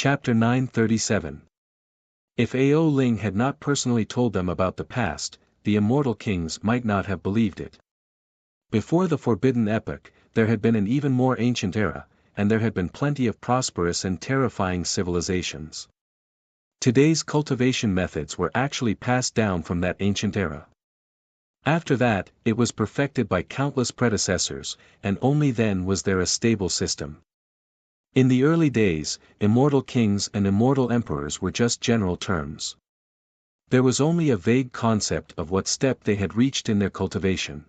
Chapter 937. If Ao Ling had not personally told them about the past, the immortal kings might not have believed it. Before the Forbidden Epoch, there had been an even more ancient era, and there had been plenty of prosperous and terrifying civilizations. Today's cultivation methods were actually passed down from that ancient era. After that, it was perfected by countless predecessors, and only then was there a stable system. In the early days, immortal kings and immortal emperors were just general terms. There was only a vague concept of what step they had reached in their cultivation.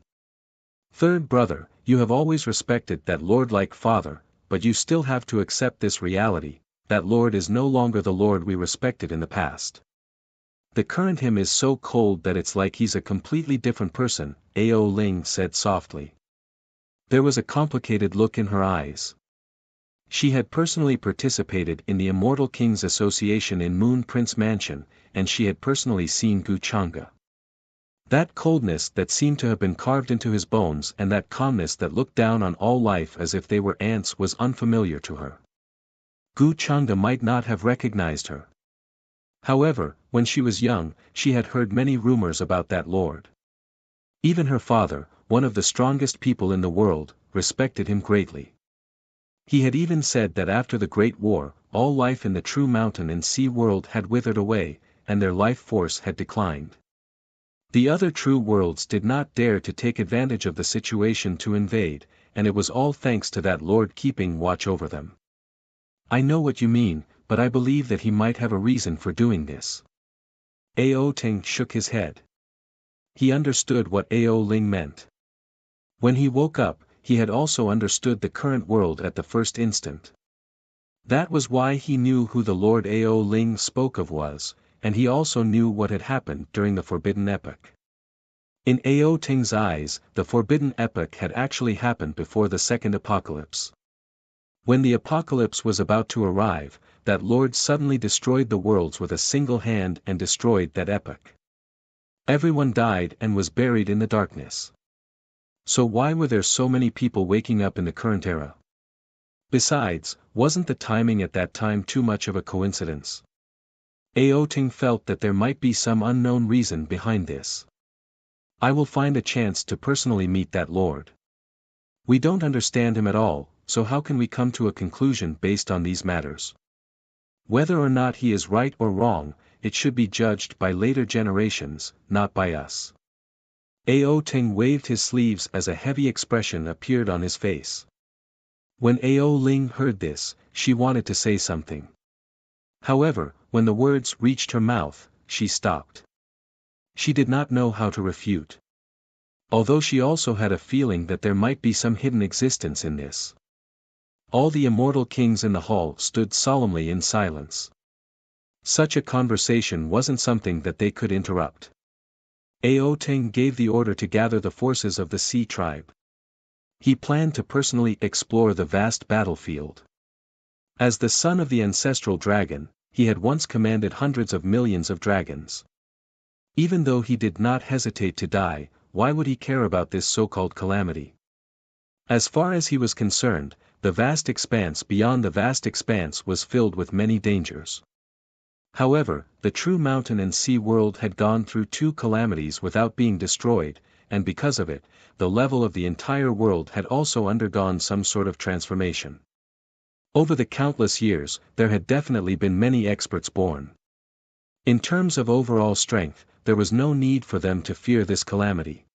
Third brother, you have always respected that Lord like father, but you still have to accept this reality, that Lord is no longer the Lord we respected in the past. The current him is so cold that it's like he's a completely different person, Ao Ling said softly. There was a complicated look in her eyes. She had personally participated in the Immortal Kings Association in Moon Prince Mansion, and she had personally seen Gu Changa. That coldness that seemed to have been carved into his bones and that calmness that looked down on all life as if they were ants was unfamiliar to her. Gu Changa might not have recognized her. However, when she was young, she had heard many rumors about that lord. Even her father, one of the strongest people in the world, respected him greatly. He had even said that after the Great War, all life in the true mountain and sea world had withered away, and their life force had declined. The other true worlds did not dare to take advantage of the situation to invade, and it was all thanks to that lord keeping watch over them. I know what you mean, but I believe that he might have a reason for doing this. Ao Ting shook his head. He understood what Ao Ling meant. When he woke up, he had also understood the current world at the first instant. That was why he knew who the Lord Ao Ling spoke of was, and he also knew what had happened during the Forbidden Epoch. In Ao Ting's eyes, the Forbidden Epoch had actually happened before the Second Apocalypse. When the Apocalypse was about to arrive, that Lord suddenly destroyed the worlds with a single hand and destroyed that epoch. Everyone died and was buried in the darkness. So why were there so many people waking up in the current era? Besides, wasn't the timing at that time too much of a coincidence? Ao Ting felt that there might be some unknown reason behind this. I will find a chance to personally meet that lord. We don't understand him at all, so how can we come to a conclusion based on these matters? Whether or not he is right or wrong, it should be judged by later generations, not by us. Ao Ting waved his sleeves as a heavy expression appeared on his face. When Ao Ling heard this, she wanted to say something. However, when the words reached her mouth, she stopped. She did not know how to refute. Although she also had a feeling that there might be some hidden existence in this. All the immortal kings in the hall stood solemnly in silence. Such a conversation wasn't something that they could interrupt. Ao Ting gave the order to gather the forces of the Sea tribe. He planned to personally explore the vast battlefield. As the son of the ancestral dragon, he had once commanded hundreds of millions of dragons. Even though he did not hesitate to die, why would he care about this so-called calamity? As far as he was concerned, the vast expanse beyond the vast expanse was filled with many dangers. However, the true mountain and sea world had gone through two calamities without being destroyed, and because of it, the level of the entire world had also undergone some sort of transformation. Over the countless years, there had definitely been many experts born. In terms of overall strength, there was no need for them to fear this calamity.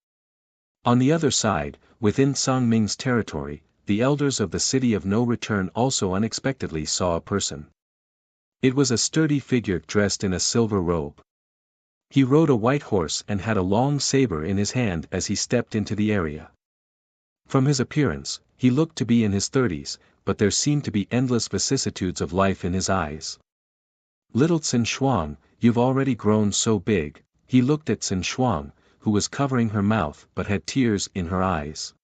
On the other side, within Songming's territory, the elders of the City of No Return also unexpectedly saw a person. It was a sturdy figure dressed in a silver robe. He rode a white horse and had a long saber in his hand as he stepped into the area. From his appearance, he looked to be in his 30s, but there seemed to be endless vicissitudes of life in his eyes. Little Xin Shuang, you've already grown so big, he looked at Xin Shuang, who was covering her mouth but had tears in her eyes.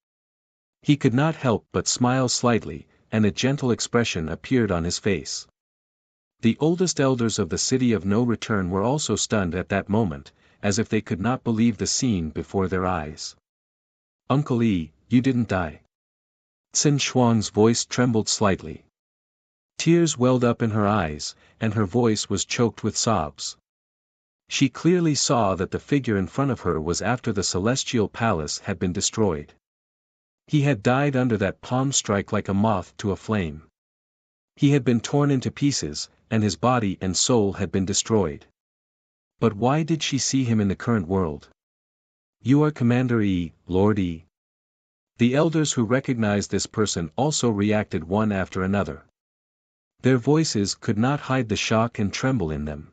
He could not help but smile slightly, and a gentle expression appeared on his face. The oldest elders of the City of No Return were also stunned at that moment, as if they could not believe the scene before their eyes. Uncle Yi, you didn't die. Xin Shuang's voice trembled slightly. Tears welled up in her eyes, and her voice was choked with sobs. She clearly saw that the figure in front of her was after the celestial palace had been destroyed. He had died under that palm strike like a moth to a flame. He had been torn into pieces, and his body and soul had been destroyed. But why did she see him in the current world? You are Commander E, Lord E. The elders who recognized this person also reacted one after another. Their voices could not hide the shock and tremble in them.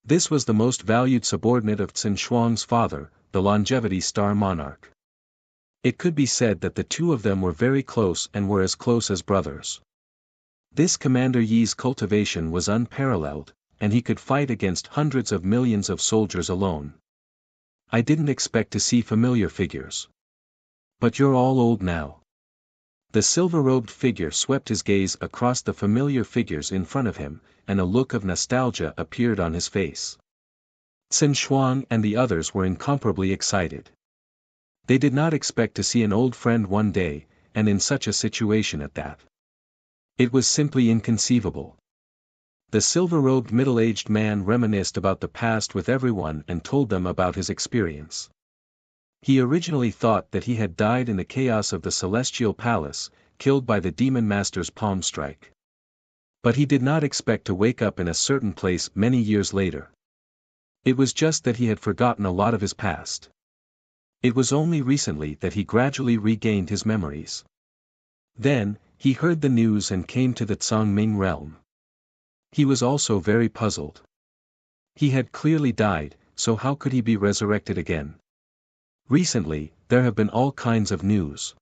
This was the most valued subordinate of Qin Shuang's father, the longevity star monarch. It could be said that the two of them were very close and were as close as brothers. This Commander Yi's cultivation was unparalleled, and he could fight against hundreds of millions of soldiers alone. I didn't expect to see familiar figures. But you're all old now. The silver-robed figure swept his gaze across the familiar figures in front of him, and a look of nostalgia appeared on his face. Qin Shuang and the others were incomparably excited. They did not expect to see an old friend one day, and in such a situation at that. It was simply inconceivable. The silver-robed middle-aged man reminisced about the past with everyone and told them about his experience. He originally thought that he had died in the chaos of the celestial palace, killed by the demon master's palm strike. But he did not expect to wake up in a certain place many years later. It was just that he had forgotten a lot of his past. It was only recently that he gradually regained his memories. Then, he heard the news and came to the Tsangming realm. He was also very puzzled. He had clearly died, so how could he be resurrected again? Recently, there have been all kinds of news.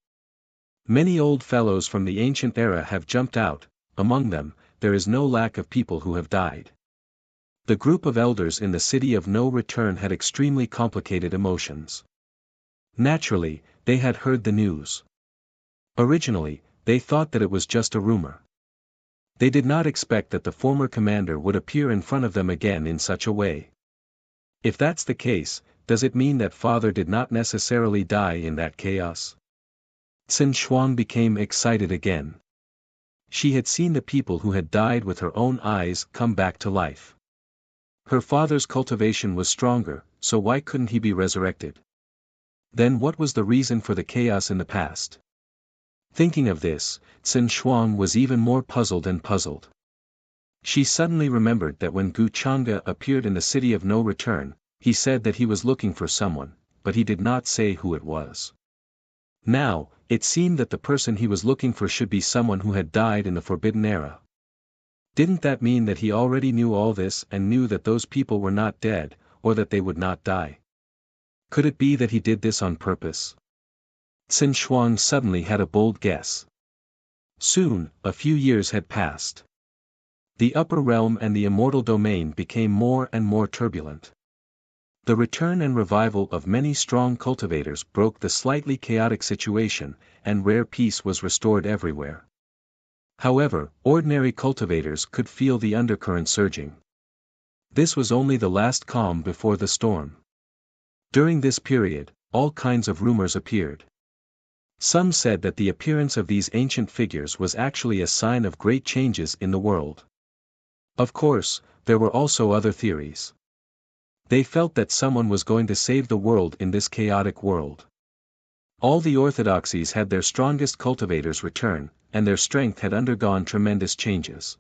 Many old fellows from the ancient era have jumped out. Among them, there is no lack of people who have died. The group of elders in the city of no return had extremely complicated emotions. Naturally, they had heard the news. Originally, they thought that it was just a rumor. They did not expect that the former commander would appear in front of them again in such a way. If that's the case, does it mean that father did not necessarily die in that chaos? Qin Shuang became excited again. She had seen the people who had died with her own eyes come back to life. Her father's cultivation was stronger, so why couldn't he be resurrected? Then what was the reason for the chaos in the past? Thinking of this, Qin Shuang was even more puzzled and puzzled. She suddenly remembered that when Gu Chang'e appeared in the city of no return, he said that he was looking for someone, but he did not say who it was. Now, it seemed that the person he was looking for should be someone who had died in the Forbidden Era. Didn't that mean that he already knew all this and knew that those people were not dead, or that they would not die? Could it be that he did this on purpose? Qin Shuang suddenly had a bold guess. Soon, a few years had passed. The upper realm and the immortal domain became more and more turbulent. The return and revival of many strong cultivators broke the slightly chaotic situation, and rare peace was restored everywhere. However, ordinary cultivators could feel the undercurrent surging. This was only the last calm before the storm. During this period, all kinds of rumors appeared. Some said that the appearance of these ancient figures was actually a sign of great changes in the world. Of course, there were also other theories. They felt that someone was going to save the world in this chaotic world. All the orthodoxies had their strongest cultivators return, and their strength had undergone tremendous changes.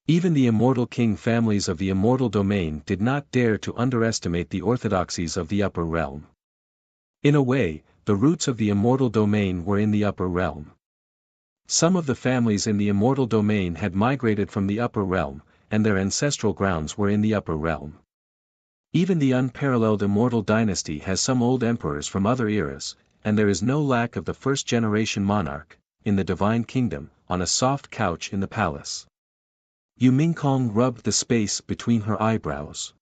Even the immortal king families of the immortal domain did not dare to underestimate the orthodoxies of the upper realm. In a way, the roots of the immortal domain were in the upper realm. Some of the families in the immortal domain had migrated from the upper realm, and their ancestral grounds were in the upper realm. Even the unparalleled immortal dynasty has some old emperors from other eras, and there is no lack of the first-generation monarch, in the divine kingdom, on a soft couch in the palace. Yu Mingkong rubbed the space between her eyebrows.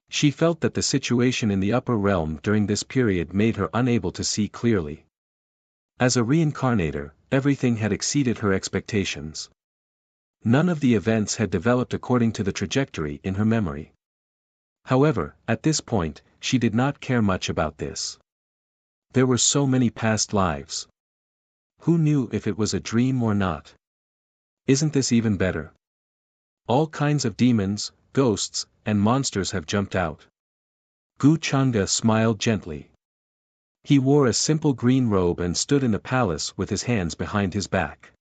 She felt that the situation in the upper realm during this period made her unable to see clearly. As a reincarnator, everything had exceeded her expectations. None of the events had developed according to the trajectory in her memory. However, at this point, she did not care much about this. There were so many past lives. Who knew if it was a dream or not? Isn't this even better? All kinds of demons, ghosts, and monsters have jumped out. Gu Changa smiled gently. He wore a simple green robe and stood in the palace with his hands behind his back.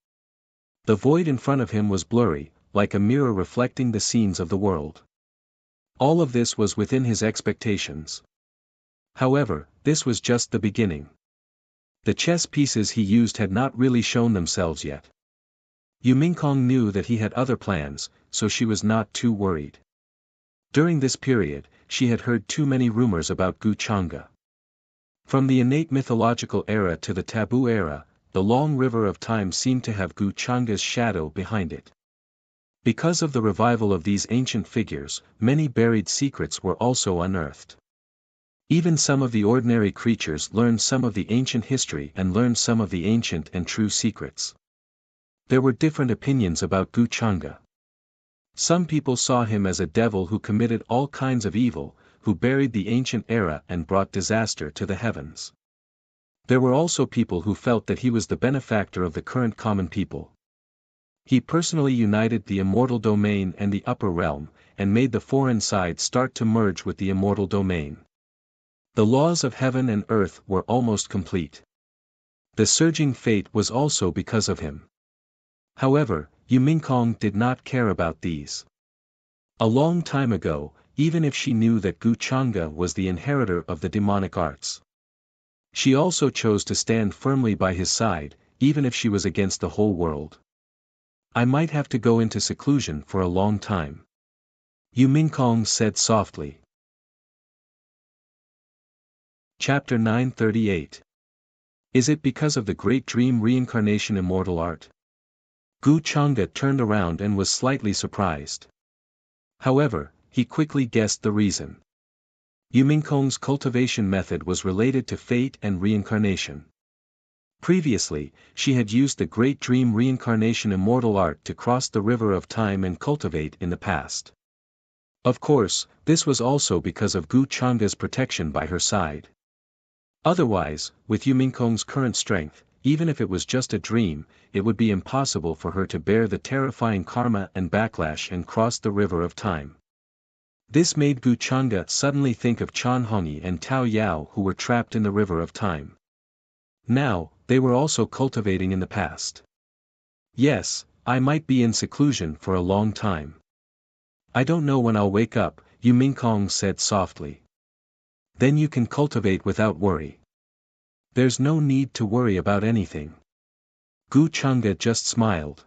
The void in front of him was blurry, like a mirror reflecting the scenes of the world. All of this was within his expectations. However, this was just the beginning. The chess pieces he used had not really shown themselves yet. Yu Mingkong knew that he had other plans, so she was not too worried. During this period, she had heard too many rumors about Gu Changa. From the innate mythological era to the taboo era, the long river of time seemed to have Gu Changa's shadow behind it. Because of the revival of these ancient figures, many buried secrets were also unearthed. Even some of the ordinary creatures learned some of the ancient history and learned some of the ancient and true secrets. There were different opinions about Gu Changa. Some people saw him as a devil who committed all kinds of evil, who buried the ancient era and brought disaster to the heavens. There were also people who felt that he was the benefactor of the current common people. He personally united the immortal domain and the upper realm, and made the foreign side start to merge with the immortal domain. The laws of heaven and earth were almost complete. The surging fate was also because of him. However, Yu Mingkong did not care about these. A long time ago, even if she knew that Gu Changa was the inheritor of the demonic arts, she also chose to stand firmly by his side, even if she was against the whole world. I might have to go into seclusion for a long time, Yu Mingkong said softly. Chapter 938. Is it because of the great dream reincarnation immortal art? Gu Changa turned around and was slightly surprised. However, he quickly guessed the reason. Yu Mingkong's cultivation method was related to fate and reincarnation. Previously, she had used the great dream reincarnation immortal art to cross the river of time and cultivate in the past. Of course, this was also because of Gu Changa's protection by her side. Otherwise, with Yu Mingkong's current strength, even if it was just a dream, it would be impossible for her to bear the terrifying karma and backlash and cross the river of time. This made Gu Changa suddenly think of Chan Hongyi and Tao Yao who were trapped in the river of time. Now, they were also cultivating in the past. Yes, I might be in seclusion for a long time. I don't know when I'll wake up, Yu Mingkong said softly. Then you can cultivate without worry. There's no need to worry about anything. Gu Changa just smiled.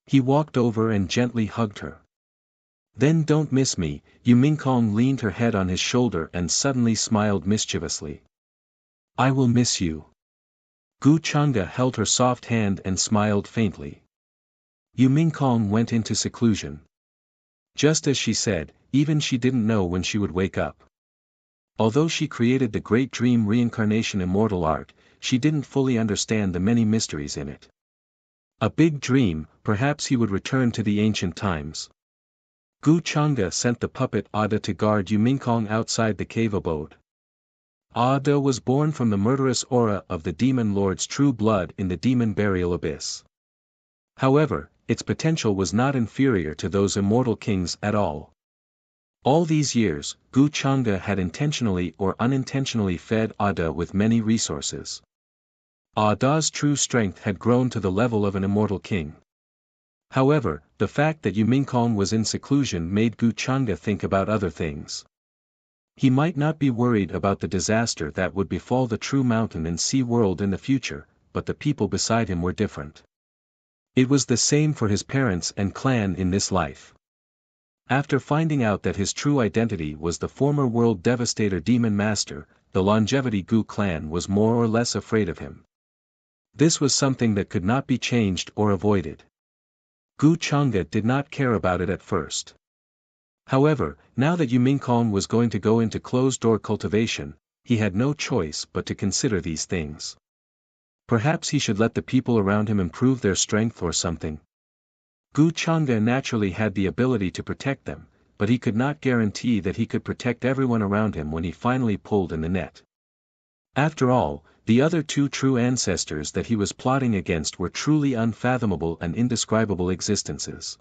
He walked over and gently hugged her. Then don't miss me, Yu Mingkong leaned her head on his shoulder and suddenly smiled mischievously. I will miss you. Gu Changa held her soft hand and smiled faintly. Yu Mingkong went into seclusion. Just as she said, even she didn't know when she would wake up. Although she created the great dream reincarnation immortal art, she didn't fully understand the many mysteries in it. A big dream, perhaps he would return to the ancient times. Gu Changa sent the puppet Ada to guard Yu Mingkong outside the cave abode. Ada was born from the murderous aura of the demon lord's true blood in the demon burial abyss. However, its potential was not inferior to those immortal kings at all. All these years, Gu Changa had intentionally or unintentionally fed Ada with many resources. Ada's true strength had grown to the level of an immortal king. However, the fact that Yu Mingkong was in seclusion made Gu Changa think about other things. He might not be worried about the disaster that would befall the true mountain and sea world in the future, but the people beside him were different. It was the same for his parents and clan in this life. After finding out that his true identity was the former world devastator demon master, the Longevity Gu clan was more or less afraid of him. This was something that could not be changed or avoided. Gu Changa did not care about it at first. However, now that Yu Mingkong was going to go into closed-door cultivation, he had no choice but to consider these things. Perhaps he should let the people around him improve their strength or something. Gu Changa naturally had the ability to protect them, but he could not guarantee that he could protect everyone around him when he finally pulled in the net. After all, The other two true ancestors that he was plotting against were truly unfathomable and indescribable existences.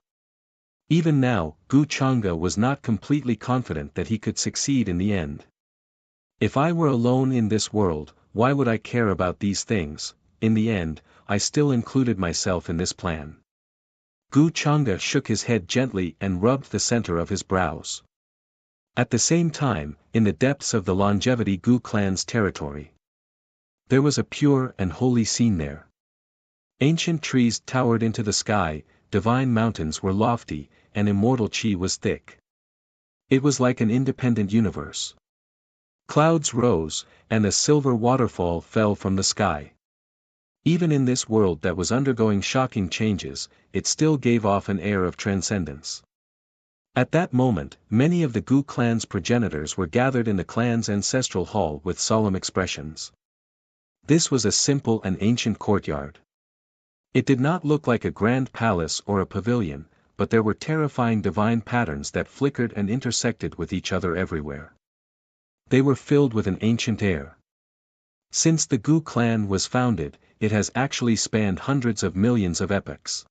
Even now, Gu Chang'e was not completely confident that he could succeed in the end. If I were alone in this world, why would I care about these things? In the end, I still included myself in this plan. Gu Chang'e shook his head gently and rubbed the center of his brows. At the same time, in the depths of the longevity Gu clan's territory, there was a pure and holy scene there. Ancient trees towered into the sky, divine mountains were lofty, and immortal qi was thick. It was like an independent universe. Clouds rose, and a silver waterfall fell from the sky. Even in this world that was undergoing shocking changes, it still gave off an air of transcendence. At that moment, many of the Gu clan's progenitors were gathered in the clan's ancestral hall with solemn expressions. This was a simple and ancient courtyard. It did not look like a grand palace or a pavilion, but there were terrifying divine patterns that flickered and intersected with each other everywhere. They were filled with an ancient air. Since the Gu clan was founded, it has actually spanned hundreds of millions of epochs.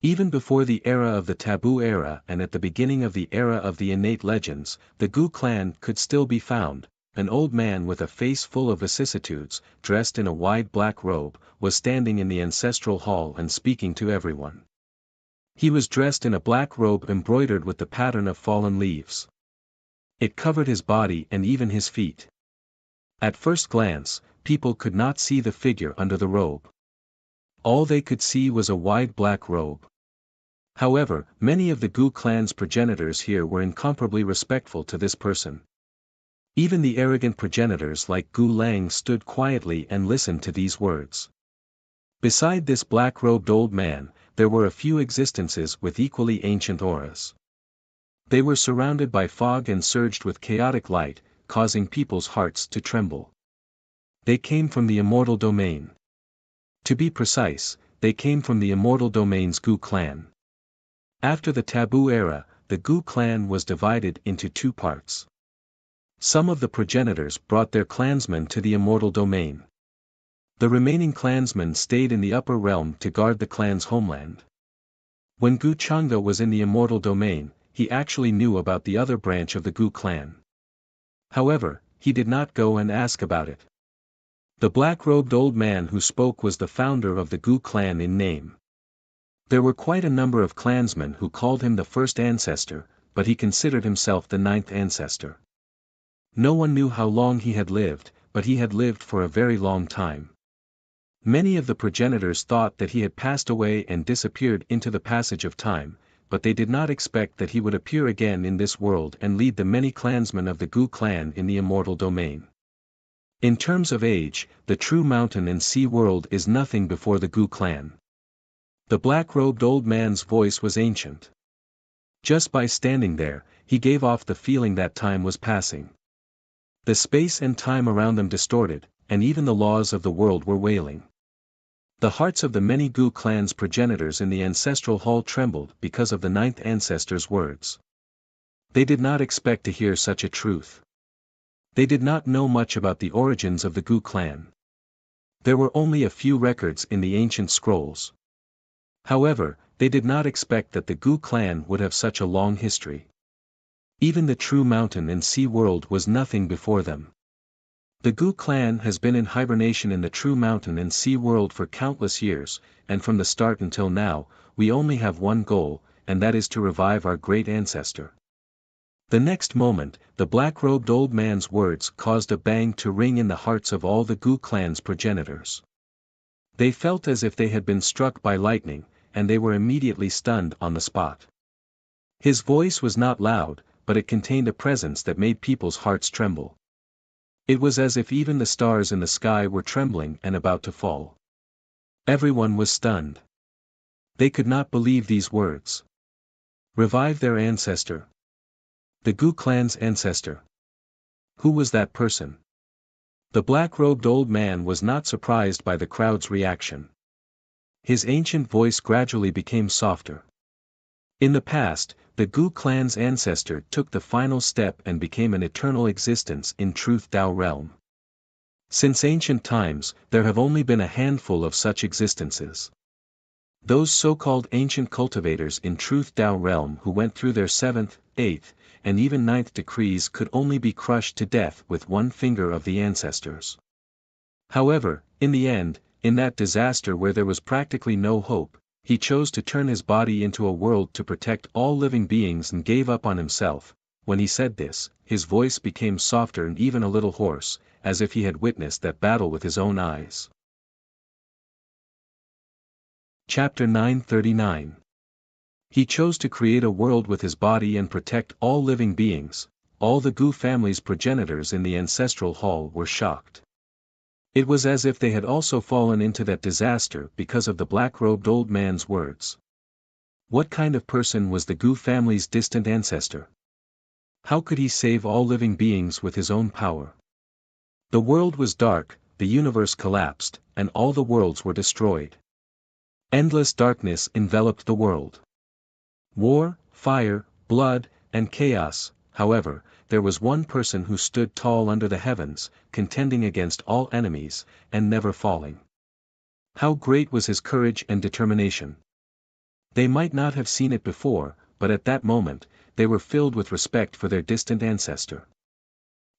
Even before the era of the taboo era and at the beginning of the era of the innate legends, the Gu clan could still be found. An old man with a face full of vicissitudes, dressed in a wide black robe, was standing in the ancestral hall and speaking to everyone. He was dressed in a black robe embroidered with the pattern of fallen leaves. It covered his body and even his feet. At first glance, people could not see the figure under the robe. All they could see was a wide black robe. However, many of the Gu clan's progenitors here were incomparably respectful to this person. Even the arrogant progenitors like Gu Lang stood quietly and listened to these words. Beside this black-robed old man, there were a few existences with equally ancient auras. They were surrounded by fog and surged with chaotic light, causing people's hearts to tremble. They came from the immortal domain. To be precise, they came from the immortal domain's Gu clan. After the taboo era, the Gu clan was divided into two parts. Some of the progenitors brought their clansmen to the immortal domain. The remaining clansmen stayed in the upper realm to guard the clan's homeland. When Gu Chang'e was in the immortal domain, he actually knew about the other branch of the Gu clan. However, he did not go and ask about it. The black-robed old man who spoke was the founder of the Gu clan in name. There were quite a number of clansmen who called him the first ancestor, but he considered himself the ninth ancestor. No one knew how long he had lived, but he had lived for a very long time. Many of the progenitors thought that he had passed away and disappeared into the passage of time, but they did not expect that he would appear again in this world and lead the many clansmen of the Gu clan in the immortal domain. In terms of age, the true mountain and sea world is nothing before the Gu clan. The black-robed old man's voice was ancient. Just by standing there, he gave off the feeling that time was passing. The space and time around them distorted, and even the laws of the world were wailing. The hearts of the many Gu clan's progenitors in the ancestral hall trembled because of the ninth ancestor's words. They did not expect to hear such a truth. They did not know much about the origins of the Gu clan. There were only a few records in the ancient scrolls. However, they did not expect that the Gu clan would have such a long history. Even the true mountain and sea world was nothing before them. The Gu clan has been in hibernation in the true mountain and sea world for countless years, and from the start until now, we only have one goal, and that is to revive our great ancestor. The next moment, the black-robed old man's words caused a bang to ring in the hearts of all the Gu clan's progenitors. They felt as if they had been struck by lightning, and they were immediately stunned on the spot. His voice was not loud, but it contained a presence that made people's hearts tremble. It was as if even the stars in the sky were trembling and about to fall. Everyone was stunned. They could not believe these words. Revive their ancestor. The Gu clan's ancestor. Who was that person? The black-robed old man was not surprised by the crowd's reaction. His ancient voice gradually became softer. In the past, the Gu clan's ancestor took the final step and became an eternal existence in Truth Tao realm. Since ancient times, there have only been a handful of such existences. Those so-called ancient cultivators in Truth Tao realm who went through their 7th, 8th, and even 9th decrees could only be crushed to death with one finger of the ancestors. However, in the end, in that disaster where there was practically no hope, he chose to turn his body into a world to protect all living beings and gave up on himself. When he said this, his voice became softer and even a little hoarse, as if he had witnessed that battle with his own eyes. Chapter 939. He chose to create a world with his body and protect all living beings. All the Gu family's progenitors in the ancestral hall were shocked. It was as if they had also fallen into that disaster because of the black-robed old man's words. What kind of person was the Gu family's distant ancestor? How could he save all living beings with his own power? The world was dark, the universe collapsed, and all the worlds were destroyed. Endless darkness enveloped the world. War, fire, blood, and chaos. However, there was one person who stood tall under the heavens, contending against all enemies, and never falling. How great was his courage and determination! They might not have seen it before, but at that moment, they were filled with respect for their distant ancestor.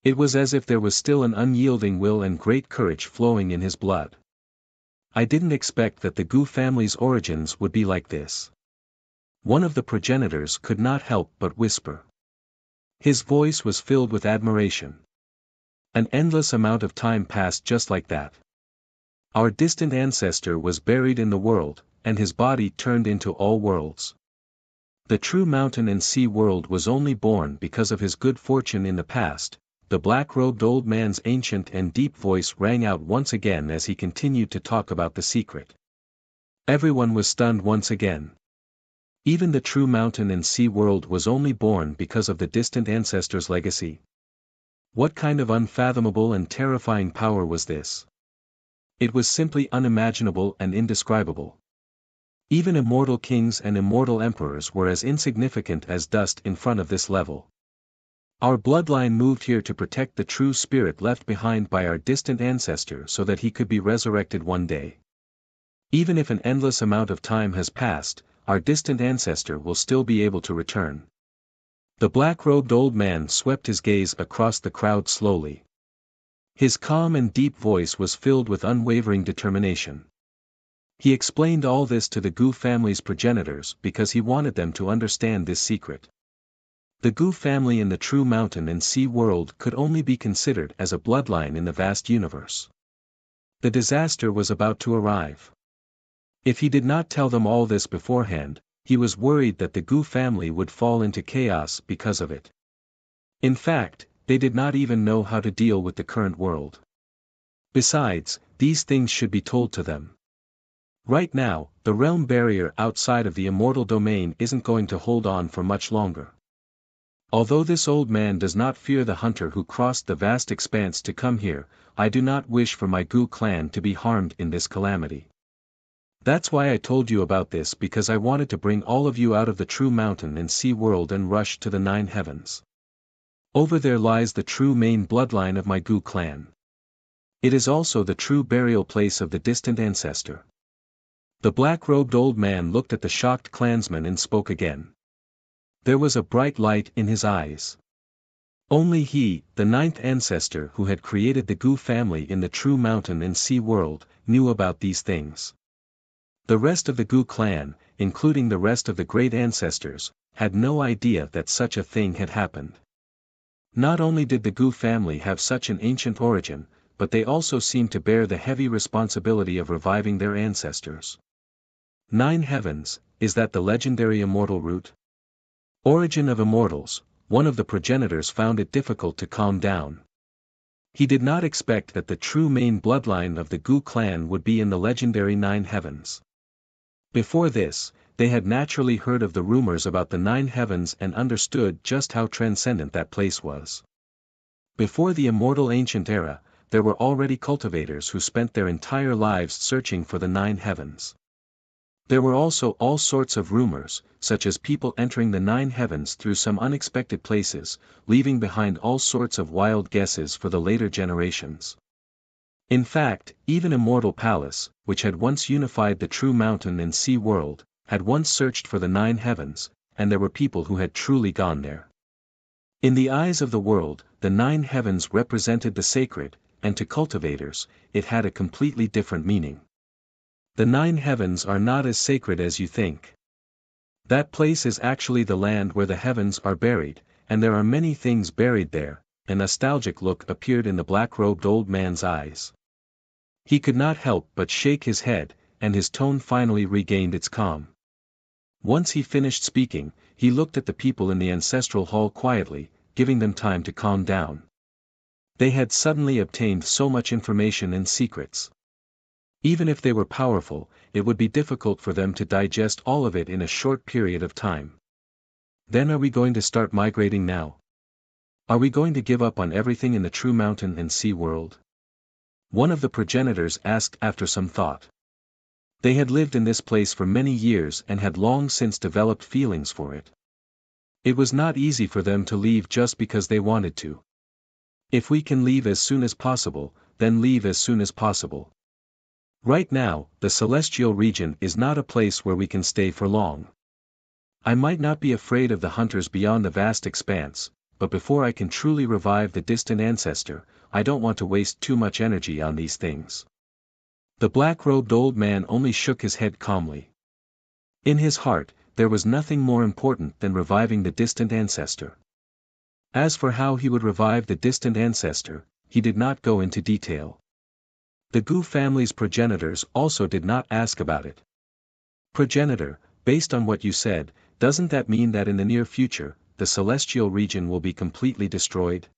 It was as if there was still an unyielding will and great courage flowing in his blood. I didn't expect that the Gu family's origins would be like this. One of the progenitors could not help but whisper. His voice was filled with admiration. An endless amount of time passed just like that. Our distant ancestor was buried in the world, and his body turned into all worlds. The true mountain and sea world was only born because of his good fortune in the past. The black-robed old man's ancient and deep voice rang out once again as he continued to talk about the secret. Everyone was stunned once again. Even the true mountain and sea world was only born because of the distant ancestor's legacy. What kind of unfathomable and terrifying power was this? It was simply unimaginable and indescribable. Even immortal kings and immortal emperors were as insignificant as dust in front of this level. Our bloodline moved here to protect the true spirit left behind by our distant ancestor so that he could be resurrected one day. Even if an endless amount of time has passed, our distant ancestor will still be able to return. The black-robed old man swept his gaze across the crowd slowly. His calm and deep voice was filled with unwavering determination. He explained all this to the Gu family's progenitors because he wanted them to understand this secret. The Gu family in the true mountain and sea world could only be considered as a bloodline in the vast universe. The disaster was about to arrive. If he did not tell them all this beforehand, he was worried that the Gu family would fall into chaos because of it. In fact, they did not even know how to deal with the current world. Besides, these things should be told to them. Right now, the realm barrier outside of the immortal domain isn't going to hold on for much longer. Although this old man does not fear the hunter who crossed the vast expanse to come here, I do not wish for my Gu clan to be harmed in this calamity. That's why I told you about this, because I wanted to bring all of you out of the true mountain and sea world and rush to the 9 heavens. Over there lies the true main bloodline of my Gu clan. It is also the true burial place of the distant ancestor. The black-robed old man looked at the shocked clansmen and spoke again. There was a bright light in his eyes. Only he, the 9th ancestor who had created the Gu family in the true mountain and sea world, knew about these things. The rest of the Gu clan, including the rest of the great ancestors, had no idea that such a thing had happened. Not only did the Gu family have such an ancient origin, but they also seemed to bear the heavy responsibility of reviving their ancestors. 9 heavens, is that the legendary immortal root? Origin of immortals. One of the progenitors found it difficult to calm down. He did not expect that the true main bloodline of the Gu clan would be in the legendary 9 heavens. Before this, they had naturally heard of the rumors about the 9 heavens and understood just how transcendent that place was. Before the immortal ancient era, there were already cultivators who spent their entire lives searching for the 9 heavens. There were also all sorts of rumors, such as people entering the 9 heavens through some unexpected places, leaving behind all sorts of wild guesses for the later generations. In fact, even Immortal Palace, which had once unified the true mountain and sea world, had once searched for the 9 heavens, and there were people who had truly gone there. In the eyes of the world, the 9 heavens represented the sacred, and to cultivators, it had a completely different meaning. The 9 heavens are not as sacred as you think. That place is actually the land where the heavens are buried, and there are many things buried there. A nostalgic look appeared in the black-robed old man's eyes. He could not help but shake his head, and his tone finally regained its calm. Once he finished speaking, he looked at the people in the ancestral hall quietly, giving them time to calm down. They had suddenly obtained so much information and secrets. Even if they were powerful, it would be difficult for them to digest all of it in a short period of time. Then are we going to start migrating now? Are we going to give up on everything in the true mountain and sea world? One of the progenitors asked after some thought. They had lived in this place for many years and had long since developed feelings for it. It was not easy for them to leave just because they wanted to. If we can leave as soon as possible, then leave as soon as possible. Right now, the celestial region is not a place where we can stay for long. I might not be afraid of the hunters beyond the vast expanse, but before I can truly revive the distant ancestor, I don't want to waste too much energy on these things. The black-robed old man only shook his head calmly. In his heart, there was nothing more important than reviving the distant ancestor. As for how he would revive the distant ancestor, he did not go into detail. The Gu family's progenitors also did not ask about it. Progenitor, based on what you said, doesn't that mean that in the near future, the celestial region will be completely destroyed?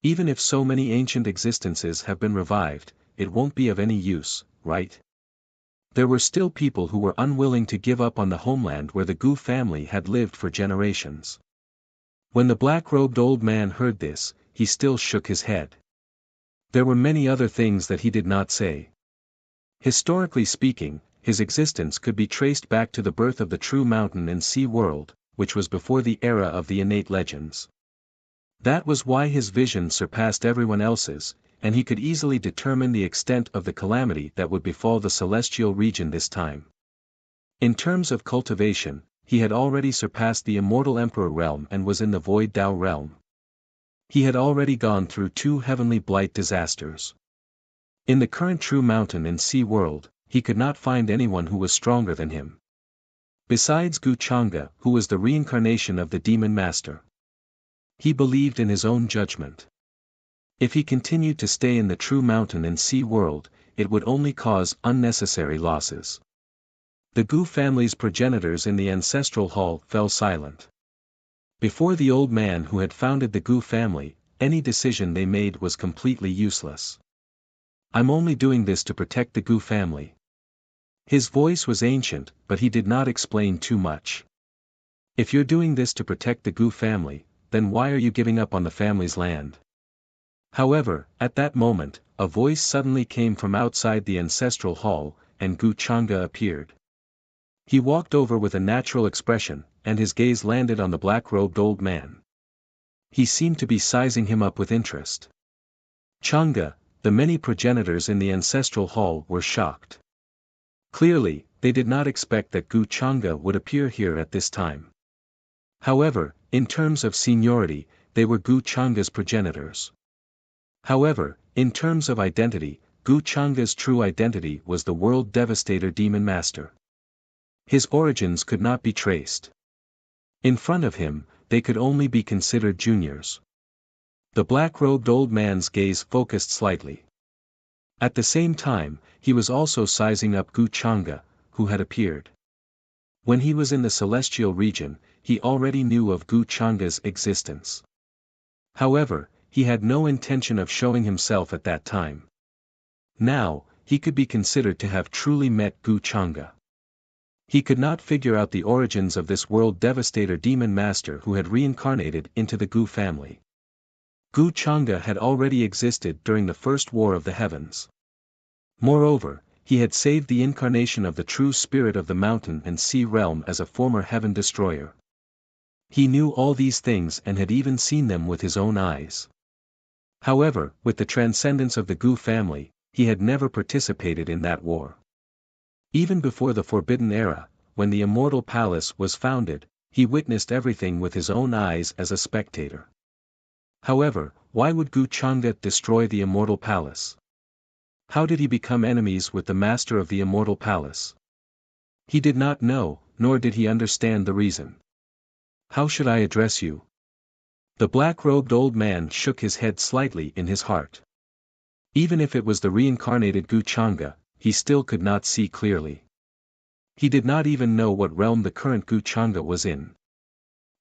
Even if so many ancient existences have been revived, it won't be of any use, right? There were still people who were unwilling to give up on the homeland where the Gu family had lived for generations. When the black-robed old man heard this, he still shook his head. There were many other things that he did not say. Historically speaking, his existence could be traced back to the birth of the true mountain and sea world, which was before the era of the innate legends. That was why his vision surpassed everyone else's, and he could easily determine the extent of the calamity that would befall the celestial region this time. In terms of cultivation, he had already surpassed the immortal emperor realm and was in the void Tao realm. He had already gone through 2 heavenly blight disasters. In the current true mountain and sea world, he could not find anyone who was stronger than him. Besides Gu Chang'e, who was the reincarnation of the demon master. He believed in his own judgment. If he continued to stay in the true mountain and sea world, it would only cause unnecessary losses. The Gu family's progenitors in the ancestral hall fell silent. Before the old man who had founded the Gu family, any decision they made was completely useless. I'm only doing this to protect the Gu family. His voice was ancient, but he did not explain too much. If you're doing this to protect the Gu family, then why are you giving up on the family's land? However, at that moment, a voice suddenly came from outside the ancestral hall, and Gu Chang'e appeared. He walked over with a natural expression, and his gaze landed on the black-robed old man. He seemed to be sizing him up with interest. Chang'e, the many progenitors in the ancestral hall were shocked. Clearly, they did not expect that Gu Chang'e would appear here at this time. However, in terms of seniority, they were Gu Chang'e's progenitors. However, in terms of identity, Gu Chang'e's true identity was the world devastator demon master. His origins could not be traced. In front of him, they could only be considered juniors. The black-robed old man's gaze focused slightly. At the same time, he was also sizing up Gu Chang'e, who had appeared. When he was in the celestial region, he already knew of Gu Chang'e's existence. However, he had no intention of showing himself at that time. Now, he could be considered to have truly met Gu Chang'e. He could not figure out the origins of this world devastator demon master who had reincarnated into the Gu family. Gu Chang'e had already existed during the first war of the heavens. Moreover, he had saved the incarnation of the true spirit of the mountain and sea realm as a former heaven destroyer. He knew all these things and had even seen them with his own eyes. However, with the transcendence of the Gu family, he had never participated in that war. Even before the Forbidden Era, when the Immortal Palace was founded, he witnessed everything with his own eyes as a spectator. However, why would Guchanga destroy the Immortal Palace? How did he become enemies with the master of the Immortal Palace? He did not know, nor did he understand the reason. How should I address you? The black-robed old man shook his head slightly in his heart. Even if it was the reincarnated Guchanga, he still could not see clearly. He did not even know what realm the current Guchanga was in.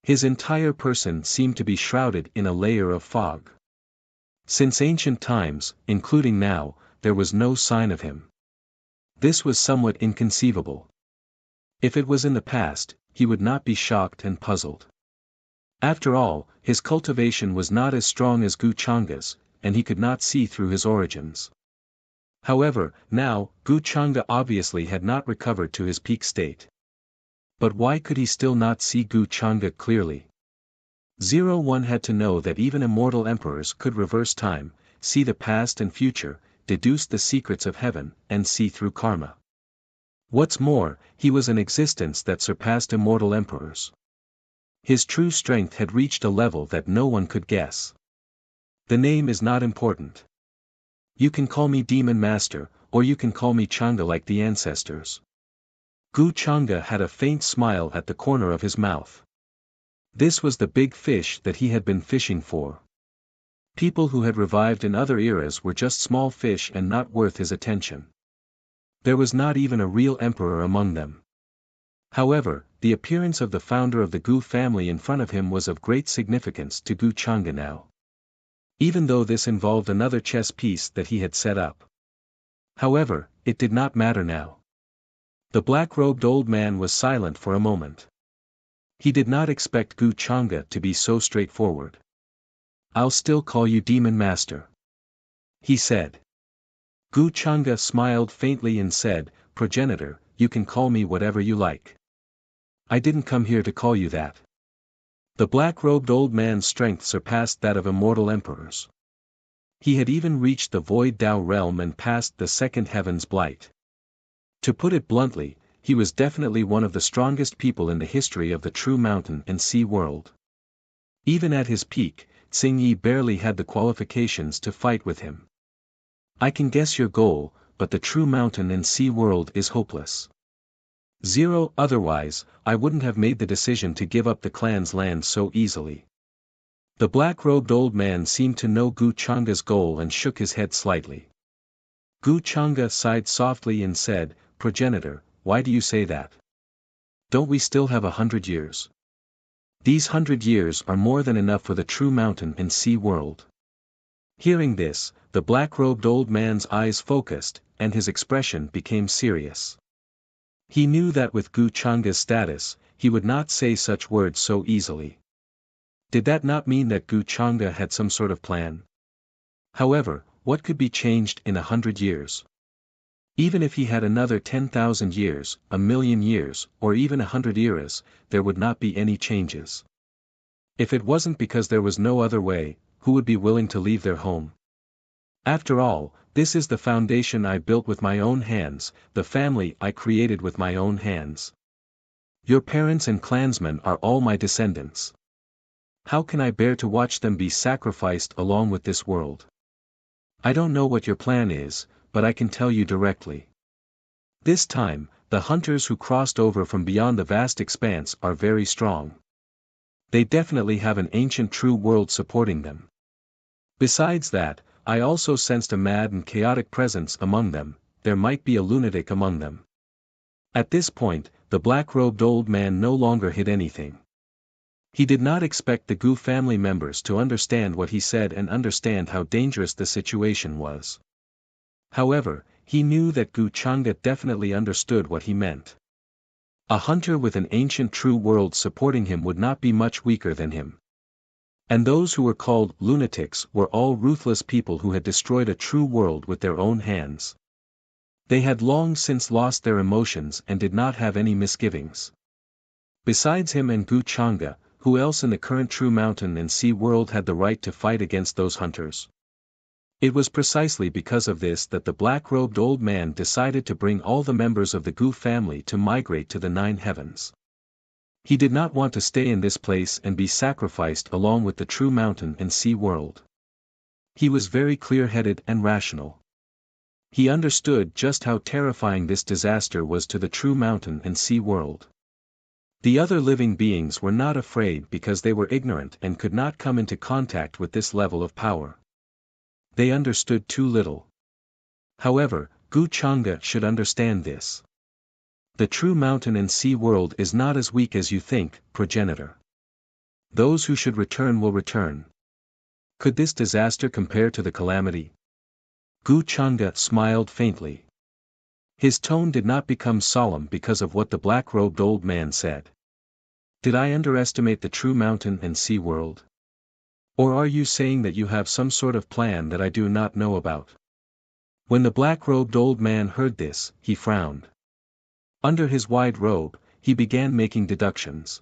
His entire person seemed to be shrouded in a layer of fog. Since ancient times, including now, there was no sign of him. This was somewhat inconceivable. If it was in the past, he would not be shocked and puzzled. After all, his cultivation was not as strong as Guchanga's, and he could not see through his origins. However, now, Guchanga obviously had not recovered to his peak state. But why could he still not see Guchanga clearly? 01 had to know that even immortal emperors could reverse time, see the past and future, deduce the secrets of heaven, and see through karma. What's more, he was an existence that surpassed immortal emperors. His true strength had reached a level that no one could guess. The name is not important. You can call me Demon Master, or you can call me Changa like the ancestors. Guchanga had a faint smile at the corner of his mouth. This was the big fish that he had been fishing for. People who had revived in other eras were just small fish and not worth his attention. There was not even a real emperor among them. However, the appearance of the founder of the Gu family in front of him was of great significance to Guchanga now. Even though this involved another chess piece that he had set up. However, it did not matter now. The black-robed old man was silent for a moment. He did not expect Guchanga to be so straightforward. "I'll still call you Demon Master," he said. Guchanga smiled faintly and said, "Progenitor, you can call me whatever you like. I didn't come here to call you that." The black-robed old man's strength surpassed that of immortal emperors. He had even reached the Void Tao realm and passed the second heaven's blight. To put it bluntly, he was definitely one of the strongest people in the history of the true mountain and sea world. Even at his peak, Tsing barely had the qualifications to fight with him. "I can guess your goal, but the true mountain and sea world is hopeless. Otherwise, I wouldn't have made the decision to give up the clan's land so easily." The black-robed old man seemed to know Guchanga's goal and shook his head slightly. Guchanga sighed softly and said, "Progenitor, why do you say that? Don't we still have 100 years? These 100 years are more than enough for the true mountain and sea world." Hearing this, the black-robed old man's eyes focused, and his expression became serious. He knew that with Guchanga's status, he would not say such words so easily. Did that not mean that Guchanga had some sort of plan? However, what could be changed in 100 years? Even if he had another 10,000 years, 1,000,000 years, or even 100 eras, there would not be any changes. If it wasn't because there was no other way, who would be willing to leave their home? After all, this is the foundation I built with my own hands, the family I created with my own hands. Your parents and clansmen are all my descendants. How can I bear to watch them be sacrificed along with this world? I don't know what your plan is, but I can tell you directly. This time, the hunters who crossed over from beyond the vast expanse are very strong. They definitely have an ancient true world supporting them. Besides that, I also sensed a mad and chaotic presence among them. There might be a lunatic among them. At this point, the black-robed old man no longer hid anything. He did not expect the Gu family members to understand what he said and understand how dangerous the situation was. However, he knew that Guchanga definitely understood what he meant. A hunter with an ancient true world supporting him would not be much weaker than him. And those who were called lunatics were all ruthless people who had destroyed a true world with their own hands. They had long since lost their emotions and did not have any misgivings. Besides him and Guchanga, who else in the current true mountain and sea world had the right to fight against those hunters? It was precisely because of this that the black-robed old man decided to bring all the members of the Gu family to migrate to the 9 heavens. He did not want to stay in this place and be sacrificed along with the true mountain and sea world. He was very clear-headed and rational. He understood just how terrifying this disaster was to the true mountain and sea world. The other living beings were not afraid because they were ignorant and could not come into contact with this level of power. They understood too little. However, Gu Chang'e should understand this. The true mountain and sea world is not as weak as you think, progenitor. Those who should return will return. Could this disaster compare to the calamity? Gu Chang'e smiled faintly. His tone did not become solemn because of what the black-robed old man said. Did I underestimate the true mountain and sea world? Or are you saying that you have some sort of plan that I do not know about? When the black-robed old man heard this, he frowned. Under his wide robe, he began making deductions.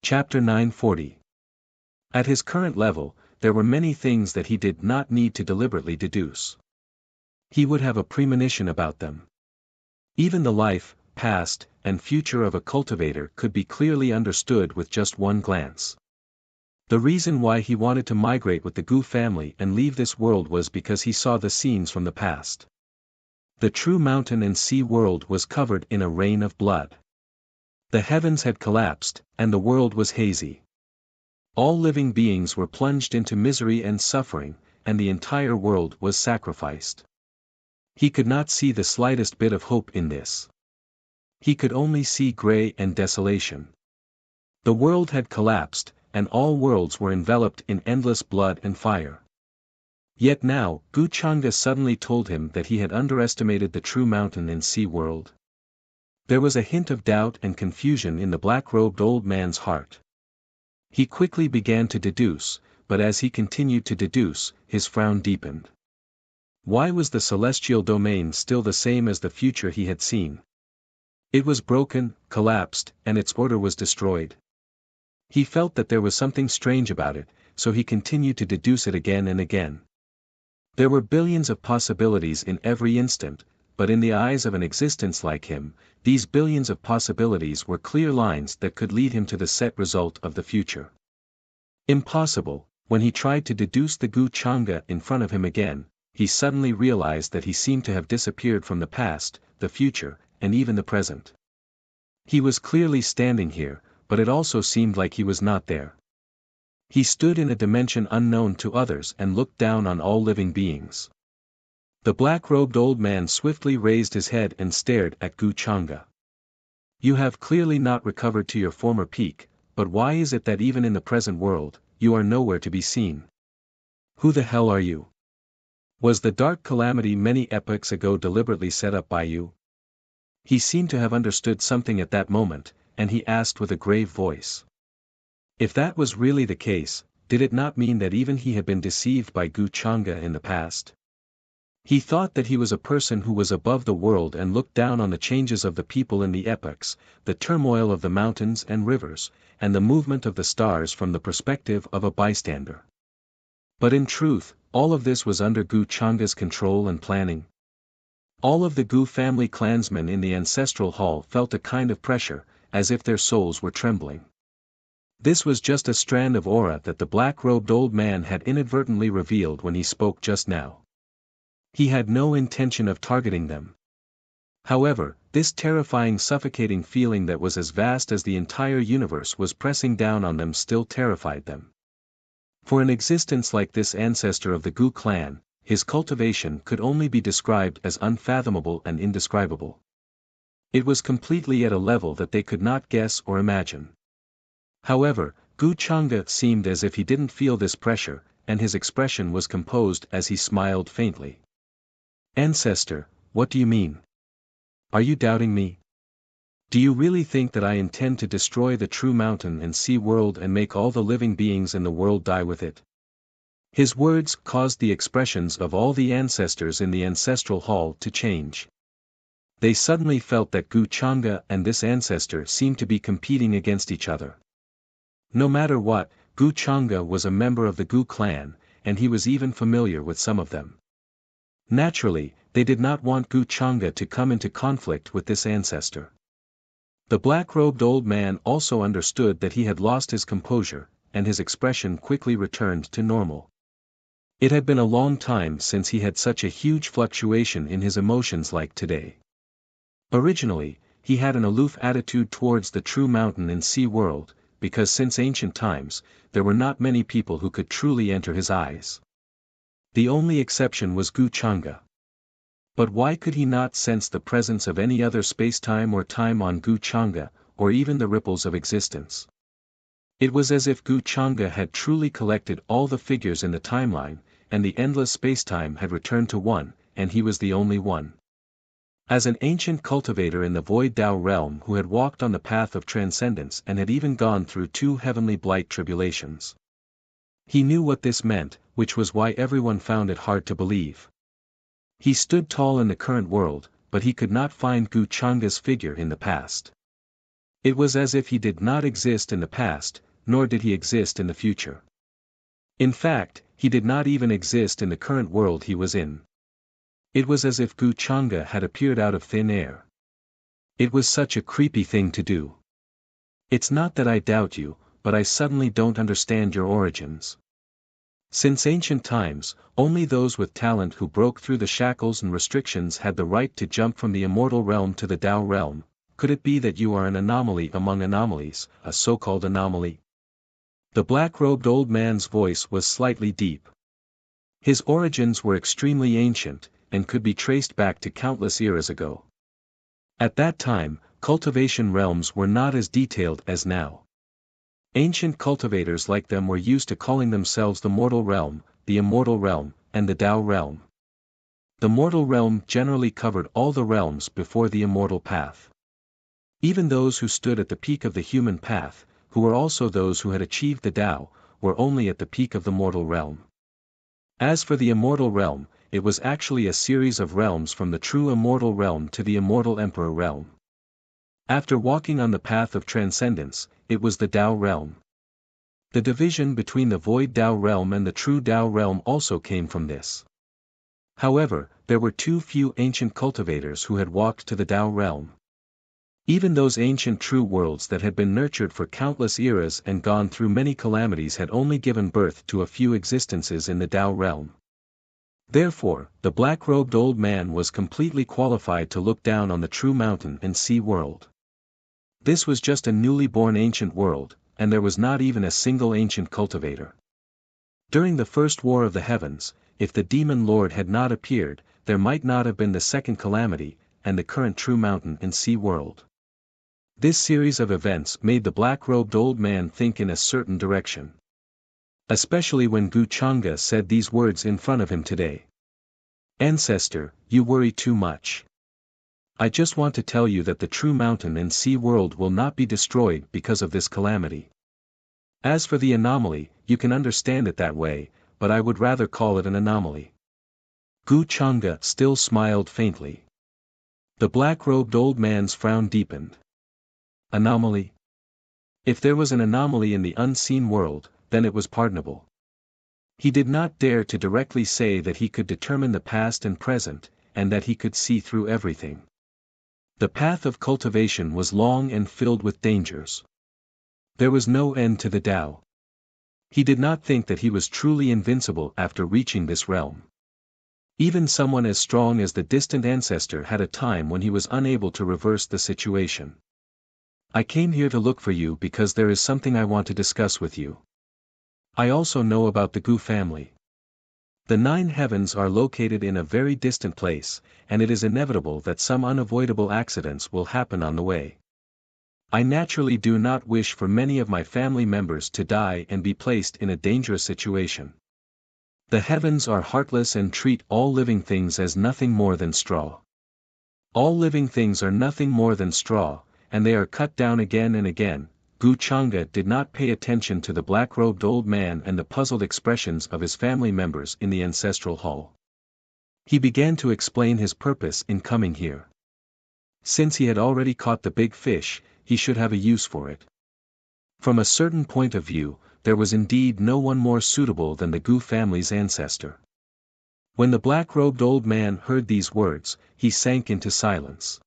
Chapter 940. At his current level, there were many things that he did not need to deliberately deduce. He would have a premonition about them. Even the life, past, and future of a cultivator could be clearly understood with just one glance. The reason why he wanted to migrate with the Gu family and leave this world was because he saw the scenes from the past. The true mountain and sea world was covered in a rain of blood. The heavens had collapsed, and the world was hazy. All living beings were plunged into misery and suffering, and the entire world was sacrificed. He could not see the slightest bit of hope in this. He could only see gray and desolation. The world had collapsed, and all worlds were enveloped in endless blood and fire. Yet now, Gu Chang'e suddenly told him that he had underestimated the true mountain and sea world. There was a hint of doubt and confusion in the black-robed old man's heart. He quickly began to deduce, but as he continued to deduce, his frown deepened. Why was the celestial domain still the same as the future he had seen? It was broken, collapsed, and its order was destroyed. He felt that there was something strange about it, so he continued to deduce it again and again. There were billions of possibilities in every instant, but in the eyes of an existence like him, these billions of possibilities were clear lines that could lead him to the set result of the future. Impossible. When he tried to deduce the Gu Chang'e in front of him again, he suddenly realized that he seemed to have disappeared from the past, the future, and even the present. He was clearly standing here, but it also seemed like he was not there. He stood in a dimension unknown to others and looked down on all living beings. The black-robed old man swiftly raised his head and stared at Gu Chang'e. You have clearly not recovered to your former peak, but why is it that even in the present world, you are nowhere to be seen? Who the hell are you? Was the dark calamity many epochs ago deliberately set up by you? He seemed to have understood something at that moment, and he asked with a grave voice. If that was really the case, did it not mean that even he had been deceived by Gu Chang'e in the past? He thought that he was a person who was above the world and looked down on the changes of the people in the epochs, the turmoil of the mountains and rivers, and the movement of the stars from the perspective of a bystander. But in truth, all of this was under Gu Chang'e's control and planning. All of the Gu family clansmen in the ancestral hall felt a kind of pressure, as if their souls were trembling. This was just a strand of aura that the black-robed old man had inadvertently revealed when he spoke just now. He had no intention of targeting them. However, this terrifying suffocating feeling that was as vast as the entire universe was pressing down on them still terrified them. For an existence like this ancestor of the Gu clan, his cultivation could only be described as unfathomable and indescribable. It was completely at a level that they could not guess or imagine. However, Gu Chang'e seemed as if he didn't feel this pressure, and his expression was composed as he smiled faintly. Ancestor, what do you mean? Are you doubting me? Do you really think that I intend to destroy the true mountain and sea world and make all the living beings in the world die with it? His words caused the expressions of all the ancestors in the ancestral hall to change. They suddenly felt that Gu Chang'e and this ancestor seemed to be competing against each other. No matter what, Gu Chang'e was a member of the Gu clan, and he was even familiar with some of them. Naturally, they did not want Gu Chang'e to come into conflict with this ancestor. The black-robed old man also understood that he had lost his composure, and his expression quickly returned to normal. It had been a long time since he had such a huge fluctuation in his emotions like today. Originally, he had an aloof attitude towards the true mountain and sea world, because since ancient times, there were not many people who could truly enter his eyes. The only exception was Gu Chang'e. But why could he not sense the presence of any other space-time or time on Gu Chang'e, or even the ripples of existence? It was as if Gu Chang'e had truly collected all the figures in the timeline, and the endless spacetime had returned to one, and he was the only one. As an ancient cultivator in the Void Tao realm who had walked on the path of transcendence and had even gone through 2 heavenly blight tribulations. He knew what this meant, which was why everyone found it hard to believe. He stood tall in the current world, but he could not find Gu Chang'e's figure in the past. It was as if he did not exist in the past, nor did he exist in the future. In fact, he did not even exist in the current world he was in. It was as if Gu Chang'e had appeared out of thin air. It was such a creepy thing to do. It's not that I doubt you, but I suddenly don't understand your origins. Since ancient times, only those with talent who broke through the shackles and restrictions had the right to jump from the immortal realm to the Tao realm. Could it be that you are an anomaly among anomalies, a so-called anomaly? The black-robed old man's voice was slightly deep. His origins were extremely ancient, and could be traced back to countless eras ago. At that time, cultivation realms were not as detailed as now. Ancient cultivators like them were used to calling themselves the mortal realm, the immortal realm, and the Tao realm. The mortal realm generally covered all the realms before the immortal path. Even those who stood at the peak of the human path, who were also those who had achieved the Tao, were only at the peak of the mortal realm. As for the immortal realm, it was actually a series of realms from the true immortal realm to the immortal emperor realm. After walking on the path of transcendence, it was the Tao realm. The division between the void Tao realm and the true Tao realm also came from this. However, there were too few ancient cultivators who had walked to the Tao realm. Even those ancient true worlds that had been nurtured for countless eras and gone through many calamities had only given birth to a few existences in the Tao realm. Therefore, the black-robed old man was completely qualified to look down on the true mountain and sea world. This was just a newly born ancient world, and there was not even a single ancient cultivator. During the first war of the heavens, if the demon lord had not appeared, there might not have been the second calamity, and the current true mountain and sea world. This series of events made the black-robed old man think in a certain direction. Especially when Gu Chang'e said these words in front of him today. Ancestor, you worry too much. I just want to tell you that the true mountain and sea world will not be destroyed because of this calamity. As for the anomaly, you can understand it that way, but I would rather call it an anomaly. Gu Chang'e still smiled faintly. The black-robed old man's frown deepened. Anomaly? If there was an anomaly in the unseen world, then it was pardonable. He did not dare to directly say that he could determine the past and present, and that he could see through everything. The path of cultivation was long and filled with dangers. There was no end to the Tao. He did not think that he was truly invincible after reaching this realm. Even someone as strong as the distant ancestor had a time when he was unable to reverse the situation. I came here to look for you because there is something I want to discuss with you. I also know about the Gu family. The 9 heavens are located in a very distant place, and it is inevitable that some unavoidable accidents will happen on the way. I naturally do not wish for many of my family members to die and be placed in a dangerous situation. The heavens are heartless and treat all living things as nothing more than straw. All living things are nothing more than straw, and they are cut down again and again. Gu Chang'e did not pay attention to the black-robed old man and the puzzled expressions of his family members in the ancestral hall. He began to explain his purpose in coming here. Since he had already caught the big fish, he should have a use for it. From a certain point of view, there was indeed no one more suitable than the Gu family's ancestor. When the black-robed old man heard these words, he sank into silence.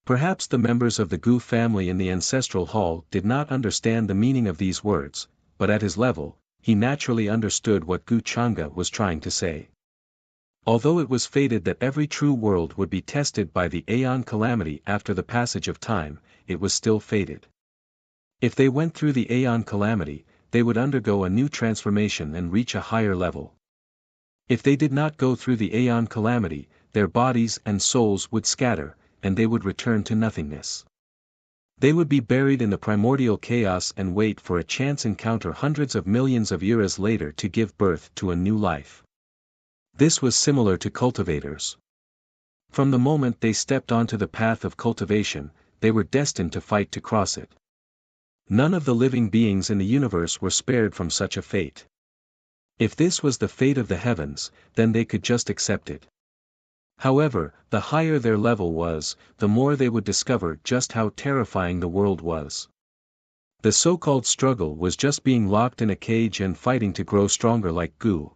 Perhaps the members of the Gu family in the ancestral hall did not understand the meaning of these words, but at his level, he naturally understood what Gu Changa was trying to say. Although it was fated that every true world would be tested by the Aeon calamity after the passage of time, it was still fated. If they went through the Aeon calamity, they would undergo a new transformation and reach a higher level. If they did not go through the Aeon calamity, their bodies and souls would scatter, and they would return to nothingness. They would be buried in the primordial chaos and wait for a chance encounter hundreds of millions of eras later to give birth to a new life. This was similar to cultivators. From the moment they stepped onto the path of cultivation, they were destined to fight to cross it. None of the living beings in the universe were spared from such a fate. If this was the fate of the heavens, then they could just accept it. However, the higher their level was, the more they would discover just how terrifying the world was. The so-called struggle was just being locked in a cage and fighting to grow stronger like Gu.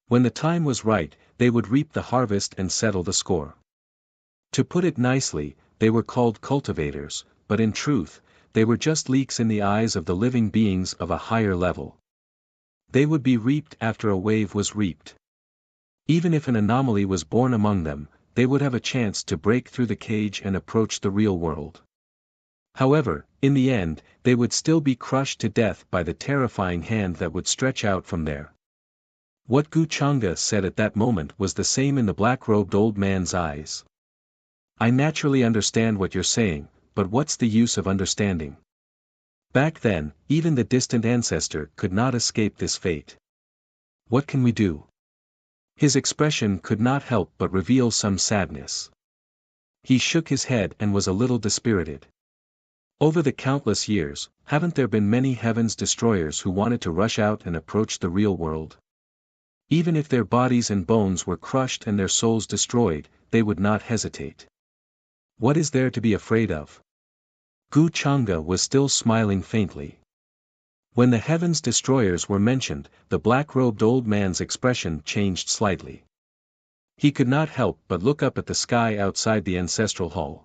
When the time was right, they would reap the harvest and settle the score. To put it nicely, they were called cultivators, but in truth, they were just leaks in the eyes of the living beings of a higher level. They would be reaped after a wave was reaped. Even if an anomaly was born among them, they would have a chance to break through the cage and approach the real world. However, in the end, they would still be crushed to death by the terrifying hand that would stretch out from there. What Gu Changa said at that moment was the same in the black-robed old man's eyes. I naturally understand what you're saying, but what's the use of understanding? Back then, even the distant ancestor could not escape this fate. What can we do? His expression could not help but reveal some sadness. He shook his head and was a little dispirited. Over the countless years, haven't there been many heaven's destroyers who wanted to rush out and approach the real world? Even if their bodies and bones were crushed and their souls destroyed, they would not hesitate. What is there to be afraid of? Gu Changa was still smiling faintly. When the heaven's destroyers were mentioned, the black-robed old man's expression changed slightly. He could not help but look up at the sky outside the ancestral hall.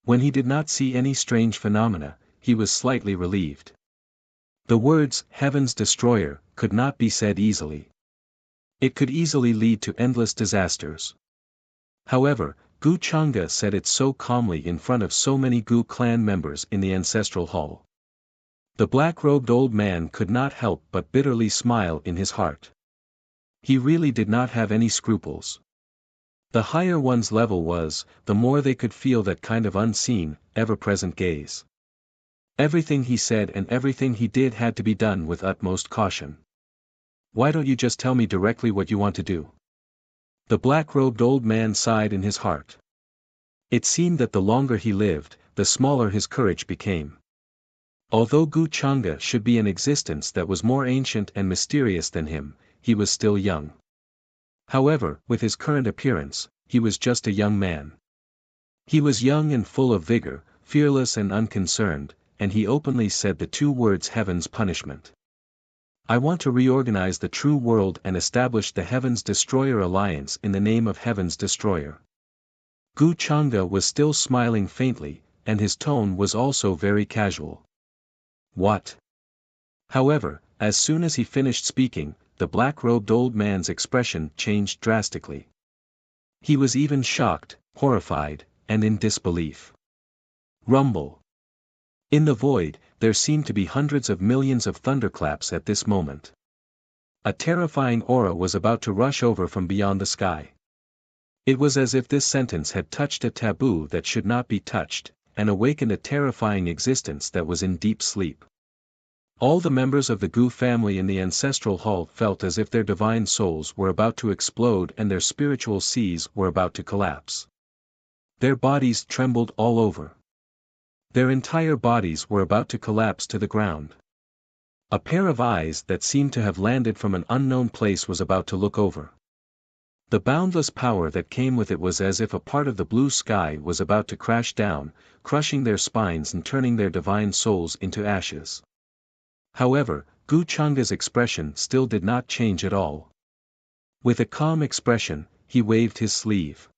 When he did not see any strange phenomena, he was slightly relieved. The words, heaven's destroyer, could not be said easily. It could easily lead to endless disasters. However, Gu Changa said it so calmly in front of so many Gu clan members in the ancestral hall. The black-robed old man could not help but bitterly smile in his heart. He really did not have any scruples. The higher one's level was, the more they could feel that kind of unseen, ever-present gaze. Everything he said and everything he did had to be done with utmost caution. Why don't you just tell me directly what you want to do? The black-robed old man sighed in his heart. It seemed that the longer he lived, the smaller his courage became. Although Gu Changa should be an existence that was more ancient and mysterious than him, he was still young. However, with his current appearance, he was just a young man. He was young and full of vigor, fearless and unconcerned, and he openly said the two words heaven's punishment. I want to reorganize the true world and establish the Heaven's Destroyer Alliance in the name of Heaven's Destroyer. Gu Changa was still smiling faintly, and his tone was also very casual. What? However, as soon as he finished speaking, the black-robed old man's expression changed drastically. He was even shocked, horrified, and in disbelief. Rumble. In the void, there seemed to be hundreds of millions of thunderclaps at this moment. A terrifying aura was about to rush over from beyond the sky. It was as if this sentence had touched a taboo that should not be touched, and awakened a terrifying existence that was in deep sleep. All the members of the Gu family in the ancestral hall felt as if their divine souls were about to explode and their spiritual seas were about to collapse. Their bodies trembled all over. Their entire bodies were about to collapse to the ground. A pair of eyes that seemed to have landed from an unknown place was about to look over. The boundless power that came with it was as if a part of the blue sky was about to crash down, crushing their spines and turning their divine souls into ashes. However, Gu Changa's expression still did not change at all. With a calm expression, he waved his sleeve.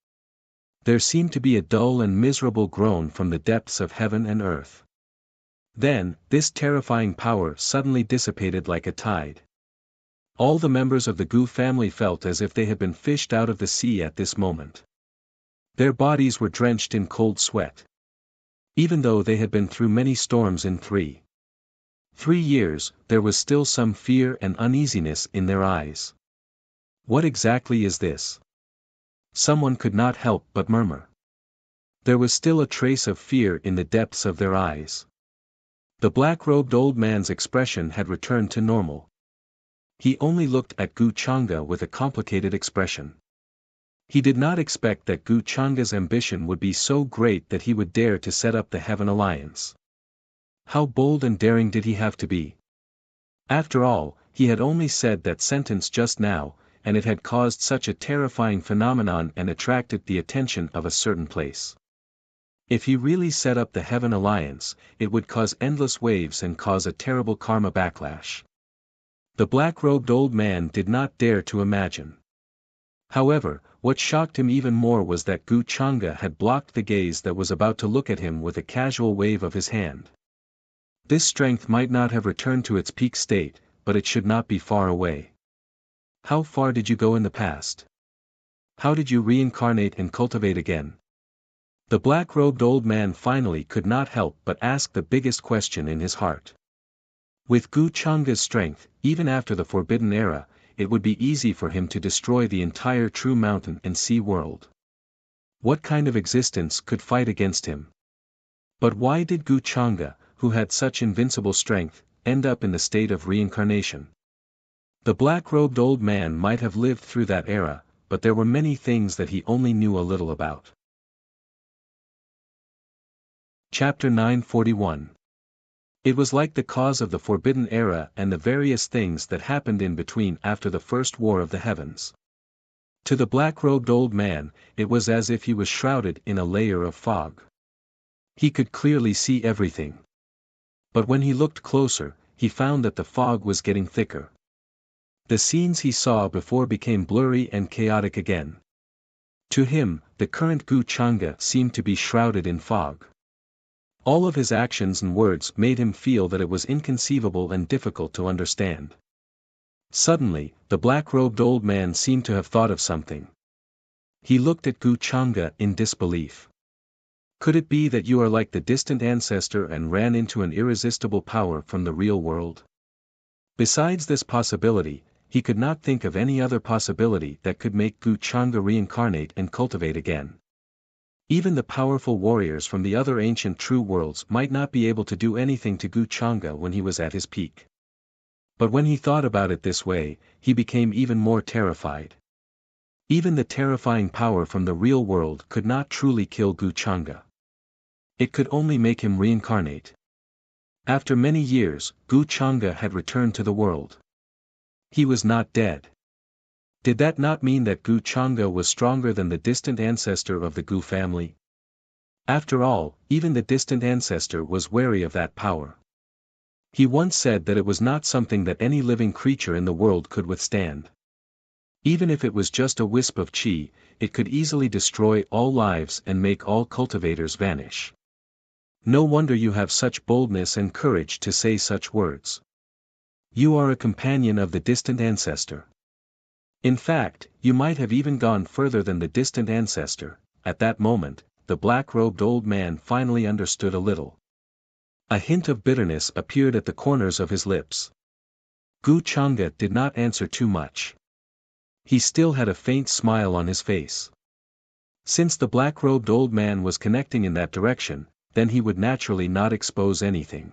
There seemed to be a dull and miserable groan from the depths of heaven and earth. Then, this terrifying power suddenly dissipated like a tide. All the members of the Gu family felt as if they had been fished out of the sea at this moment. Their bodies were drenched in cold sweat. Even though they had been through many storms in 3 years, there was still some fear and uneasiness in their eyes. What exactly is this? Someone could not help but murmur. There was still a trace of fear in the depths of their eyes. The black-robed old man's expression had returned to normal. He only looked at Gu Changa with a complicated expression. He did not expect that Gu Changa's ambition would be so great that he would dare to set up the Heaven Alliance. How bold and daring did he have to be? After all, he had only said that sentence just now, and it had caused such a terrifying phenomenon and attracted the attention of a certain place. If he really set up the Heaven Alliance, it would cause endless waves and cause a terrible karma backlash. The black-robed old man did not dare to imagine. However, what shocked him even more was that Gu Changa had blocked the gaze that was about to look at him with a casual wave of his hand. This strength might not have returned to its peak state, but it should not be far away. How far did you go in the past? How did you reincarnate and cultivate again? The black-robed old man finally could not help but ask the biggest question in his heart. With Gu Changa's strength, even after the Forbidden Era, it would be easy for him to destroy the entire True Mountain and Sea world. What kind of existence could fight against him? But why did Gu Changa, who had such invincible strength, end up in the state of reincarnation? The black-robed old man might have lived through that era, but there were many things that he only knew a little about. Chapter 941. It was like the cause of the Forbidden Era and the various things that happened in between after the First War of the Heavens. To the black-robed old man, it was as if he was shrouded in a layer of fog. He could clearly see everything. But when he looked closer, he found that the fog was getting thicker. The scenes he saw before became blurry and chaotic again. To him, the current Gu Changa seemed to be shrouded in fog. All of his actions and words made him feel that it was inconceivable and difficult to understand. Suddenly, the black-robed old man seemed to have thought of something. He looked at Gu Changa in disbelief. Could it be that you are like the distant ancestor and ran into an irresistible power from the real world? Besides this possibility, he could not think of any other possibility that could make Gu Changa reincarnate and cultivate again. Even the powerful warriors from the other ancient true worlds might not be able to do anything to Gu Changa when he was at his peak. But when he thought about it this way, he became even more terrified. Even the terrifying power from the real world could not truly kill Gu Changa. It could only make him reincarnate. After many years, Gu Changa had returned to the world. He was not dead. Did that not mean that Gu Changa was stronger than the distant ancestor of the Gu family? After all, even the distant ancestor was wary of that power. He once said that it was not something that any living creature in the world could withstand. Even if it was just a wisp of chi, it could easily destroy all lives and make all cultivators vanish. No wonder you have such boldness and courage to say such words. You are a companion of the distant ancestor. In fact, you might have even gone further than the distant ancestor. At that moment, the black-robed old man finally understood a little. A hint of bitterness appeared at the corners of his lips. Gu Changa did not answer too much. He still had a faint smile on his face. Since the black-robed old man was connecting in that direction, then he would naturally not expose anything.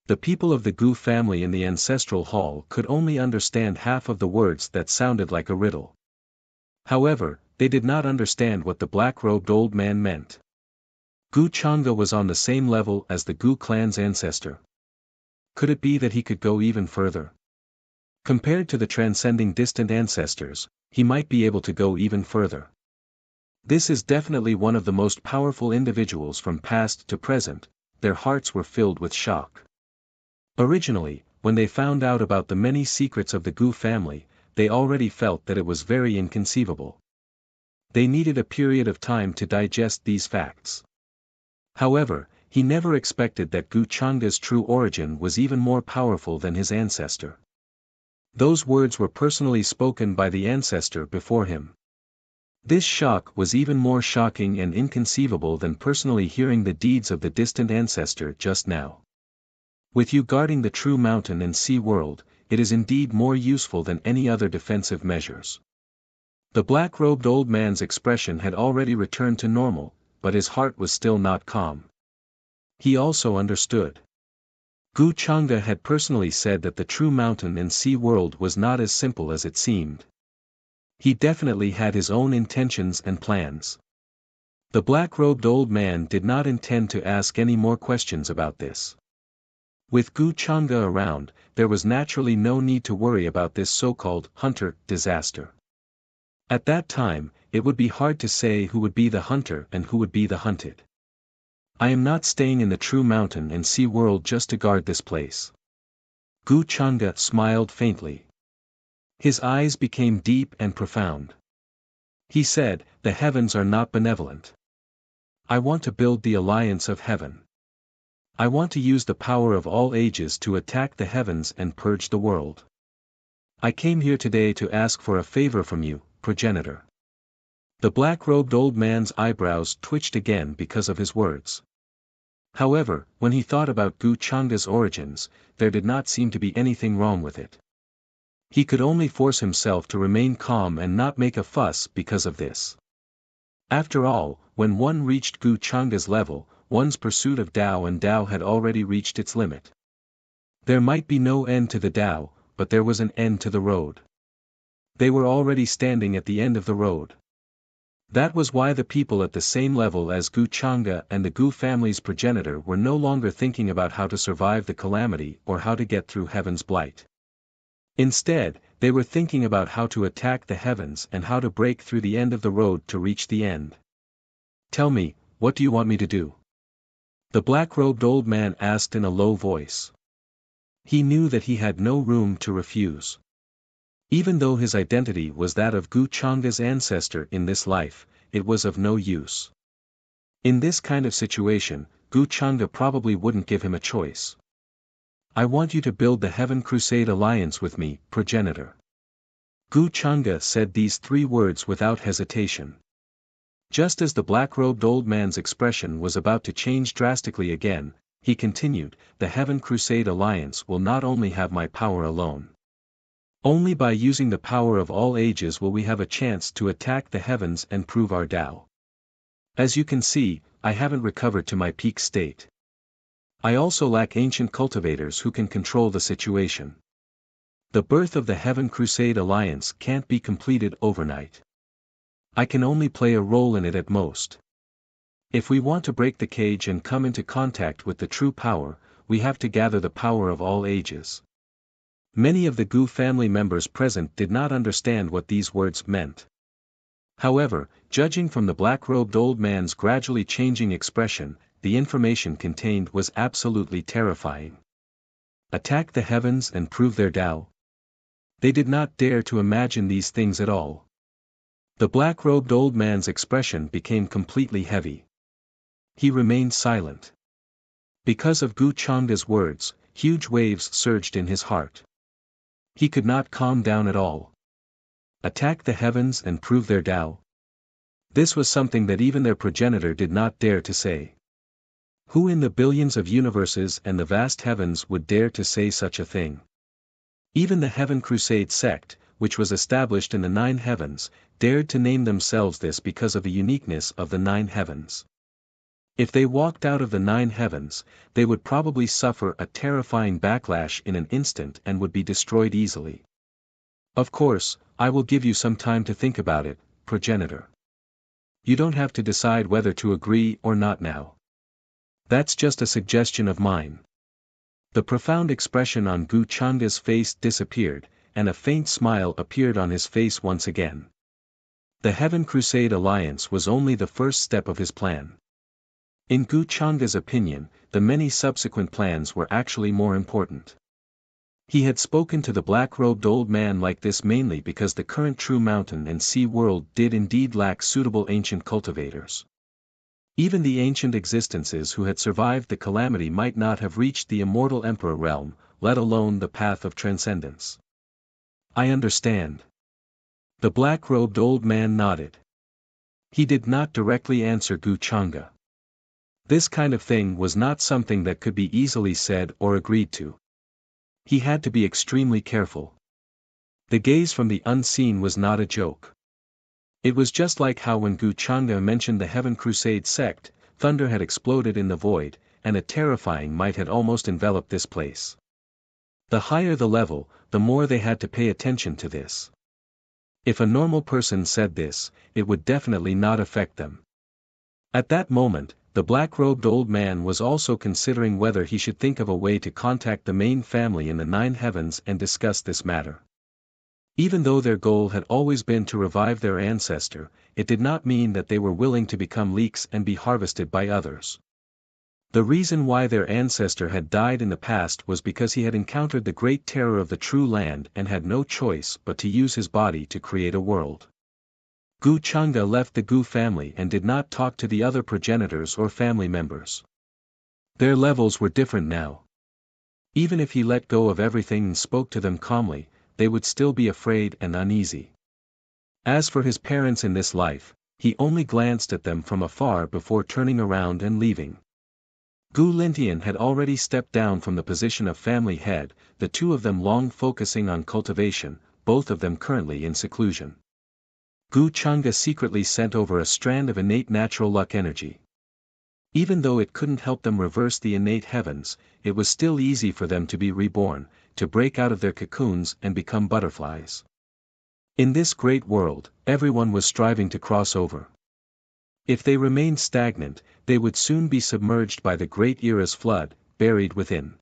The people of the Gu family in the ancestral hall could only understand half of the words that sounded like a riddle. However, they did not understand what the black-robed old man meant. Gu Changa was on the same level as the Gu clan's ancestor. Could it be that he could go even further? Compared to the transcending distant ancestors, he might be able to go even further. This is definitely one of the most powerful individuals from past to present. Their hearts were filled with shock. Originally, when they found out about the many secrets of the Gu family, they already felt that it was very inconceivable. They needed a period of time to digest these facts. However, he never expected that Gu Changda's true origin was even more powerful than his ancestor. Those words were personally spoken by the ancestor before him. This shock was even more shocking and inconceivable than personally hearing the deeds of the distant ancestor just now. With you guarding the true mountain and sea world, it is indeed more useful than any other defensive measures. The black-robed old man's expression had already returned to normal, but his heart was still not calm. He also understood. Gu Changda had personally said that the true mountain and sea world was not as simple as it seemed. He definitely had his own intentions and plans. The black-robed old man did not intend to ask any more questions about this. With Gu Changda around, there was naturally no need to worry about this so-called hunter disaster. At that time, it would be hard to say who would be the hunter and who would be the hunted. I am not staying in the true mountain and sea world just to guard this place. Gu Changda smiled faintly. His eyes became deep and profound. He said, "The heavens are not benevolent. I want to build the alliance of heaven. I want to use the power of all ages to attack the heavens and purge the world. I came here today to ask for a favor from you, progenitor." The black-robed old man's eyebrows twitched again because of his words. However, when he thought about Gu Changda's origins, there did not seem to be anything wrong with it. He could only force himself to remain calm and not make a fuss because of this. After all, when one reached Gu Changda's level, one's pursuit of Tao and Tao had already reached its limit. There might be no end to the Tao, but there was an end to the road. They were already standing at the end of the road. That was why the people at the same level as Gu Changda and the Gu family's progenitor were no longer thinking about how to survive the calamity or how to get through heaven's blight. Instead, they were thinking about how to attack the heavens and how to break through the end of the road to reach the end. "Tell me, what do you want me to do?" The black-robed old man asked in a low voice. He knew that he had no room to refuse. Even though his identity was that of Gu Changda's ancestor in this life, it was of no use. In this kind of situation, Gu Changda probably wouldn't give him a choice. "I want you to build the Heaven Crusade Alliance with me, progenitor." Gu Changda said these 3 words without hesitation. Just as the black-robed old man's expression was about to change drastically again, he continued, "The Heaven Crusade Alliance will not only have my power alone. Only by using the power of all ages will we have a chance to attack the heavens and prove our Tao. As you can see, I haven't recovered to my peak state. I also lack ancient cultivators who can control the situation. The birth of the Heaven Crusade Alliance can't be completed overnight. I can only play a role in it at most. If we want to break the cage and come into contact with the true power, we have to gather the power of all ages." Many of the Gu family members present did not understand what these words meant. However, judging from the black-robed old man's gradually changing expression, the information contained was absolutely terrifying. Attack the heavens and prove their Tao? They did not dare to imagine these things at all. The black-robed old man's expression became completely heavy. He remained silent. Because of Gu Changda's words, huge waves surged in his heart. He could not calm down at all. Attack the heavens and prove their Tao? This was something that even their progenitor did not dare to say. Who in the billions of universes and the vast heavens would dare to say such a thing? Even the Heaven Crusade sect, which was established in the 9 heavens, dared to name themselves this because of the uniqueness of the 9 heavens. If they walked out of the 9 heavens, they would probably suffer a terrifying backlash in an instant and would be destroyed easily. Of course, I will give you some time to think about it, progenitor. You don't have to decide whether to agree or not now. That's just a suggestion of mine. The profound expression on Gu Changda's face disappeared, and a faint smile appeared on his face once again. The Heaven Crusade Alliance was only the first step of his plan. In Gu Changa's opinion, the many subsequent plans were actually more important. He had spoken to the black-robed old man like this mainly because the current true mountain and sea world did indeed lack suitable ancient cultivators. Even the ancient existences who had survived the calamity might not have reached the immortal emperor realm, let alone the path of transcendence. I understand. The black-robed old man nodded. He did not directly answer Gu Changa. This kind of thing was not something that could be easily said or agreed to. He had to be extremely careful. The gaze from the unseen was not a joke. It was just like how when Gu Changa mentioned the Heaven Crusade sect, thunder had exploded in the void, and a terrifying might had almost enveloped this place. The higher the level, the more they had to pay attention to this. If a normal person said this, it would definitely not affect them. At that moment, the black-robed old man was also considering whether he should think of a way to contact the main family in the Nine Heavens and discuss this matter. Even though their goal had always been to revive their ancestor, it did not mean that they were willing to become leeks and be harvested by others. The reason why their ancestor had died in the past was because he had encountered the great terror of the true land and had no choice but to use his body to create a world. Gu Changa left the Gu family and did not talk to the other progenitors or family members. Their levels were different now. Even if he let go of everything and spoke to them calmly, they would still be afraid and uneasy. As for his parents in this life, he only glanced at them from afar before turning around and leaving. Gu Lintian had already stepped down from the position of family head, the two of them long focusing on cultivation, both of them currently in seclusion. Gu Changa secretly sent over a strand of innate natural luck energy. Even though it couldn't help them reverse the innate heavens, it was still easy for them to be reborn, to break out of their cocoons and become butterflies. In this great world, everyone was striving to cross over. If they remained stagnant, they would soon be submerged by the great era's flood, buried within.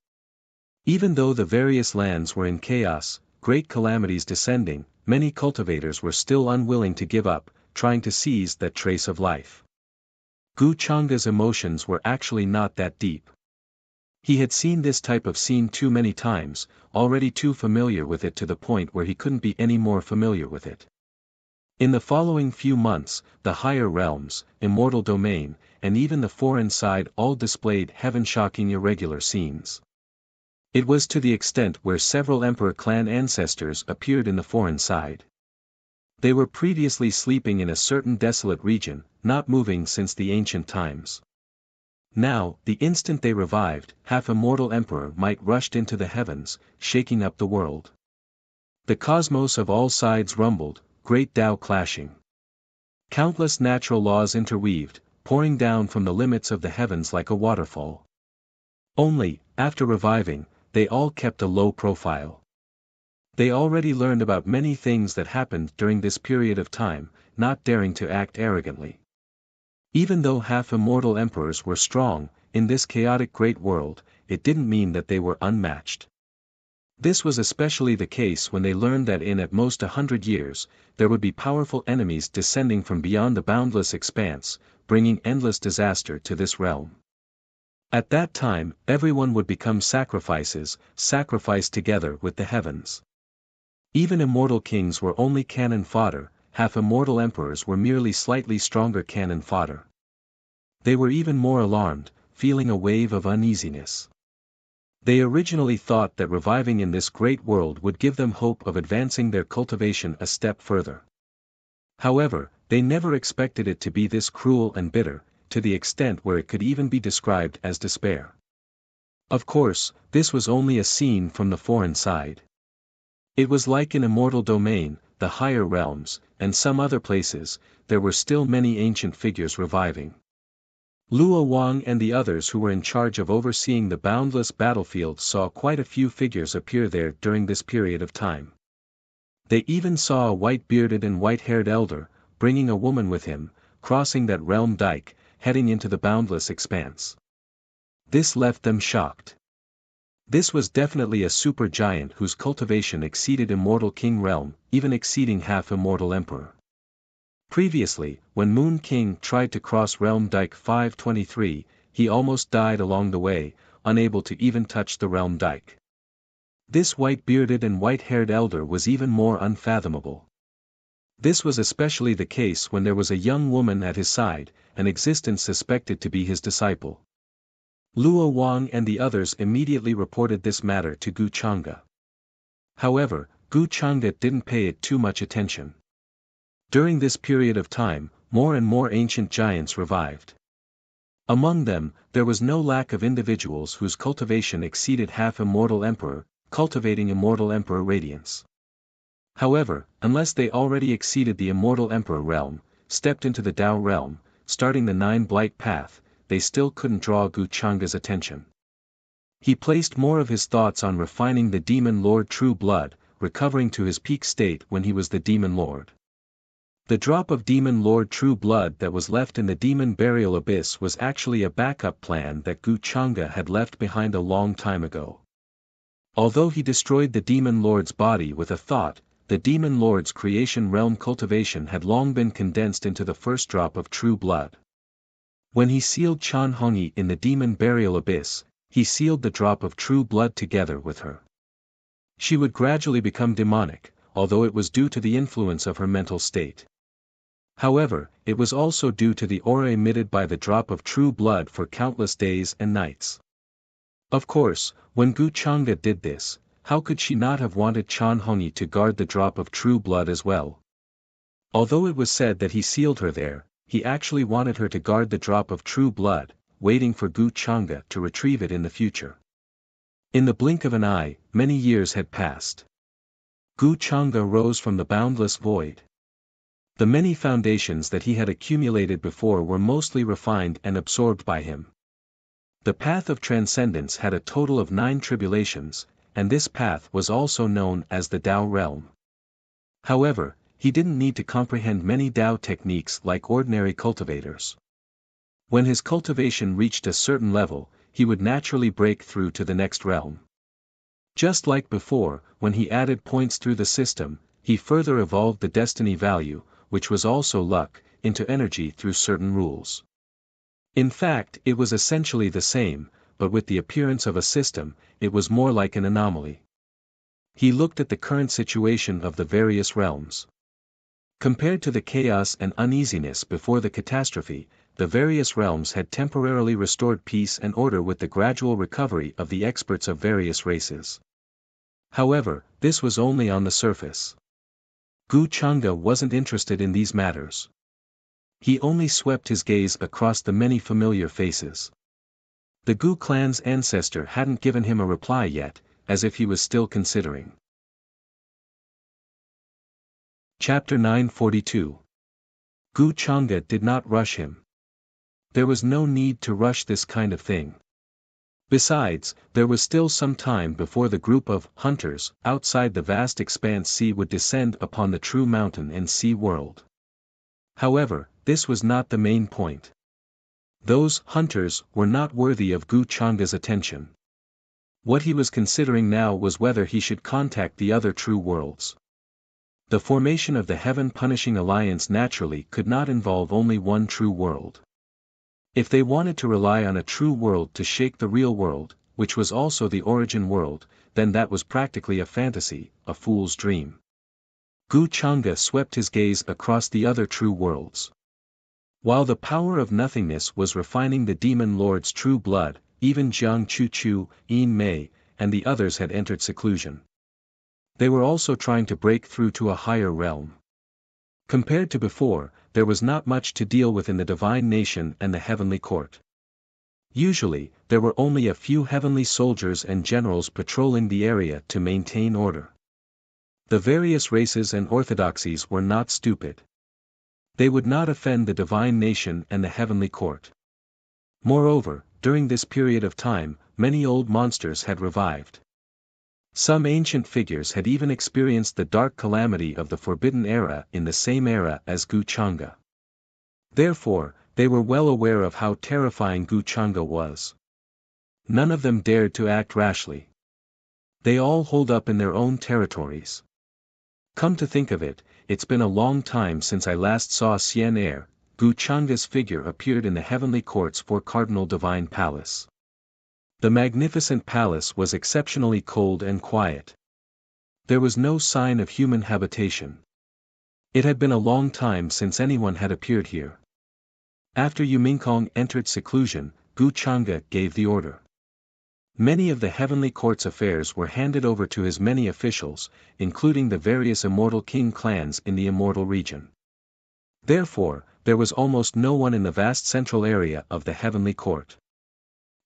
Even though the various lands were in chaos, great calamities descending, many cultivators were still unwilling to give up, trying to seize that trace of life. Gu Changa's emotions were actually not that deep. He had seen this type of scene too many times, already too familiar with it to the point where he couldn't be any more familiar with it. In the following few months, the higher realms, immortal domain, and even the foreign side all displayed heaven-shocking irregular scenes. It was to the extent where several emperor clan ancestors appeared in the foreign side. They were previously sleeping in a certain desolate region, not moving since the ancient times. Now, the instant they revived, half-immortal emperor might rushed into the heavens, shaking up the world. The cosmos of all sides rumbled, great Tao clashing. Countless natural laws interweaved, pouring down from the limits of the heavens like a waterfall. Only, after reviving, they all kept a low profile. They already learned about many things that happened during this period of time, not daring to act arrogantly. Even though half-immortal emperors were strong, in this chaotic great world, it didn't mean that they were unmatched. This was especially the case when they learned that in at most 100 years, there would be powerful enemies descending from beyond the boundless expanse, bringing endless disaster to this realm. At that time, everyone would become sacrifices, sacrificed together with the heavens. Even immortal kings were only cannon fodder, half-immortal emperors were merely slightly stronger cannon fodder. They were even more alarmed, feeling a wave of uneasiness. They originally thought that reviving in this great world would give them hope of advancing their cultivation a step further. However, they never expected it to be this cruel and bitter, to the extent where it could even be described as despair. Of course, this was only a scene from the foreign side. It was like in immortal domain, the higher realms, and some other places, there were still many ancient figures reviving. Luo Wang and the others who were in charge of overseeing the boundless battlefield saw quite a few figures appear there during this period of time. They even saw a white-bearded and white-haired elder, bringing a woman with him, crossing that realm dike, heading into the boundless expanse. This left them shocked. This was definitely a super giant whose cultivation exceeded Immortal King realm, even exceeding half Immortal Emperor. Previously, when Moon King tried to cross Realm Dike 523, he almost died along the way, unable to even touch the Realm Dike. This white-bearded and white-haired elder was even more unfathomable. This was especially the case when there was a young woman at his side, an existence suspected to be his disciple. Luo Wang and the others immediately reported this matter to Gu Chang'e. However, Gu Chang'e didn't pay it too much attention. During this period of time, more and more ancient giants revived. Among them, there was no lack of individuals whose cultivation exceeded half Immortal Emperor, cultivating Immortal Emperor radiance. However, unless they already exceeded the Immortal Emperor realm, stepped into the Tao realm, starting the Nine Blight path, they still couldn't draw Gu Chang'e's attention. He placed more of his thoughts on refining the Demon Lord True Blood, recovering to his peak state when he was the Demon Lord. The drop of Demon Lord True Blood that was left in the Demon Burial Abyss was actually a backup plan that Gu Chang'e had left behind a long time ago. Although he destroyed the Demon Lord's body with a thought, the Demon Lord's creation realm cultivation had long been condensed into the first drop of True Blood. When he sealed Chan Hongyi in the Demon Burial Abyss, he sealed the drop of True Blood together with her. She would gradually become demonic, although it was due to the influence of her mental state. However, it was also due to the aura emitted by the drop of True Blood for countless days and nights. Of course, when Gu Chang'e did this, how could she not have wanted Chan Hongyi to guard the drop of True Blood as well? Although it was said that he sealed her there, he actually wanted her to guard the drop of True Blood, waiting for Gu Chang'e to retrieve it in the future. In the blink of an eye, many years had passed. Gu Chang'e rose from the boundless void. The many foundations that he had accumulated before were mostly refined and absorbed by him. The path of transcendence had a total of 9 tribulations, and this path was also known as the Tao realm. However, he didn't need to comprehend many Tao techniques like ordinary cultivators. When his cultivation reached a certain level, he would naturally break through to the next realm. Just like before, when he added points through the system, he further evolved the destiny value, which was also luck, into energy through certain rules. In fact, it was essentially the same, but with the appearance of a system, it was more like an anomaly. He looked at the current situation of the various realms. Compared to the chaos and uneasiness before the catastrophe, the various realms had temporarily restored peace and order with the gradual recovery of the experts of various races. However, this was only on the surface. Gu Chang'e wasn't interested in these matters. He only swept his gaze across the many familiar faces. The Gu clan's ancestor hadn't given him a reply yet, as if he was still considering. Chapter 942. Gu Chang'e did not rush him. There was no need to rush this kind of thing. Besides, there was still some time before the group of hunters outside the vast expanse sea would descend upon the true mountain and sea world. However, this was not the main point. Those hunters were not worthy of Gu Chang'e's attention. What he was considering now was whether he should contact the other true worlds. The formation of the Heaven-Punishing Alliance naturally could not involve only one true world. If they wanted to rely on a true world to shake the real world, which was also the origin world, then that was practically a fantasy, a fool's dream. Gu Chang'e swept his gaze across the other true worlds. While the power of nothingness was refining the Demon Lord's true blood, even Jiang Chuchu, Yin Mei, and the others had entered seclusion. They were also trying to break through to a higher realm. Compared to before, there was not much to deal with in the Divine Nation and the Heavenly Court. Usually, there were only a few heavenly soldiers and generals patrolling the area to maintain order. The various races and orthodoxies were not stupid. They would not offend the Divine Nation and the Heavenly Court. Moreover, during this period of time, many old monsters had revived. Some ancient figures had even experienced the dark calamity of the Forbidden Era in the same era as Gu Chang'e. Therefore, they were well aware of how terrifying Gu Chang'e was. None of them dared to act rashly. They all hold up in their own territories. Come to think of it, it's been a long time since I last saw Xian Er. Gu Changa's figure appeared in the heavenly courts for Cardinal Divine Palace. The magnificent palace was exceptionally cold and quiet. There was no sign of human habitation. It had been a long time since anyone had appeared here. After Yumingkong entered seclusion, Gu Changa gave the order. Many of the heavenly court's affairs were handed over to his many officials, including the various immortal king clans in the immortal region. Therefore, there was almost no one in the vast central area of the heavenly court.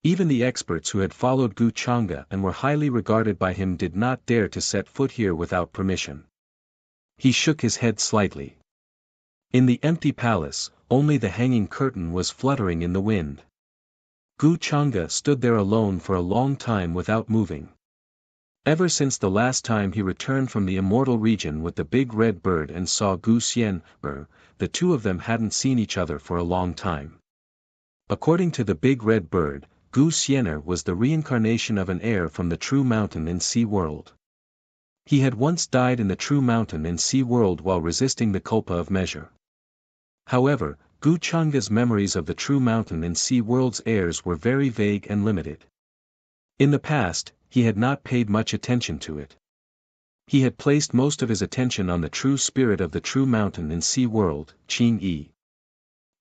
Even the experts who had followed Gu Changa and were highly regarded by him did not dare to set foot here without permission. He shook his head slightly. In the empty palace, only the hanging curtain was fluttering in the wind. Gu Changa stood there alone for a long time without moving. Ever since the last time he returned from the immortal region with the big red bird and saw Gu Xian Er, the two of them hadn't seen each other for a long time. According to the big red bird, Gu Xianer was the reincarnation of an heir from the true mountain and sea world. He had once died in the true mountain and sea world while resisting the culpa of measure. However, Gu Changa's memories of the true mountain and sea world's heirs were very vague and limited. In the past, he had not paid much attention to it. He had placed most of his attention on the true spirit of the true mountain and sea world, Qing Yi.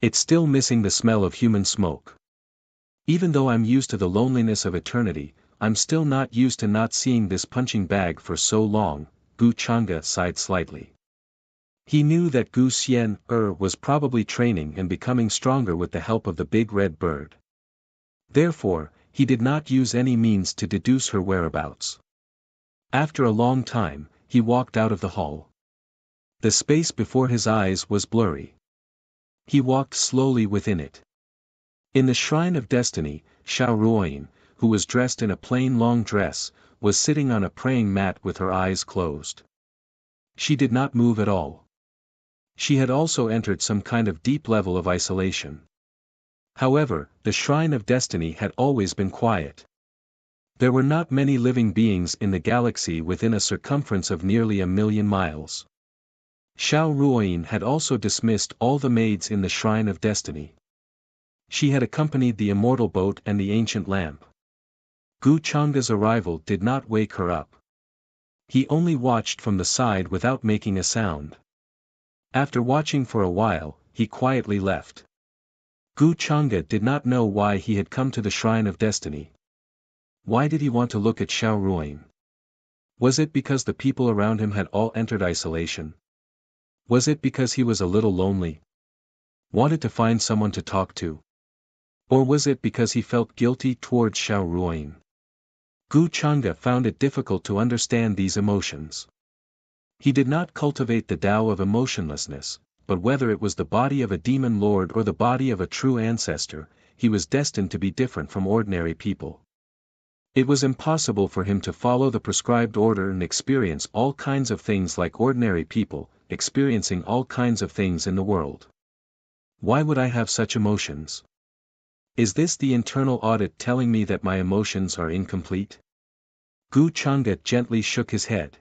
It's still missing the smell of human smoke. Even though I'm used to the loneliness of eternity, I'm still not used to not seeing this punching bag for so long. Gu Changa sighed slightly. He knew that Gu Xian Er was probably training and becoming stronger with the help of the big red bird. Therefore, he did not use any means to deduce her whereabouts. After a long time, he walked out of the hall. The space before his eyes was blurry. He walked slowly within it. In the shrine of destiny, Xiao Ruoyin, who was dressed in a plain long dress, was sitting on a praying mat with her eyes closed. She did not move at all. She had also entered some kind of deep level of isolation. However, the shrine of destiny had always been quiet. There were not many living beings in the galaxy within a circumference of nearly 1,000,000 miles. Xiao Ruoyin had also dismissed all the maids in the shrine of destiny. She had accompanied the immortal boat and the ancient lamp. Gu Changa's arrival did not wake her up. He only watched from the side without making a sound. After watching for a while, he quietly left. Gu Changa did not know why he had come to the shrine of destiny. Why did he want to look at Xiao Ruoyin? Was it because the people around him had all entered isolation? Was it because he was a little lonely? Wanted to find someone to talk to? Or was it because he felt guilty towards Xiao Ruoyin? Gu Changa found it difficult to understand these emotions. He did not cultivate the Tao of emotionlessness, but whether it was the body of a demon lord or the body of a true ancestor, he was destined to be different from ordinary people. It was impossible for him to follow the prescribed order and experience all kinds of things like ordinary people, experiencing all kinds of things in the world. Why would I have such emotions? Is this the internal audit telling me that my emotions are incomplete? Gu Changa gently shook his head.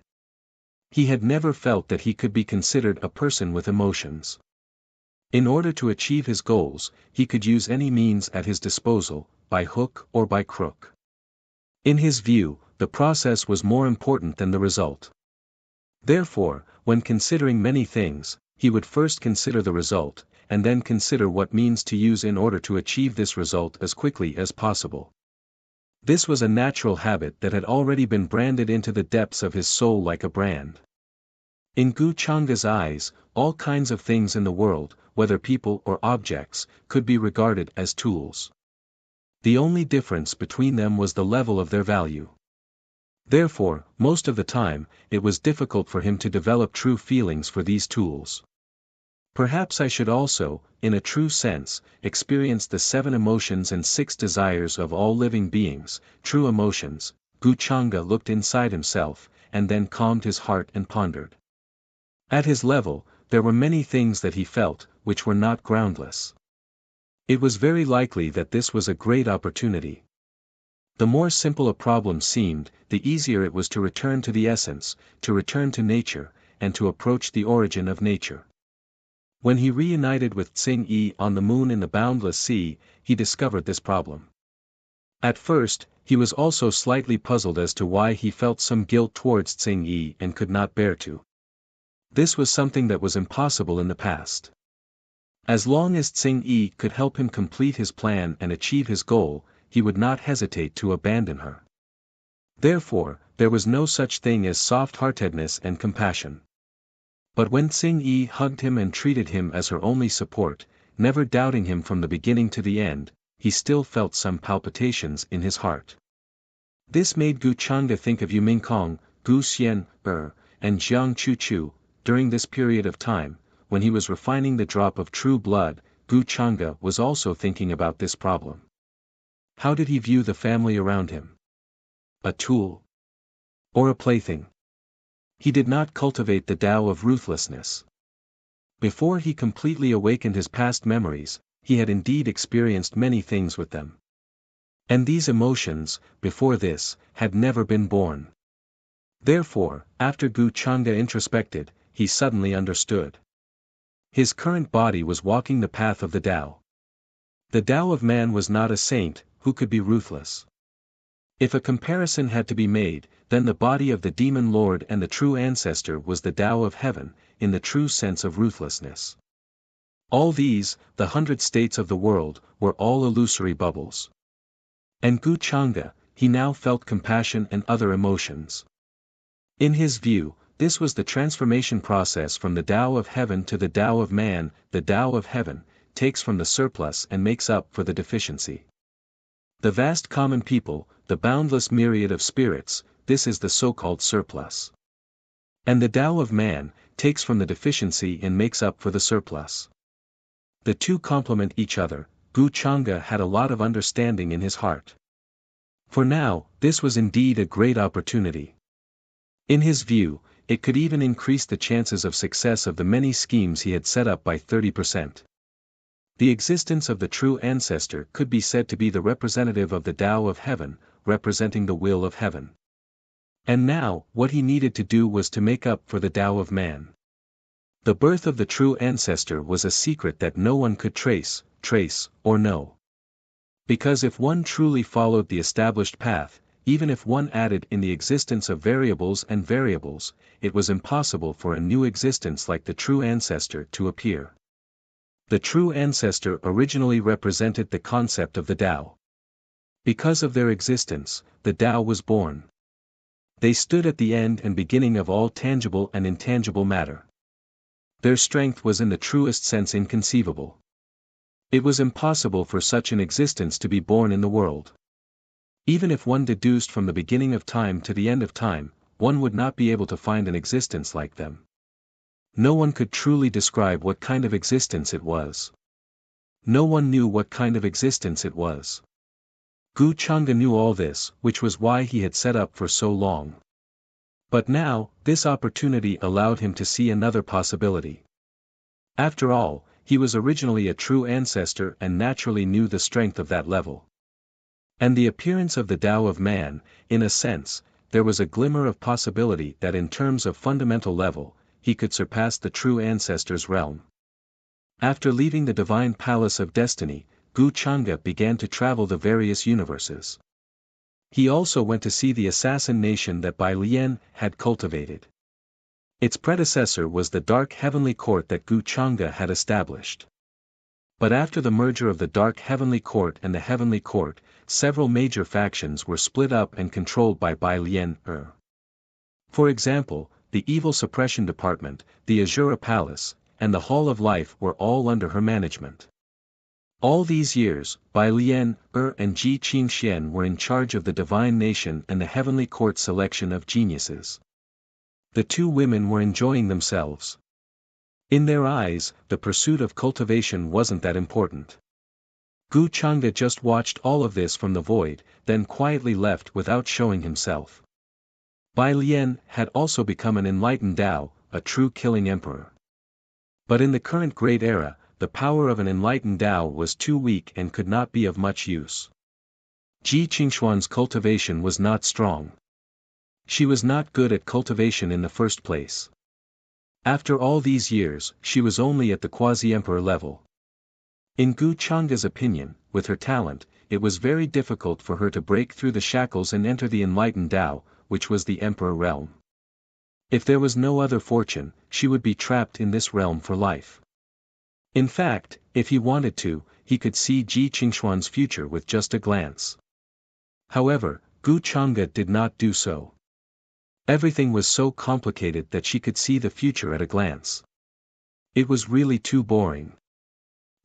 He had never felt that he could be considered a person with emotions. In order to achieve his goals, he could use any means at his disposal, by hook or by crook. In his view, the process was more important than the result. Therefore, when considering many things, he would first consider the result, and then consider what means to use in order to achieve this result as quickly as possible. This was a natural habit that had already been branded into the depths of his soul like a brand. In Gu Changa's eyes, all kinds of things in the world, whether people or objects, could be regarded as tools. The only difference between them was the level of their value. Therefore, most of the time, it was difficult for him to develop true feelings for these tools. Perhaps I should also, in a true sense, experience the 7 emotions and 6 desires of all living beings, true emotions. Gu Changa looked inside himself, and then calmed his heart and pondered. At his level, there were many things that he felt, which were not groundless. It was very likely that this was a great opportunity. The more simple a problem seemed, the easier it was to return to the essence, to return to nature, and to approach the origin of nature. When he reunited with Tsing-yi on the moon in the boundless sea, he discovered this problem. At first, he was also slightly puzzled as to why he felt some guilt towards Tsing-yi and could not bear to. This was something that was impossible in the past. As long as Tsing-yi could help him complete his plan and achieve his goal, he would not hesitate to abandon her. Therefore, there was no such thing as soft-heartedness and compassion. But when Tsing-yi hugged him and treated him as her only support, never doubting him from the beginning to the end, he still felt some palpitations in his heart. This made Gu Changde think of Yu Mingkong, Gu Xian, and Jiang Chu-chu. During this period of time, when he was refining the drop of true blood, Gu Changde was also thinking about this problem. How did he view the family around him? A tool? Or a plaything? He did not cultivate the Tao of ruthlessness. Before he completely awakened his past memories, he had indeed experienced many things with them. And these emotions, before this, had never been born. Therefore, after Gu Changde introspected, he suddenly understood. His current body was walking the path of the Tao. The Tao of man was not a saint, who could be ruthless. If a comparison had to be made, then the body of the demon lord and the true ancestor was the Tao of heaven, in the true sense of ruthlessness. All these, the 100 states of the world, were all illusory bubbles. And Gu Changde, he now felt compassion and other emotions. In his view, this was the transformation process from the Tao of heaven to the Tao of man. The Tao of heaven takes from the surplus and makes up for the deficiency. The vast common people, the boundless myriad of spirits, this is the so-called surplus. And the Tao of man takes from the deficiency and makes up for the surplus. The two complement each other. Gu Changde had a lot of understanding in his heart. For now, this was indeed a great opportunity. In his view, it could even increase the chances of success of the many schemes he had set up by 30%. The existence of the true ancestor could be said to be the representative of the Tao of heaven, representing the will of heaven. And now, what he needed to do was to make up for the Tao of man. The birth of the true ancestor was a secret that no one could trace, or know. Because if one truly followed the established path, even if one added in the existence of variables and variables, it was impossible for a new existence like the true ancestor to appear. The true ancestor originally represented the concept of the Tao. Because of their existence, the Tao was born. They stood at the end and beginning of all tangible and intangible matter. Their strength was in the truest sense inconceivable. It was impossible for such an existence to be born in the world. Even if one deduced from the beginning of time to the end of time, one would not be able to find an existence like them. No one could truly describe what kind of existence it was. No one knew what kind of existence it was. Gu Changde knew all this, which was why he had set up for so long. But now, this opportunity allowed him to see another possibility. After all, he was originally a true ancestor and naturally knew the strength of that level. And the appearance of the Tao of man, in a sense, there was a glimmer of possibility that in terms of fundamental level, he could surpass the true ancestor's realm. After leaving the divine palace of destiny, Gu Changde began to travel the various universes. He also went to see the assassin nation that Bai Lian had cultivated. Its predecessor was the dark heavenly court that Gu Changde had established. But after the merger of the dark heavenly court and the heavenly court, several major factions were split up and controlled by Bai Lian. For example, the Evil Suppression Department, the Azura Palace, and the Hall of Life were all under her management. All these years, Bai Lian, and Ji Qingxian were in charge of the divine nation and the heavenly court selection of geniuses. The two women were enjoying themselves. In their eyes, the pursuit of cultivation wasn't that important. Gu Changde just watched all of this from the void, then quietly left without showing himself. Bai Lian had also become an enlightened Tao, a true killing emperor. But in the current great era, the power of an enlightened Tao was too weak and could not be of much use. Ji Qingxuan's cultivation was not strong. She was not good at cultivation in the first place. After all these years, she was only at the quasi-emperor level. In Gu Chang'e's opinion, with her talent, it was very difficult for her to break through the shackles and enter the enlightened Tao, which was the emperor realm. If there was no other fortune, she would be trapped in this realm for life. In fact, if he wanted to, he could see Ji Qingxuan's future with just a glance. However, Gu Chang'e did not do so. Everything was so complicated that she could see the future at a glance. It was really too boring.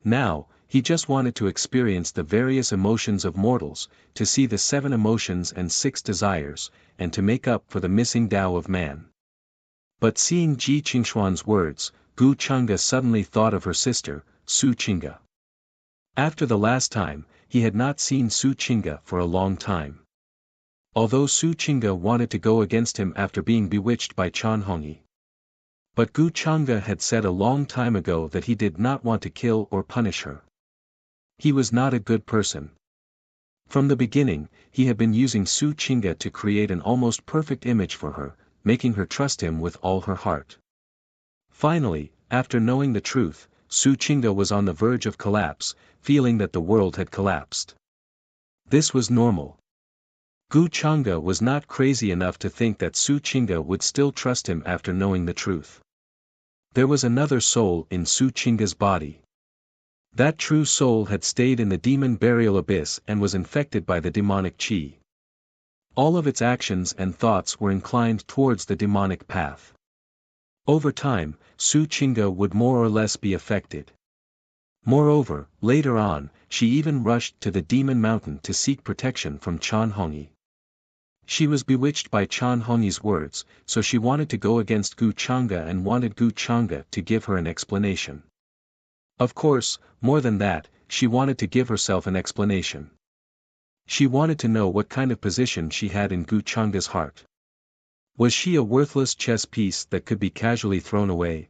Now, he just wanted to experience the various emotions of mortals, to see the 7 emotions and 6 desires, and to make up for the missing Tao of man. But seeing Ji Qingxuan's words, Gu Chang'e suddenly thought of her sister, Su Qing'e. After the last time, he had not seen Su Qing'e for a long time. Although Su Qing'e wanted to go against him after being bewitched by Qian Hongyi. But Gu Chang'e had said a long time ago that he did not want to kill or punish her. He was not a good person. From the beginning, he had been using Su Qing'e to create an almost perfect image for her, making her trust him with all her heart. Finally, after knowing the truth, Su Qing'e was on the verge of collapse, feeling that the world had collapsed. This was normal. Gu Chang'e was not crazy enough to think that Su Qing'e would still trust him after knowing the truth. There was another soul in Su Qing'e's body. That true soul had stayed in the demon burial abyss and was infected by the demonic qi. All of its actions and thoughts were inclined towards the demonic path. Over time, Su Qing'e would more or less be affected. Moreover, later on, she even rushed to the demon mountain to seek protection from Qian Hongyi. She was bewitched by Qian Hongyi's words, so she wanted to go against Gu Chang'e and wanted Gu Chang'e to give her an explanation. Of course, more than that, she wanted to give herself an explanation. She wanted to know what kind of position she had in Gu Chang'e's heart. Was she a worthless chess piece that could be casually thrown away?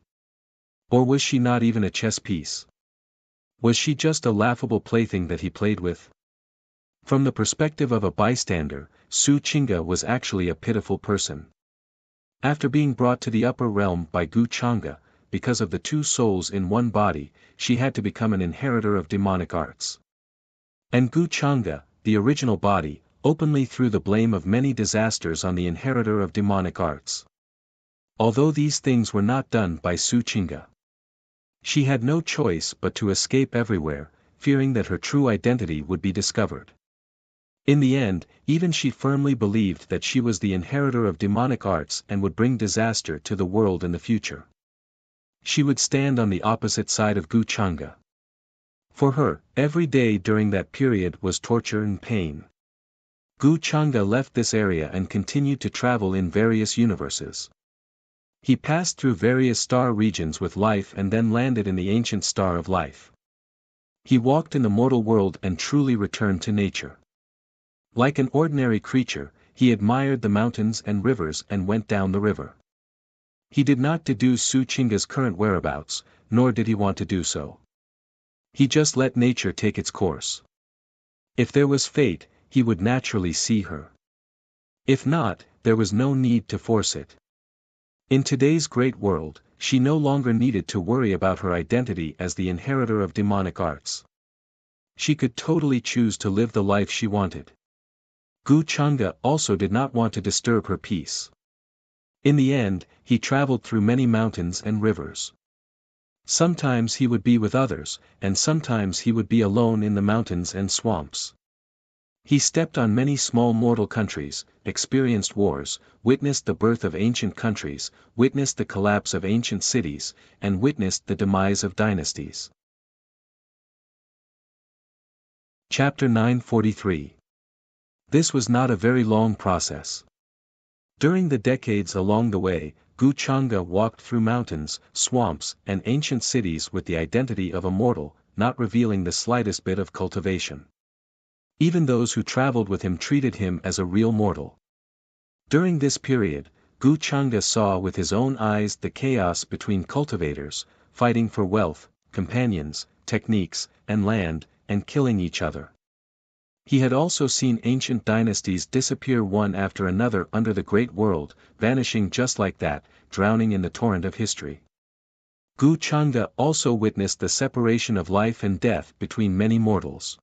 Or was she not even a chess piece? Was she just a laughable plaything that he played with? From the perspective of a bystander, Su Qing'e was actually a pitiful person. After being brought to the upper realm by Gu Chang'e, because of the 2 souls in one body, she had to become an inheritor of demonic arts. And Gu Chang'e, the original body, openly threw the blame of many disasters on the inheritor of demonic arts. Although these things were not done by Su Qing'e. She had no choice but to escape everywhere, fearing that her true identity would be discovered. In the end, even she firmly believed that she was the inheritor of demonic arts and would bring disaster to the world in the future. She would stand on the opposite side of Gu Chang'e. For her, every day during that period was torture and pain. Gu Chang'e left this area and continued to travel in various universes. He passed through various star regions with life and then landed in the ancient star of life. He walked in the mortal world and truly returned to nature. Like an ordinary creature, he admired the mountains and rivers and went down the river. He did not deduce Su Qing'e's current whereabouts, nor did he want to do so. He just let nature take its course. If there was fate, he would naturally see her. If not, there was no need to force it. In today's great world, she no longer needed to worry about her identity as the inheritor of demonic arts. She could totally choose to live the life she wanted. Gu Chang'e also did not want to disturb her peace. In the end, he traveled through many mountains and rivers. Sometimes he would be with others, and sometimes he would be alone in the mountains and swamps. He stepped on many small mortal countries, experienced wars, witnessed the birth of ancient countries, witnessed the collapse of ancient cities, and witnessed the demise of dynasties. Chapter 943. This was not a very long process. During the decades along the way, Gu Chang'e walked through mountains, swamps, and ancient cities with the identity of a mortal, not revealing the slightest bit of cultivation. Even those who traveled with him treated him as a real mortal. During this period, Gu Chang'e saw with his own eyes the chaos between cultivators, fighting for wealth, companions, techniques, and land, and killing each other. He had also seen ancient dynasties disappear one after another under the Great World, vanishing just like that, drowning in the torrent of history. Gu Chang'e also witnessed the separation of life and death between many mortals.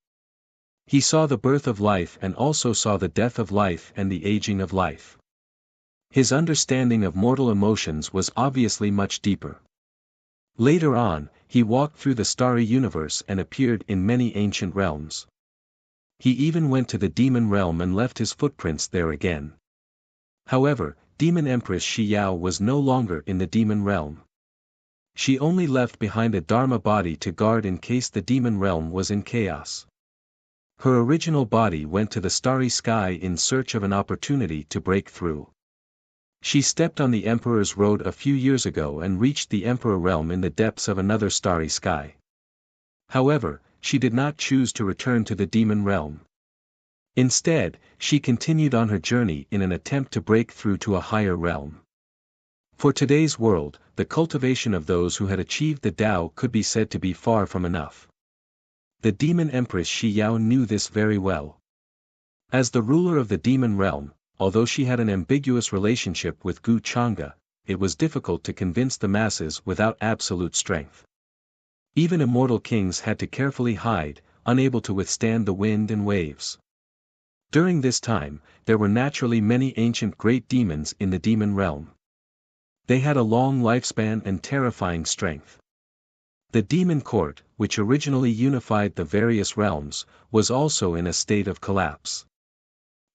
He saw the birth of life and also saw the death of life and the aging of life. His understanding of mortal emotions was obviously much deeper. Later on, he walked through the starry universe and appeared in many ancient realms. He even went to the demon realm and left his footprints there again. However, Demon Empress Shi Yao was no longer in the demon realm. She only left behind a Dharma body to guard in case the demon realm was in chaos. Her original body went to the starry sky in search of an opportunity to break through. She stepped on the Emperor's road a few years ago and reached the Emperor realm in the depths of another starry sky. However, she did not choose to return to the demon realm. Instead, she continued on her journey in an attempt to break through to a higher realm. For today's world, the cultivation of those who had achieved the Tao could be said to be far from enough. The demon empress Shi Yao knew this very well. As the ruler of the demon realm, although she had an ambiguous relationship with Gu Chang'e, it was difficult to convince the masses without absolute strength. Even immortal kings had to carefully hide, unable to withstand the wind and waves. During this time, there were naturally many ancient great demons in the demon realm. They had a long lifespan and terrifying strength. The demon court, which originally unified the various realms, was also in a state of collapse.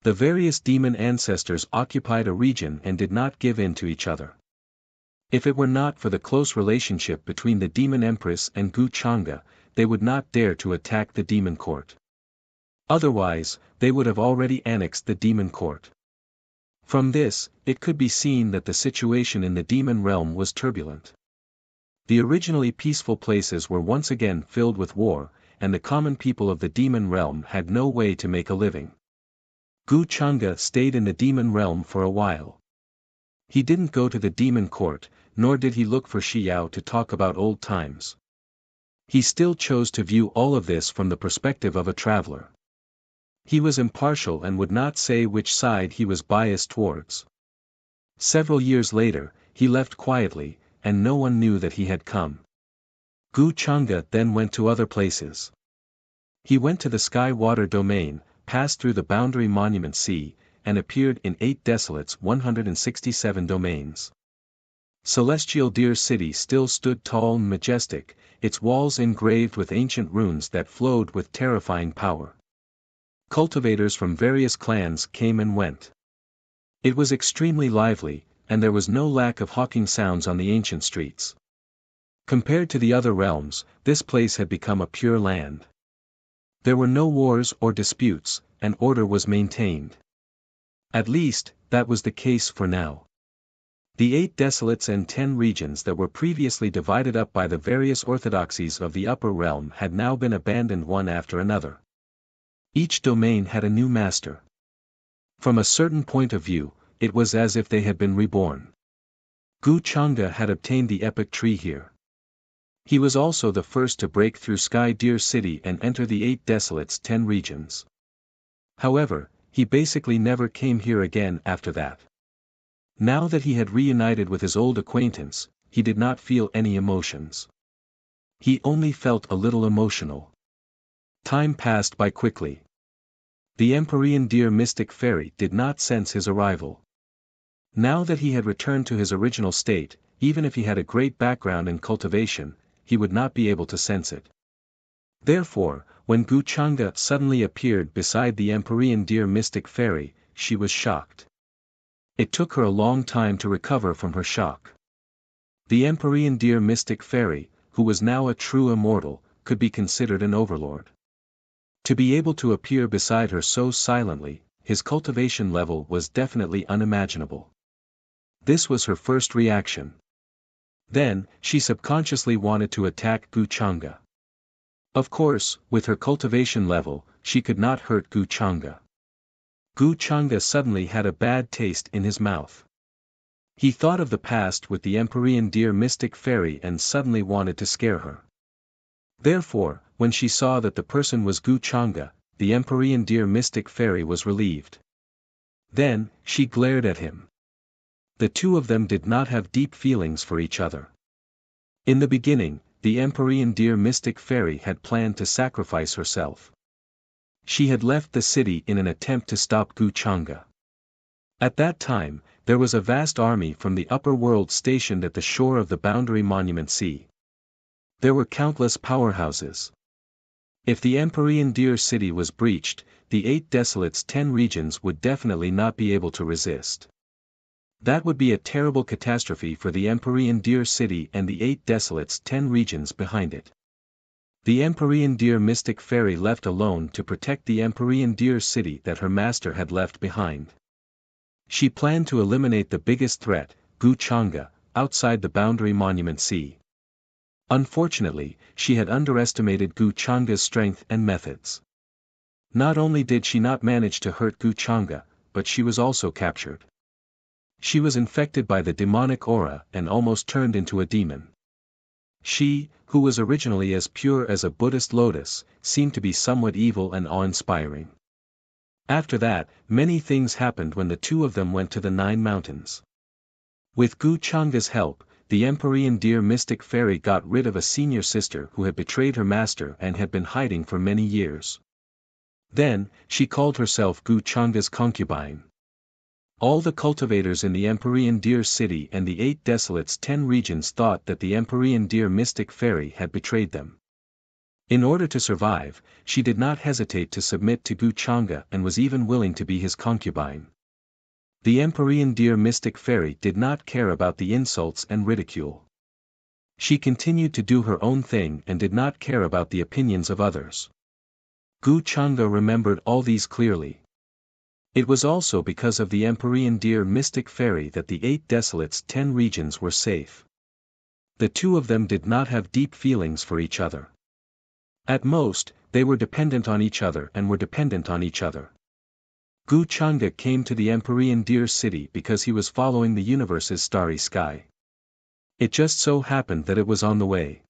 The various demon ancestors occupied a region and did not give in to each other. If it were not for the close relationship between the demon empress and Gu Chang'e, they would not dare to attack the demon court. Otherwise, they would have already annexed the demon court. From this, it could be seen that the situation in the demon realm was turbulent. The originally peaceful places were once again filled with war, and the common people of the demon realm had no way to make a living. Gu Chang'e stayed in the demon realm for a while. He didn't go to the demon court, nor did he look for Shi Yao to talk about old times. He still chose to view all of this from the perspective of a traveler. He was impartial and would not say which side he was biased towards. Several years later, he left quietly, and no one knew that he had come. Gu Chang'e then went to other places. He went to the Sky Water Domain, passed through the Boundary Monument Sea, and appeared in 8 Desolates 167 domains. Celestial Deer City still stood tall and majestic, its walls engraved with ancient runes that flowed with terrifying power. Cultivators from various clans came and went. It was extremely lively, and there was no lack of hawking sounds on the ancient streets. Compared to the other realms, this place had become a pure land. There were no wars or disputes, and order was maintained. At least, that was the case for now. The 8 Desolates and 10 regions that were previously divided up by the various orthodoxies of the upper realm had now been abandoned one after another. Each domain had a new master. From a certain point of view, it was as if they had been reborn. Gu Chang'e had obtained the epic tree here. He was also the first to break through Sky Deer City and enter the 8 Desolates 10 regions. However, he basically never came here again after that. Now that he had reunited with his old acquaintance, he did not feel any emotions. He only felt a little emotional. Time passed by quickly. The Empyrean Deer Mystic Fairy did not sense his arrival. Now that he had returned to his original state, even if he had a great background in cultivation, he would not be able to sense it. Therefore, when Gu Chang'e suddenly appeared beside the Empyrean Deer Mystic Fairy, she was shocked. It took her a long time to recover from her shock. The Empyrean Deer Mystic Fairy, who was now a true immortal, could be considered an overlord. To be able to appear beside her so silently, his cultivation level was definitely unimaginable. This was her first reaction. Then, she subconsciously wanted to attack Gu Chang'e. Of course, with her cultivation level, she could not hurt Gu Chang'e. Gu Chang'e suddenly had a bad taste in his mouth. He thought of the past with the Empyrean Deer Mystic Fairy and suddenly wanted to scare her. Therefore, when she saw that the person was Gu Chang'e, the Empyrean Deer Mystic Fairy was relieved. Then, she glared at him. The two of them did not have deep feelings for each other. In the beginning, the Empyrean Deer Mystic Fairy had planned to sacrifice herself. She had left the city in an attempt to stop Gu Chang'e. At that time, there was a vast army from the upper world stationed at the shore of the Boundary Monument Sea. There were countless powerhouses. If the Empyrean Deer City was breached, the 8 Desolates' 10 regions would definitely not be able to resist. That would be a terrible catastrophe for the Empyrean Deer City and the 8 Desolates' 10 regions behind it. The Empyrean Deer Mystic Fairy left alone to protect the Empyrean Deer City that her master had left behind. She planned to eliminate the biggest threat, Gu Chang'e, outside the Boundary Monument Sea. Unfortunately, she had underestimated Gu Chang'e's strength and methods. Not only did she not manage to hurt Gu Chang'e, but she was also captured. She was infected by the demonic aura and almost turned into a demon. She, who was originally as pure as a Buddhist lotus, seemed to be somewhat evil and awe-inspiring. After that, many things happened when the two of them went to the 9 mountains. With Gu Chang'e's help, the Empyrean Deer Mystic Fairy got rid of a senior sister who had betrayed her master and had been hiding for many years. Then, she called herself Gu Chang'e's concubine. All the cultivators in the Empyrean Deer City and the 8 Desolates' 10 regions thought that the Empyrean Deer Mystic Fairy had betrayed them. In order to survive, she did not hesitate to submit to Gu Chang'e and was even willing to be his concubine. The Empyrean Deer Mystic Fairy did not care about the insults and ridicule. She continued to do her own thing and did not care about the opinions of others. Gu Chang'e remembered all these clearly. It was also because of the Empyrean Deer Mystic Fairy that the 8 Desolates' 10 regions were safe. The two of them did not have deep feelings for each other. At most, they were dependent on each other and were dependent on each other. Gu Chang'e came to the Empyrean Deer City because he was following the universe's starry sky. It just so happened that it was on the way.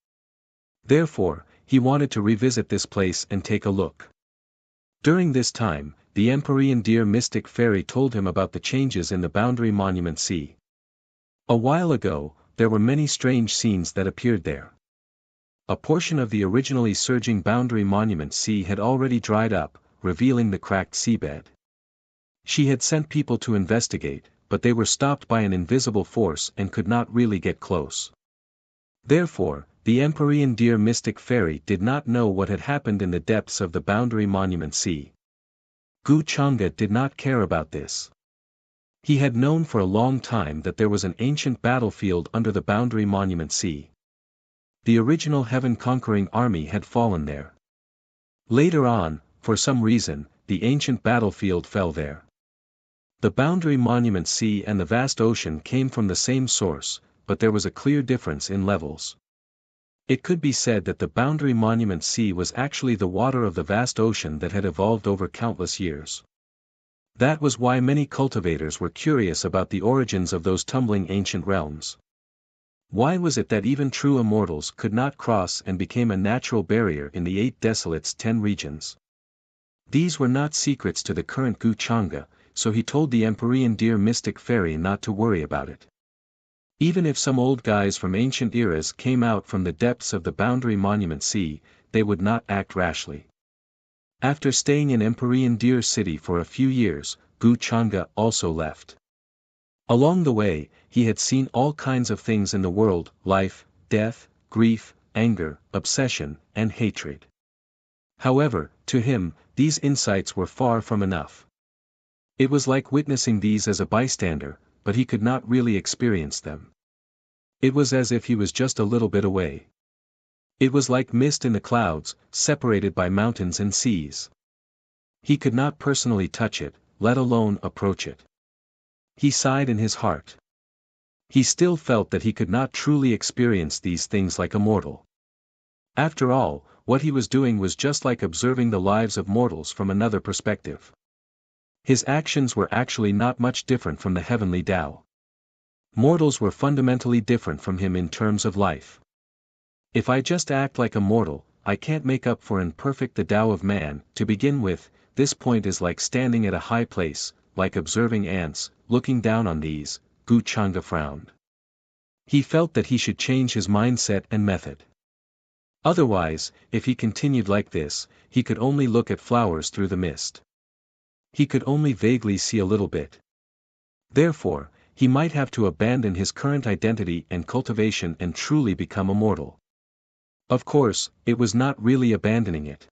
Therefore, he wanted to revisit this place and take a look. During this time, the Empyrean Deer Mystic Fairy told him about the changes in the Boundary Monument Sea. A while ago, there were many strange scenes that appeared there. A portion of the originally surging Boundary Monument Sea had already dried up, revealing the cracked seabed. She had sent people to investigate, but they were stopped by an invisible force and could not really get close. Therefore, the Empyrean Deer Mystic Fairy did not know what had happened in the depths of the Boundary Monument Sea. Gu Chang'e did not care about this. He had known for a long time that there was an ancient battlefield under the Boundary Monument Sea. The original heaven-conquering army had fallen there. Later on, for some reason, the ancient battlefield fell there. The Boundary Monument Sea and the vast ocean came from the same source, but there was a clear difference in levels. It could be said that the Boundary Monument Sea was actually the water of the vast ocean that had evolved over countless years. That was why many cultivators were curious about the origins of those tumbling ancient realms. Why was it that even true immortals could not cross and became a natural barrier in the 8 Desolates' 10 regions? These were not secrets to the current Gu Chang'e, so he told the Empyrean Deer Mystic Fairy not to worry about it. Even if some old guys from ancient eras came out from the depths of the Boundary Monument Sea, they would not act rashly. After staying in Empyrean Deer City for a few years, Gu Chang'e also left. Along the way, he had seen all kinds of things in the world: life, death, grief, anger, obsession, and hatred. However, to him, these insights were far from enough. It was like witnessing these as a bystander, but he could not really experience them. It was as if he was just a little bit away. It was like mist in the clouds, separated by mountains and seas. He could not personally touch it, let alone approach it. He sighed in his heart. He still felt that he could not truly experience these things like a mortal. After all, what he was doing was just like observing the lives of mortals from another perspective. His actions were actually not much different from the heavenly Tao. Mortals were fundamentally different from him in terms of life. If I just act like a mortal, I can't make up for imperfect the Tao of man. To begin with, this point is like standing at a high place, like observing ants, looking down on these. Gu Changa frowned. He felt that he should change his mindset and method. Otherwise, if he continued like this, he could only look at flowers through the mist. He could only vaguely see a little bit. Therefore, he might have to abandon his current identity and cultivation and truly become immortal. Of course, it was not really abandoning it.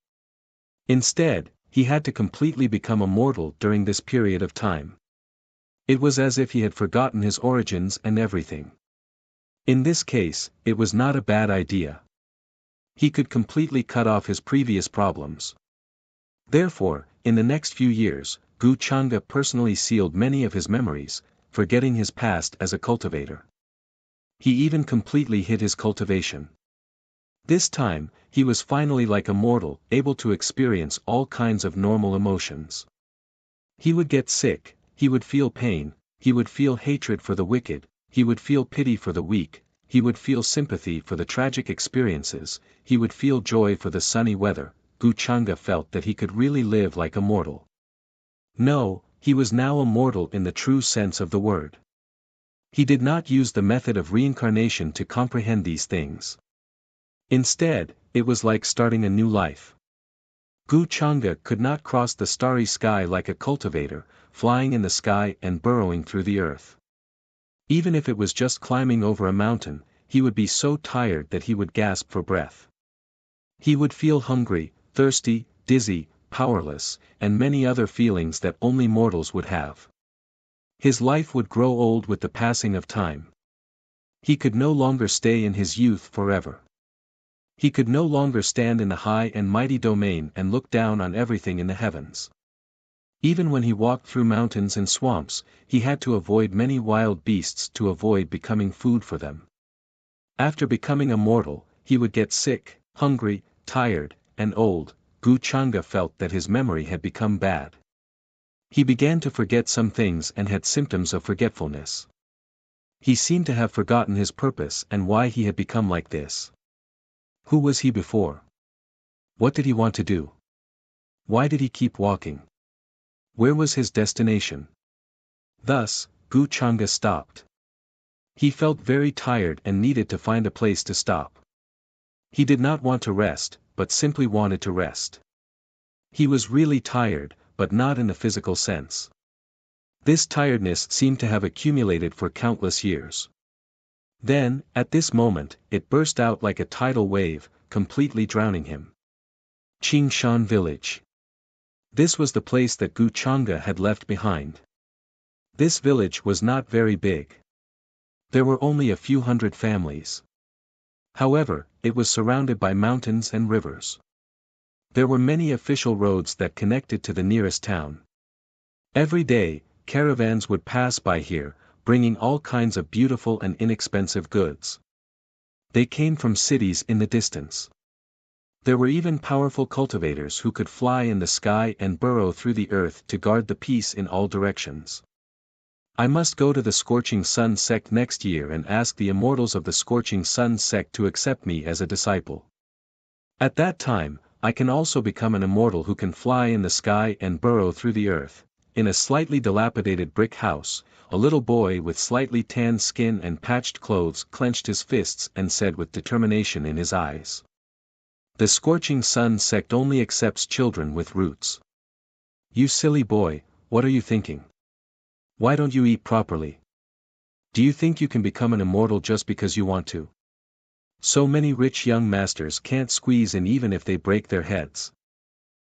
Instead, he had to completely become immortal during this period of time. It was as if he had forgotten his origins and everything. In this case, it was not a bad idea. He could completely cut off his previous problems. Therefore, in the next few years, Gu Changa personally sealed many of his memories, forgetting his past as a cultivator. He even completely hid his cultivation. This time, he was finally like a mortal, able to experience all kinds of normal emotions. He would get sick, he would feel pain, he would feel hatred for the wicked, he would feel pity for the weak, he would feel sympathy for the tragic experiences, he would feel joy for the sunny weather. Gu Changa felt that he could really live like a mortal. No, he was now a mortal in the true sense of the word. He did not use the method of reincarnation to comprehend these things. Instead, it was like starting a new life. Gu Changa could not cross the starry sky like a cultivator, flying in the sky and burrowing through the earth. Even if it was just climbing over a mountain, he would be so tired that he would gasp for breath. He would feel hungry, thirsty, dizzy, powerless, and many other feelings that only mortals would have. His life would grow old with the passing of time. He could no longer stay in his youth forever. He could no longer stand in the high and mighty domain and look down on everything in the heavens. Even when he walked through mountains and swamps, he had to avoid many wild beasts to avoid becoming food for them. After becoming a mortal, he would get sick, hungry, tired, and old. Gu Changa felt that his memory had become bad. He began to forget some things and had symptoms of forgetfulness. He seemed to have forgotten his purpose and why he had become like this. Who was he before? What did he want to do? Why did he keep walking? Where was his destination? Thus, Gu Changa stopped. He felt very tired and needed to find a place to stop. He did not want to rest, but simply wanted to rest. He was really tired, but not in the physical sense. This tiredness seemed to have accumulated for countless years. Then, at this moment, it burst out like a tidal wave, completely drowning him. Qingshan village. This was the place that Gu Changa had left behind. This village was not very big. There were only a few hundred families. However, it was surrounded by mountains and rivers. There were many official roads that connected to the nearest town. Every day, caravans would pass by here, bringing all kinds of beautiful and inexpensive goods. They came from cities in the distance. There were even powerful cultivators who could fly in the sky and burrow through the earth to guard the peace in all directions. I must go to the Scorching Sun sect next year and ask the immortals of the Scorching Sun sect to accept me as a disciple. At that time, I can also become an immortal who can fly in the sky and burrow through the earth. In a slightly dilapidated brick house, a little boy with slightly tanned skin and patched clothes clenched his fists and said with determination in his eyes. The Scorching Sun sect only accepts children with roots. You silly boy, what are you thinking? Why don't you eat properly? Do you think you can become an immortal just because you want to? So many rich young masters can't squeeze in even if they break their heads.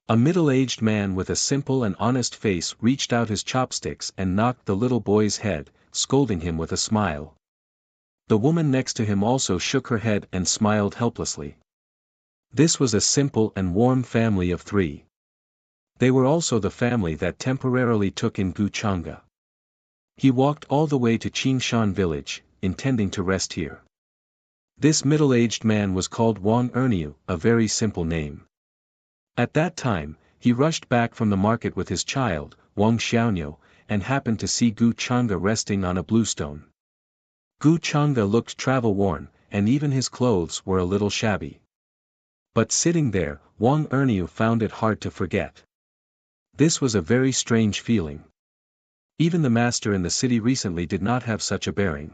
A middle-aged man with a simple and honest face reached out his chopsticks and knocked the little boy's head, scolding him with a smile. The woman next to him also shook her head and smiled helplessly. This was a simple and warm family of 3. They were also the family that temporarily took in Gu Changa. He walked all the way to Qingshan village, intending to rest here. This middle-aged man was called Wang Erniu, a very simple name. At that time, he rushed back from the market with his child, Wang Xiaonyo, and happened to see Gu Changa resting on a bluestone. Gu Changa looked travel-worn, and even his clothes were a little shabby. But sitting there, Wang Erniu found it hard to forget. This was a very strange feeling. Even the master in the city recently did not have such a bearing.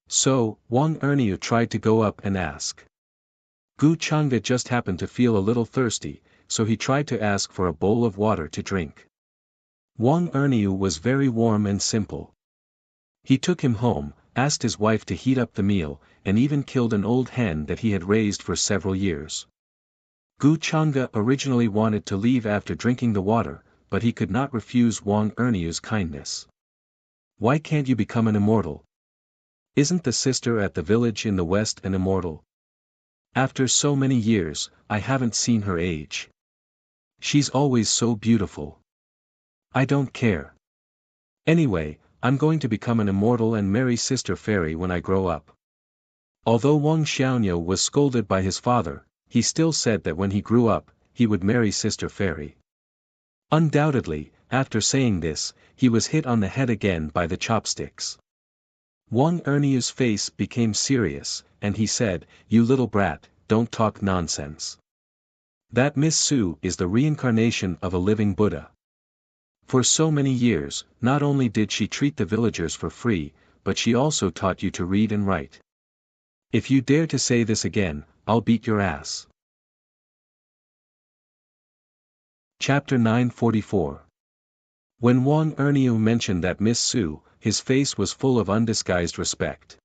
So, Wang Erniu tried to go up and ask. Gu Changde just happened to feel a little thirsty, so he tried to ask for a bowl of water to drink. Wang Erniu was very warm and simple. He took him home, asked his wife to heat up the meal, and even killed an old hen that he had raised for several years. Gu Changde originally wanted to leave after drinking the water, but he could not refuse Wang Erniu's kindness. Why can't you become an immortal? Isn't the sister at the village in the west an immortal? After so many years, I haven't seen her age. She's always so beautiful. I don't care. Anyway, I'm going to become an immortal and marry Sister Fairy when I grow up. Although Wang Xiaoniu was scolded by his father, he still said that when he grew up, he would marry Sister Fairy. Undoubtedly, after saying this, he was hit on the head again by the chopsticks. Wang Erniu's face became serious, and he said, "You little brat, don't talk nonsense. That Miss Su is the reincarnation of a living Buddha. For so many years, not only did she treat the villagers for free, but she also taught you to read and write. If you dare to say this again, I'll beat your ass." Chapter 944. When Wang Erniu mentioned that Miss Su, his face was full of undisguised respect.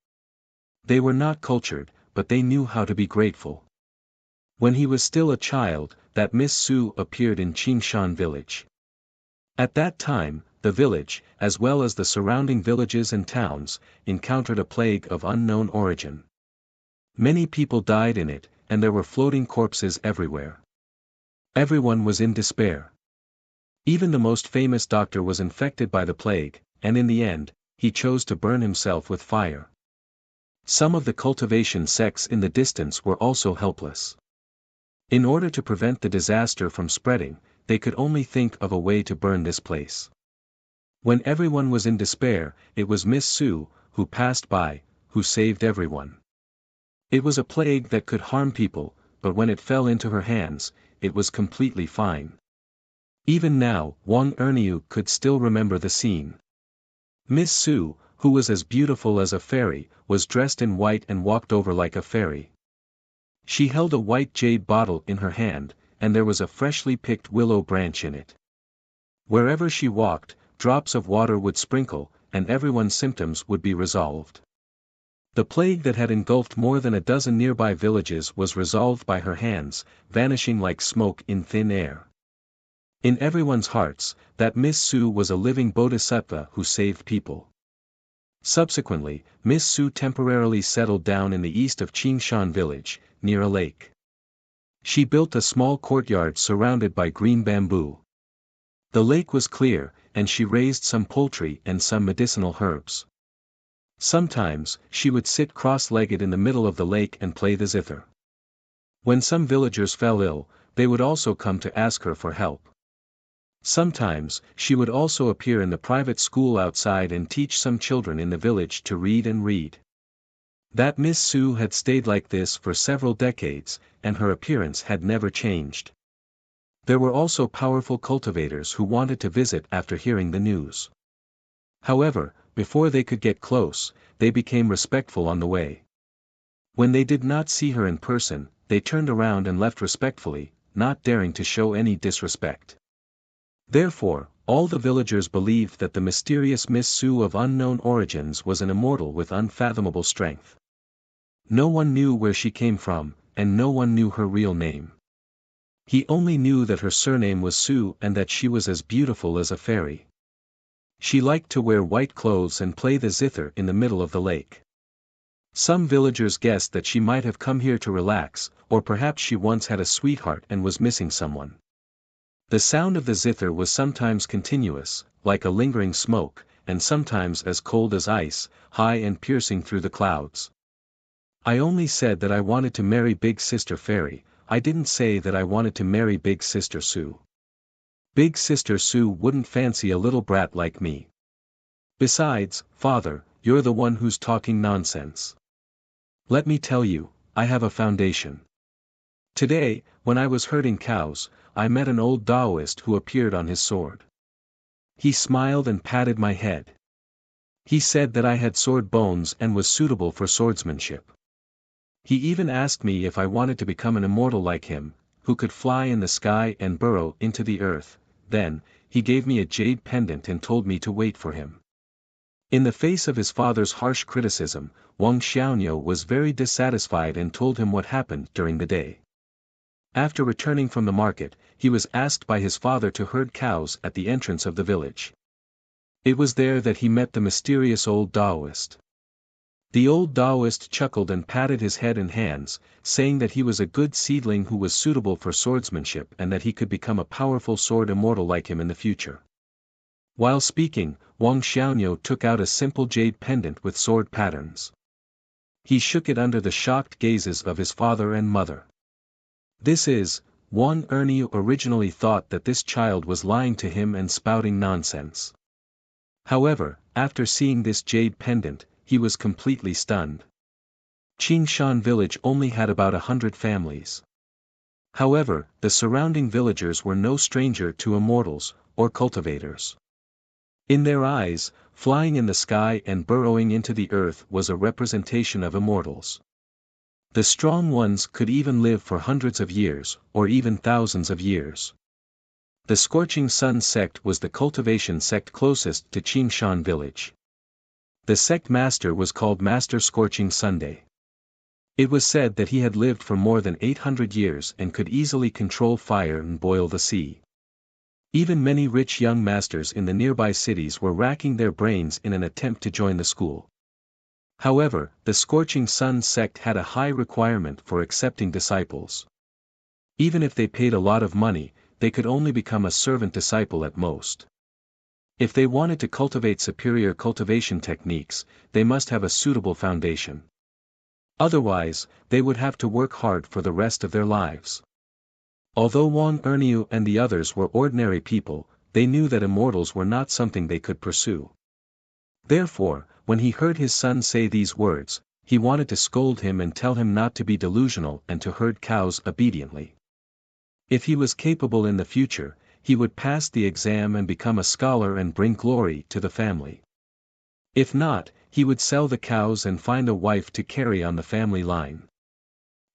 They were not cultured, but they knew how to be grateful. When he was still a child, that Miss Su appeared in Qingshan village. At that time, the village, as well as the surrounding villages and towns, encountered a plague of unknown origin. Many people died in it, and there were floating corpses everywhere. Everyone was in despair. Even the most famous doctor was infected by the plague, and in the end, he chose to burn himself with fire. Some of the cultivation sects in the distance were also helpless. In order to prevent the disaster from spreading, they could only think of a way to burn this place. When everyone was in despair, it was Miss Su, who passed by, who saved everyone. It was a plague that could harm people, but when it fell into her hands, it was completely fine. Even now, Wang Erniu could still remember the scene. Miss Su, who was as beautiful as a fairy, was dressed in white and walked over like a fairy. She held a white jade bottle in her hand, and there was a freshly picked willow branch in it. Wherever she walked, drops of water would sprinkle, and everyone's symptoms would be resolved. The plague that had engulfed more than a dozen nearby villages was resolved by her hands, vanishing like smoke in thin air. In everyone's hearts, that Miss Su was a living bodhisattva who saved people. Subsequently, Miss Su temporarily settled down in the east of Qingshan village, near a lake. She built a small courtyard surrounded by green bamboo. The lake was clear, and she raised some poultry and some medicinal herbs. Sometimes, she would sit cross-legged in the middle of the lake and play the zither. When some villagers fell ill, they would also come to ask her for help. Sometimes, she would also appear in the private school outside and teach some children in the village to read and read. That Miss Su had stayed like this for several decades, and her appearance had never changed. There were also powerful cultivators who wanted to visit after hearing the news. However, before they could get close, they became respectful on the way. When they did not see her in person, they turned around and left respectfully, not daring to show any disrespect. Therefore, all the villagers believed that the mysterious Miss Su of unknown origins was an immortal with unfathomable strength. No one knew where she came from, and no one knew her real name. He only knew that her surname was Su and that she was as beautiful as a fairy. She liked to wear white clothes and play the zither in the middle of the lake. Some villagers guessed that she might have come here to relax, or perhaps she once had a sweetheart and was missing someone. The sound of the zither was sometimes continuous, like a lingering smoke, and sometimes as cold as ice, high and piercing through the clouds. I only said that I wanted to marry Big Sister Fairy, I didn't say that I wanted to marry Big Sister Su. Big Sister Su wouldn't fancy a little brat like me. Besides, father, you're the one who's talking nonsense. Let me tell you, I have a foundation. Today, when I was herding cows, I met an old Taoist who appeared on his sword. He smiled and patted my head. He said that I had sword bones and was suitable for swordsmanship. He even asked me if I wanted to become an immortal like him, who could fly in the sky and burrow into the earth. Then, he gave me a jade pendant and told me to wait for him. In the face of his father's harsh criticism, Wang Xiaoniu was very dissatisfied and told him what happened during the day. After returning from the market, he was asked by his father to herd cows at the entrance of the village. It was there that he met the mysterious old Taoist. The old Taoist chuckled and patted his head and hands, saying that he was a good seedling who was suitable for swordsmanship and that he could become a powerful sword immortal like him in the future. While speaking, Wang Xiaoniu took out a simple jade pendant with sword patterns. He shook it under the shocked gazes of his father and mother. Wang Erniu originally thought that this child was lying to him and spouting nonsense. However, after seeing this jade pendant, he was completely stunned. Qingshan village only had about 100 families. However, the surrounding villagers were no stranger to immortals, or cultivators. In their eyes, flying in the sky and burrowing into the earth was a representation of immortals. The strong ones could even live for hundreds of years, or even thousands of years. The Scorching Sun sect was the cultivation sect closest to Qingshan village. The sect master was called Master Scorching Sunday. It was said that he had lived for more than 800 years and could easily control fire and boil the sea. Even many rich young masters in the nearby cities were racking their brains in an attempt to join the school. However, the Scorching Sun sect had a high requirement for accepting disciples. Even if they paid a lot of money, they could only become a servant disciple at most. If they wanted to cultivate superior cultivation techniques, they must have a suitable foundation. Otherwise, they would have to work hard for the rest of their lives. Although Wang Erniu and the others were ordinary people, they knew that immortals were not something they could pursue. Therefore, when he heard his son say these words, he wanted to scold him and tell him not to be delusional and to herd cows obediently. If he was capable in the future, he would pass the exam and become a scholar and bring glory to the family. If not, he would sell the cows and find a wife to carry on the family line.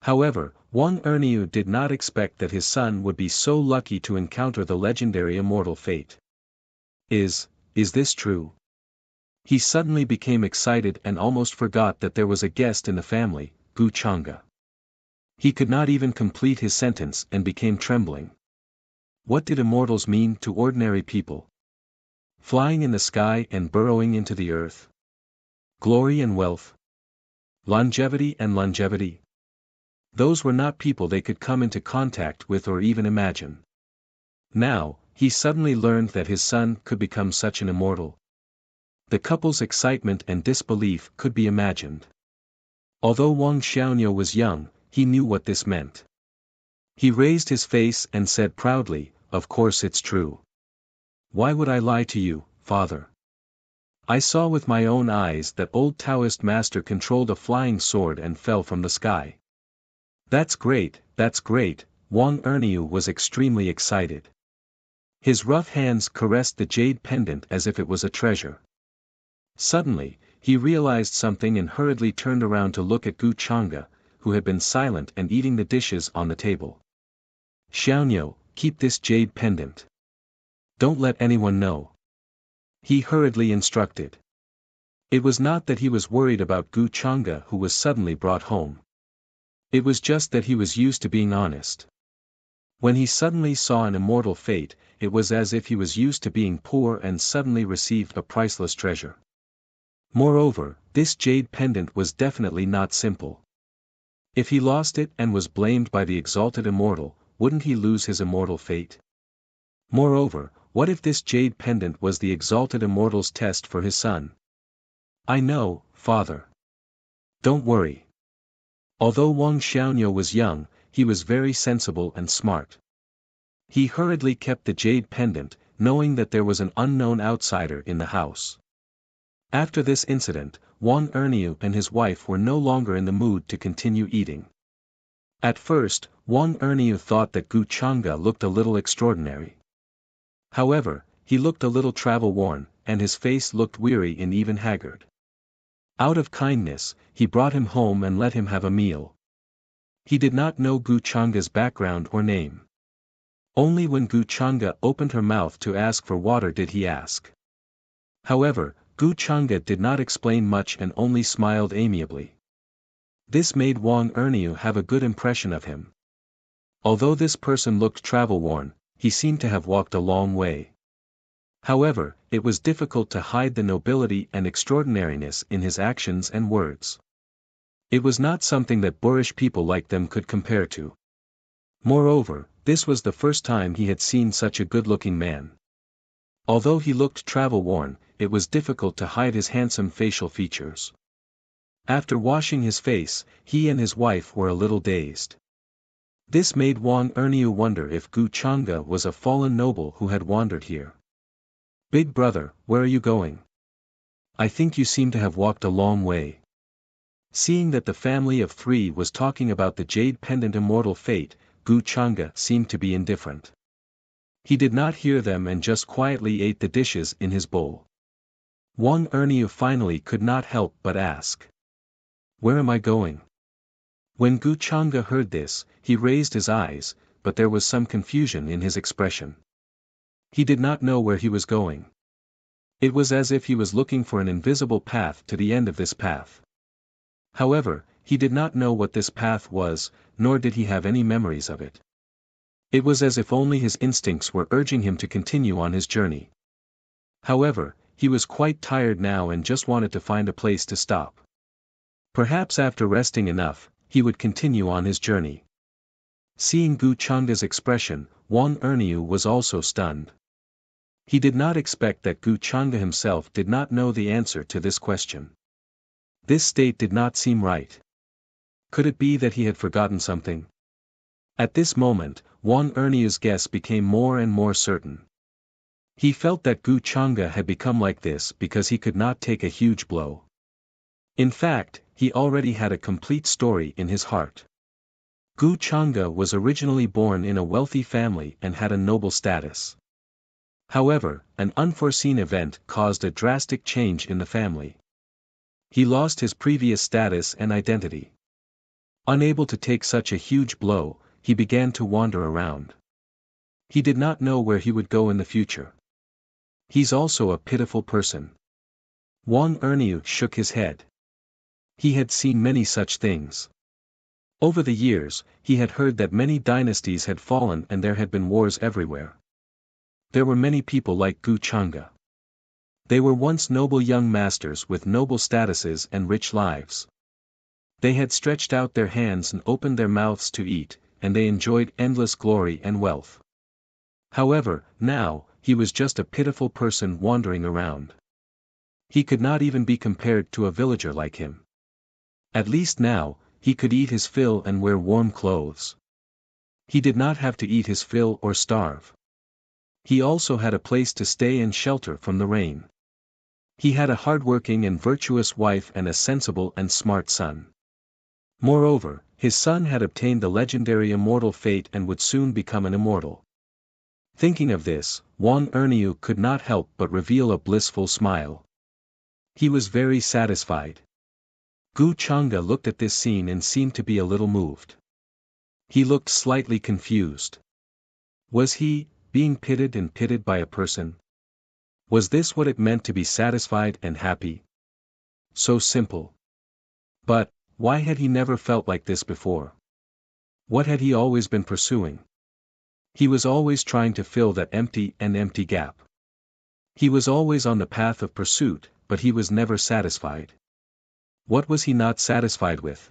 However, Wang Erniu did not expect that his son would be so lucky to encounter the legendary immortal fate. Is this true? He suddenly became excited and almost forgot that there was a guest in the family, Gu Chang'e. He could not even complete his sentence and became trembling. What did immortals mean to ordinary people? Flying in the sky and burrowing into the earth? Glory and wealth? Longevity and longevity? Those were not people they could come into contact with or even imagine. Now, he suddenly learned that his son could become such an immortal. The couple's excitement and disbelief could be imagined. Although Wang Xiaoniu was young, he knew what this meant. He raised his face and said proudly, "Of course it's true. Why would I lie to you, father? I saw with my own eyes that old Taoist master controlled a flying sword and fell from the sky." That's great, Wang Erniu was extremely excited. His rough hands caressed the jade pendant as if it was a treasure. Suddenly, he realized something and hurriedly turned around to look at Gu Chang'e, who had been silent and eating the dishes on the table. "Xiaoniu, keep this jade pendant. Don't let anyone know," he hurriedly instructed. It was not that he was worried about Gu Chang'e who was suddenly brought home. It was just that he was used to being honest. When he suddenly saw an immortal fate, it was as if he was used to being poor and suddenly received a priceless treasure. Moreover, this jade pendant was definitely not simple. If he lost it and was blamed by the exalted immortal, wouldn't he lose his immortal fate? Moreover, what if this jade pendant was the exalted immortal's test for his son? "I know, father. Don't worry." Although Wang Xiaoniu was young, he was very sensible and smart. He hurriedly kept the jade pendant, knowing that there was an unknown outsider in the house. After this incident, Wang Erniu and his wife were no longer in the mood to continue eating. At first, Wang Erniu thought that Gu Chang'e looked a little extraordinary. However, he looked a little travel-worn, and his face looked weary and even haggard. Out of kindness, he brought him home and let him have a meal. He did not know Gu Chang'e's background or name. Only when Gu Chang'e opened her mouth to ask for water did he ask. However, Gu Chang'e did not explain much and only smiled amiably. This made Wang Erniu have a good impression of him. Although this person looked travel-worn, he seemed to have walked a long way. However, it was difficult to hide the nobility and extraordinariness in his actions and words. It was not something that boorish people like them could compare to. Moreover, this was the first time he had seen such a good-looking man. Although he looked travel-worn, it was difficult to hide his handsome facial features. After washing his face, he and his wife were a little dazed. This made Wang Erniu wonder if Gu Chang'e was a fallen noble who had wandered here. "Big brother, where are you going? I think you seem to have walked a long way." Seeing that the family of three was talking about the jade pendant immortal fate, Gu Chang'e seemed to be indifferent. He did not hear them and just quietly ate the dishes in his bowl. Wang Erniu finally could not help but ask, "Where am I going?" When Gu Chang'e heard this, he raised his eyes, but there was some confusion in his expression. He did not know where he was going. It was as if he was looking for an invisible path to the end of this path. However, he did not know what this path was, nor did he have any memories of it. It was as if only his instincts were urging him to continue on his journey. However, he was quite tired now and just wanted to find a place to stop. Perhaps after resting enough, he would continue on his journey. Seeing Gu Chang'e's expression, Wang Erniu was also stunned. He did not expect that Gu Chang'e himself did not know the answer to this question. This state did not seem right. Could it be that he had forgotten something? At this moment, Wang Erniu's guess became more and more certain. He felt that Gu Chang'e had become like this because he could not take a huge blow. In fact, he already had a complete story in his heart. Gu Chang'e was originally born in a wealthy family and had a noble status. However, an unforeseen event caused a drastic change in the family. He lost his previous status and identity. Unable to take such a huge blow, he began to wander around. He did not know where he would go in the future. He's also a pitiful person. Wang Erniu shook his head. He had seen many such things. Over the years, he had heard that many dynasties had fallen and there had been wars everywhere. There were many people like Gu Chang'e. They were once noble young masters with noble statuses and rich lives. They had stretched out their hands and opened their mouths to eat, and they enjoyed endless glory and wealth. However, now, he was just a pitiful person wandering around. He could not even be compared to a villager like him. At least now, he could eat his fill and wear warm clothes. He did not have to eat his fill or starve. He also had a place to stay and shelter from the rain. He had a hard-working and virtuous wife and a sensible and smart son. Moreover, his son had obtained the legendary immortal fate and would soon become an immortal. Thinking of this, Wang Erniu could not help but reveal a blissful smile. He was very satisfied. Gu Chang'e looked at this scene and seemed to be a little moved. He looked slightly confused. Was he being pitied by a person? Was this what it meant to be satisfied and happy? So simple. But, why had he never felt like this before? What had he always been pursuing? He was always trying to fill that empty gap. He was always on the path of pursuit, but he was never satisfied. What was he not satisfied with?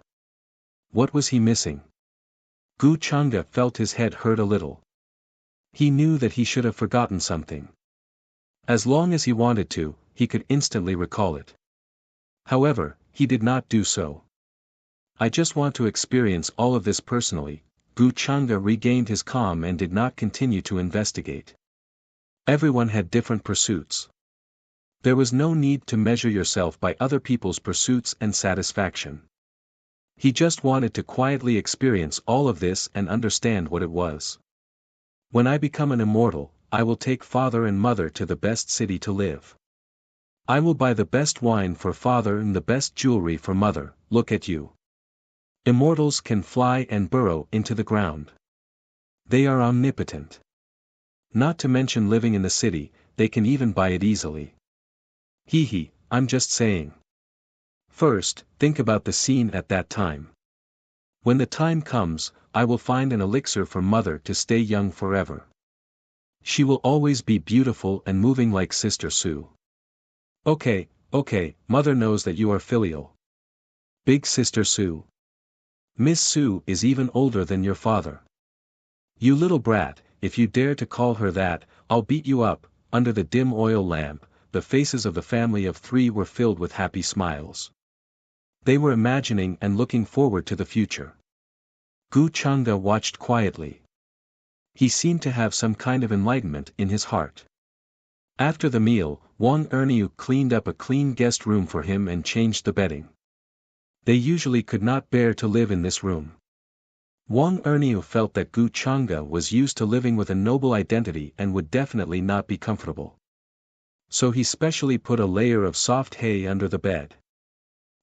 What was he missing? Gu Chang'e felt his head hurt a little. He knew that he should have forgotten something. As long as he wanted to, he could instantly recall it. However, he did not do so. I just want to experience all of this personally. Gu Chang'e regained his calm and did not continue to investigate. Everyone had different pursuits. There was no need to measure yourself by other people's pursuits and satisfaction. He just wanted to quietly experience all of this and understand what it was. When I become an immortal, I will take father and mother to the best city to live. I will buy the best wine for father and the best jewelry for mother. Look at you. Immortals can fly and burrow into the ground. They are omnipotent. Not to mention living in the city, they can even buy it easily. Hee hee, I'm just saying. First, think about the scene at that time. When the time comes, I will find an elixir for mother to stay young forever. She will always be beautiful and moving like Sister Sue. Okay, mother knows that you are filial. Big Sister Sue. Miss Sue is even older than your father. You little brat, if you dare to call her that, I'll beat you up. Under the dim oil lamp, the faces of the family of 3 were filled with happy smiles. They were imagining and looking forward to the future. Gu Changa watched quietly. He seemed to have some kind of enlightenment in his heart. After the meal, Wang Erniu cleaned up a clean guest room for him and changed the bedding. They usually could not bear to live in this room. Wang Erniu felt that Gu Changa was used to living with a noble identity and would definitely not be comfortable. So he specially put a layer of soft hay under the bed.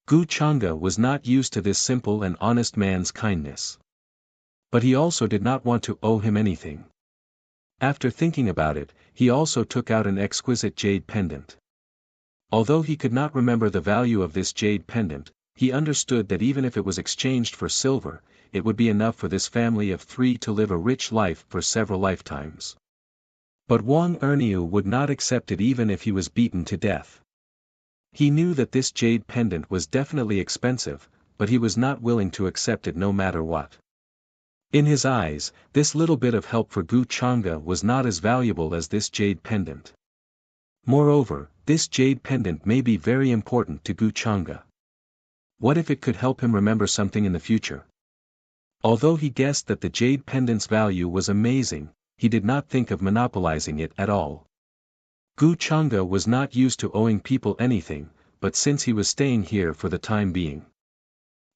Gu Changa was not used to this simple and honest man's kindness. But he also did not want to owe him anything. After thinking about it, he also took out an exquisite jade pendant. Although he could not remember the value of this jade pendant, he understood that even if it was exchanged for silver, it would be enough for this family of 3 to live a rich life for several lifetimes. But Wang Erniu would not accept it even if he was beaten to death. He knew that this jade pendant was definitely expensive, but he was not willing to accept it no matter what. In his eyes, this little bit of help for Gu Changa was not as valuable as this jade pendant. Moreover, this jade pendant may be very important to Gu Changa. What if it could help him remember something in the future? Although he guessed that the jade pendant's value was amazing, he did not think of monopolizing it at all. Gu Changa was not used to owing people anything, but since he was staying here for the time being.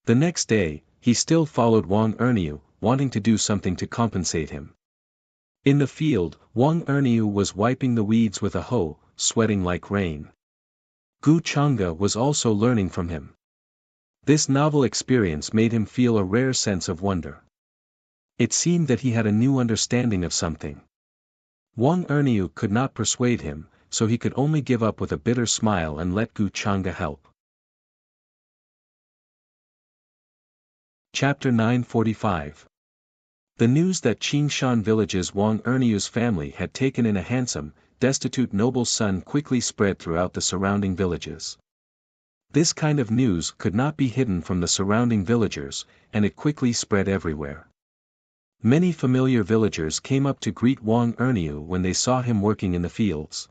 The next day, he still followed Wang Erniu, wanting to do something to compensate him. In the field, Wang Erniu was wiping the weeds with a hoe, sweating like rain. Gu Changa was also learning from him. This novel experience made him feel a rare sense of wonder. It seemed that he had a new understanding of something. Wang Erniu could not persuade him, so he could only give up with a bitter smile and let Gu Changa help. Chapter 945. The news that Qingshan village's Wang Erniu's family had taken in a handsome, destitute noble's son quickly spread throughout the surrounding villages. This kind of news could not be hidden from the surrounding villagers, and it quickly spread everywhere. Many familiar villagers came up to greet Wang Erniu when they saw him working in the fields.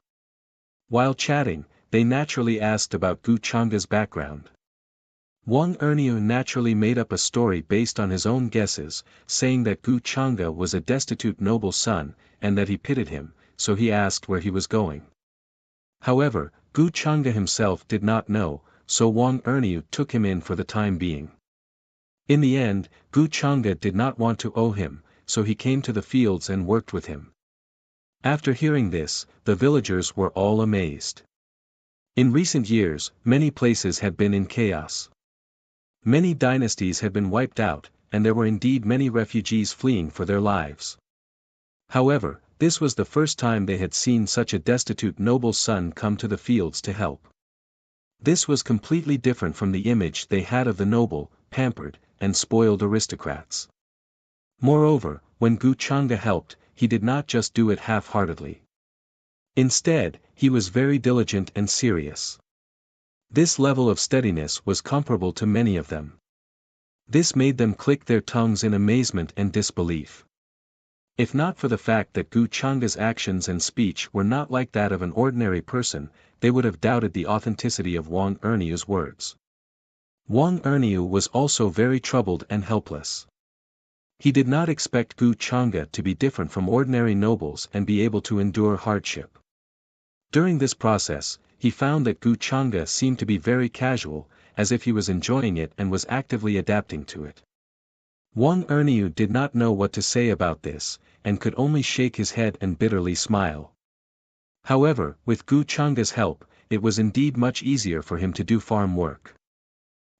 While chatting, they naturally asked about Gu Changa's background. Wang Erniu naturally made up a story based on his own guesses, saying that Gu Changa was a destitute noble's son, and that he pitied him, so he asked where he was going. However, Gu Changa himself did not know, so Wang Erniu took him in for the time being. In the end, Gu Changa did not want to owe him, so he came to the fields and worked with him. After hearing this, the villagers were all amazed. In recent years, many places had been in chaos. Many dynasties had been wiped out, and there were indeed many refugees fleeing for their lives. However, this was the first time they had seen such a destitute noble's son come to the fields to help. This was completely different from the image they had of the noble, pampered, and spoiled aristocrats. Moreover, when Gu Changa helped, he did not just do it half-heartedly. Instead, he was very diligent and serious. This level of steadiness was comparable to many of them. This made them click their tongues in amazement and disbelief. If not for the fact that Gu Changa's actions and speech were not like that of an ordinary person, they would have doubted the authenticity of Wang Erniu's words. Wang Erniu was also very troubled and helpless. He did not expect Gu Changa to be different from ordinary nobles and be able to endure hardship. During this process, he found that Gu Changa seemed to be very casual, as if he was enjoying it and was actively adapting to it. Wang Erniu did not know what to say about this, and could only shake his head and bitterly smile. However, with Gu Changa's help, it was indeed much easier for him to do farm work.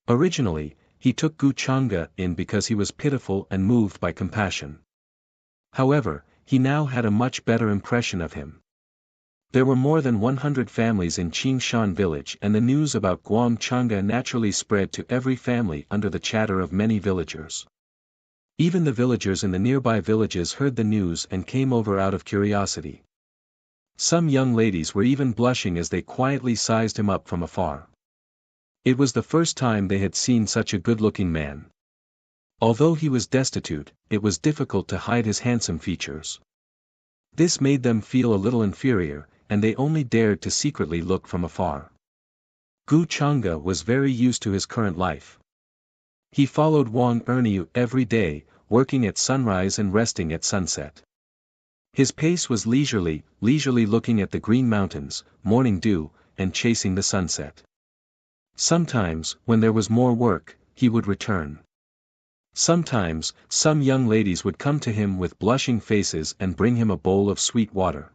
Originally, he took Gu Changa in because he was pitiful and moved by compassion. However, he now had a much better impression of him. There were more than 100 families in Qingshan village, and the news about Guang Changa naturally spread to every family under the chatter of many villagers. Even the villagers in the nearby villages heard the news and came over out of curiosity. Some young ladies were even blushing as they quietly sized him up from afar. It was the first time they had seen such a good-looking man. Although he was destitute, it was difficult to hide his handsome features. This made them feel a little inferior, and they only dared to secretly look from afar. Gu Changa was very used to his current life. He followed Wang Erniu every day, working at sunrise and resting at sunset. His pace was leisurely looking at the green mountains, morning dew, and chasing the sunset. Sometimes, when there was more work, he would return. Sometimes, some young ladies would come to him with blushing faces and bring him a bowl of sweet water.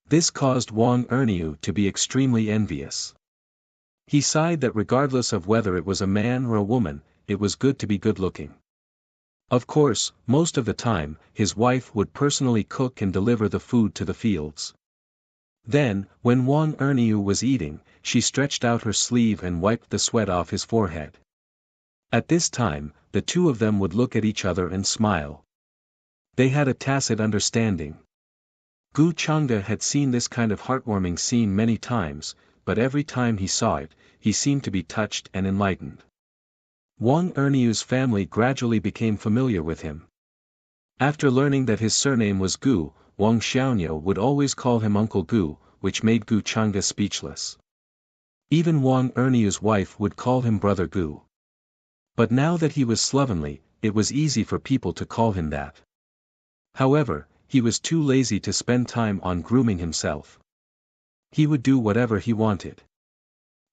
This caused Wang Erniu to be extremely envious. He sighed that regardless of whether it was a man or a woman, it was good to be good-looking. Of course, most of the time, his wife would personally cook and deliver the food to the fields. Then, when Wang Erniu was eating, she stretched out her sleeve and wiped the sweat off his forehead. At this time, the two of them would look at each other and smile. They had a tacit understanding. Gu Changa had seen this kind of heartwarming scene many times, but every time he saw it, he seemed to be touched and enlightened. Wang Erniu's family gradually became familiar with him. After learning that his surname was Gu, Wang Xiaoniu would always call him Uncle Gu, which made Gu Changa speechless. Even Wang Erniu's wife would call him Brother Gu. But now that he was slovenly, it was easy for people to call him that. However, he was too lazy to spend time on grooming himself. He would do whatever he wanted.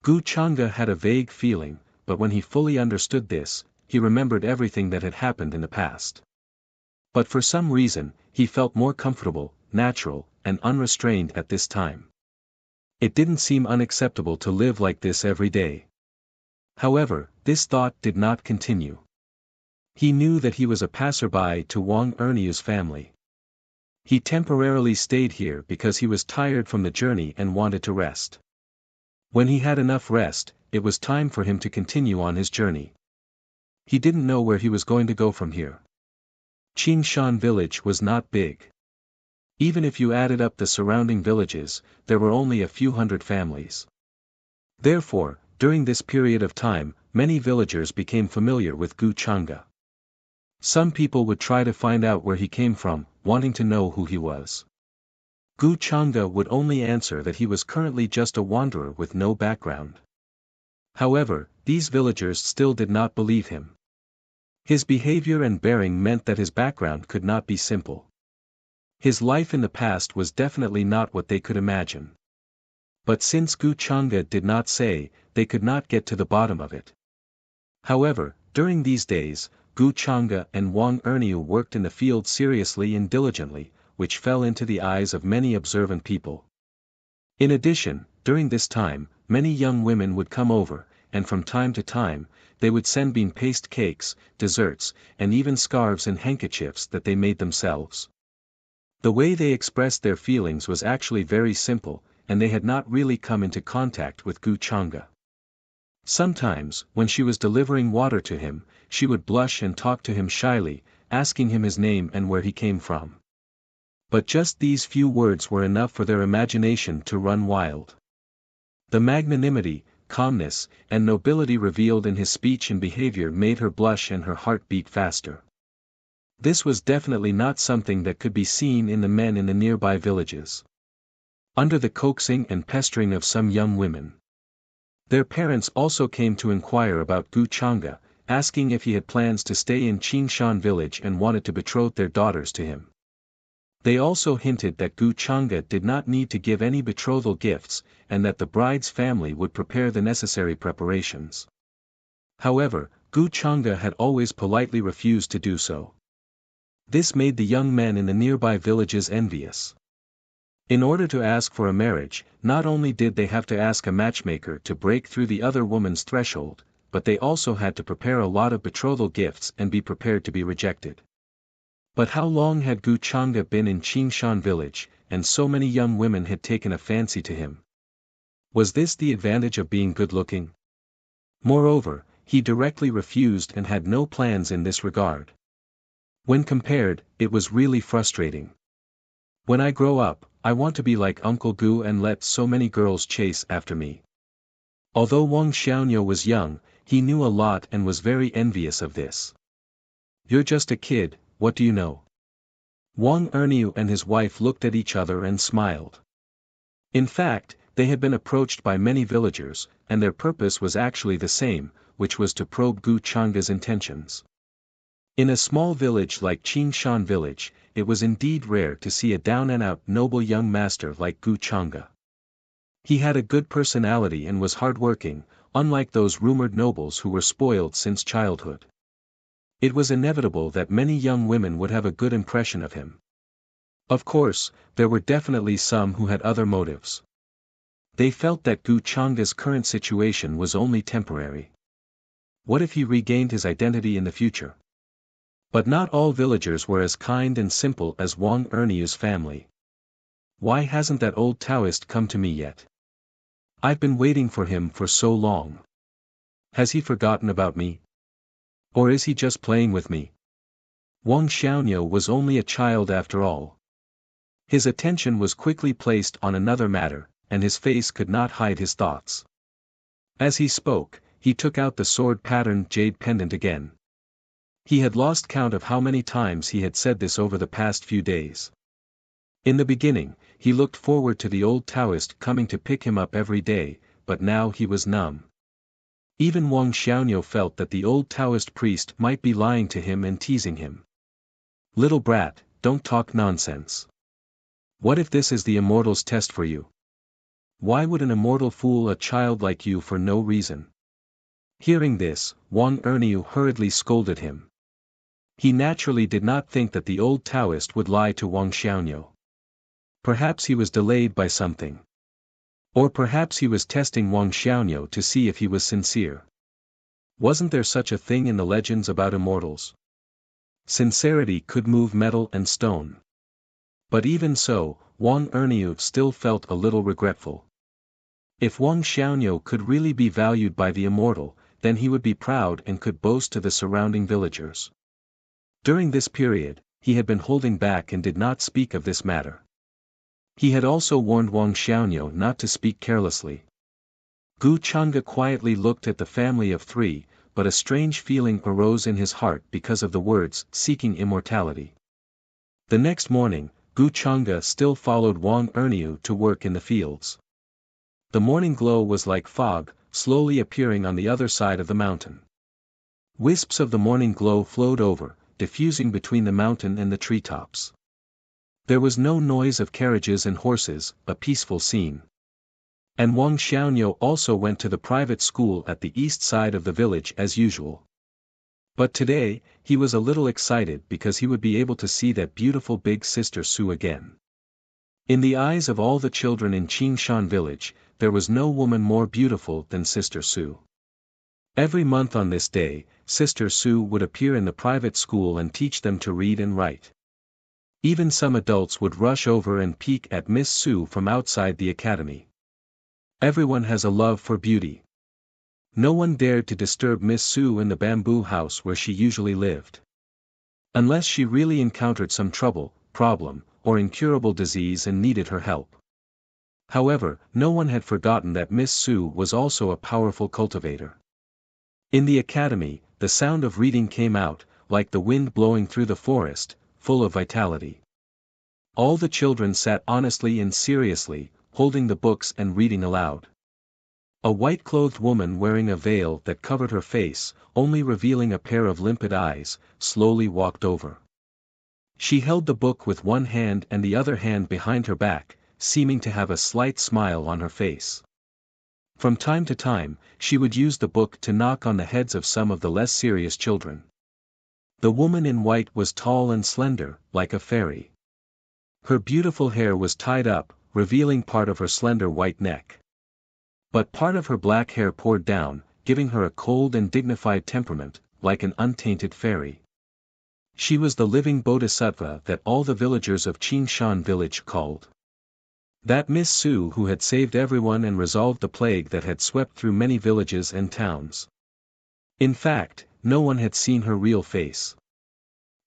Gu Changa had a vague feeling, but when he fully understood this, he remembered everything that had happened in the past. But for some reason, he felt more comfortable, natural, and unrestrained at this time. It didn't seem unacceptable to live like this every day. However, this thought did not continue. He knew that he was a passerby to Wang Erniu's family. He temporarily stayed here because he was tired from the journey and wanted to rest. When he had enough rest, it was time for him to continue on his journey. He didn't know where he was going to go from here. Qingshan village was not big. Even if you added up the surrounding villages, there were only a few hundred families. Therefore, during this period of time, many villagers became familiar with Gu Changa. Some people would try to find out where he came from, wanting to know who he was. Gu Changa would only answer that he was currently just a wanderer with no background. However, these villagers still did not believe him. His behavior and bearing meant that his background could not be simple. His life in the past was definitely not what they could imagine. But since Gu Changa did not say, they could not get to the bottom of it. However, during these days, Gu Changa and Wang Erniu worked in the field seriously and diligently, which fell into the eyes of many observant people. In addition, during this time, many young women would come over, and from time to time, they would send bean paste cakes, desserts, and even scarves and handkerchiefs that they made themselves. The way they expressed their feelings was actually very simple, and they had not really come into contact with Gu Changa. Sometimes, when she was delivering water to him, she would blush and talk to him shyly, asking him his name and where he came from. But just these few words were enough for their imagination to run wild. The magnanimity, calmness, and nobility revealed in his speech and behavior made her blush and her heart beat faster. This was definitely not something that could be seen in the men in the nearby villages. Under the coaxing and pestering of some young women, their parents also came to inquire about Gu Changa, asking if he had plans to stay in Qingshan village and wanted to betroth their daughters to him. They also hinted that Gu Changa did not need to give any betrothal gifts, and that the bride's family would prepare the necessary preparations. However, Gu Chang'e had always politely refused to do so. This made the young men in the nearby villages envious. In order to ask for a marriage, not only did they have to ask a matchmaker to break through the other woman's threshold, but they also had to prepare a lot of betrothal gifts and be prepared to be rejected. But how long had Gu Chang'e been in Qingshan village, and so many young women had taken a fancy to him? Was this the advantage of being good-looking? Moreover, he directly refused and had no plans in this regard. When compared, it was really frustrating. When I grow up, I want to be like Uncle Gu and let so many girls chase after me. Although Wang Xiaonuo was young, he knew a lot and was very envious of this. You're just a kid, what do you know? Wang Erniu and his wife looked at each other and smiled. In fact, they had been approached by many villagers, and their purpose was actually the same, which was to probe Gu Chang'e's intentions. In a small village like Qingshan village, it was indeed rare to see a down-and-out noble young master like Gu Chang'e. He had a good personality and was hard-working, unlike those rumored nobles who were spoiled since childhood. It was inevitable that many young women would have a good impression of him. Of course, there were definitely some who had other motives. They felt that Gu Chang'e's current situation was only temporary. What if he regained his identity in the future? But not all villagers were as kind and simple as Wang Erniu's family. Why hasn't that old Taoist come to me yet? I've been waiting for him for so long. Has he forgotten about me? Or is he just playing with me? Wang Xiaonuo was only a child after all. His attention was quickly placed on another matter, and his face could not hide his thoughts. As he spoke, he took out the sword-patterned jade pendant again. He had lost count of how many times he had said this over the past few days. In the beginning, he looked forward to the old Taoist coming to pick him up every day, but now he was numb. Even Wang Xiaonuo felt that the old Taoist priest might be lying to him and teasing him. Little brat, don't talk nonsense. What if this is the immortal's test for you? Why would an immortal fool a child like you for no reason? Hearing this, Wang Erniu hurriedly scolded him. He naturally did not think that the old Taoist would lie to Wang Xiaonuo. Perhaps he was delayed by something. Or perhaps he was testing Wang Xiaonuo to see if he was sincere. Wasn't there such a thing in the legends about immortals? Sincerity could move metal and stone. But even so, Wang Erniu still felt a little regretful. If Wang Xiaonuo could really be valued by the immortal, then he would be proud and could boast to the surrounding villagers. During this period, he had been holding back and did not speak of this matter. He had also warned Wang Xiaonuo not to speak carelessly. Gu Chang'e quietly looked at the family of three, but a strange feeling arose in his heart because of the words, seeking immortality. The next morning, Gu Chang'e still followed Wang Erniu to work in the fields. The morning glow was like fog, slowly appearing on the other side of the mountain. Wisps of the morning glow flowed over, diffusing between the mountain and the treetops. There was no noise of carriages and horses, a peaceful scene. And Wang Xiaonuo also went to the private school at the east side of the village as usual. But today, he was a little excited because he would be able to see that beautiful big sister Su again. In the eyes of all the children in Qingshan village, there was no woman more beautiful than Sister Su. Every month on this day, Sister Su would appear in the private school and teach them to read and write. Even some adults would rush over and peek at Miss Su from outside the academy. Everyone has a love for beauty. No one dared to disturb Miss Su in the bamboo house where she usually lived. Unless she really encountered some trouble, problem, or incurable disease and needed her help. However, no one had forgotten that Miss Su was also a powerful cultivator. In the academy, the sound of reading came out, like the wind blowing through the forest, full of vitality. All the children sat honestly and seriously, holding the books and reading aloud. A white-clothed woman wearing a veil that covered her face, only revealing a pair of limpid eyes, slowly walked over. She held the book with one hand and the other hand behind her back, seeming to have a slight smile on her face. From time to time, she would use the book to knock on the heads of some of the less serious children. The woman in white was tall and slender, like a fairy. Her beautiful hair was tied up, revealing part of her slender white neck. But part of her black hair poured down, giving her a cold and dignified temperament, like an untainted fairy. She was the living bodhisattva that all the villagers of Qingshan village called. That Miss Su who had saved everyone and resolved the plague that had swept through many villages and towns. In fact, no one had seen her real face.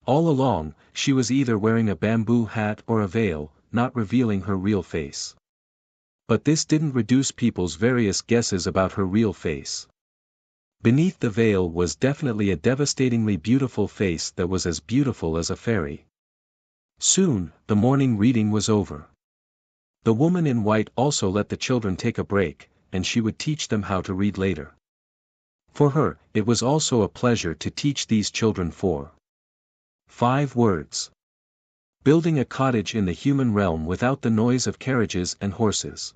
All along, she was either wearing a bamboo hat or a veil, not revealing her real face. But this didn't reduce people's various guesses about her real face. Beneath the veil was definitely a devastatingly beautiful face that was as beautiful as a fairy. Soon, the morning reading was over. The woman in white also let the children take a break, and she would teach them how to read later. For her, it was also a pleasure to teach these children 5 words. Building a cottage in the human realm without the noise of carriages and horses.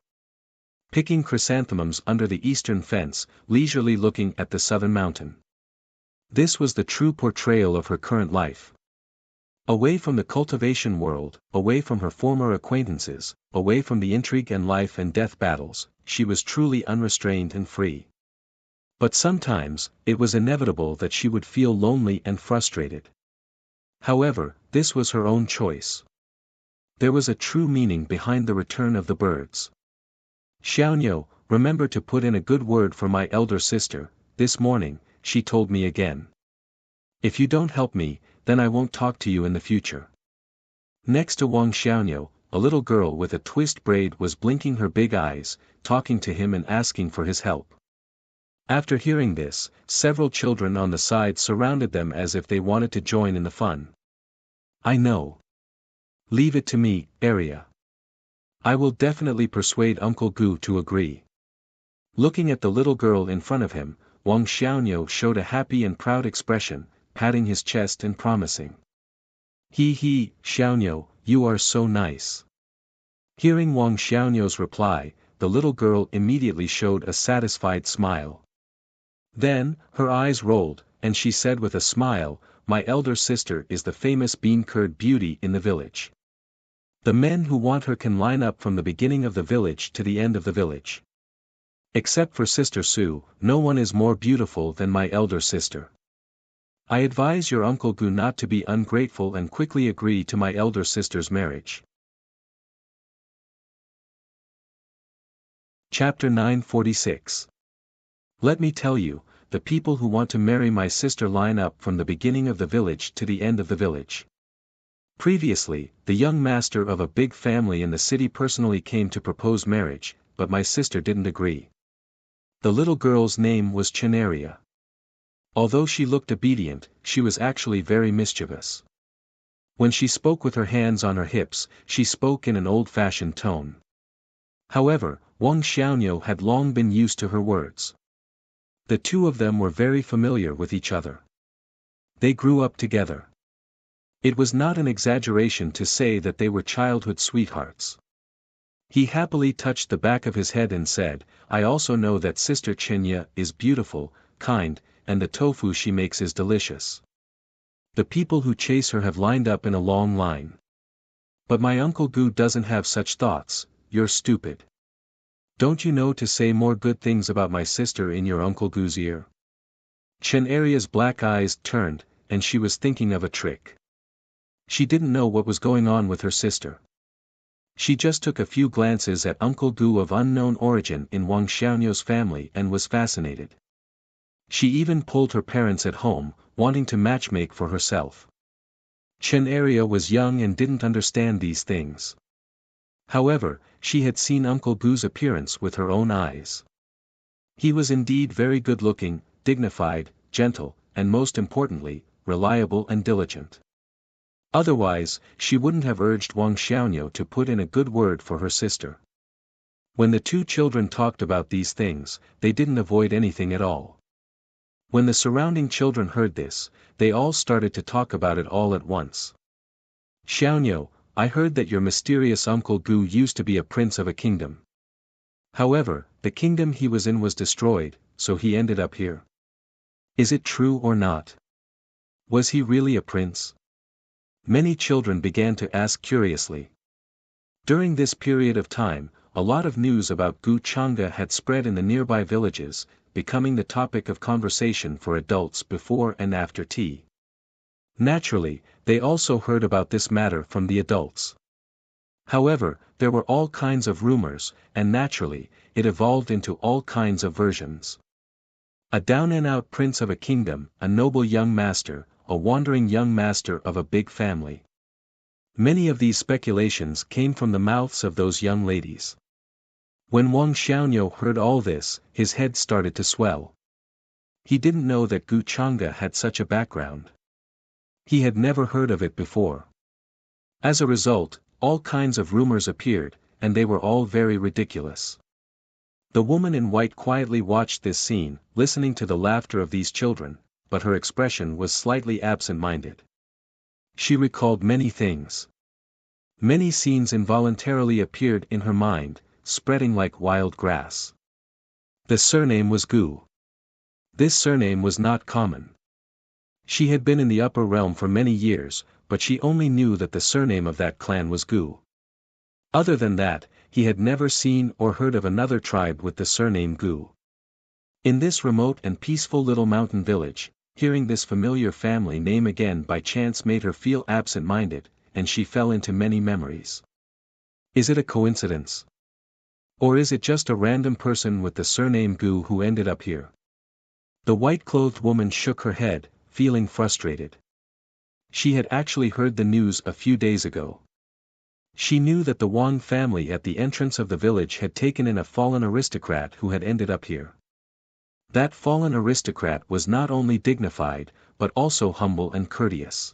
Picking chrysanthemums under the eastern fence, leisurely looking at the southern mountain. This was the true portrayal of her current life. Away from the cultivation world, away from her former acquaintances, away from the intrigue and life and death battles, she was truly unrestrained and free. But sometimes, it was inevitable that she would feel lonely and frustrated. However, this was her own choice. There was a true meaning behind the return of the birds. Xiaonyo, remember to put in a good word for my elder sister, this morning, she told me again. If you don't help me, then I won't talk to you in the future. Next to Wang Xiaonyo, a little girl with a twist braid was blinking her big eyes, talking to him and asking for his help. After hearing this, several children on the side surrounded them as if they wanted to join in the fun. I know. Leave it to me, Arya. I will definitely persuade Uncle Gu to agree. Looking at the little girl in front of him, Wang Xiaonyo showed a happy and proud expression, patting his chest and promising. He, Xiaonyo, you are so nice. Hearing Wang Xiaonyo's reply, the little girl immediately showed a satisfied smile. Then, her eyes rolled, and she said with a smile, my elder sister is the famous bean-curd beauty in the village. The men who want her can line up from the beginning of the village to the end of the village. Except for Sister Su, no one is more beautiful than my elder sister. I advise your Uncle Gu not to be ungrateful and quickly agree to my elder sister's marriage. Chapter 946. Let me tell you, the people who want to marry my sister line up from the beginning of the village to the end of the village. Previously, the young master of a big family in the city personally came to propose marriage, but my sister didn't agree. The little girl's name was Chinaria. Although she looked obedient, she was actually very mischievous. When she spoke with her hands on her hips, she spoke in an old-fashioned tone. However, Wang Xiaonyo had long been used to her words. The two of them were very familiar with each other. They grew up together. It was not an exaggeration to say that they were childhood sweethearts. He happily touched the back of his head and said, I also know that Sister Chinya is beautiful, kind, and the tofu she makes is delicious. The people who chase her have lined up in a long line. But my Uncle Gu doesn't have such thoughts, you're stupid. Don't you know to say more good things about my sister in your Uncle Gu's ear? Chinaria's black eyes turned, and she was thinking of a trick. She didn't know what was going on with her sister. She just took a few glances at Uncle Gu of unknown origin in Wang Xiaonyo's family and was fascinated. She even pulled her parents at home, wanting to matchmake for herself. Chinaria was young and didn't understand these things. However, she had seen Uncle Gu's appearance with her own eyes. He was indeed very good-looking, dignified, gentle, and most importantly, reliable and diligent. Otherwise, she wouldn't have urged Wang Xiaonyo to put in a good word for her sister. When the two children talked about these things, they didn't avoid anything at all. When the surrounding children heard this, they all started to talk about it all at once. Xiaonyo, I heard that your mysterious Uncle Gu used to be a prince of a kingdom. However, the kingdom he was in was destroyed, so he ended up here. Is it true or not? Was he really a prince? Many children began to ask curiously. During this period of time, a lot of news about Gu Changa had spread in the nearby villages, becoming the topic of conversation for adults before and after tea. Naturally, they also heard about this matter from the adults. However, there were all kinds of rumors, and naturally, it evolved into all kinds of versions. A down-and-out prince of a kingdom, a noble young master, a wandering young master of a big family. Many of these speculations came from the mouths of those young ladies. When Wang Xiaoniu heard all this, his head started to swell. He didn't know that Gu Changa had such a background. He had never heard of it before. As a result, all kinds of rumors appeared, and they were all very ridiculous. The woman in white quietly watched this scene, listening to the laughter of these children, but her expression was slightly absent-minded. She recalled many things. Many scenes involuntarily appeared in her mind, spreading like wild grass. The surname was Gu. This surname was not common. She had been in the upper realm for many years, but she only knew that the surname of that clan was Gu. Other than that, he had never seen or heard of another tribe with the surname Gu. In this remote and peaceful little mountain village, hearing this familiar family name again by chance made her feel absent-minded, and she fell into many memories. Is it a coincidence? Or is it just a random person with the surname Gu who ended up here? The white-clothed woman shook her head, feeling frustrated. She had actually heard the news a few days ago. She knew that the Wang family at the entrance of the village had taken in a fallen aristocrat who had ended up here. That fallen aristocrat was not only dignified, but also humble and courteous.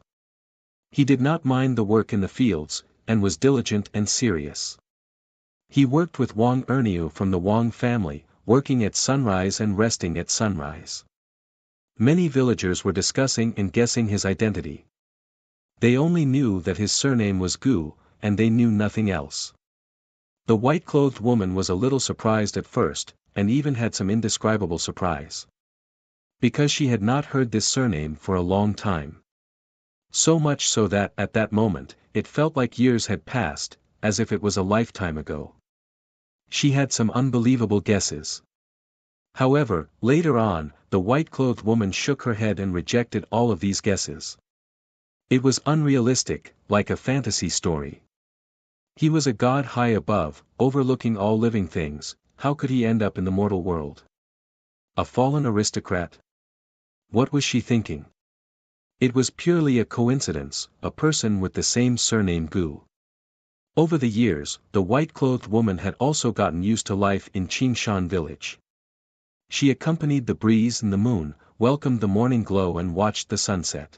He did not mind the work in the fields, and was diligent and serious. He worked with Wang Erniu from the Wang family, working at sunrise and resting at sunrise. Many villagers were discussing and guessing his identity. They only knew that his surname was Gu, and they knew nothing else. The white-clothed woman was a little surprised at first, and even had some indescribable surprise. Because she had not heard this surname for a long time. So much so that at that moment, it felt like years had passed, as if it was a lifetime ago. She had some unbelievable guesses. However, later on, the white-clothed woman shook her head and rejected all of these guesses. It was unrealistic, like a fantasy story. He was a god high above, overlooking all living things. How could he end up in the mortal world? A fallen aristocrat? What was she thinking? It was purely a coincidence, a person with the same surname Gu. Over the years, the white-clothed woman had also gotten used to life in Qingshan village. She accompanied the breeze and the moon, welcomed the morning glow and watched the sunset.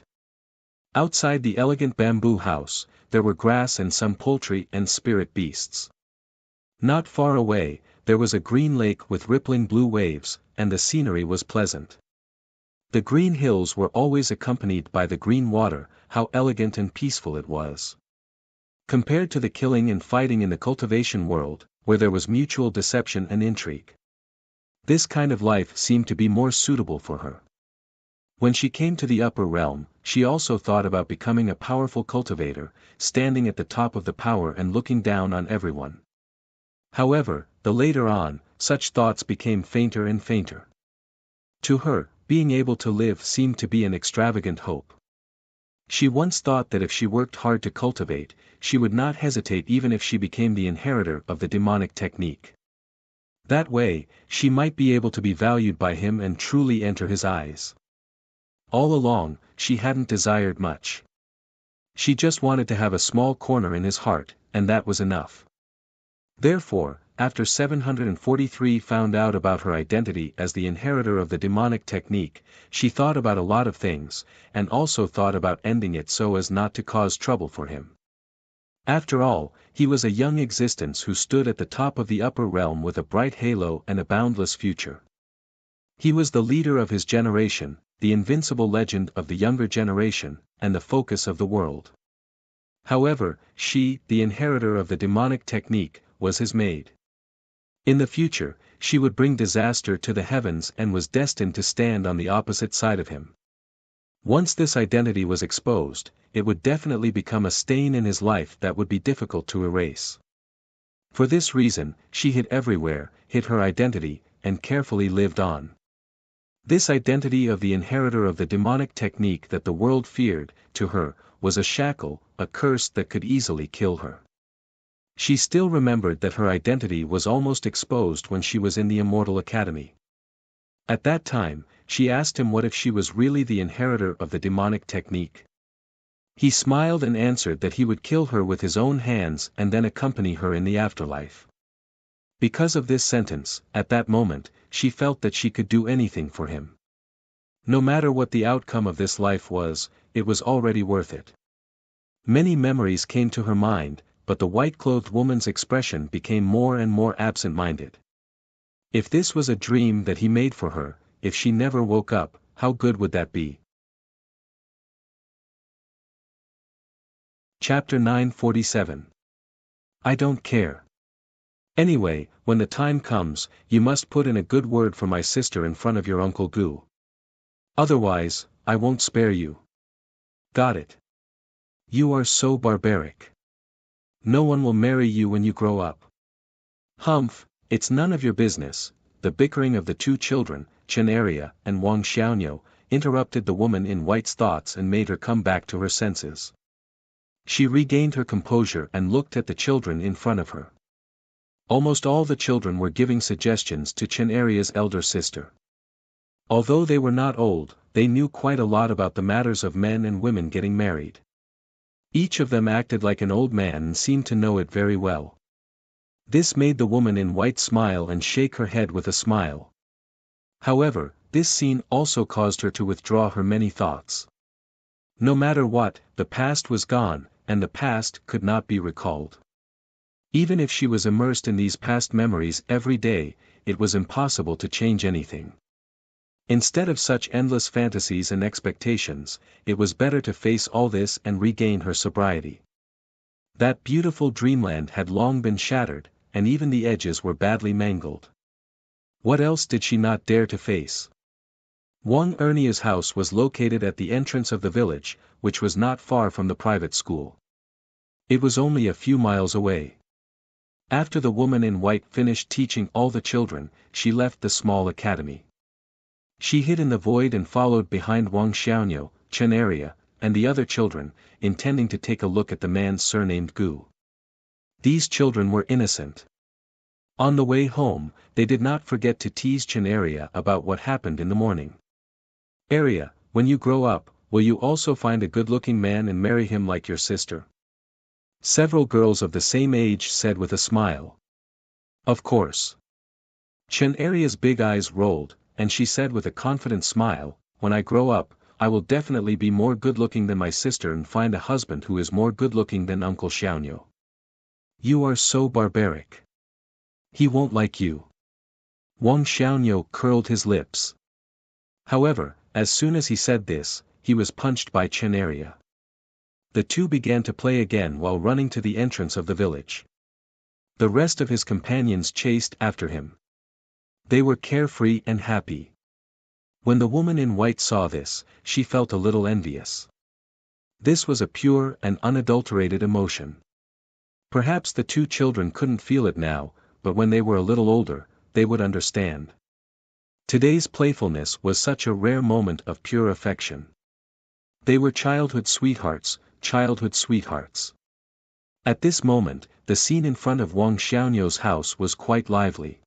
Outside the elegant bamboo house, there were grass and some poultry and spirit beasts. Not far away, there was a green lake with rippling blue waves, and the scenery was pleasant. The green hills were always accompanied by the green water. How elegant and peaceful it was. Compared to the killing and fighting in the cultivation world, where there was mutual deception and intrigue. This kind of life seemed to be more suitable for her. When she came to the upper realm, she also thought about becoming a powerful cultivator, standing at the top of the power and looking down on everyone. However, the later on, such thoughts became fainter and fainter. To her, being able to live seemed to be an extravagant hope. She once thought that if she worked hard to cultivate, she would not hesitate even if she became the inheritor of the demonic technique. That way, she might be able to be valued by him and truly enter his eyes. All along, she hadn't desired much. She just wanted to have a small corner in his heart, and that was enough. Therefore, after 743 found out about her identity as the inheritor of the demonic technique, she thought about a lot of things, and also thought about ending it so as not to cause trouble for him. After all, he was a young existence who stood at the top of the upper realm with a bright halo and a boundless future. He was the leader of his generation, the invincible legend of the younger generation, and the focus of the world. However, she, the inheritor of the demonic technique, was his maid. In the future, she would bring disaster to the heavens and was destined to stand on the opposite side of him. Once this identity was exposed, it would definitely become a stain in his life that would be difficult to erase. For this reason, she hid everywhere, hid her identity, and carefully lived on. This identity of the inheritor of the demonic technique that the world feared, to her, was a shackle, a curse that could easily kill her. She still remembered that her identity was almost exposed when she was in the Immortal Academy. At that time, she asked him what if she was really the inheritor of the demonic technique. He smiled and answered that he would kill her with his own hands and then accompany her in the afterlife. Because of this sentence, at that moment, she felt that she could do anything for him. No matter what the outcome of this life was, it was already worth it. Many memories came to her mind, but the white-clothed woman's expression became more and more absent-minded. If this was a dream that he made for her, if she never woke up, how good would that be? Chapter 947. I don't care. Anyway, when the time comes, you must put in a good word for my sister in front of your Uncle Gu. Otherwise, I won't spare you. Got it? You are so barbaric. No one will marry you when you grow up. Humph, it's none of your business. The bickering of the two children, Chen Area and Wang Xiaoniu, interrupted the woman in white's thoughts and made her come back to her senses. She regained her composure and looked at the children in front of her. Almost all the children were giving suggestions to Chen Area's elder sister. Although they were not old, they knew quite a lot about the matters of men and women getting married. Each of them acted like an old man and seemed to know it very well. This made the woman in white smile and shake her head with a smile. However, this scene also caused her to withdraw her many thoughts. No matter what, the past was gone, and the past could not be recalled. Even if she was immersed in these past memories every day, it was impossible to change anything. Instead of such endless fantasies and expectations, it was better to face all this and regain her sobriety. That beautiful dreamland had long been shattered, and even the edges were badly mangled. What else did she not dare to face? Wang Ernia's house was located at the entrance of the village, which was not far from the private school. It was only a few miles away. After the woman in white finished teaching all the children, she left the small academy. She hid in the void and followed behind Wang Xiaoniu, Chen Area, and the other children, intending to take a look at the man surnamed Gu. These children were innocent. On the way home, they did not forget to tease Chen Area about what happened in the morning. Area, when you grow up, will you also find a good-looking man and marry him like your sister? Several girls of the same age said with a smile. Of course. Chen Area's big eyes rolled, and she said with a confident smile, when I grow up, I will definitely be more good-looking than my sister and find a husband who is more good-looking than Uncle Xiaoniu. You are so barbaric. He won't like you. Wang Xiaoniu curled his lips. However, as soon as he said this, he was punched by Chen Area. The two began to play again while running to the entrance of the village. The rest of his companions chased after him. They were carefree and happy. When the woman in white saw this, she felt a little envious. This was a pure and unadulterated emotion. Perhaps the two children couldn't feel it now, but when they were a little older, they would understand. Today's playfulness was such a rare moment of pure affection. They were childhood sweethearts, childhood sweethearts. At this moment, the scene in front of Wang Xiaoniu's house was quite lively.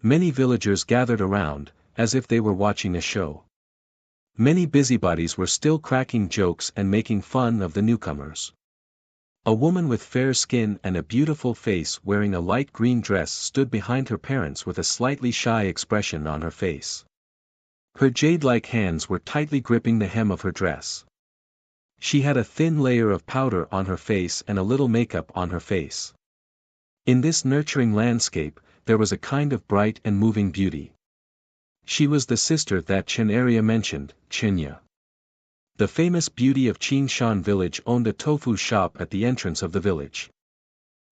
Many villagers gathered around, as if they were watching a show. Many busybodies were still cracking jokes and making fun of the newcomers. A woman with fair skin and a beautiful face wearing a light green dress stood behind her parents with a slightly shy expression on her face. Her jade-like hands were tightly gripping the hem of her dress. She had a thin layer of powder on her face and a little makeup on her face. In this nurturing landscape, there was a kind of bright and moving beauty. She was the sister that Chen Area mentioned, Chinya. The famous beauty of Qingshan village owned a tofu shop at the entrance of the village.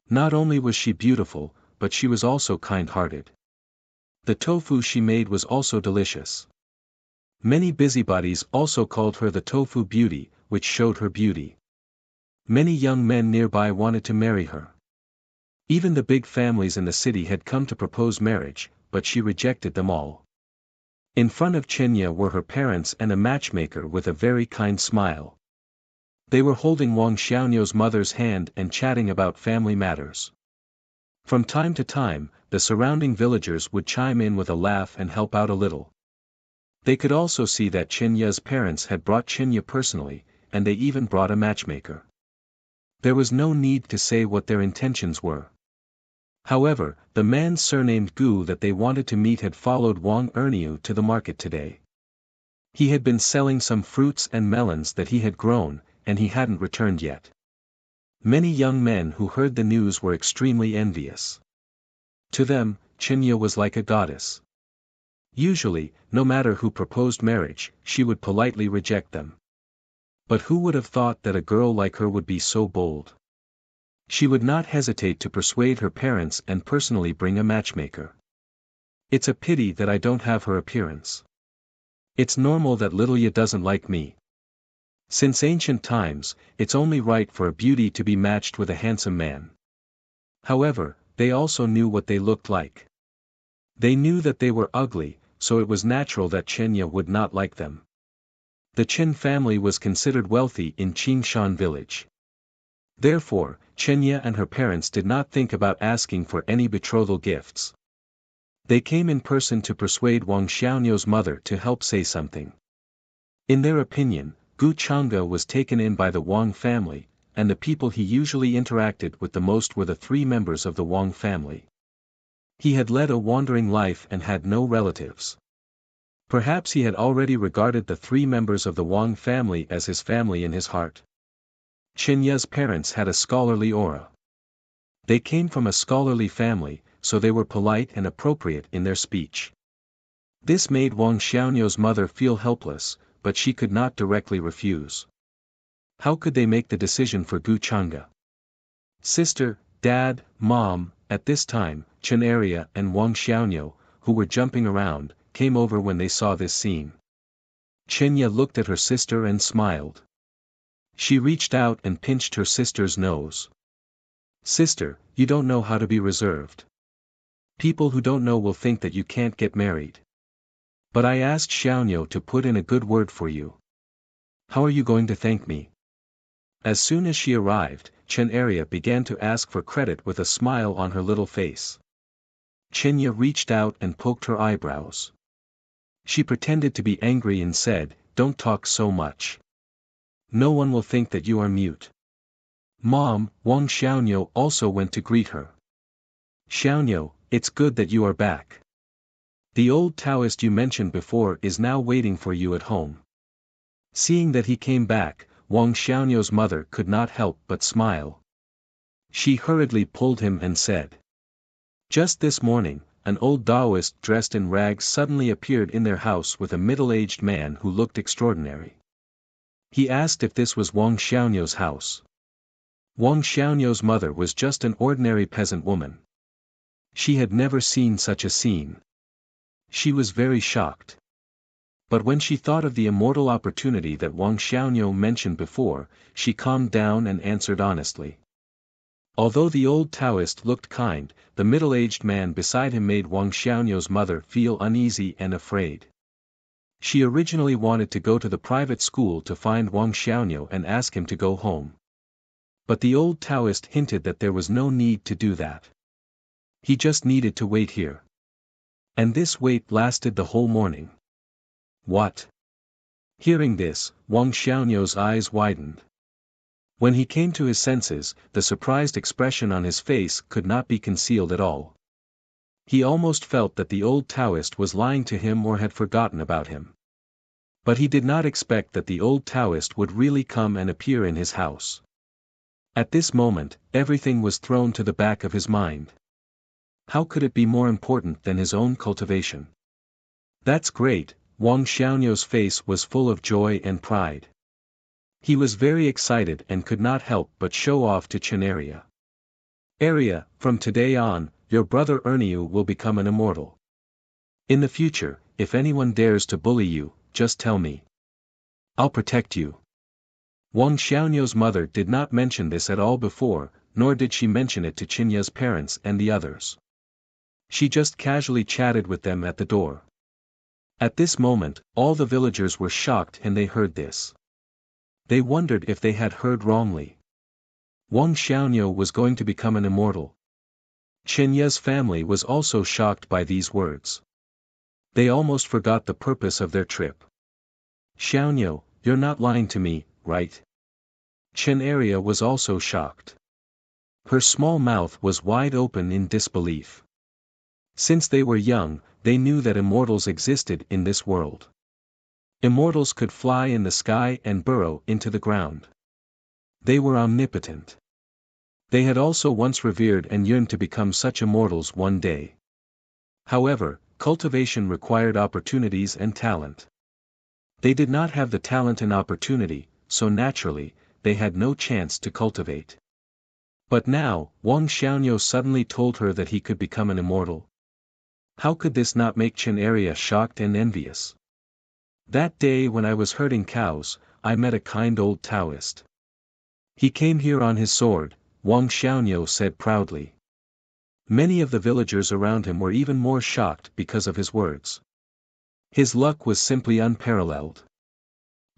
Not only was she beautiful, but she was also kind-hearted. The tofu she made was also delicious. Many busybodies also called her the tofu beauty, which showed her beauty. Many young men nearby wanted to marry her. Even the big families in the city had come to propose marriage, but she rejected them all. In front of Chenya were her parents and a matchmaker with a very kind smile. They were holding Wang Xiaonyo's mother's hand and chatting about family matters. From time to time, the surrounding villagers would chime in with a laugh and help out a little. They could also see that Chenya's parents had brought Chenya personally, and they even brought a matchmaker. There was no need to say what their intentions were. However, the man surnamed Gu that they wanted to meet had followed Wang Erniu to the market today. He had been selling some fruits and melons that he had grown, and he hadn't returned yet. Many young men who heard the news were extremely envious. To them, Chenya was like a goddess. Usually, no matter who proposed marriage, she would politely reject them. But who would have thought that a girl like her would be so bold? She would not hesitate to persuade her parents and personally bring a matchmaker. It's a pity that I don't have her appearance. It's normal that Lilia doesn't like me. Since ancient times, it's only right for a beauty to be matched with a handsome man. However, they also knew what they looked like. They knew that they were ugly, so it was natural that Chenya would not like them. The Chen family was considered wealthy in Qingshan village. Therefore, Chenya and her parents did not think about asking for any betrothal gifts. They came in person to persuade Wang Xiaonyo's mother to help say something. In their opinion, Gu Changge was taken in by the Wang family, and the people he usually interacted with the most were the three members of the Wang family. He had led a wandering life and had no relatives. Perhaps he had already regarded the three members of the Wang family as his family in his heart. Chenya's parents had a scholarly aura. They came from a scholarly family, so they were polite and appropriate in their speech. This made Wang Xiaonyo's mother feel helpless, but she could not directly refuse. How could they make the decision for Gu Changge? Sister, dad, mom, at this time, Chen Area and Wang Xiaonyo, who were jumping around, came over when they saw this scene. Chenya looked at her sister and smiled. She reached out and pinched her sister's nose. Sister, you don't know how to be reserved. People who don't know will think that you can't get married. But I asked Xiaonyo to put in a good word for you. How are you going to thank me? As soon as she arrived, Chen Area began to ask for credit with a smile on her little face. Chenya reached out and poked her eyebrows. She pretended to be angry and said, "Don't talk so much. No one will think that you are mute." Mom, Wang Xiaonyo also went to greet her. "Xiaonyo, it's good that you are back. The old Taoist you mentioned before is now waiting for you at home." Seeing that he came back, Wang Xiaonyo's mother could not help but smile. She hurriedly pulled him and said, "Just this morning, an old Taoist dressed in rags suddenly appeared in their house with a middle-aged man who looked extraordinary. He asked if this was Wang Xiaonyo's house. Wang Xiaonyo's mother was just an ordinary peasant woman. She had never seen such a scene. She was very shocked. But when she thought of the immortal opportunity that Wang Xiaonyo mentioned before, she calmed down and answered honestly. Although the old Taoist looked kind, the middle-aged man beside him made Wang Xiaonyo's mother feel uneasy and afraid. She originally wanted to go to the private school to find Wang Xiaonyo and ask him to go home. But the old Taoist hinted that there was no need to do that. He just needed to wait here. And this wait lasted the whole morning. What? Hearing this, Wang Xiaonyo's eyes widened. When he came to his senses, the surprised expression on his face could not be concealed at all. He almost felt that the old Taoist was lying to him or had forgotten about him. But he did not expect that the old Taoist would really come and appear in his house. At this moment, everything was thrown to the back of his mind. How could it be more important than his own cultivation? That's great. Wang Xiaonyo's face was full of joy and pride. He was very excited and could not help but show off to Chen Area. "Area, from today on, your brother Erniu will become an immortal. In the future, if anyone dares to bully you, just tell me. I'll protect you. Wang Xiaonu's mother did not mention this at all before, nor did she mention it to Qinya's parents and the others. She just casually chatted with them at the door. At this moment, all the villagers were shocked and they heard this. They wondered if they had heard wrongly. Wang Xiaonu was going to become an immortal. Qinya's family was also shocked by these words. They almost forgot the purpose of their trip. Xiaonu, you're not lying to me, right? Chen was also shocked. Her small mouth was wide open in disbelief. Since they were young, they knew that immortals existed in this world. Immortals could fly in the sky and burrow into the ground. They were omnipotent. They had also once revered and yearned to become such immortals one day. However, cultivation required opportunities and talent. They did not have the talent and opportunity, so naturally, they had no chance to cultivate. But now, Wang Xiaonu suddenly told her that he could become an immortal. How could this not make Chen shocked and envious? That day when I was herding cows, I met a kind old Taoist. He came here on his sword, Wang Xiaonu said proudly. Many of the villagers around him were even more shocked because of his words. His luck was simply unparalleled.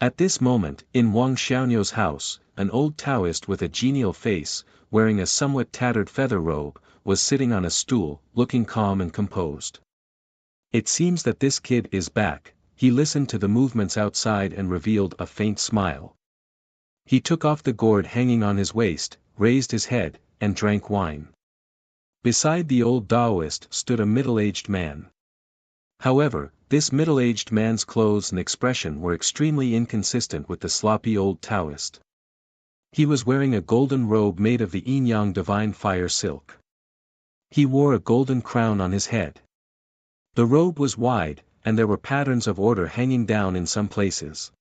At this moment, in Wang Xiaonu's house, an old Taoist with a genial face, wearing a somewhat tattered feather robe, was sitting on a stool, looking calm and composed. It seems that this kid is back. He listened to the movements outside and revealed a faint smile. He took off the gourd hanging on his waist, raised his head, and drank wine. Beside the old Taoist stood a middle-aged man. However, this middle-aged man's clothes and expression were extremely inconsistent with the sloppy old Taoist. He was wearing a golden robe made of the yin-yang divine fire silk. He wore a golden crown on his head. The robe was wide, and there were patterns of order hanging down in some places.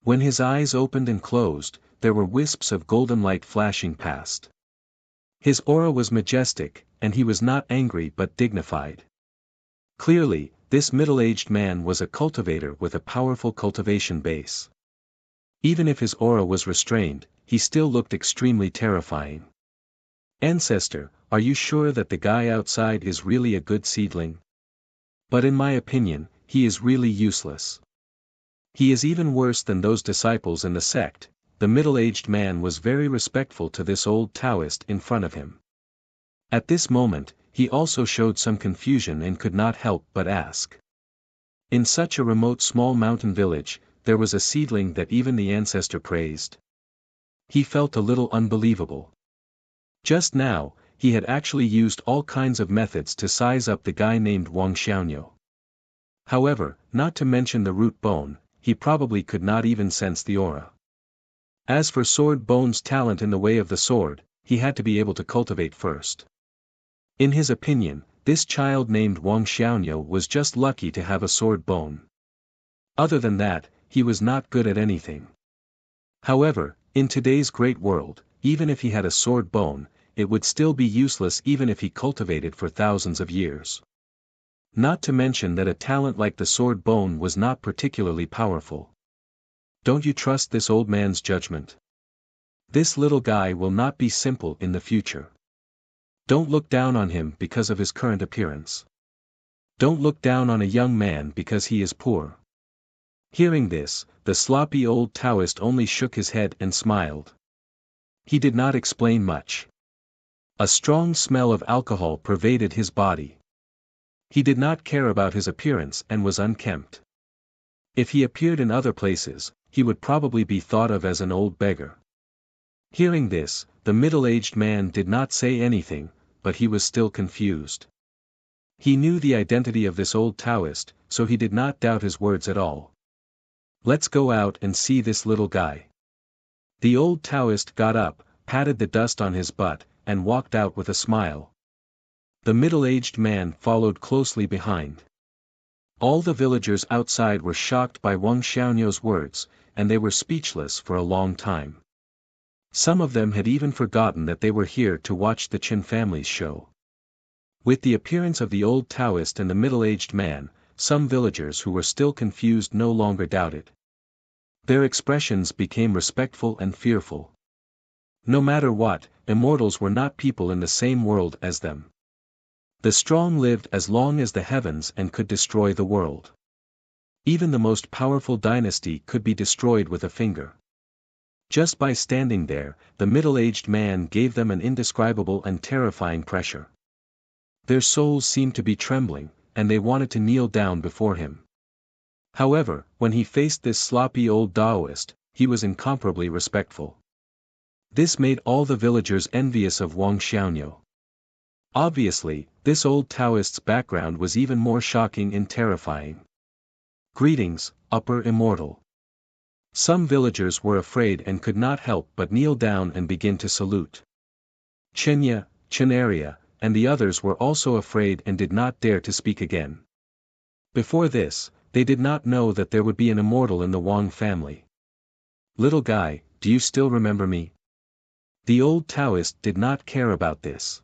When his eyes opened and closed, there were wisps of golden light flashing past. His aura was majestic, and he was not angry but dignified. Clearly, this middle-aged man was a cultivator with a powerful cultivation base. Even if his aura was restrained, he still looked extremely terrifying. Ancestor, are you sure that the guy outside is really a good seedling? But in my opinion, he is really useless. He is even worse than those disciples in the sect. The middle-aged man was very respectful to this old Taoist in front of him. At this moment, he also showed some confusion and could not help but ask. In such a remote small mountain village, there was a seedling that even the ancestor praised. He felt a little unbelievable. Just now, he had actually used all kinds of methods to size up the guy named Wang Xiaonu. However, not to mention the root bone, he probably could not even sense the aura. As for Sword Bone's talent in the way of the sword, he had to be able to cultivate first. In his opinion, this child named Wang Xiaonu was just lucky to have a sword bone. Other than that, he was not good at anything. However, in today's great world, even if he had a sword bone, it would still be useless even if he cultivated for thousands of years. Not to mention that a talent like the sword bone was not particularly powerful. Don't you trust this old man's judgment? This little guy will not be simple in the future. Don't look down on him because of his current appearance. Don't look down on a young man because he is poor. Hearing this, the sloppy old Taoist only shook his head and smiled. He did not explain much. A strong smell of alcohol pervaded his body. He did not care about his appearance and was unkempt. If he appeared in other places, he would probably be thought of as an old beggar. Hearing this, the middle-aged man did not say anything, but he was still confused. He knew the identity of this old Taoist, so he did not doubt his words at all. Let's go out and see this little guy. The old Taoist got up, patted the dust on his butt, and walked out with a smile. The middle-aged man followed closely behind. All the villagers outside were shocked by Wang Xiaonu's words, and they were speechless for a long time. Some of them had even forgotten that they were here to watch the Qin family's show. With the appearance of the old Taoist and the middle-aged man, some villagers who were still confused no longer doubted. Their expressions became respectful and fearful. No matter what, immortals were not people in the same world as them. The strong lived as long as the heavens and could destroy the world. Even the most powerful dynasty could be destroyed with a finger. Just by standing there, the middle-aged man gave them an indescribable and terrifying pressure. Their souls seemed to be trembling, and they wanted to kneel down before him. However, when he faced this sloppy old Taoist, he was incomparably respectful. This made all the villagers envious of Wang Xiaonyo. Obviously, this old Taoist's background was even more shocking and terrifying. Greetings, Upper Immortal. Some villagers were afraid and could not help but kneel down and begin to salute. Chenya, Chenaria, and the others were also afraid and did not dare to speak again. Before this, they did not know that there would be an immortal in the Wang family. Little guy, do you still remember me? The old Taoist did not care about this.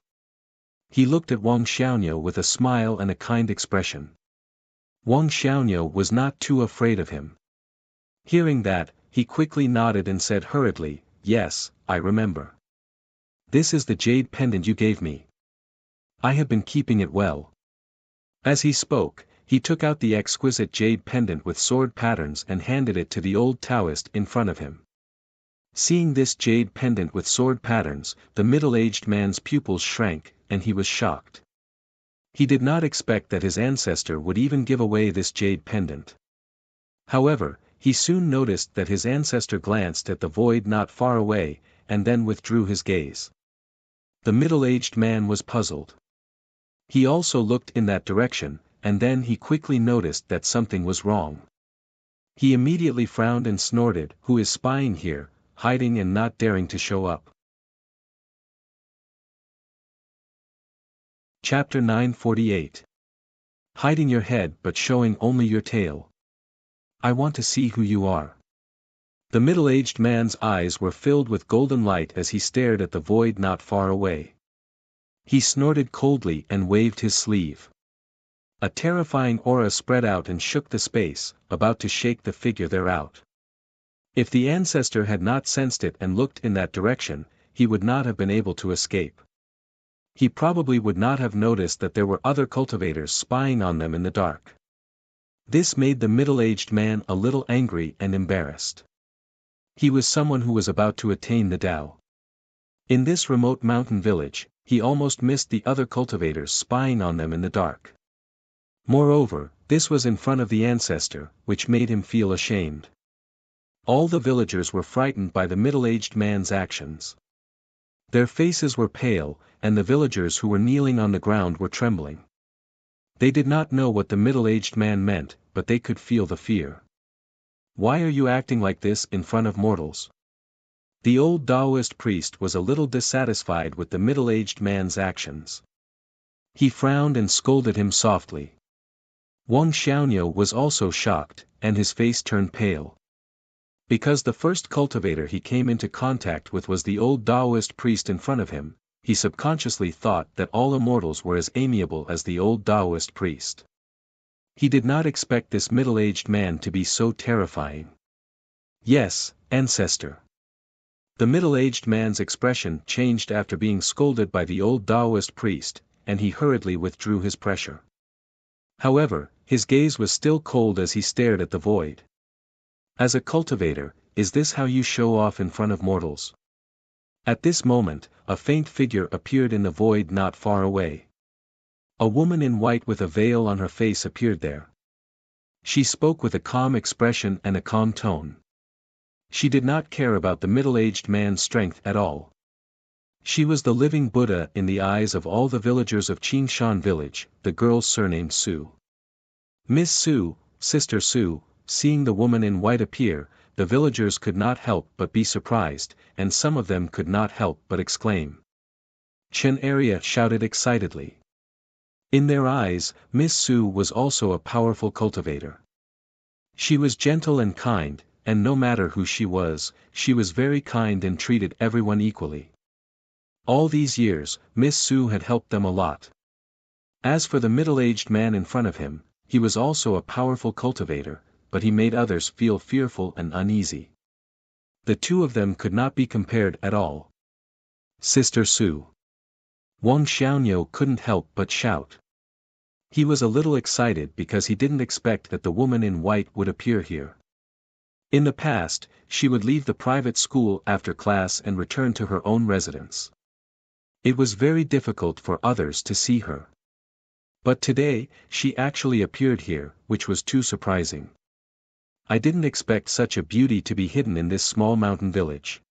He looked at Wang Xiaonyo with a smile and a kind expression. Wang Xiaonyo was not too afraid of him. Hearing that, he quickly nodded and said hurriedly, "Yes, I remember. This is the jade pendant you gave me. I have been keeping it well." As he spoke, he took out the exquisite jade pendant with sword patterns and handed it to the old Taoist in front of him. Seeing this jade pendant with sword patterns, the middle-aged man's pupils shrank, and he was shocked. He did not expect that his ancestor would even give away this jade pendant. However, he soon noticed that his ancestor glanced at the void not far away, and then withdrew his gaze. The middle-aged man was puzzled. He also looked in that direction, and then he quickly noticed that something was wrong. He immediately frowned and snorted, "Who is spying here, hiding and not daring to show up?" Chapter 948. Hiding your head but showing only your tail. I want to see who you are. The middle-aged man's eyes were filled with golden light as he stared at the void not far away. He snorted coldly and waved his sleeve. A terrifying aura spread out and shook the space, about to shake the figure there out. If the ancestor had not sensed it and looked in that direction, he would not have been able to escape. He probably would not have noticed that there were other cultivators spying on them in the dark. This made the middle-aged man a little angry and embarrassed. He was someone who was about to attain the Tao. In this remote mountain village, he almost missed the other cultivators spying on them in the dark. Moreover, this was in front of the ancestor, which made him feel ashamed. All the villagers were frightened by the middle-aged man's actions. Their faces were pale, and the villagers who were kneeling on the ground were trembling. They did not know what the middle-aged man meant, but they could feel the fear. "Why are you acting like this in front of mortals?" The old Taoist priest was a little dissatisfied with the middle-aged man's actions. He frowned and scolded him softly. Wang Xiaonyo was also shocked, and his face turned pale. Because the first cultivator he came into contact with was the old Taoist priest in front of him, he subconsciously thought that all immortals were as amiable as the old Taoist priest. He did not expect this middle-aged man to be so terrifying. "Yes, ancestor." The middle-aged man's expression changed after being scolded by the old Taoist priest, and he hurriedly withdrew his pressure. However, his gaze was still cold as he stared at the void. "As a cultivator, is this how you show off in front of mortals?" At this moment, a faint figure appeared in the void not far away. A woman in white with a veil on her face appeared there. She spoke with a calm expression and a calm tone. She did not care about the middle-aged man's strength at all. She was the living Buddha in the eyes of all the villagers of Qingshan village, the girl surnamed Su. "Miss Su, Sister Su." Seeing the woman in white appear, the villagers could not help but be surprised, and some of them could not help but exclaim. Chen Area shouted excitedly. In their eyes, Miss Su was also a powerful cultivator. She was gentle and kind, and no matter who she was very kind and treated everyone equally. All these years, Miss Su had helped them a lot. As for the middle-aged man in front of him, he was also a powerful cultivator, but he made others feel fearful and uneasy. The two of them could not be compared at all. Sister Sue. Wang Xiaoniu couldn't help but shout. He was a little excited because he didn't expect that the woman in white would appear here. In the past, she would leave the private school after class and return to her own residence. It was very difficult for others to see her. But today, she actually appeared here, which was too surprising. I didn't expect such a beauty to be hidden in this small mountain village.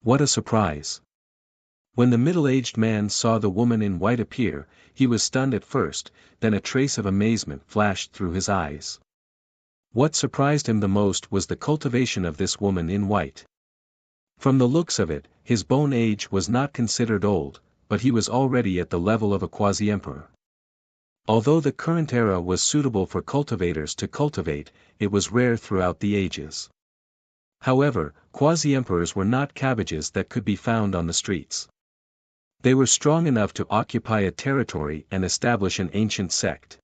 What a surprise. When the middle-aged man saw the woman in white appear, he was stunned at first, then a trace of amazement flashed through his eyes. What surprised him the most was the cultivation of this woman in white. From the looks of it, his bone age was not considered old, but he was already at the level of a quasi-emperor. Although the current era was suitable for cultivators to cultivate, it was rare throughout the ages. However, quasi-emperors were not cabbages that could be found on the streets. They were strong enough to occupy a territory and establish an ancient sect.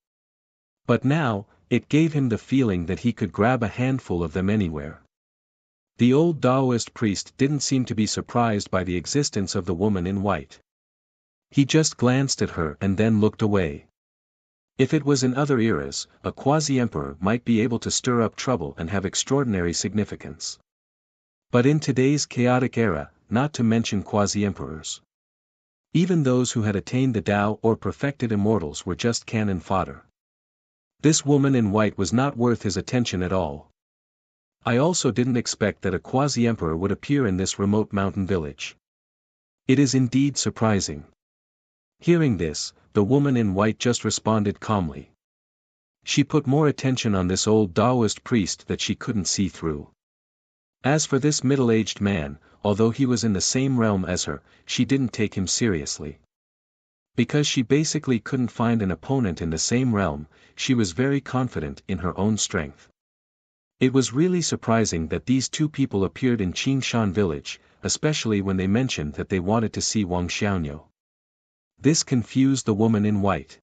But now, it gave him the feeling that he could grab a handful of them anywhere. The old Taoist priest didn't seem to be surprised by the existence of the woman in white. He just glanced at her and then looked away. If it was in other eras, a quasi-emperor might be able to stir up trouble and have extraordinary significance. But in today's chaotic era, not to mention quasi-emperors. Even those who had attained the Tao or perfected immortals were just cannon fodder. This woman in white was not worth his attention at all. I also didn't expect that a quasi-emperor would appear in this remote mountain village. It is indeed surprising. Hearing this, the woman in white just responded calmly. She put more attention on this old Taoist priest that she couldn't see through. As for this middle-aged man, although he was in the same realm as her, she didn't take him seriously. Because she basically couldn't find an opponent in the same realm, she was very confident in her own strength. It was really surprising that these two people appeared in Qingshan village, especially when they mentioned that they wanted to see Wang Xiaoniu. This confused the woman in white.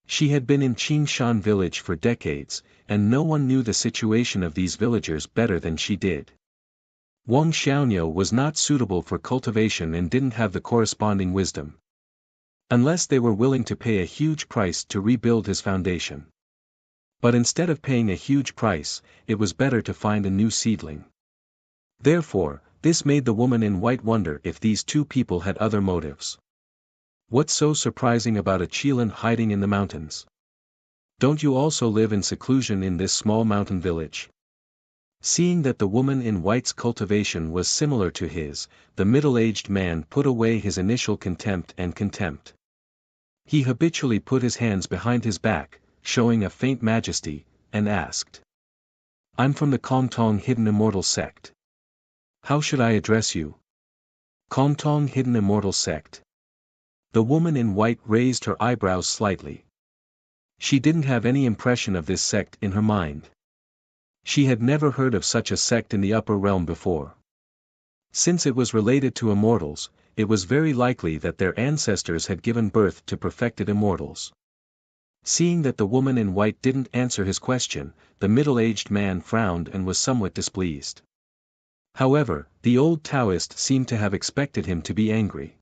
She had been in Qingshan village for decades, and no one knew the situation of these villagers better than she did. Wang Xiaoniu was not suitable for cultivation and didn't have the corresponding wisdom. Unless they were willing to pay a huge price to rebuild his foundation. But instead of paying a huge price, it was better to find a new seedling. Therefore, this made the woman in white wonder if these two people had other motives. What's so surprising about a Qilin hiding in the mountains? Don't you also live in seclusion in this small mountain village? Seeing that the woman in white's cultivation was similar to his, the middle-aged man put away his initial contempt. He habitually put his hands behind his back, showing a faint majesty, and asked. I'm from the Kongtong Hidden Immortal Sect. How should I address you? Kongtong Hidden Immortal Sect. The woman in white raised her eyebrows slightly. She didn't have any impression of this sect in her mind. She had never heard of such a sect in the upper realm before. Since it was related to immortals, it was very likely that their ancestors had given birth to perfected immortals. Seeing that the woman in white didn't answer his question, the middle-aged man frowned and was somewhat displeased. However, the old Taoist seemed to have expected him to be angry.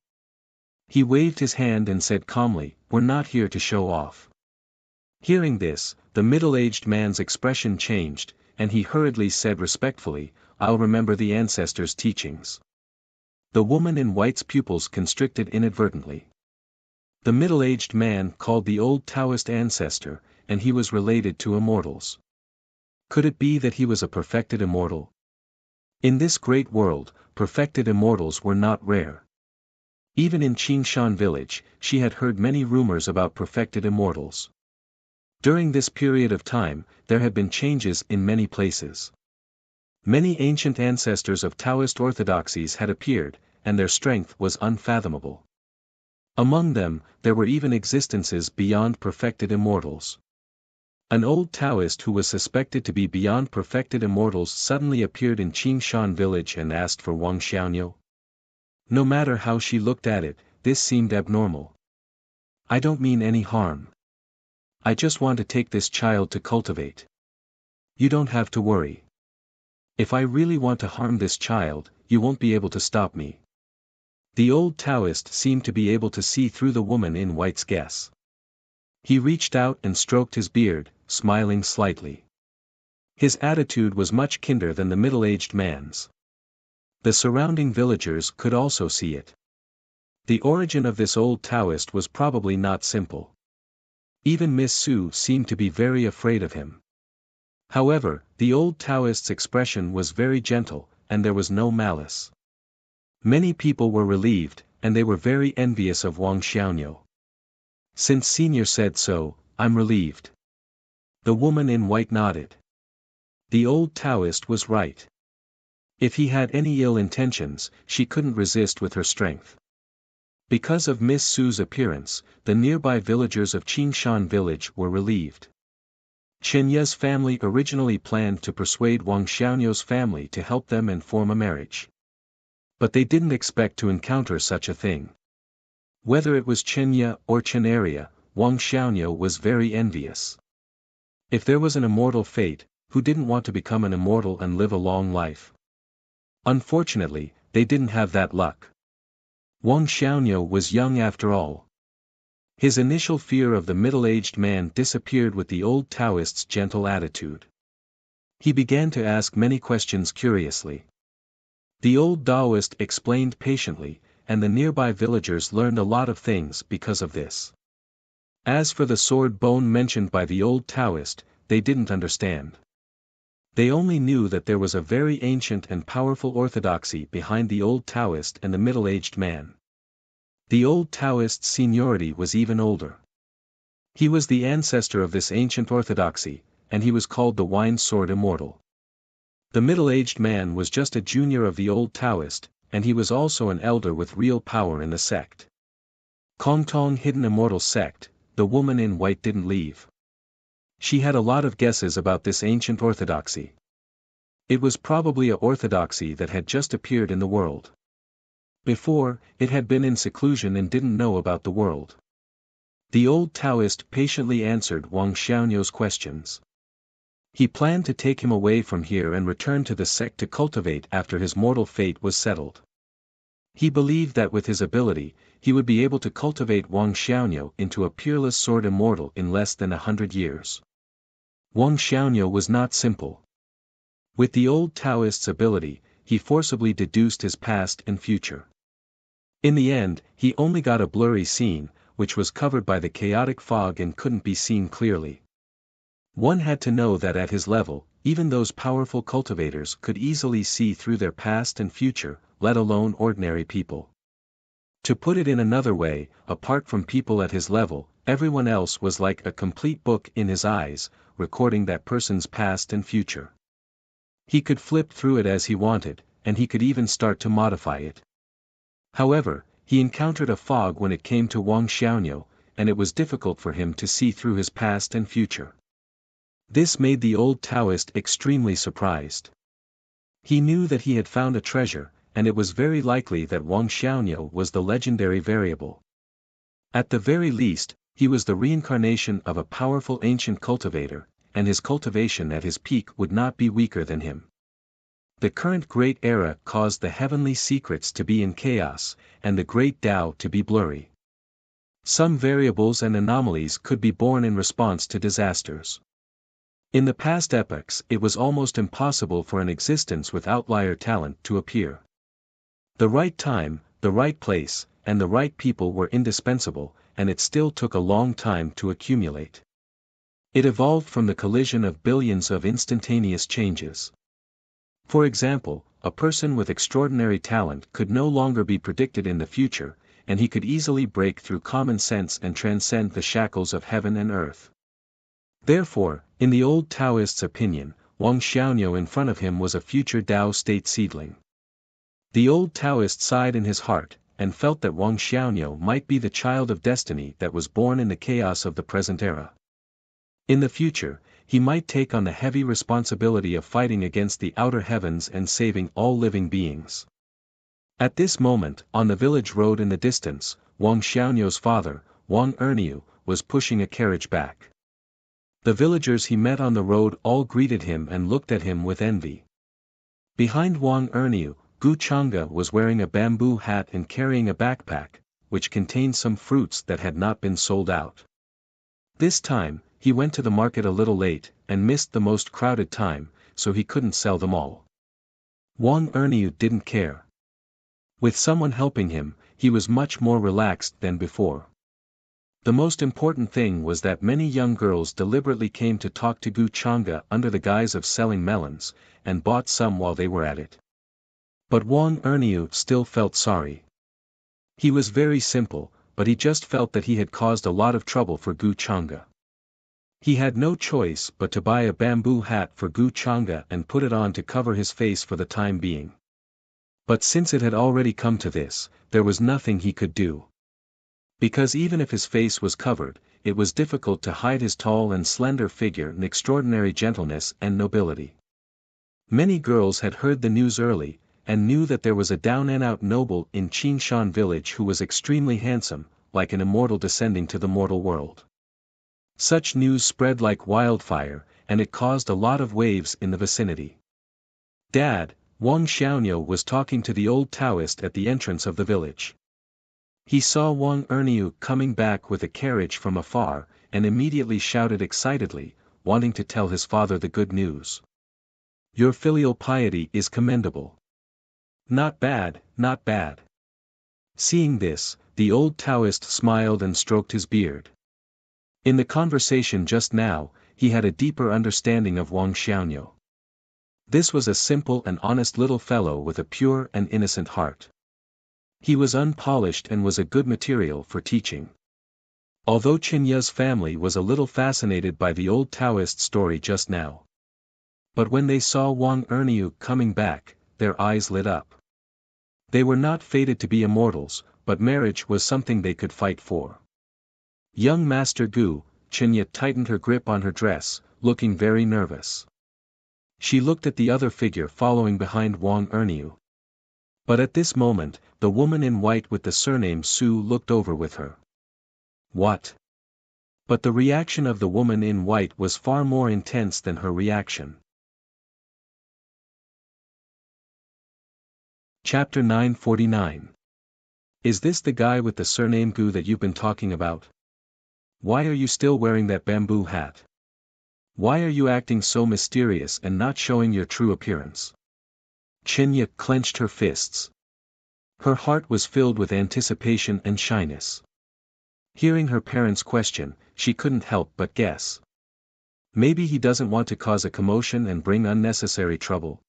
He waved his hand and said calmly, "We're not here to show off." Hearing this, the middle-aged man's expression changed, and he hurriedly said respectfully, "I'll remember the ancestors' teachings." The woman in white's pupils constricted inadvertently. The middle-aged man called the old Taoist ancestor, and he was related to immortals. Could it be that he was a perfected immortal? In this great world, perfected immortals were not rare. Even in Qingshan village, she had heard many rumors about perfected immortals. During this period of time, there had been changes in many places. Many ancient ancestors of Taoist orthodoxies had appeared, and their strength was unfathomable. Among them, there were even existences beyond perfected immortals. An old Taoist who was suspected to be beyond perfected immortals suddenly appeared in Qingshan village and asked for Wang Xiaoniu. No matter how she looked at it, this seemed abnormal. I don't mean any harm. I just want to take this child to cultivate. You don't have to worry. If I really want to harm this child, you won't be able to stop me. The old Taoist seemed to be able to see through the woman in white's guess. He reached out and stroked his beard, smiling slightly. His attitude was much kinder than the middle-aged man's. The surrounding villagers could also see it. The origin of this old Taoist was probably not simple. Even Miss Su seemed to be very afraid of him. However, the old Taoist's expression was very gentle, and there was no malice. Many people were relieved, and they were very envious of Wang Xiaono. Since Senior said so, I'm relieved. The woman in white nodded. The old Taoist was right. If he had any ill intentions, she couldn't resist with her strength. Because of Miss Su's appearance, the nearby villagers of Qingshan village were relieved. Chen Ye's family originally planned to persuade Wang Xiaono's family to help them and form a marriage. But they didn't expect to encounter such a thing. Whether it was Chen Ye or Chen Area, Wang Xiaono was very envious. If there was an immortal fate, who didn't want to become an immortal and live a long life? Unfortunately, they didn't have that luck. Wang Xiaono was young after all. His initial fear of the middle-aged man disappeared with the old Taoist's gentle attitude. He began to ask many questions curiously. The old Taoist explained patiently, and the nearby villagers learned a lot of things because of this. As for the sword bone mentioned by the old Taoist, they didn't understand. They only knew that there was a very ancient and powerful orthodoxy behind the old Taoist and the middle-aged man. The old Taoist's seniority was even older. He was the ancestor of this ancient orthodoxy, and he was called the Wine Sword Immortal. The middle-aged man was just a junior of the old Taoist, and he was also an elder with real power in the sect. Kongtong Hidden Immortal Sect, the woman in white didn't leave. She had a lot of guesses about this ancient orthodoxy. It was probably a orthodoxy that had just appeared in the world. Before, it had been in seclusion and didn't know about the world. The old Taoist patiently answered Wang Xiaono's questions. He planned to take him away from here and return to the sect to cultivate after his mortal fate was settled. He believed that with his ability, he would be able to cultivate Wang Xiaono into a peerless sword immortal in less than 100 years. Wang Xiaono was not simple. With the old Taoist's ability, he forcibly deduced his past and future. In the end, he only got a blurry scene, which was covered by the chaotic fog and couldn't be seen clearly. One had to know that at his level, even those powerful cultivators could easily see through their past and future, let alone ordinary people. To put it in another way, apart from people at his level, everyone else was like a complete book in his eyes, recording that person's past and future. He could flip through it as he wanted, and he could even start to modify it. However, he encountered a fog when it came to Wang Xiaono, and it was difficult for him to see through his past and future. This made the old Taoist extremely surprised. He knew that he had found a treasure, and it was very likely that Wang Xiaono was the legendary variable. At the very least, he was the reincarnation of a powerful ancient cultivator, and his cultivation at his peak would not be weaker than him. The current Great Era caused the heavenly secrets to be in chaos, and the Great Tao to be blurry. Some variables and anomalies could be born in response to disasters. In the past epochs it was almost impossible for an existence with outlier talent to appear. The right time, the right place, and the right people were indispensable, and it still took a long time to accumulate. It evolved from the collision of billions of instantaneous changes. For example, a person with extraordinary talent could no longer be predicted in the future, and he could easily break through common sense and transcend the shackles of heaven and earth. Therefore, in the old Taoist's opinion, Wang Xiaono in front of him was a future Tao state seedling. The old Taoist sighed in his heart, and felt that Wang Xiaono might be the child of destiny that was born in the chaos of the present era. In the future, he might take on the heavy responsibility of fighting against the outer heavens and saving all living beings. At this moment, on the village road in the distance, Wang Xiaono's father, Wang Erniu, was pushing a carriage back. The villagers he met on the road all greeted him and looked at him with envy. Behind Wang Erniu, Gu Chang'e was wearing a bamboo hat and carrying a backpack, which contained some fruits that had not been sold out. This time, he went to the market a little late, and missed the most crowded time, so he couldn't sell them all. Wang Erniu didn't care. With someone helping him, he was much more relaxed than before. The most important thing was that many young girls deliberately came to talk to Gu Chang'e under the guise of selling melons, and bought some while they were at it. But Wang Erniu still felt sorry. He was very simple, but he just felt that he had caused a lot of trouble for Gu Chang'e. He had no choice but to buy a bamboo hat for Gu Chang'e and put it on to cover his face for the time being. But since it had already come to this, there was nothing he could do. Because even if his face was covered, it was difficult to hide his tall and slender figure and extraordinary gentleness and nobility. Many girls had heard the news early, and knew that there was a down-and-out noble in Qinshan village who was extremely handsome, like an immortal descending to the mortal world. Such news spread like wildfire, and it caused a lot of waves in the vicinity. Dad, Wang Xiaoniu was talking to the old Taoist at the entrance of the village. He saw Wang Erniu coming back with a carriage from afar, and immediately shouted excitedly, wanting to tell his father the good news. Your filial piety is commendable. Not bad, not bad. Seeing this, the old Taoist smiled and stroked his beard. In the conversation just now, he had a deeper understanding of Wang Xiaoniu. This was a simple and honest little fellow with a pure and innocent heart. He was unpolished and was a good material for teaching. Although Qin Ye's family was a little fascinated by the old Taoist story just now. But when they saw Wang Erniu coming back, their eyes lit up. They were not fated to be immortals, but marriage was something they could fight for. Young Master Gu, Qin Ye tightened her grip on her dress, looking very nervous. She looked at the other figure following behind Wang Erniu. But at this moment, the woman in white with the surname Su looked over with her. What? But the reaction of the woman in white was far more intense than her reaction. Chapter 949. Is this the guy with the surname Gu that you've been talking about? Why are you still wearing that bamboo hat? Why are you acting so mysterious and not showing your true appearance? Qin Ye clenched her fists. Her heart was filled with anticipation and shyness. Hearing her parents' question, she couldn't help but guess. Maybe he doesn't want to cause a commotion and bring unnecessary trouble.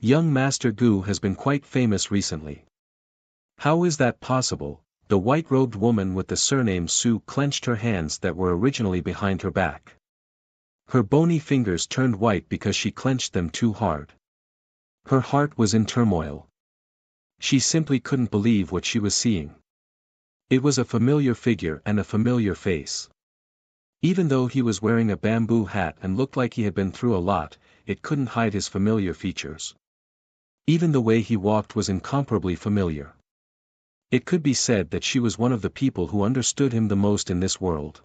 Young Master Gu has been quite famous recently. How is that possible? The white-robed woman with the surname Su clenched her hands that were originally behind her back. Her bony fingers turned white because she clenched them too hard. Her heart was in turmoil. She simply couldn't believe what she was seeing. It was a familiar figure and a familiar face. Even though he was wearing a bamboo hat and looked like he had been through a lot, it couldn't hide his familiar features. Even the way he walked was incomparably familiar. It could be said that she was one of the people who understood him the most in this world.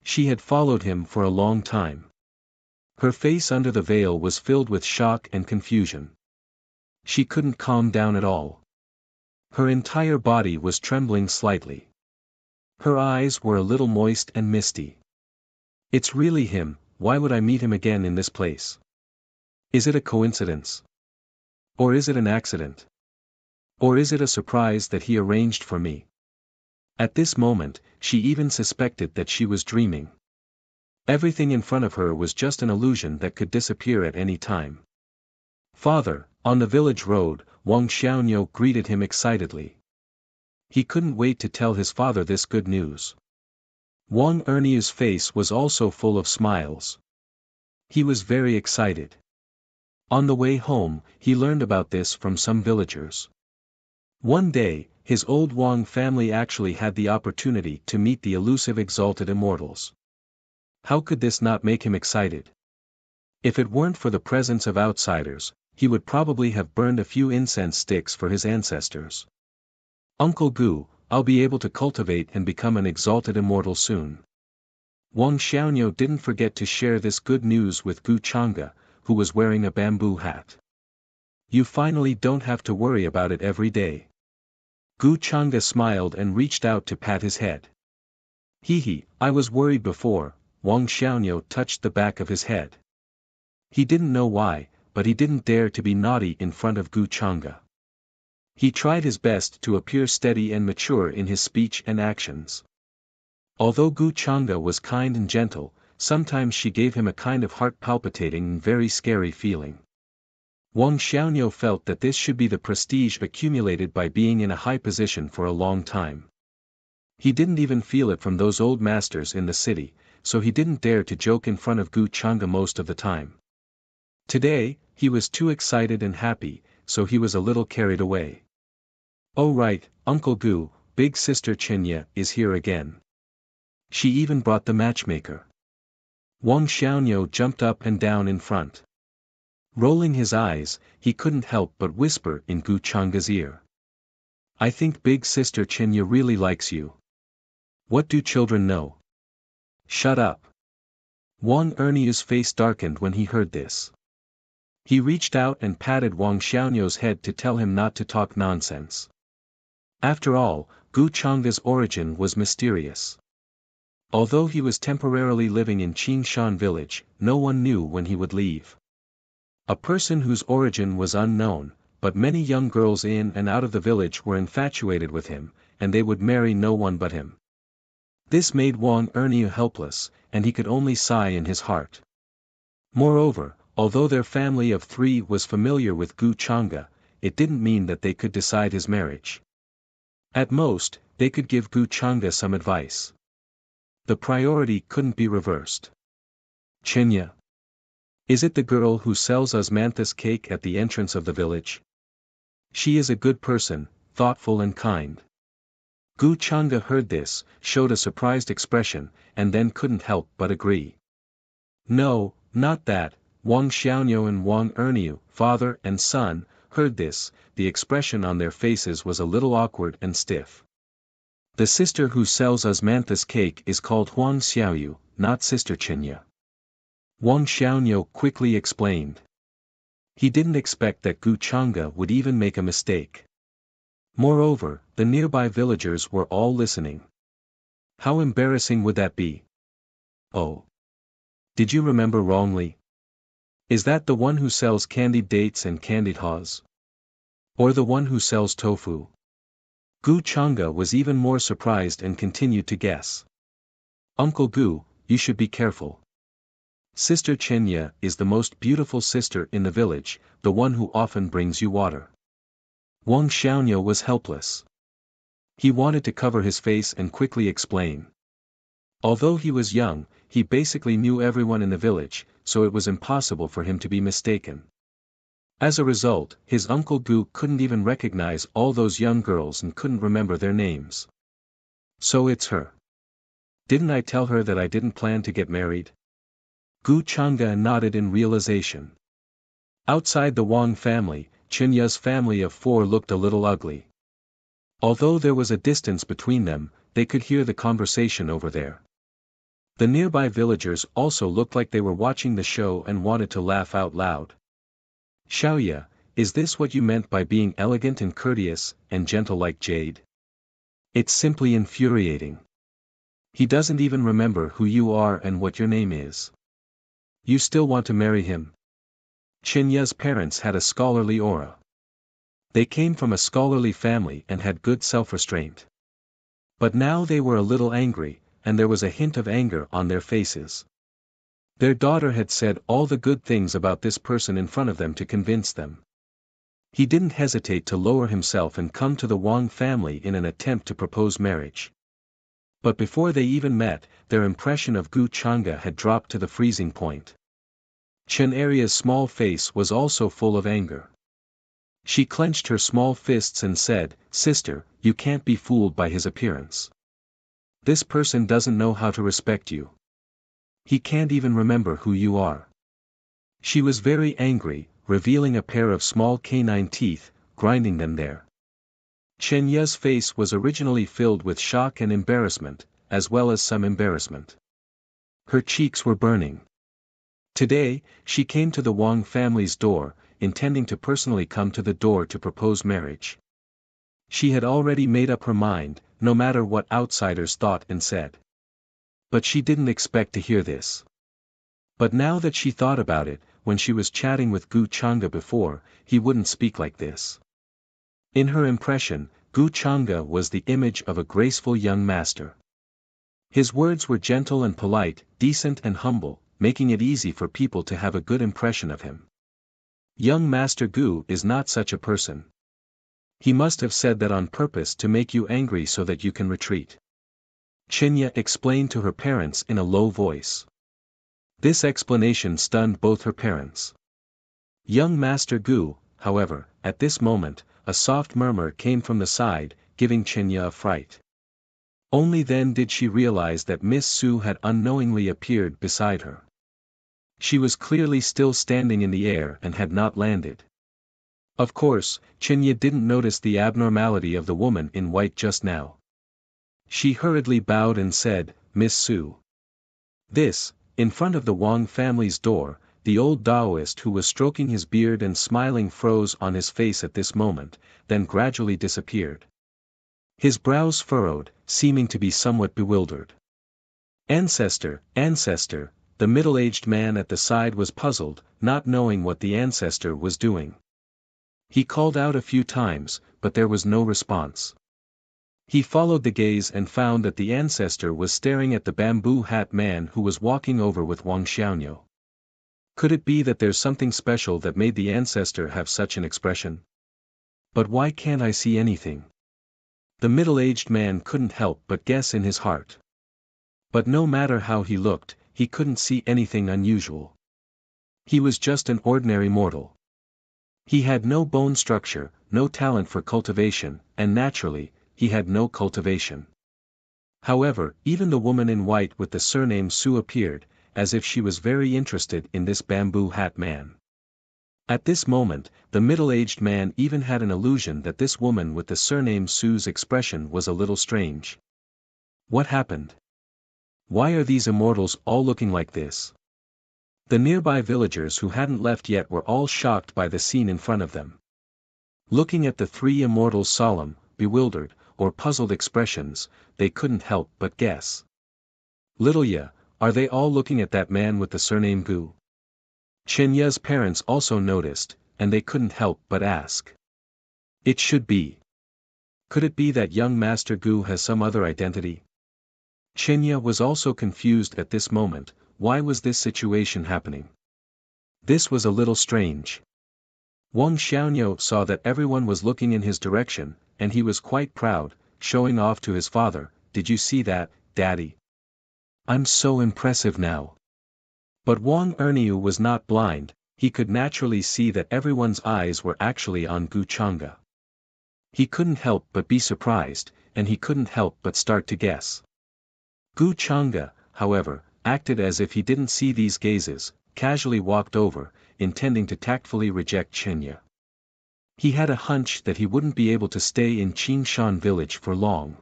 She had followed him for a long time. Her face under the veil was filled with shock and confusion. She couldn't calm down at all. Her entire body was trembling slightly. Her eyes were a little moist and misty. It's really him. Why would I meet him again in this place? Is it a coincidence? Or is it an accident? Or is it a surprise that he arranged for me? At this moment, she even suspected that she was dreaming. Everything in front of her was just an illusion that could disappear at any time. Father, on the village road, Wang Xiaoniu greeted him excitedly. He couldn't wait to tell his father this good news. Wang Erniu's face was also full of smiles. He was very excited. On the way home, he learned about this from some villagers. One day, his old Wang family actually had the opportunity to meet the elusive exalted immortals. How could this not make him excited? If it weren't for the presence of outsiders, he would probably have burned a few incense sticks for his ancestors. Uncle Gu, I'll be able to cultivate and become an exalted immortal soon. Wang Xiaoniu didn't forget to share this good news with Gu Chang'e, who was wearing a bamboo hat. You finally don't have to worry about it every day. Gu Chang'e smiled and reached out to pat his head. Hee, I was worried before. Wang Xiaoniu touched the back of his head. He didn't know why, but he didn't dare to be naughty in front of Gu Chang'e. He tried his best to appear steady and mature in his speech and actions. Although Gu Chang'e was kind and gentle, sometimes she gave him a kind of heart-palpitating and very scary feeling. Wang Xiaoniu felt that this should be the prestige accumulated by being in a high position for a long time. He didn't even feel it from those old masters in the city, so he didn't dare to joke in front of Gu Chang'e most of the time. Today, he was too excited and happy, so he was a little carried away. Oh right, Uncle Gu, big sister Qinya is here again. She even brought the matchmaker. Wang Xiaoniu jumped up and down in front. Rolling his eyes, he couldn't help but whisper in Gu Chang'e's ear. I think big sister Qinya really likes you. What do children know? Shut up. Wang Erniu's face darkened when he heard this. He reached out and patted Wang Xiaoniu's head to tell him not to talk nonsense. After all, Gu Chang'e's origin was mysterious. Although he was temporarily living in Qingshan village, no one knew when he would leave. A person whose origin was unknown, but many young girls in and out of the village were infatuated with him, and they would marry no one but him. This made Wang Erniu helpless, and he could only sigh in his heart. Moreover, although their family of 3 was familiar with Gu Chang'e, it didn't mean that they could decide his marriage. At most, they could give Gu Chang'e some advice. The priority couldn't be reversed. Qinya. Is it the girl who sells osmanthus cake at the entrance of the village? She is a good person, thoughtful and kind. Gu Chang'e heard this, showed a surprised expression, and then couldn't help but agree. No, not that. Wang Xiaoniu and Wang Erniu, father and son, heard this. The expression on their faces was a little awkward and stiff. The sister who sells osmanthus cake is called Huang Xiaoyu, not Sister Qinya. Wang Xiaoniu quickly explained. He didn't expect that Gu Chang'e would even make a mistake. Moreover, the nearby villagers were all listening. How embarrassing would that be? Oh. Did you remember wrongly? Is that the one who sells candied dates and candied haws? Or the one who sells tofu? Gu Chang'e was even more surprised and continued to guess. Uncle Gu, you should be careful. Sister Qinya is the most beautiful sister in the village, the one who often brings you water. Wang Xiaoniu was helpless. He wanted to cover his face and quickly explain. Although he was young, he basically knew everyone in the village, so it was impossible for him to be mistaken. As a result, his Uncle Gu couldn't even recognize all those young girls and couldn't remember their names. So it's her. Didn't I tell her that I didn't plan to get married? Gu Chang'e nodded in realization. Outside the Wang family, Qinya's family of 4 looked a little ugly. Although there was a distance between them, they could hear the conversation over there. The nearby villagers also looked like they were watching the show and wanted to laugh out loud. Xiaoya, is this what you meant by being elegant and courteous, and gentle like jade? It's simply infuriating. He doesn't even remember who you are and what your name is. You still want to marry him? Qinya's parents had a scholarly aura. They came from a scholarly family and had good self-restraint. But now they were a little angry, and there was a hint of anger on their faces. Their daughter had said all the good things about this person in front of them to convince them. He didn't hesitate to lower himself and come to the Wang family in an attempt to propose marriage. But before they even met, their impression of Gu Chang'e had dropped to the freezing point. Chen Aria's small face was also full of anger. She clenched her small fists and said, "Sister, you can't be fooled by his appearance. This person doesn't know how to respect you. He can't even remember who you are." She was very angry, revealing a pair of small canine teeth, grinding them there. Chen Ye's face was originally filled with shock and embarrassment, as well as some embarrassment. Her cheeks were burning. Today, she came to the Wang family's door, intending to personally come to the door to propose marriage. She had already made up her mind, no matter what outsiders thought and said. But she didn't expect to hear this. But now that she thought about it, when she was chatting with Gu Chang'e before, he wouldn't speak like this. In her impression, Gu Chang'e was the image of a graceful young master. His words were gentle and polite, decent and humble, making it easy for people to have a good impression of him. Young Master Gu is not such a person. He must have said that on purpose to make you angry so that you can retreat. Qinya explained to her parents in a low voice. This explanation stunned both her parents. Young Master Gu, however, at this moment, a soft murmur came from the side, giving Qinya a fright. Only then did she realize that Miss Su had unknowingly appeared beside her. She was clearly still standing in the air and had not landed. Of course, Qinya didn't notice the abnormality of the woman in white just now. She hurriedly bowed and said, "Miss Su." This, in front of the Wang family's door, the old Taoist who was stroking his beard and smiling froze on his face at this moment, then gradually disappeared. His brows furrowed, seeming to be somewhat bewildered. "Ancestor, ancestor," the middle-aged man at the side was puzzled, not knowing what the ancestor was doing. He called out a few times, but there was no response. He followed the gaze and found that the ancestor was staring at the bamboo hat man who was walking over with Wang Xiaoyo. Could it be that there's something special that made the ancestor have such an expression? But why can't I see anything? The middle-aged man couldn't help but guess in his heart. But no matter how he looked, he couldn't see anything unusual. He was just an ordinary mortal. He had no bone structure, no talent for cultivation, and naturally, he had no cultivation. However, even the woman in white with the surname Su appeared, as if she was very interested in this bamboo hat man. At this moment, the middle-aged man even had an illusion that this woman with the surname Su's expression was a little strange. What happened? Why are these immortals all looking like this? The nearby villagers who hadn't left yet were all shocked by the scene in front of them. Looking at the three immortals' solemn, bewildered, or puzzled expressions, they couldn't help but guess. Little Ye, are they all looking at that man with the surname Gu? Chen Ye's parents also noticed, and they couldn't help but ask. It should be. Could it be that young Master Gu has some other identity? Chen Ye was also confused at this moment. Why was this situation happening? This was a little strange. Wang Xiaoyo saw that everyone was looking in his direction, and he was quite proud, showing off to his father, "Did you see that, Daddy? I'm so impressive now." But Wang Erniu was not blind, he could naturally see that everyone's eyes were actually on Gu Chang'e. He couldn't help but be surprised, and he couldn't help but start to guess. Gu Chang'e, however, acted as if he didn't see these gazes, casually walked over, intending to tactfully reject Qinya. He had a hunch that he wouldn't be able to stay in Qingshan village for long.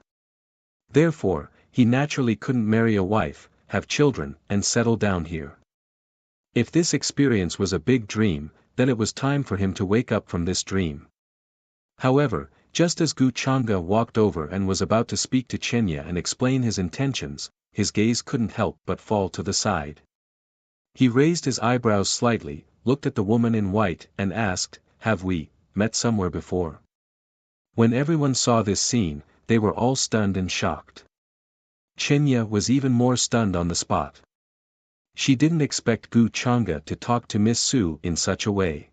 Therefore, he naturally couldn't marry a wife, have children, and settle down here. If this experience was a big dream, then it was time for him to wake up from this dream. However, just as Gu Chang'e walked over and was about to speak to Qinya and explain his intentions, his gaze couldn't help but fall to the side. He raised his eyebrows slightly, looked at the woman in white, and asked, "Have we met somewhere before?" When everyone saw this scene, they were all stunned and shocked. Qinya was even more stunned on the spot. She didn't expect Gu Chang'e to talk to Miss Su in such a way.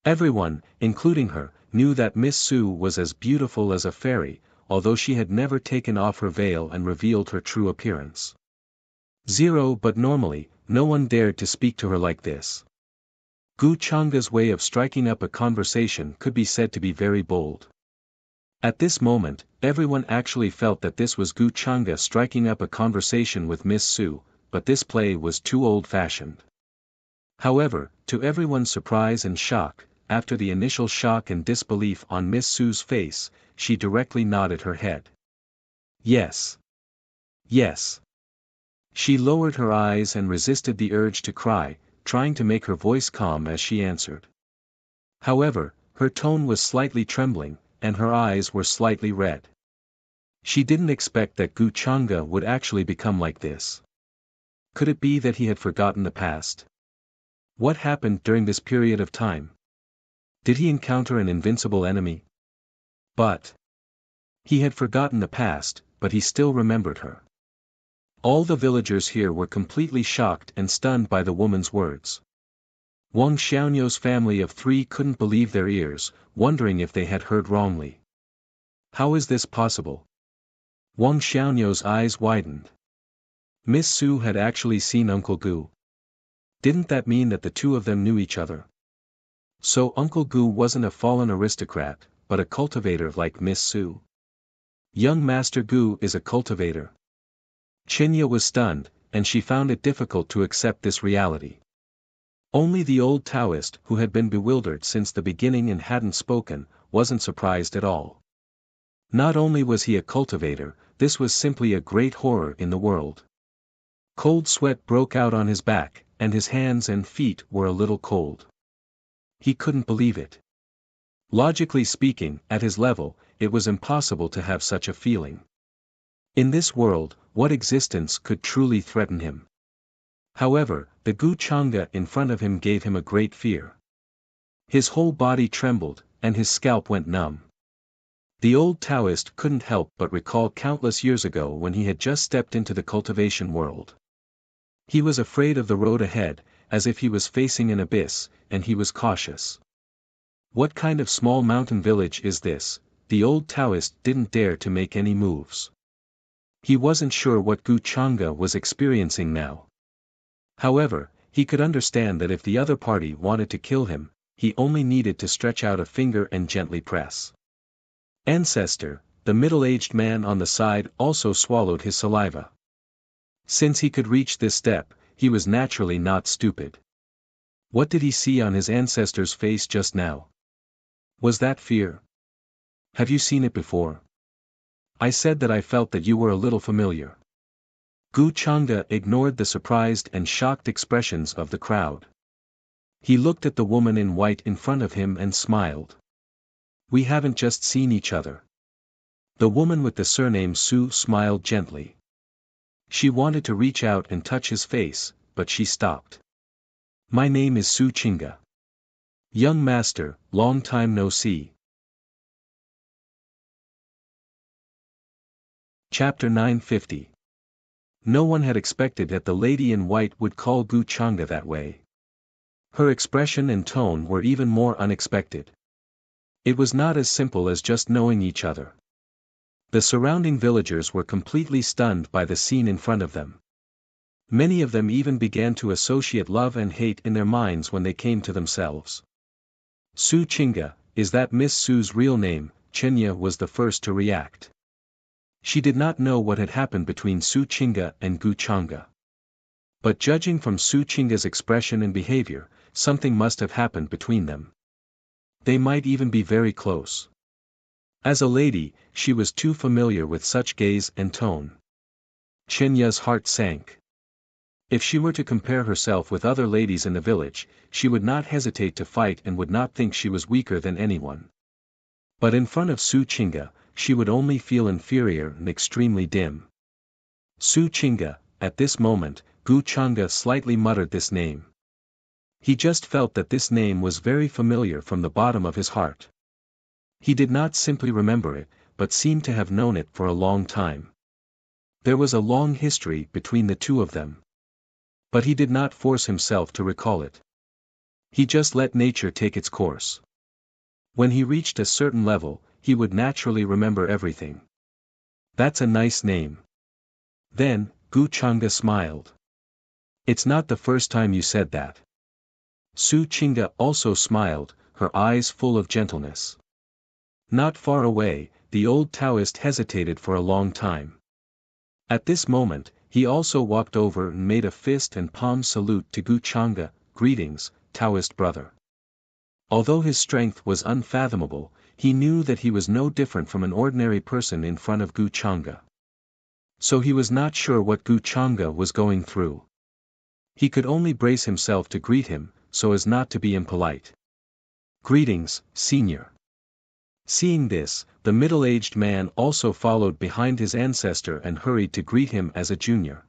Everyone, including her, knew that Miss Su was as beautiful as a fairy, although she had never taken off her veil and revealed her true appearance. But normally, no one dared to speak to her like this. Gu Chang'e's way of striking up a conversation could be said to be very bold. At this moment, everyone actually felt that this was Gu Chang'e striking up a conversation with Miss Su, but this play was too old-fashioned. However, to everyone's surprise and shock, after the initial shock and disbelief on Miss Sue's face, she directly nodded her head. Yes. Yes. She lowered her eyes and resisted the urge to cry, trying to make her voice calm as she answered. However, her tone was slightly trembling, and her eyes were slightly red. She didn't expect that Gu Changa would actually become like this. Could it be that he had forgotten the past? What happened during this period of time? Did he encounter an invincible enemy? But he had forgotten the past, but he still remembered her. All the villagers here were completely shocked and stunned by the woman's words. Wang Xiaonyo's family of 3 couldn't believe their ears, wondering if they had heard wrongly. How is this possible? Wang Xiaonyo's eyes widened. Miss Su had actually seen Uncle Gu. Didn't that mean that the two of them knew each other? So Uncle Gu wasn't a fallen aristocrat, but a cultivator like Miss Su. Young Master Gu is a cultivator. Qinya was stunned, and she found it difficult to accept this reality. Only the old Taoist, who had been bewildered since the beginning and hadn't spoken, wasn't surprised at all. Not only was he a cultivator, this was simply a great horror in the world. Cold sweat broke out on his back, and his hands and feet were a little cold. He couldn't believe it. Logically speaking, at his level, it was impossible to have such a feeling. In this world, what existence could truly threaten him? However, the Gu Changa in front of him gave him a great fear. His whole body trembled, and his scalp went numb. The old Taoist couldn't help but recall countless years ago when he had just stepped into the cultivation world. He was afraid of the road ahead, as if he was facing an abyss, and he was cautious. What kind of small mountain village is this? The old Taoist didn't dare to make any moves. He wasn't sure what Gu Changa was experiencing now. However, he could understand that if the other party wanted to kill him, he only needed to stretch out a finger and gently press. Ancestor, the middle-aged man on the side also swallowed his saliva. Since he could reach this step, he was naturally not stupid. What did he see on his ancestor's face just now? Was that fear? Have you seen it before? I said that I felt that you were a little familiar. Gu Changa ignored the surprised and shocked expressions of the crowd. He looked at the woman in white in front of him and smiled. We haven't just seen each other. The woman with the surname Su smiled gently. She wanted to reach out and touch his face, but she stopped. My name is Su Chinga. Young master, long time no see. Chapter 950. No one had expected that the lady in white would call Gu Changa that way. Her expression and tone were even more unexpected. It was not as simple as just knowing each other. The surrounding villagers were completely stunned by the scene in front of them. Many of them even began to associate love and hate in their minds when they came to themselves. Su Chinga, is that Miss Su's real name? Qinya was the first to react. She did not know what had happened between Su Chinga and Gu Changa. But judging from Su Chinga's expression and behavior, something must have happened between them. They might even be very close. As a lady, she was too familiar with such gaze and tone. Chinya's heart sank. If she were to compare herself with other ladies in the village, she would not hesitate to fight and would not think she was weaker than anyone. But in front of Su Chinga, she would only feel inferior and extremely dim. Su Chinga, at this moment, Gu Changa slightly muttered this name. He just felt that this name was very familiar from the bottom of his heart. He did not simply remember it, but seemed to have known it for a long time. There was a long history between the two of them. But he did not force himself to recall it. He just let nature take its course. When he reached a certain level, he would naturally remember everything. That's a nice name. Then, Gu Changa smiled. It's not the first time you said that. Su Chinga also smiled, her eyes full of gentleness. Not far away, the old Taoist hesitated for a long time. At this moment, he also walked over and made a fist and palm salute to Gu Changa. Greetings, Taoist brother. Although his strength was unfathomable, he knew that he was no different from an ordinary person in front of Gu Chang'e. So he was not sure what Gu Chang'e was going through. He could only brace himself to greet him, so as not to be impolite. "Greetings, Senior." Seeing this, the middle-aged man also followed behind his ancestor and hurried to greet him as a junior.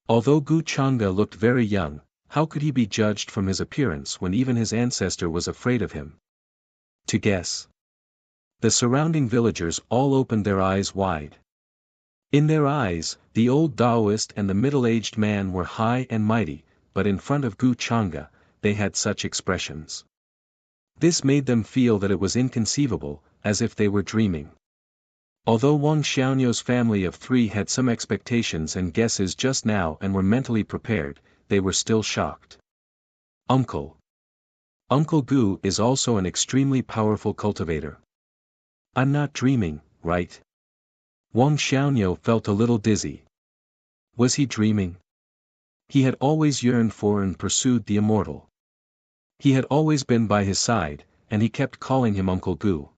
Although Gu Chang'e looked very young, how could he be judged from his appearance when even his ancestor was afraid of him? To guess. The surrounding villagers all opened their eyes wide. In their eyes, the old Taoist and the middle-aged man were high and mighty, but in front of Gu Chang'e, they had such expressions. This made them feel that it was inconceivable, as if they were dreaming. Although Wang Xiaonu's family of 3 had some expectations and guesses just now and were mentally prepared, they were still shocked. Uncle Gu is also an extremely powerful cultivator. I'm not dreaming, right? Wang Xiaonu felt a little dizzy. Was he dreaming? He had always yearned for and pursued the immortal. He had always been by his side, and he kept calling him Uncle Gu.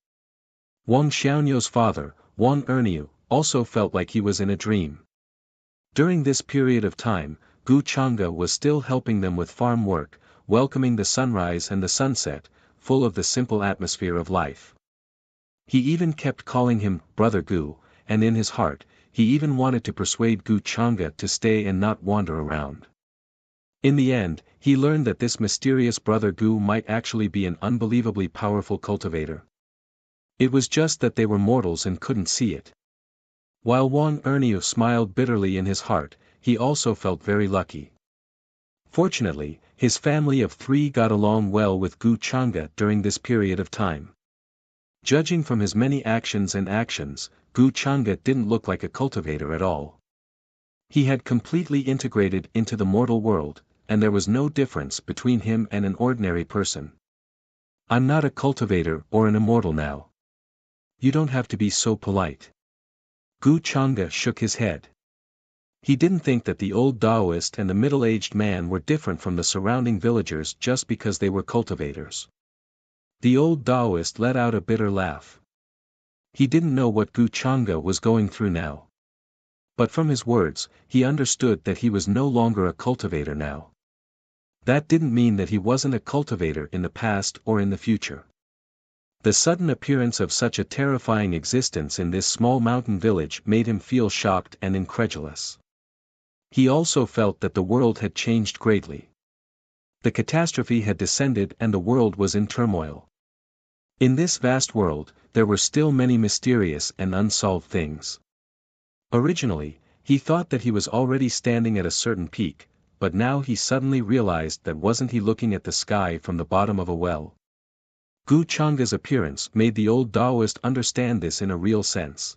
Wang Xiaonu's father, Wang Erniu, also felt like he was in a dream. During this period of time, Gu Chang'e was still helping them with farm work, welcoming the sunrise and the sunset, full of the simple atmosphere of life. He even kept calling him Brother Gu, and in his heart, he even wanted to persuade Gu Chang'e to stay and not wander around. In the end, he learned that this mysterious Brother Gu might actually be an unbelievably powerful cultivator. It was just that they were mortals and couldn't see it. While Wang Erniu smiled bitterly in his heart, he also felt very lucky. Fortunately, his family of 3 got along well with Gu Chang'e during this period of time. Judging from his many actions, Gu Chang'e didn't look like a cultivator at all. He had completely integrated into the mortal world, and there was no difference between him and an ordinary person. I'm not a cultivator or an immortal now. You don't have to be so polite. Gu Chang'e shook his head. He didn't think that the old Taoist and the middle-aged man were different from the surrounding villagers just because they were cultivators. The old Taoist let out a bitter laugh. He didn't know what Gu Chang'e was going through now. But from his words, he understood that he was no longer a cultivator now. That didn't mean that he wasn't a cultivator in the past or in the future. The sudden appearance of such a terrifying existence in this small mountain village made him feel shocked and incredulous. He also felt that the world had changed greatly. The catastrophe had descended and the world was in turmoil. In this vast world, there were still many mysterious and unsolved things. Originally, he thought that he was already standing at a certain peak, but now he suddenly realized that wasn't he looking at the sky from the bottom of a well. Gu Chang'e's appearance made the old Taoist understand this in a real sense.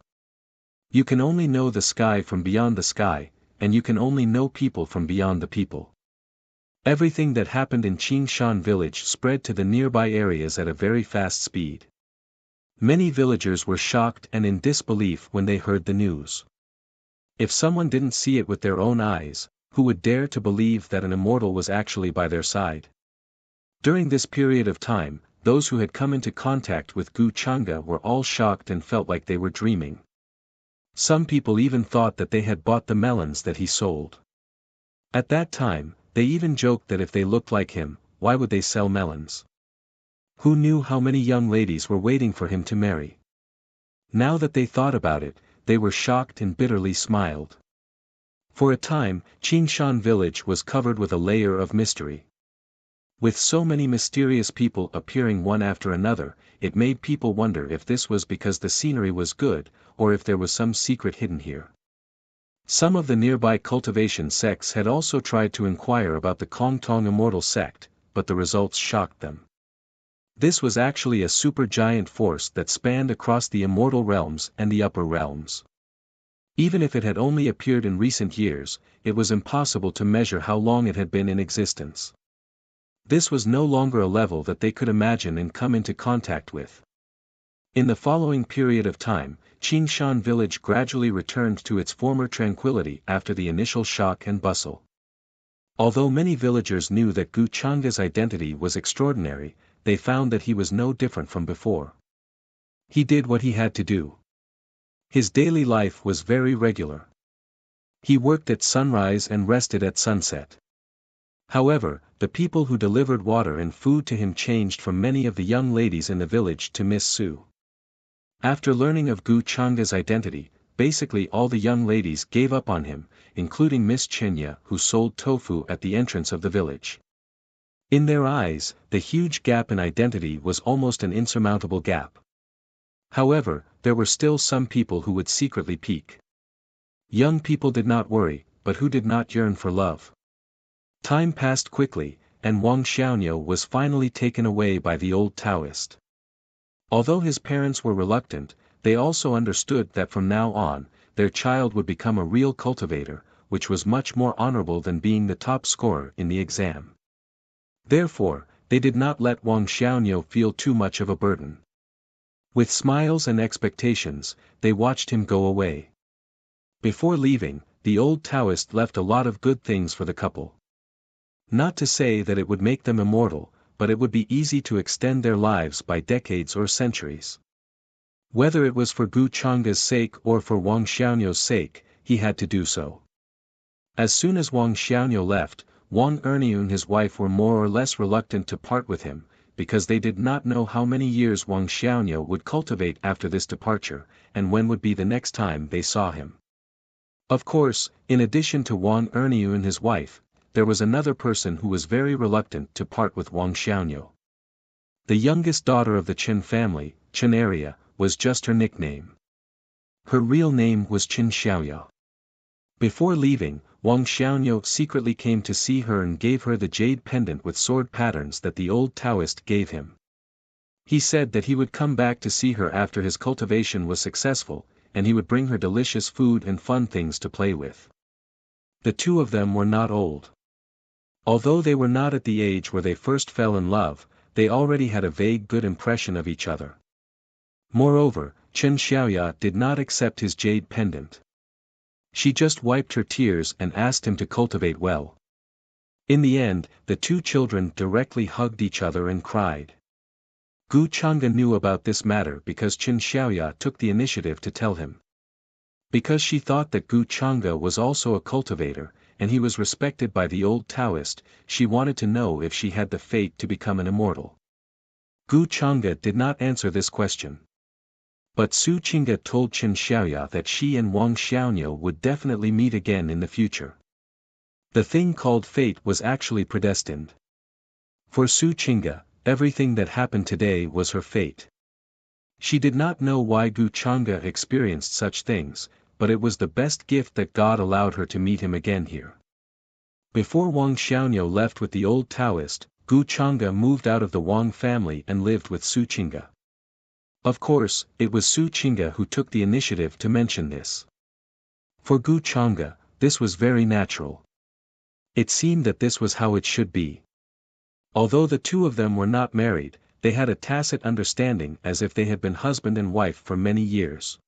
You can only know the sky from beyond the sky, and you can only know people from beyond the people. Everything that happened in Qingshan village spread to the nearby areas at a very fast speed. Many villagers were shocked and in disbelief when they heard the news. If someone didn't see it with their own eyes, who would dare to believe that an immortal was actually by their side? During this period of time, those who had come into contact with Gu Chang'e were all shocked and felt like they were dreaming. Some people even thought that they had bought the melons that he sold. At that time, they even joked that if they looked like him, why would they sell melons? Who knew how many young ladies were waiting for him to marry? Now that they thought about it, they were shocked and bitterly smiled. For a time, Qingshan village was covered with a layer of mystery. With so many mysterious people appearing one after another, it made people wonder if this was because the scenery was good, or if there was some secret hidden here. Some of the nearby cultivation sects had also tried to inquire about the Kongtong immortal sect, but the results shocked them. This was actually a supergiant force that spanned across the immortal realms and the upper realms. Even if it had only appeared in recent years, it was impossible to measure how long it had been in existence. This was no longer a level that they could imagine and come into contact with. In the following period of time, Qingshan village gradually returned to its former tranquility after the initial shock and bustle. Although many villagers knew that Gu Chang'e's identity was extraordinary, they found that he was no different from before. He did what he had to do. His daily life was very regular. He worked at sunrise and rested at sunset. However, the people who delivered water and food to him changed from many of the young ladies in the village to Miss Su. After learning of Gu Changa's identity, basically all the young ladies gave up on him, including Miss Chinya who sold tofu at the entrance of the village. In their eyes, the huge gap in identity was almost an insurmountable gap. However, there were still some people who would secretly peek. Young people did not worry, but who did not yearn for love? Time passed quickly, and Wang Xiaonyo was finally taken away by the old Taoist. Although his parents were reluctant, they also understood that from now on, their child would become a real cultivator, which was much more honorable than being the top scorer in the exam. Therefore, they did not let Wang Xiaonyo feel too much of a burden. With smiles and expectations, they watched him go away. Before leaving, the old Taoist left a lot of good things for the couple. Not to say that it would make them immortal, but it would be easy to extend their lives by decades or centuries. Whether it was for Gu Changa's sake or for Wang Xiaonyo's sake, he had to do so. As soon as Wang Xiaonyo left, Wang Erniu and his wife were more or less reluctant to part with him, because they did not know how many years Wang Xiaonyo would cultivate after this departure, and when would be the next time they saw him. Of course, in addition to Wang Erniu and his wife, there was another person who was very reluctant to part with Wang Xiaonyo. The youngest daughter of the Qin family, Qinaria, was just her nickname. Her real name was Qin Xiaoya. Before leaving, Wang Xiaonyo secretly came to see her and gave her the jade pendant with sword patterns that the old Taoist gave him. He said that he would come back to see her after his cultivation was successful, and he would bring her delicious food and fun things to play with. The two of them were not old. Although they were not at the age where they first fell in love, they already had a vague good impression of each other. Moreover, Qin Xiaoya did not accept his jade pendant. She just wiped her tears and asked him to cultivate well. In the end, the two children directly hugged each other and cried. Gu Chang'e knew about this matter because Qin Xiaoya took the initiative to tell him. Because she thought that Gu Chang'e was also a cultivator, and he was respected by the old Taoist, she wanted to know if she had the fate to become an immortal. Gu Chang'e did not answer this question. But Su Qing'e told Qin Xiaoya that she and Wang Xiaonyo would definitely meet again in the future. The thing called fate was actually predestined. For Su Qing'e, everything that happened today was her fate. She did not know why Gu Chang'e experienced such things, but it was the best gift that God allowed her to meet him again here. Before Wang Xiaonyo left with the old Taoist, Gu Chang'e moved out of the Wang family and lived with Su Qing'e. Of course, it was Su Qing'e who took the initiative to mention this. For Gu Chang'e, this was very natural. It seemed that this was how it should be. Although the two of them were not married, they had a tacit understanding as if they had been husband and wife for many years.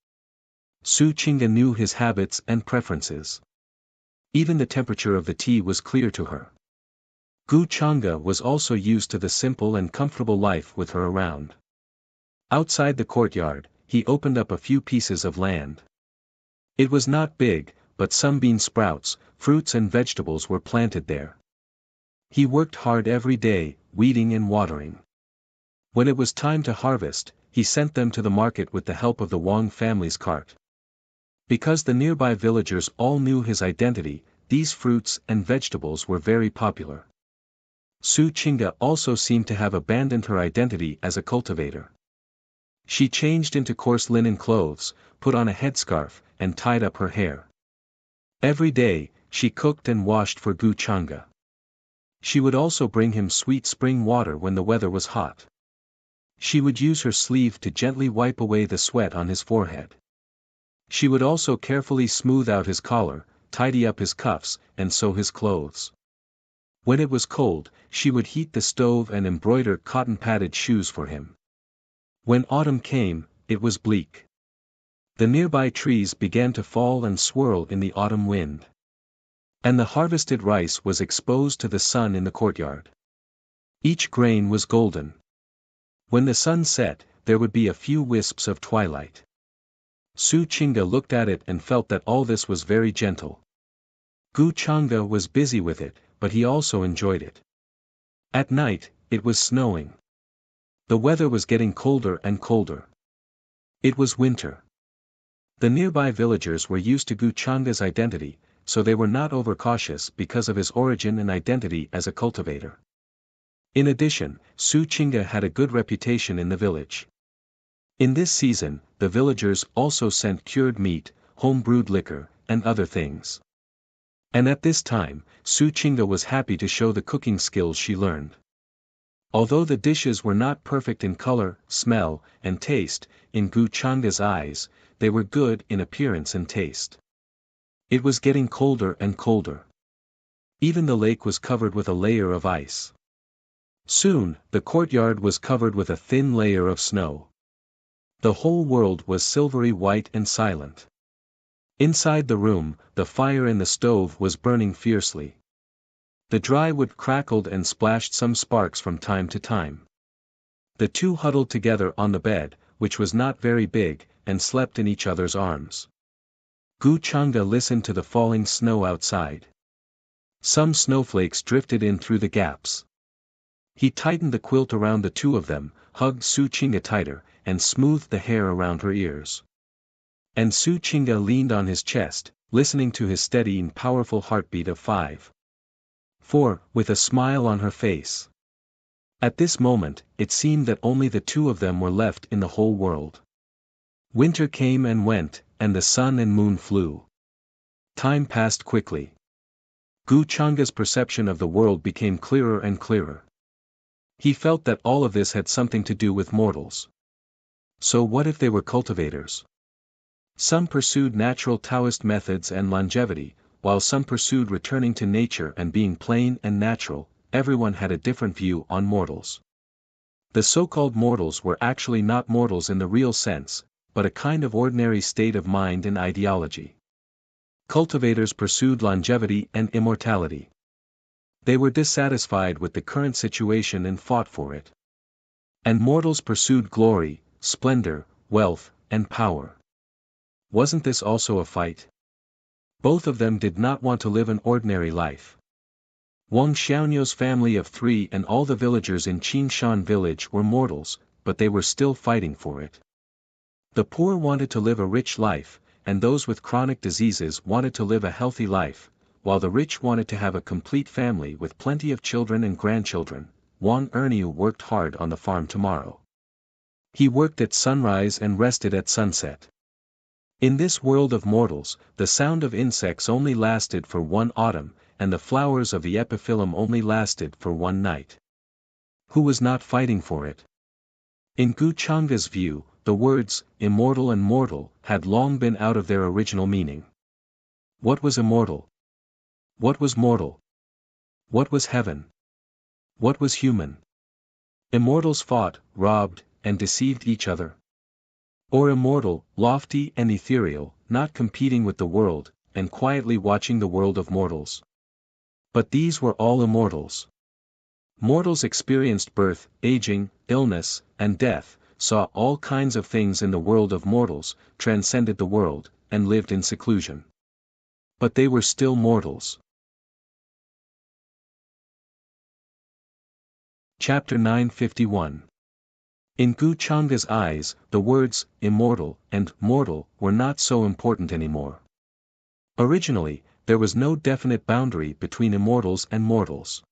Su Qing'e knew his habits and preferences. Even the temperature of the tea was clear to her. Gu Chang'e was also used to the simple and comfortable life with her around. Outside the courtyard, he opened up a few pieces of land. It was not big, but some bean sprouts, fruits and vegetables were planted there. He worked hard every day, weeding and watering. When it was time to harvest, he sent them to the market with the help of the Wang family's cart. Because the nearby villagers all knew his identity, these fruits and vegetables were very popular. Su Qing'e also seemed to have abandoned her identity as a cultivator. She changed into coarse linen clothes, put on a headscarf, and tied up her hair. Every day, she cooked and washed for Gu Chang'e. She would also bring him sweet spring water when the weather was hot. She would use her sleeve to gently wipe away the sweat on his forehead. She would also carefully smooth out his collar, tidy up his cuffs, and sew his clothes. When it was cold, she would heat the stove and embroider cotton-padded shoes for him. When autumn came, it was bleak. The nearby trees began to fall and swirl in the autumn wind. And the harvested rice was exposed to the sun in the courtyard. Each grain was golden. When the sun set, there would be a few wisps of twilight. Su Chinga looked at it and felt that all this was very gentle. Gu Changa was busy with it, but he also enjoyed it. At night, it was snowing. The weather was getting colder and colder. It was winter. The nearby villagers were used to Gu Changa's identity, so they were not overcautious because of his origin and identity as a cultivator. In addition, Su Chinga had a good reputation in the village. In this season, the villagers also sent cured meat, home-brewed liquor, and other things. And at this time, Su Chinga was happy to show the cooking skills she learned. Although the dishes were not perfect in color, smell, and taste, in Gu Changa's eyes, they were good in appearance and taste. It was getting colder and colder. Even the lake was covered with a layer of ice. Soon, the courtyard was covered with a thin layer of snow. The whole world was silvery white and silent. Inside the room, the fire in the stove was burning fiercely. The dry wood crackled and splashed some sparks from time to time. The two huddled together on the bed, which was not very big, and slept in each other's arms. Gu Changa listened to the falling snow outside. Some snowflakes drifted in through the gaps. He tightened the quilt around the two of them, hugged Su Chinga tighter, and smoothed the hair around her ears. And Su Chinga leaned on his chest, listening to his steady and powerful heartbeat of 5-4, with a smile on her face. At this moment, it seemed that only the two of them were left in the whole world. Winter came and went, and the sun and moon flew. Time passed quickly. Gu Changa's perception of the world became clearer and clearer. He felt that all of this had something to do with mortals. So what if they were cultivators? Some pursued natural Taoist methods and longevity, while some pursued returning to nature and being plain and natural. Everyone had a different view on mortals. The so-called mortals were actually not mortals in the real sense, but a kind of ordinary state of mind and ideology. Cultivators pursued longevity and immortality. They were dissatisfied with the current situation and fought for it. And mortals pursued glory, splendor, wealth, and power. Wasn't this also a fight? Both of them did not want to live an ordinary life. Wang Xiaonyo's family of 3 and all the villagers in Qingshan village were mortals, but they were still fighting for it. The poor wanted to live a rich life, and those with chronic diseases wanted to live a healthy life, while the rich wanted to have a complete family with plenty of children and grandchildren. Wang Erniu worked hard on the farm tomorrow. He worked at sunrise and rested at sunset. In this world of mortals, the sound of insects only lasted for one autumn, and the flowers of the epiphyllum only lasted for one night. Who was not fighting for it? In Gu Changa's view, the words, immortal and mortal, had long been out of their original meaning. What was immortal? What was mortal? What was heaven? What was human? Immortals fought, robbed, and deceived each other. Or immortal, lofty and ethereal, not competing with the world, and quietly watching the world of mortals. But these were all immortals. Mortals experienced birth, aging, illness, and death, saw all kinds of things in the world of mortals, transcended the world, and lived in seclusion. But they were still mortals. Chapter 951. In Gu Changa's eyes, the words, immortal, and mortal, were not so important anymore. Originally, there was no definite boundary between immortals and mortals.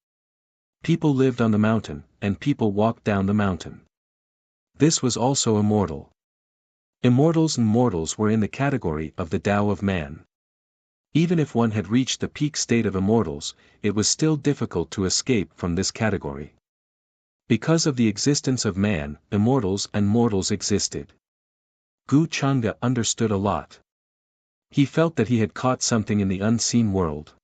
People lived on the mountain, and people walked down the mountain. This was also immortal. Immortals and mortals were in the category of the Tao of man. Even if one had reached the peak state of immortals, it was still difficult to escape from this category. Because of the existence of man, immortals and mortals existed. Gu Changa understood a lot. He felt that he had caught something in the unseen world.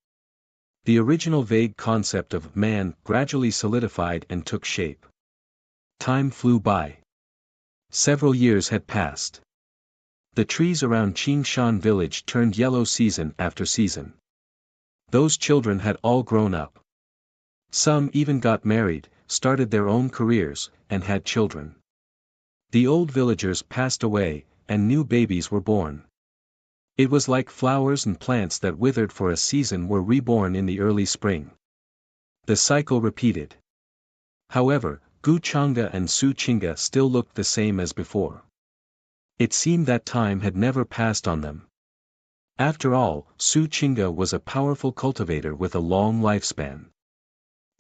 The original vague concept of man gradually solidified and took shape. Time flew by. Several years had passed. The trees around Qingshan village turned yellow season after season. Those children had all grown up. Some even got married, started their own careers, and had children. The old villagers passed away, and new babies were born. It was like flowers and plants that withered for a season were reborn in the early spring. The cycle repeated. However, Gu Chang'e and Su Qing'e still looked the same as before. It seemed that time had never passed on them. After all, Su Qing'e was a powerful cultivator with a long lifespan.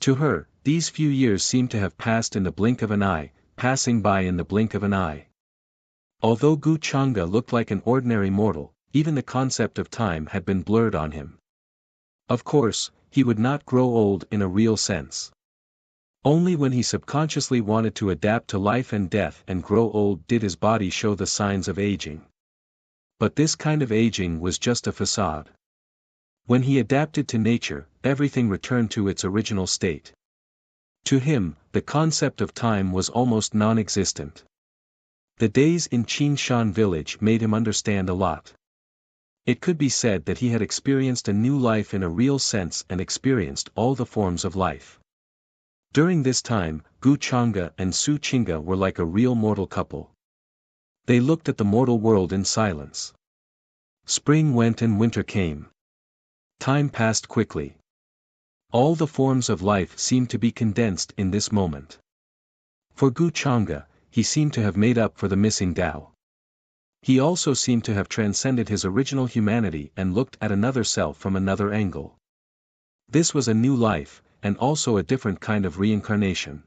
To her, these few years seemed to have passed in the blink of an eye, passing by in the blink of an eye. Although Gu Chang'e looked like an ordinary mortal, even the concept of time had been blurred on him. Of course, he would not grow old in a real sense. Only when he subconsciously wanted to adapt to life and death and grow old did his body show the signs of aging. But this kind of aging was just a facade. When he adapted to nature, everything returned to its original state. To him, the concept of time was almost non-existent. The days in Qingshan village made him understand a lot. It could be said that he had experienced a new life in a real sense and experienced all the forms of life. During this time, Gu Chang'e and Su Qing'e were like a real mortal couple. They looked at the mortal world in silence. Spring went and winter came. Time passed quickly. All the forms of life seemed to be condensed in this moment. For Gu Chang'e, he seemed to have made up for the missing Tao. He also seemed to have transcended his original humanity and looked at another self from another angle. This was a new life, and also a different kind of reincarnation.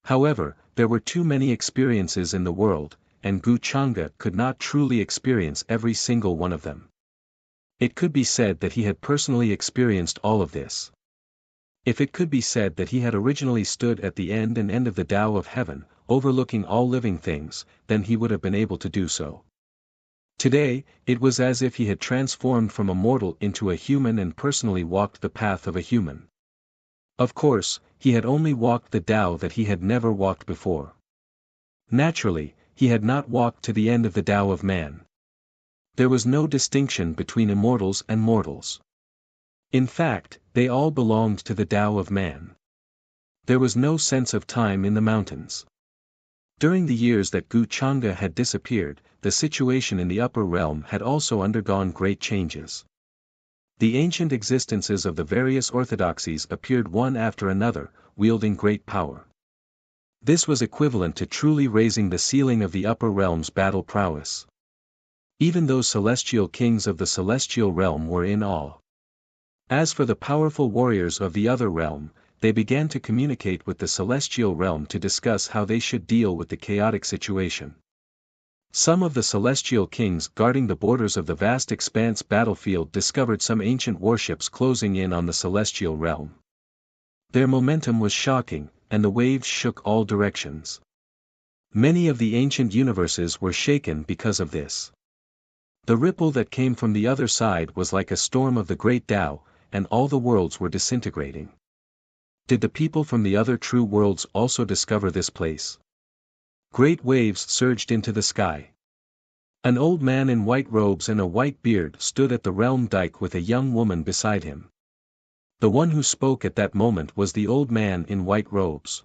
However, there were too many experiences in the world, and Gu Chang'e could not truly experience every single one of them. It could be said that he had personally experienced all of this. If it could be said that he had originally stood at the end and end of the Tao of heaven, overlooking all living things, then he would have been able to do so. Today, it was as if he had transformed from a mortal into a human and personally walked the path of a human. Of course, he had only walked the Tao that he had never walked before. Naturally, he had not walked to the end of the Tao of man. There was no distinction between immortals and mortals. In fact, they all belonged to the Tao of man. There was no sense of time in the mountains. During the years that Gu Chang'e had disappeared, the situation in the upper realm had also undergone great changes. The ancient existences of the various orthodoxies appeared one after another, wielding great power. This was equivalent to truly raising the ceiling of the upper realm's battle prowess. Even those celestial kings of the celestial realm were in awe. As for the powerful warriors of the other realm, they began to communicate with the celestial realm to discuss how they should deal with the chaotic situation. Some of the celestial kings guarding the borders of the vast expanse battlefield discovered some ancient warships closing in on the celestial realm. Their momentum was shocking, and the waves shook all directions. Many of the ancient universes were shaken because of this. The ripple that came from the other side was like a storm of the great Tao, and all the worlds were disintegrating. Did the people from the other true worlds also discover this place? Great waves surged into the sky. An old man in white robes and a white beard stood at the realm dike with a young woman beside him. The one who spoke at that moment was the old man in white robes.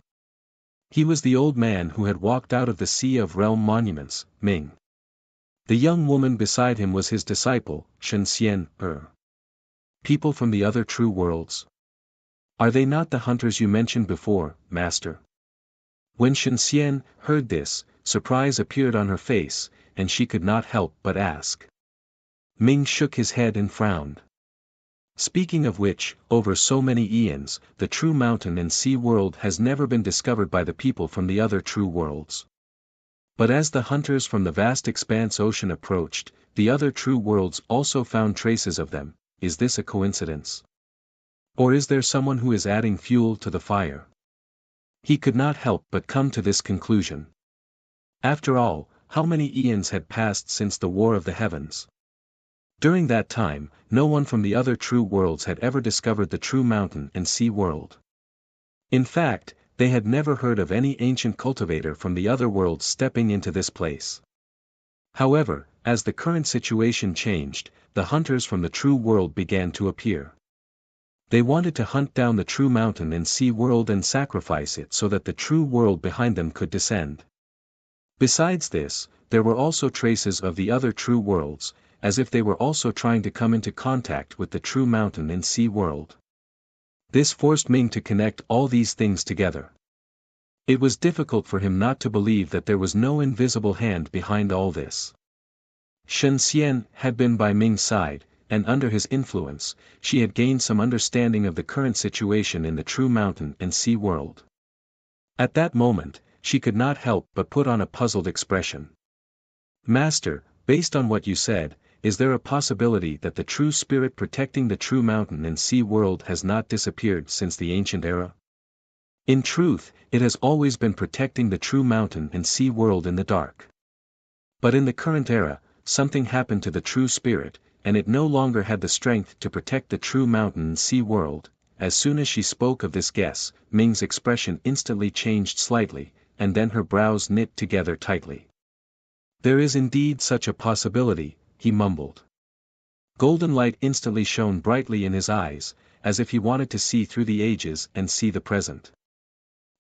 He was the old man who had walked out of the Sea of Realm Monuments, Ming. The young woman beside him was his disciple, Shenxian. People from the other true worlds? Are they not the hunters you mentioned before, Master? When Shenxian heard this, surprise appeared on her face, and she could not help but ask. Ming shook his head and frowned. Speaking of which, over so many eons, the true mountain and sea world has never been discovered by the people from the other true worlds. But as the hunters from the vast expanse ocean approached, the other true worlds also found traces of them. Is this a coincidence? Or is there someone who is adding fuel to the fire? He could not help but come to this conclusion. After all, how many eons had passed since the War of the Heavens? During that time, no one from the other true worlds had ever discovered the true mountain and sea world. In fact, they had never heard of any ancient cultivator from the other worlds stepping into this place. However, as the current situation changed, the hunters from the true world began to appear. They wanted to hunt down the true mountain and sea world and sacrifice it so that the true world behind them could descend. Besides this, there were also traces of the other true worlds, as if they were also trying to come into contact with the true mountain and sea world. This forced Ming to connect all these things together. It was difficult for him not to believe that there was no invisible hand behind all this. Shen Xian had been by Ming's side, and under his influence, she had gained some understanding of the current situation in the true mountain and sea world. At that moment, she could not help but put on a puzzled expression. Master, based on what you said, is there a possibility that the true spirit protecting the true mountain and sea world has not disappeared since the ancient era? In truth, it has always been protecting the true mountain and sea world in the dark. But in the current era, something happened to the true spirit, and it no longer had the strength to protect the true mountain and sea world. As soon as she spoke of this guess, Ming's expression instantly changed slightly, and then her brows knit together tightly. There is indeed such a possibility, he mumbled. Golden light instantly shone brightly in his eyes, as if he wanted to see through the ages and see the present.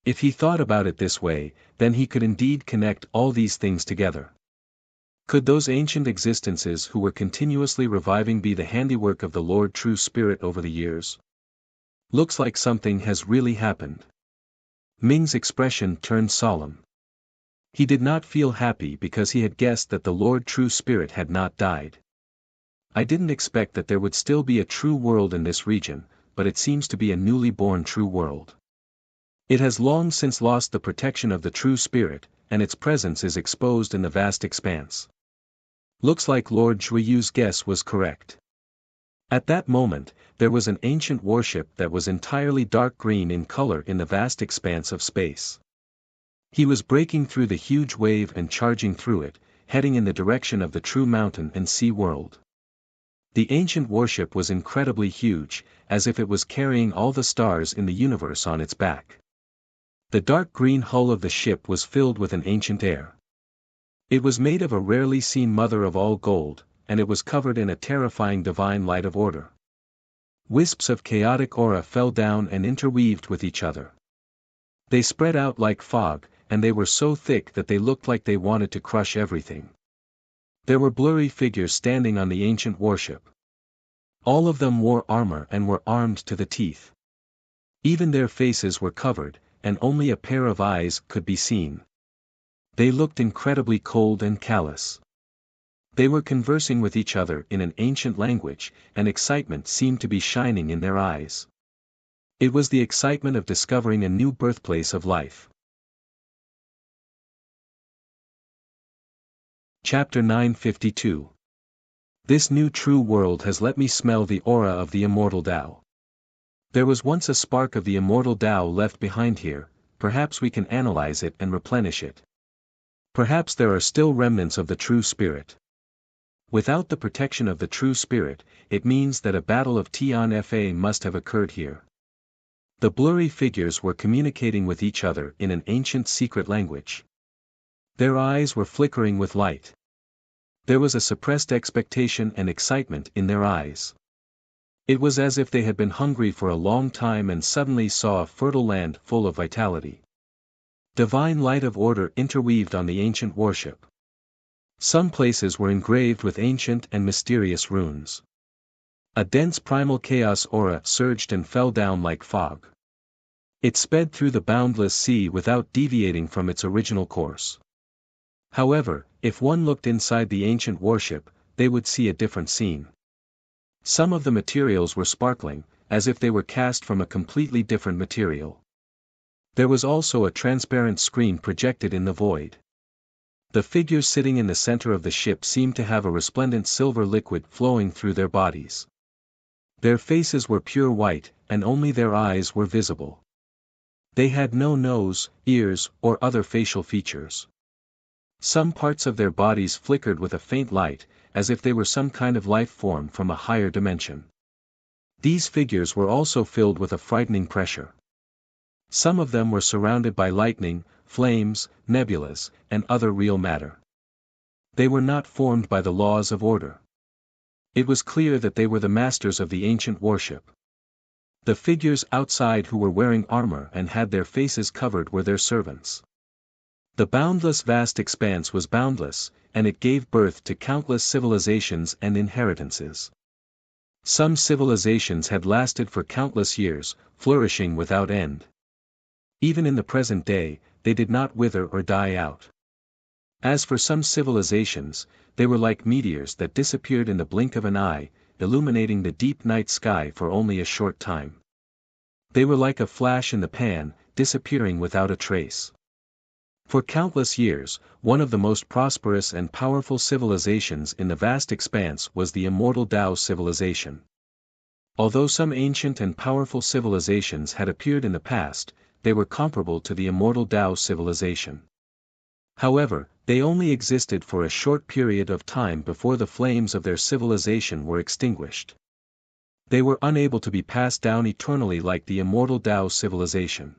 If he thought about it this way, then he could indeed connect all these things together. Could those ancient existences who were continuously reviving be the handiwork of the Lord True Spirit over the years? Looks like something has really happened. Ming's expression turned solemn. He did not feel happy because he had guessed that the Lord True Spirit had not died. I didn't expect that there would still be a true world in this region, but it seems to be a newly born true world. It has long since lost the protection of the true spirit, and its presence is exposed in the vast expanse. Looks like Lord Zhuiyu's guess was correct. At that moment, there was an ancient warship that was entirely dark green in color in the vast expanse of space. He was breaking through the huge wave and charging through it, heading in the direction of the true mountain and sea world. The ancient warship was incredibly huge, as if it was carrying all the stars in the universe on its back. The dark green hull of the ship was filled with an ancient air. It was made of a rarely seen mother of all gold, and it was covered in a terrifying divine light of order. Wisps of chaotic aura fell down and interweaved with each other. They spread out like fog, and they were so thick that they looked like they wanted to crush everything. There were blurry figures standing on the ancient warship. All of them wore armor and were armed to the teeth. Even their faces were covered, and only a pair of eyes could be seen. They looked incredibly cold and callous. They were conversing with each other in an ancient language, and excitement seemed to be shining in their eyes. It was the excitement of discovering a new birthplace of life. Chapter 952. This new true world has let me smell the aura of the immortal Tao. There was once a spark of the immortal Tao left behind here, perhaps we can analyze it and replenish it. Perhaps there are still remnants of the true spirit. Without the protection of the true spirit, it means that a battle of Tian Fa must have occurred here. The blurry figures were communicating with each other in an ancient secret language. Their eyes were flickering with light. There was a suppressed expectation and excitement in their eyes. It was as if they had been hungry for a long time and suddenly saw a fertile land full of vitality. Divine light of order interweaved on the ancient warship. Some places were engraved with ancient and mysterious runes. A dense primal chaos aura surged and fell down like fog. It sped through the boundless sea without deviating from its original course. However, if one looked inside the ancient warship, they would see a different scene. Some of the materials were sparkling, as if they were cast from a completely different material. There was also a transparent screen projected in the void. The figures sitting in the center of the ship seemed to have a resplendent silver liquid flowing through their bodies. Their faces were pure white, and only their eyes were visible. They had no nose, ears, or other facial features. Some parts of their bodies flickered with a faint light, as if they were some kind of life form from a higher dimension. These figures were also filled with a frightening pressure. Some of them were surrounded by lightning, flames, nebulas, and other real matter. They were not formed by the laws of order. It was clear that they were the masters of the ancient warship. The figures outside who were wearing armor and had their faces covered were their servants. The boundless vast expanse was boundless, and it gave birth to countless civilizations and inheritances. Some civilizations had lasted for countless years, flourishing without end. Even in the present day, they did not wither or die out. As for some civilizations, they were like meteors that disappeared in the blink of an eye, illuminating the deep night sky for only a short time. They were like a flash in the pan, disappearing without a trace. For countless years, one of the most prosperous and powerful civilizations in the vast expanse was the immortal Tao civilization. Although some ancient and powerful civilizations had appeared in the past, they were comparable to the immortal Tao civilization. However, they only existed for a short period of time before the flames of their civilization were extinguished. They were unable to be passed down eternally like the immortal Tao civilization.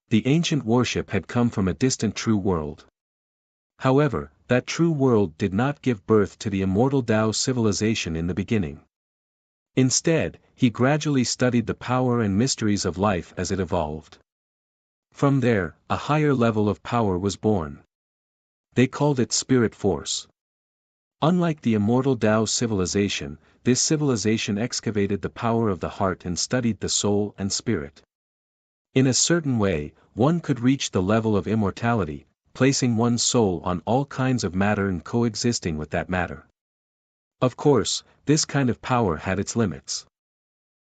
The ancient worship had come from a distant true world. However, that true world did not give birth to the immortal Tao civilization in the beginning. Instead, he gradually studied the power and mysteries of life as it evolved. From there, a higher level of power was born. They called it spirit force. Unlike the immortal Tao civilization, this civilization excavated the power of the heart and studied the soul and spirit. In a certain way, one could reach the level of immortality, placing one's soul on all kinds of matter and coexisting with that matter. Of course, this kind of power had its limits.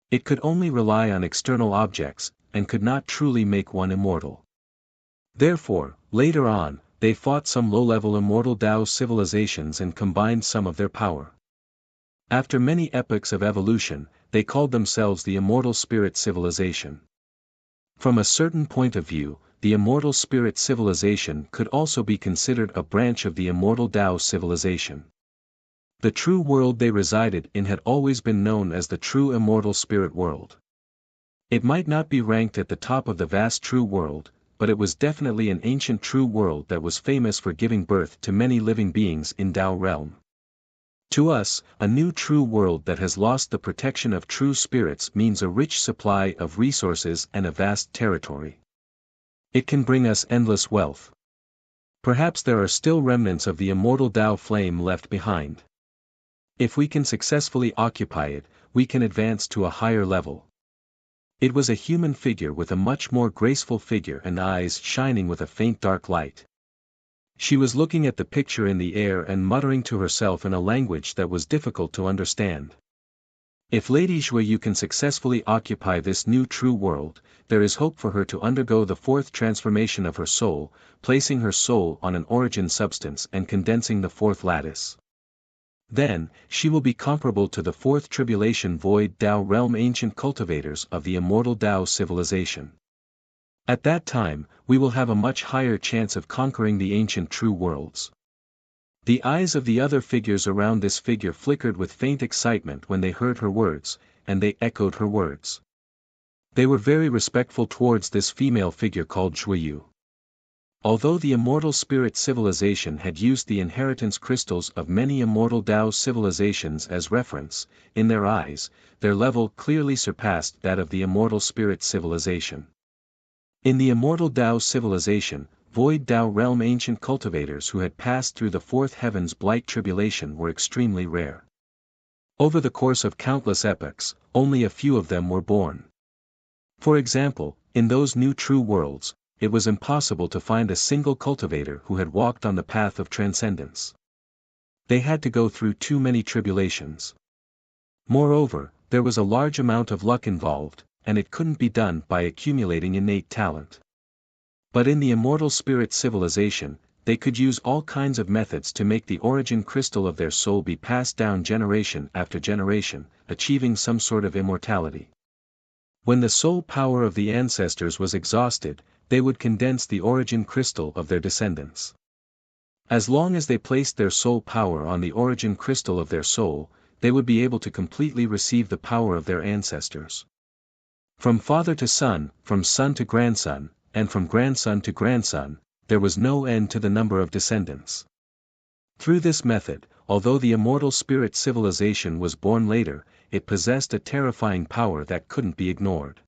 It could only rely on external objects, and could not truly make one immortal. Therefore, later on, they fought some low-level immortal Tao civilizations and combined some of their power. After many epochs of evolution, they called themselves the immortal spirit civilization. From a certain point of view, the immortal spirit civilization could also be considered a branch of the immortal Tao civilization. The true world they resided in had always been known as the true immortal spirit world. It might not be ranked at the top of the vast true world, but it was definitely an ancient true world that was famous for giving birth to many living beings in Tao realm. To us, a new true world that has lost the protection of true spirits means a rich supply of resources and a vast territory. It can bring us endless wealth. Perhaps there are still remnants of the immortal Tao flame left behind. If we can successfully occupy it, we can advance to a higher level. It was a human figure with a much more graceful figure and eyes shining with a faint dark light. She was looking at the picture in the air and muttering to herself in a language that was difficult to understand. If Lady Zhuyu can successfully occupy this new true world, there is hope for her to undergo the fourth transformation of her soul, placing her soul on an origin substance and condensing the fourth lattice. Then, she will be comparable to the fourth tribulation void Tao realm ancient cultivators of the immortal Tao civilization. At that time, we will have a much higher chance of conquering the ancient true worlds. The eyes of the other figures around this figure flickered with faint excitement when they heard her words, and they echoed her words. They were very respectful towards this female figure called Zhuyu. Although the immortal spirit civilization had used the inheritance crystals of many immortal Tao civilizations as reference, in their eyes, their level clearly surpassed that of the immortal spirit civilization. In the immortal Tao civilization, void Tao realm ancient cultivators who had passed through the fourth heaven's blight tribulation were extremely rare. Over the course of countless epochs, only a few of them were born. For example, in those new true worlds, it was impossible to find a single cultivator who had walked on the path of transcendence. They had to go through too many tribulations. Moreover, there was a large amount of luck involved, and it couldn't be done by accumulating innate talent. But in the immortal spirit civilization, they could use all kinds of methods to make the origin crystal of their soul be passed down generation after generation, achieving some sort of immortality. When the soul power of the ancestors was exhausted, they would condense the origin crystal of their descendants. As long as they placed their soul power on the origin crystal of their soul, they would be able to completely receive the power of their ancestors. From father to son, from son to grandson, and from grandson to grandson, there was no end to the number of descendants. Through this method, although the immortal spirit civilization was born later, it possessed a terrifying power that couldn't be ignored.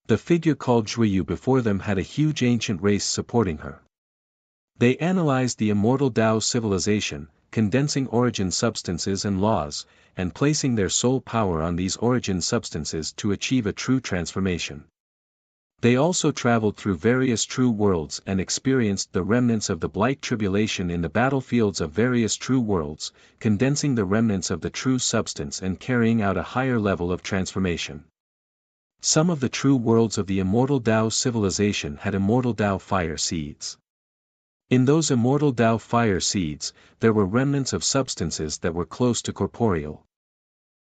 The figure called Zhuyu before them had a huge ancient race supporting her. They analyzed the immortal Tao civilization, condensing origin substances and laws, and placing their sole power on these origin substances to achieve a true transformation. They also traveled through various true worlds and experienced the remnants of the Blight Tribulation in the battlefields of various true worlds, condensing the remnants of the true substance and carrying out a higher level of transformation. Some of the true worlds of the immortal Tao civilization had immortal Tao fire seeds. In those immortal Tao fire seeds, there were remnants of substances that were close to corporeal.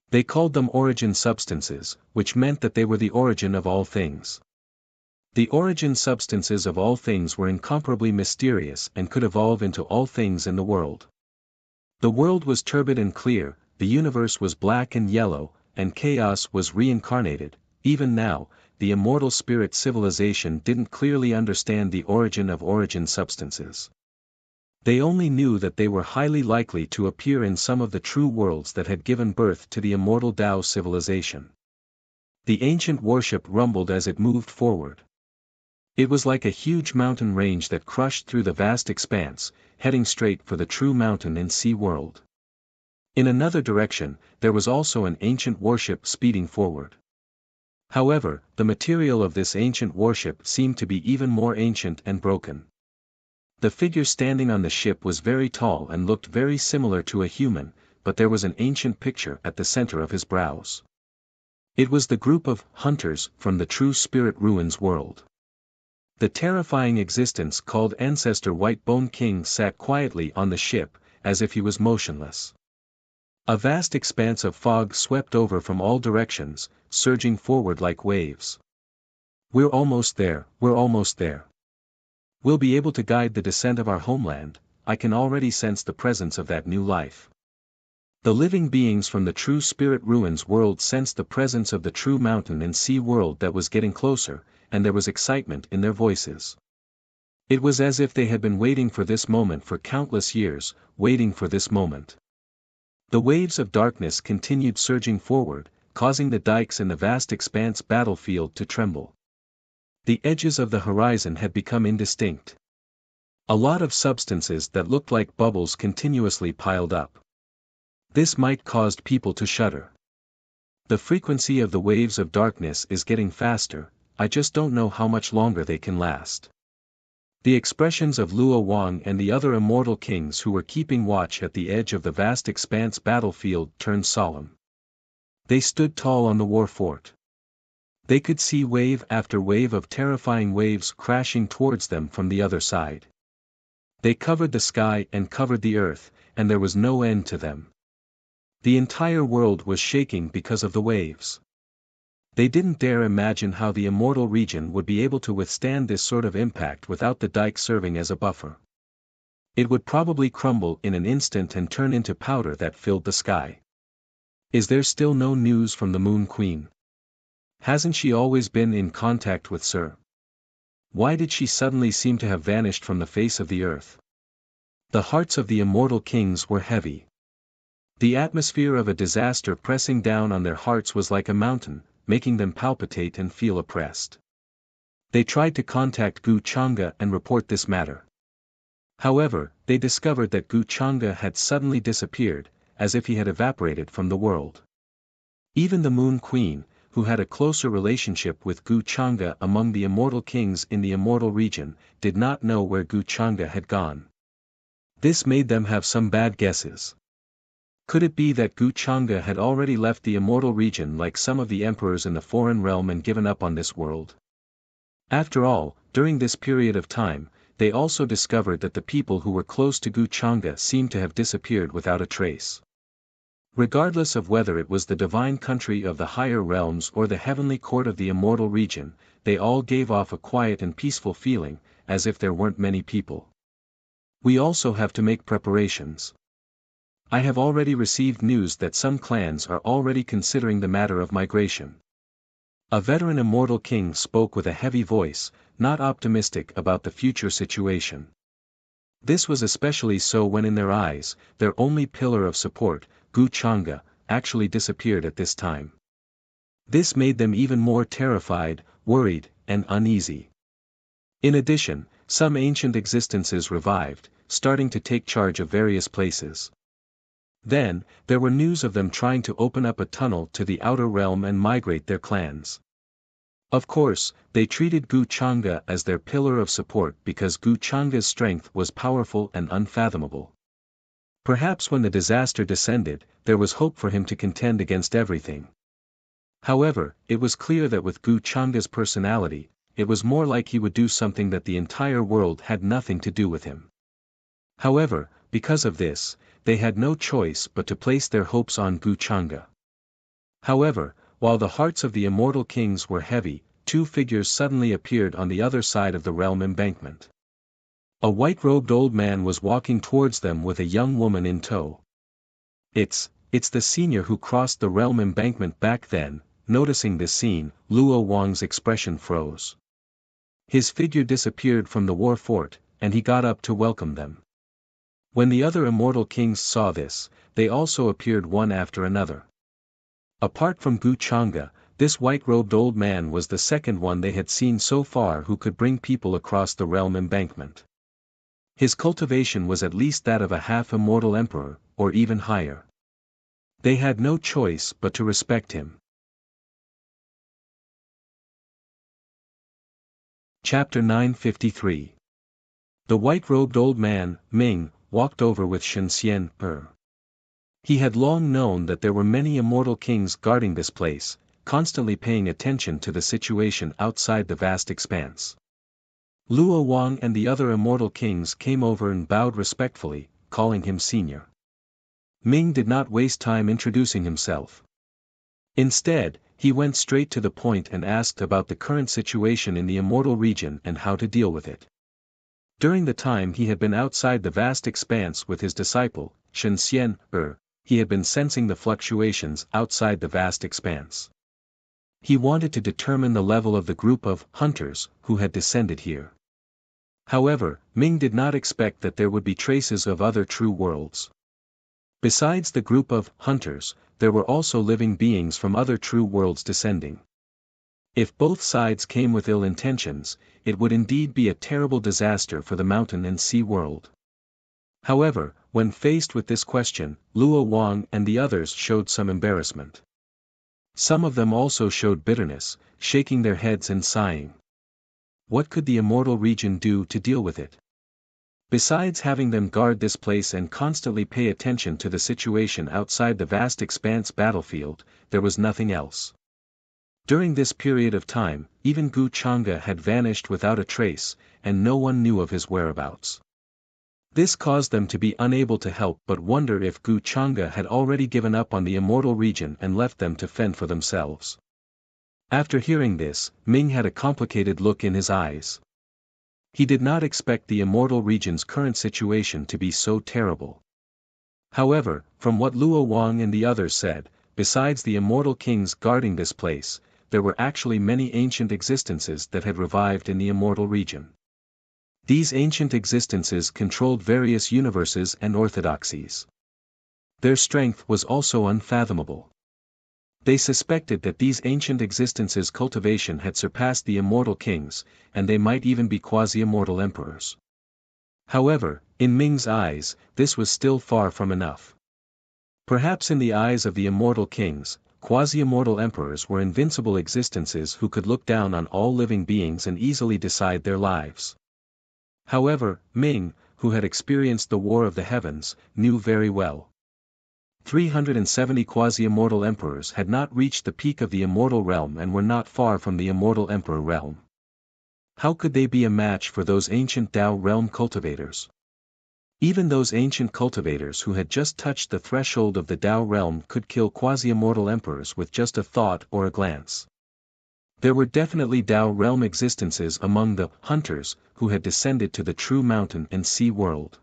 They called them origin substances, which meant that they were the origin of all things. The origin substances of all things were incomparably mysterious and could evolve into all things in the world. The world was turbid and clear, the universe was black and yellow, and chaos was reincarnated. Even now, the immortal spirit civilization didn't clearly understand the origin of origin substances. They only knew that they were highly likely to appear in some of the true worlds that had given birth to the immortal Tao civilization. The ancient worship rumbled as it moved forward. It was like a huge mountain range that crushed through the vast expanse, heading straight for the true mountain and sea world. In another direction, there was also an ancient worship speeding forward. However, the material of this ancient worship seemed to be even more ancient and broken. The figure standing on the ship was very tall and looked very similar to a human, but there was an ancient picture at the center of his brows. It was the group of hunters from the true spirit ruins world. The terrifying existence called Ancestor White-Bone King sat quietly on the ship, as if he was motionless. A vast expanse of fog swept over from all directions, surging forward like waves. "We're almost there, we're almost there. We'll be able to guide the descent of our homeland. I can already sense the presence of that new life." The living beings from the true spirit ruins world sensed the presence of the true mountain and sea world that was getting closer, and there was excitement in their voices. It was as if they had been waiting for this moment for countless years, waiting for this moment. The waves of darkness continued surging forward, causing the dikes in the vast expanse battlefield to tremble. The edges of the horizon had become indistinct. A lot of substances that looked like bubbles continuously piled up. This might cause people to shudder. The frequency of the waves of darkness is getting faster, I just don't know how much longer they can last. The expressions of Luo Wang and the other immortal kings who were keeping watch at the edge of the vast expanse battlefield turned solemn. They stood tall on the war fort. They could see wave after wave of terrifying waves crashing towards them from the other side. They covered the sky and covered the earth, and there was no end to them. The entire world was shaking because of the waves. They didn't dare imagine how the immortal region would be able to withstand this sort of impact without the dike serving as a buffer. It would probably crumble in an instant and turn into powder that filled the sky. Is there still no news from the Moon Queen? Hasn't she always been in contact with Sir? Why did she suddenly seem to have vanished from the face of the earth? The hearts of the immortal kings were heavy. The atmosphere of a disaster pressing down on their hearts was like a mountain, making them palpitate and feel oppressed. They tried to contact Gu Chang'e and report this matter. However, they discovered that Gu Chang'e had suddenly disappeared, as if he had evaporated from the world. Even the Moon Queen, who had a closer relationship with Gu Chang'e among the immortal kings in the immortal region, did not know where Gu Chang'e had gone. This made them have some bad guesses. Could it be that Gu Chang'e had already left the immortal region like some of the emperors in the foreign realm and given up on this world? After all, during this period of time, they also discovered that the people who were close to Gu Chang'e seemed to have disappeared without a trace. Regardless of whether it was the divine country of the higher realms or the heavenly court of the immortal region, they all gave off a quiet and peaceful feeling, as if there weren't many people. We also have to make preparations. I have already received news that some clans are already considering the matter of migration. A veteran immortal king spoke with a heavy voice, not optimistic about the future situation. This was especially so when in their eyes, their only pillar of support, Gu Chang'e, actually disappeared at this time. This made them even more terrified, worried, and uneasy. In addition, some ancient existences revived, starting to take charge of various places. Then, there were news of them trying to open up a tunnel to the outer realm and migrate their clans. Of course, they treated Gu Changa as their pillar of support because Gu Changa's strength was powerful and unfathomable. Perhaps when the disaster descended, there was hope for him to contend against everything. However, it was clear that with Gu Changa's personality, it was more like he would do something that the entire world had nothing to do with him. However, because of this, they had no choice but to place their hopes on Gu Changa. However, while the hearts of the immortal kings were heavy, two figures suddenly appeared on the other side of the realm embankment. A white-robed old man was walking towards them with a young woman in tow. It's the senior who crossed the realm embankment back then. Noticing this scene, Luo Wang's expression froze. His figure disappeared from the war fort, and he got up to welcome them. When the other immortal kings saw this, they also appeared one after another. Apart from Gu Changa, this white-robed old man was the second one they had seen so far who could bring people across the realm embankment. His cultivation was at least that of a half-immortal emperor, or even higher. They had no choice but to respect him. Chapter 953. The white-robed old man, Ming, walked over with Shenxian. He had long known that there were many immortal kings guarding this place, constantly paying attention to the situation outside the vast expanse. Luo Wang and the other immortal kings came over and bowed respectfully, calling him senior. Ming did not waste time introducing himself. Instead, he went straight to the point and asked about the current situation in the immortal region and how to deal with it. During the time he had been outside the vast expanse with his disciple, Shenxian, he had been sensing the fluctuations outside the vast expanse. He wanted to determine the level of the group of hunters who had descended here. However, Ming did not expect that there would be traces of other true worlds. Besides the group of hunters, there were also living beings from other true worlds descending. If both sides came with ill intentions, it would indeed be a terrible disaster for the mountain and sea world. However, when faced with this question, Luo Wang and the others showed some embarrassment. Some of them also showed bitterness, shaking their heads and sighing. What could the immortal region do to deal with it? Besides having them guard this place and constantly pay attention to the situation outside the vast expanse battlefield, there was nothing else. During this period of time, even Gu Changa had vanished without a trace, and no one knew of his whereabouts. This caused them to be unable to help but wonder if Gu Changa had already given up on the immortal region and left them to fend for themselves. After hearing this, Ming had a complicated look in his eyes. He did not expect the immortal region's current situation to be so terrible. However, from what Luo Wang and the others said, besides the immortal kings guarding this place, there were actually many ancient existences that had revived in the immortal region. These ancient existences controlled various universes and orthodoxies. Their strength was also unfathomable. They suspected that these ancient existences' cultivation had surpassed the immortal kings, and they might even be quasi-immortal emperors. However, in Ming's eyes, this was still far from enough. Perhaps in the eyes of the immortal kings, quasi-immortal emperors were invincible existences who could look down on all living beings and easily decide their lives. However, Ming, who had experienced the War of the Heavens, knew very well. 370 quasi-immortal emperors had not reached the peak of the immortal realm and were not far from the immortal emperor realm. How could they be a match for those ancient Tao realm cultivators? Even those ancient cultivators who had just touched the threshold of the Tao realm could kill quasi-immortal emperors with just a thought or a glance. There were definitely Tao realm existences among the hunters who had descended to the true mountain and sea world.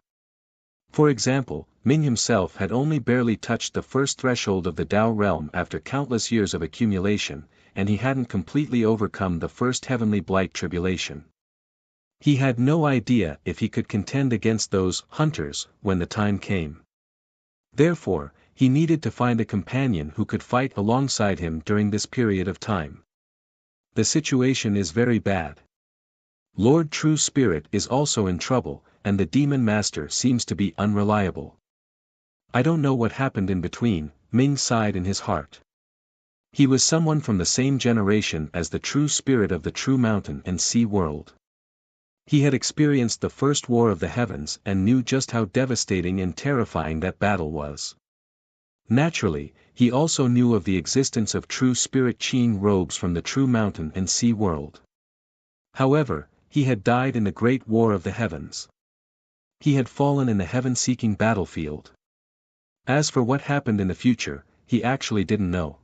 For example, Ming himself had only barely touched the first threshold of the Tao realm after countless years of accumulation, and he hadn't completely overcome the first heavenly blight tribulation. He had no idea if he could contend against those hunters when the time came. Therefore, he needed to find a companion who could fight alongside him during this period of time. The situation is very bad. Lord True Spirit is also in trouble, and the Demon Master seems to be unreliable. I don't know what happened in between, Ming sighed in his heart. He was someone from the same generation as the true spirit of the true mountain and sea world. He had experienced the first war of the heavens and knew just how devastating and terrifying that battle was. Naturally, he also knew of the existence of true spirit Qing robes from the true mountain and sea world. However, he had died in the great war of the heavens. He had fallen in the heaven-seeking battlefield. As for what happened in the future, he actually didn't know.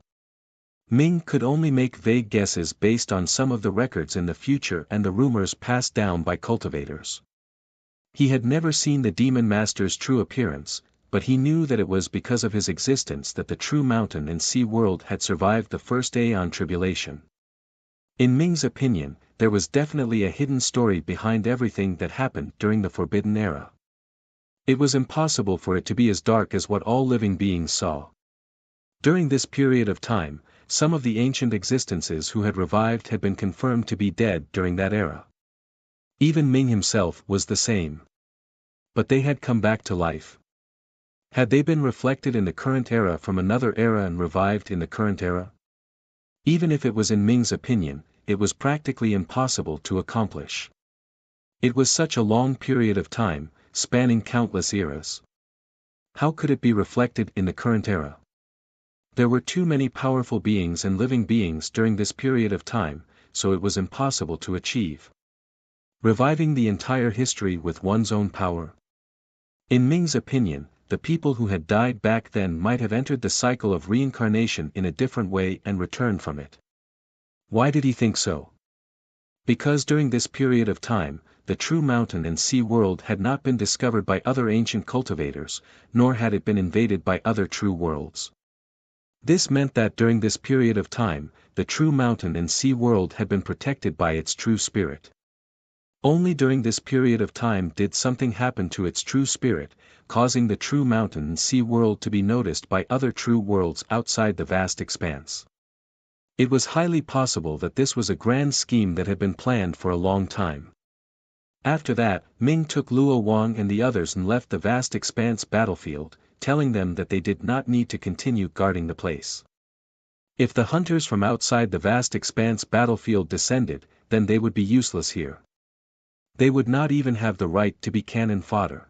Ming could only make vague guesses based on some of the records in the future and the rumors passed down by cultivators. He had never seen the Demon Master's true appearance, but he knew that it was because of his existence that the true mountain and sea world had survived the first Aeon tribulation. In Ming's opinion, there was definitely a hidden story behind everything that happened during the Forbidden Era. It was impossible for it to be as dark as what all living beings saw. During this period of time, some of the ancient existences who had revived had been confirmed to be dead during that era. Even Ming himself was the same. But they had come back to life. Had they been reflected in the current era from another era and revived in the current era? Even if it was in Ming's opinion, it was practically impossible to accomplish. It was such a long period of time, spanning countless eras. How could it be reflected in the current era? There were too many powerful beings and living beings during this period of time, so it was impossible to achieve. Reviving the entire history with one's own power. In Ming's opinion, the people who had died back then might have entered the cycle of reincarnation in a different way and returned from it. Why did he think so? Because during this period of time, the true mountain and sea world had not been discovered by other ancient cultivators, nor had it been invaded by other true worlds. This meant that during this period of time, the true mountain and sea world had been protected by its true spirit. Only during this period of time did something happen to its true spirit, causing the true mountain and sea world to be noticed by other true worlds outside the vast expanse. It was highly possible that this was a grand scheme that had been planned for a long time. After that, Ming took Luo Wang and the others and left the vast expanse battlefield, telling them that they did not need to continue guarding the place. If the hunters from outside the vast expanse battlefield descended, then they would be useless here. They would not even have the right to be cannon fodder.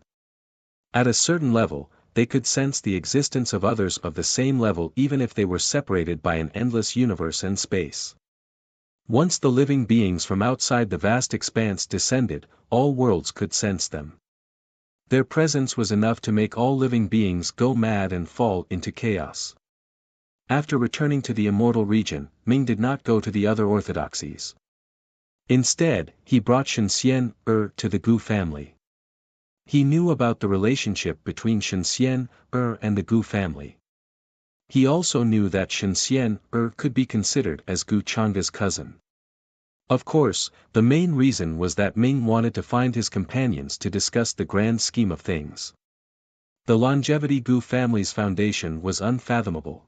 At a certain level, they could sense the existence of others of the same level even if they were separated by an endless universe and space. Once the living beings from outside the vast expanse descended, all worlds could sense them. Their presence was enough to make all living beings go mad and fall into chaos. After returning to the immortal region, Ming did not go to the other orthodoxies. Instead, he brought Shenxian to the Gu family. He knew about the relationship between Shenxian and the Gu family. He also knew that Shenxian could be considered as Gu Changa's cousin. Of course, the main reason was that Ming wanted to find his companions to discuss the grand scheme of things. The longevity Gu family's foundation was unfathomable.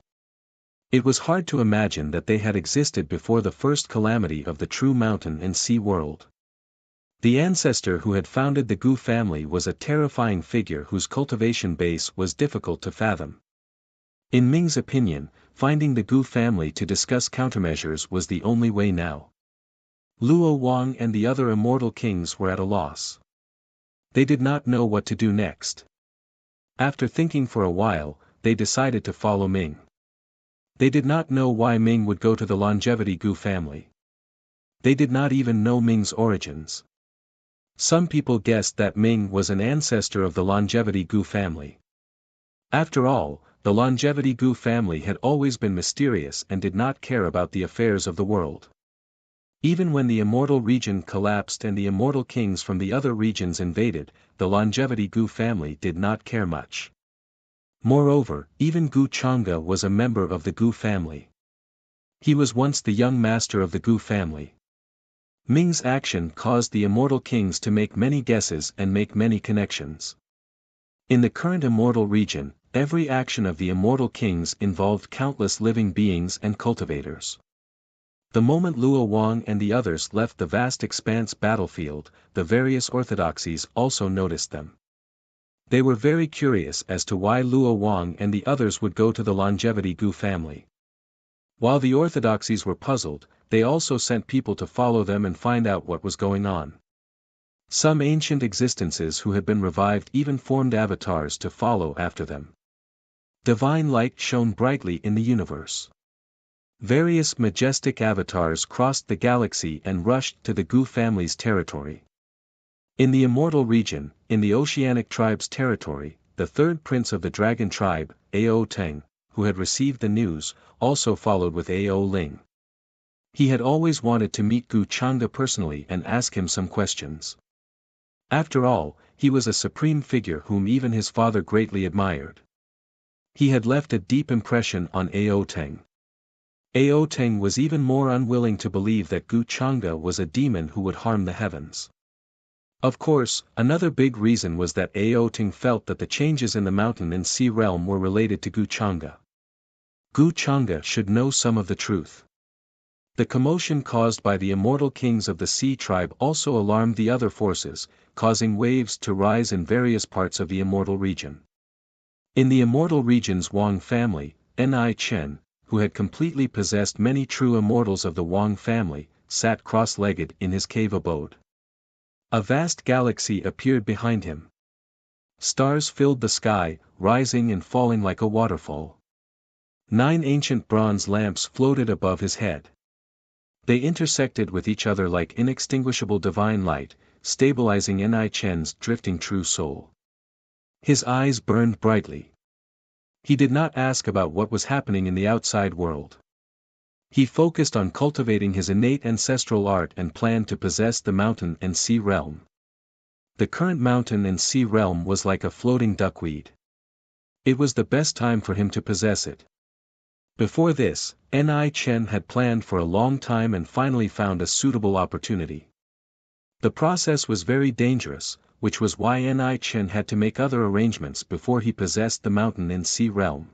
It was hard to imagine that they had existed before the first calamity of the true mountain and sea world. The ancestor who had founded the Gu family was a terrifying figure whose cultivation base was difficult to fathom. In Ming's opinion, finding the Gu family to discuss countermeasures was the only way now. Luo Wang and the other immortal kings were at a loss. They did not know what to do next. After thinking for a while, they decided to follow Ming. They did not know why Ming would go to the longevity Gu family. They did not even know Ming's origins. Some people guessed that Ming was an ancestor of the longevity Gu family. After all, the longevity Gu family had always been mysterious and did not care about the affairs of the world. Even when the immortal region collapsed and the immortal kings from the other regions invaded, the longevity Gu family did not care much. Moreover, even Gu Changa was a member of the Gu family. He was once the young master of the Gu family. Ming's action caused the immortal kings to make many guesses and make many connections. In the current immortal region, every action of the immortal kings involved countless living beings and cultivators. The moment Luo Wang and the others left the vast expanse battlefield, the various orthodoxies also noticed them. They were very curious as to why Luo Wang and the others would go to the Longevity Gu family. While the orthodoxies were puzzled, they also sent people to follow them and find out what was going on. Some ancient existences who had been revived even formed avatars to follow after them. Divine light shone brightly in the universe. Various majestic avatars crossed the galaxy and rushed to the Gu family's territory. In the immortal region, in the oceanic tribe's territory, the third prince of the dragon tribe, Ao Teng, who had received the news, also followed with Ao Ling. He had always wanted to meet Gu Changde personally and ask him some questions. After all, he was a supreme figure whom even his father greatly admired. He had left a deep impression on Ao Teng. Ao Teng was even more unwilling to believe that Gu Changde was a demon who would harm the heavens. Of course, another big reason was that Ao Teng felt that the changes in the mountain and sea realm were related to Gu Changde. Gu Changde should know some of the truth. The commotion caused by the immortal kings of the sea tribe also alarmed the other forces, causing waves to rise in various parts of the immortal region. In the immortal region's Wang family, Ni Chen, who had completely possessed many true immortals of the Wang family, sat cross-legged in his cave abode. A vast galaxy appeared behind him. Stars filled the sky, rising and falling like a waterfall. 9 ancient bronze lamps floated above his head. They intersected with each other like inextinguishable divine light, stabilizing Ni Chen's drifting true soul. His eyes burned brightly. He did not ask about what was happening in the outside world. He focused on cultivating his innate ancestral art and planned to possess the mountain and sea realm. The current mountain and sea realm was like a floating duckweed. It was the best time for him to possess it. Before this, Ni Chen had planned for a long time and finally found a suitable opportunity. The process was very dangerous, which was why Ni Chen had to make other arrangements before he possessed the mountain and sea realm.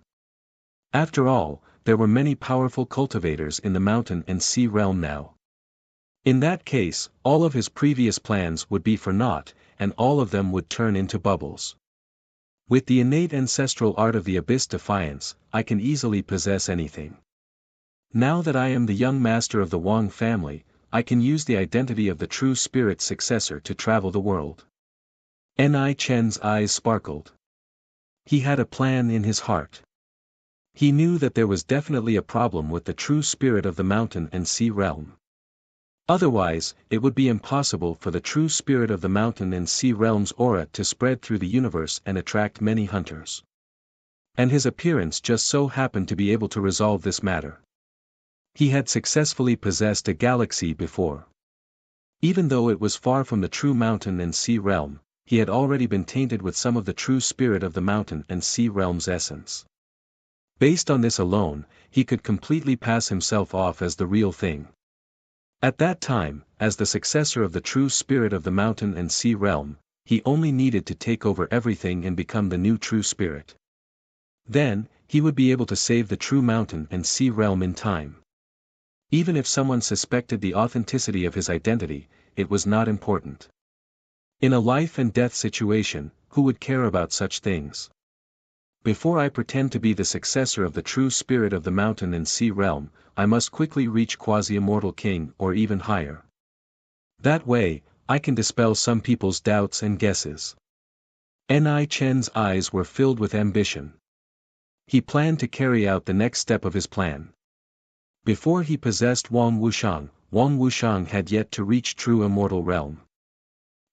After all, there were many powerful cultivators in the mountain and sea realm now. In that case, all of his previous plans would be for naught, and all of them would turn into bubbles. With the innate ancestral art of the Abyss Defiance, I can easily possess anything. Now that I am the young master of the Wang family, I can use the identity of the true spirit's successor to travel the world. Ni Chen's eyes sparkled. He had a plan in his heart. He knew that there was definitely a problem with the true spirit of the mountain and sea realm. Otherwise, it would be impossible for the true spirit of the mountain and sea realm's aura to spread through the universe and attract many hunters. And his appearance just so happened to be able to resolve this matter. He had successfully possessed a galaxy before. Even though it was far from the true mountain and sea realm, he had already been tainted with some of the true spirit of the mountain and sea realm's essence. Based on this alone, he could completely pass himself off as the real thing. At that time, as the successor of the true spirit of the mountain and sea realm, he only needed to take over everything and become the new true spirit. Then, he would be able to save the true mountain and sea realm in time. Even if someone suspected the authenticity of his identity, it was not important. In a life and death situation, who would care about such things? Before I pretend to be the successor of the true spirit of the mountain and sea realm, I must quickly reach quasi-immortal king or even higher. That way, I can dispel some people's doubts and guesses. Ni Chen's eyes were filled with ambition. He planned to carry out the next step of his plan. Before he possessed Wang Wuxiang had yet to reach true immortal realm.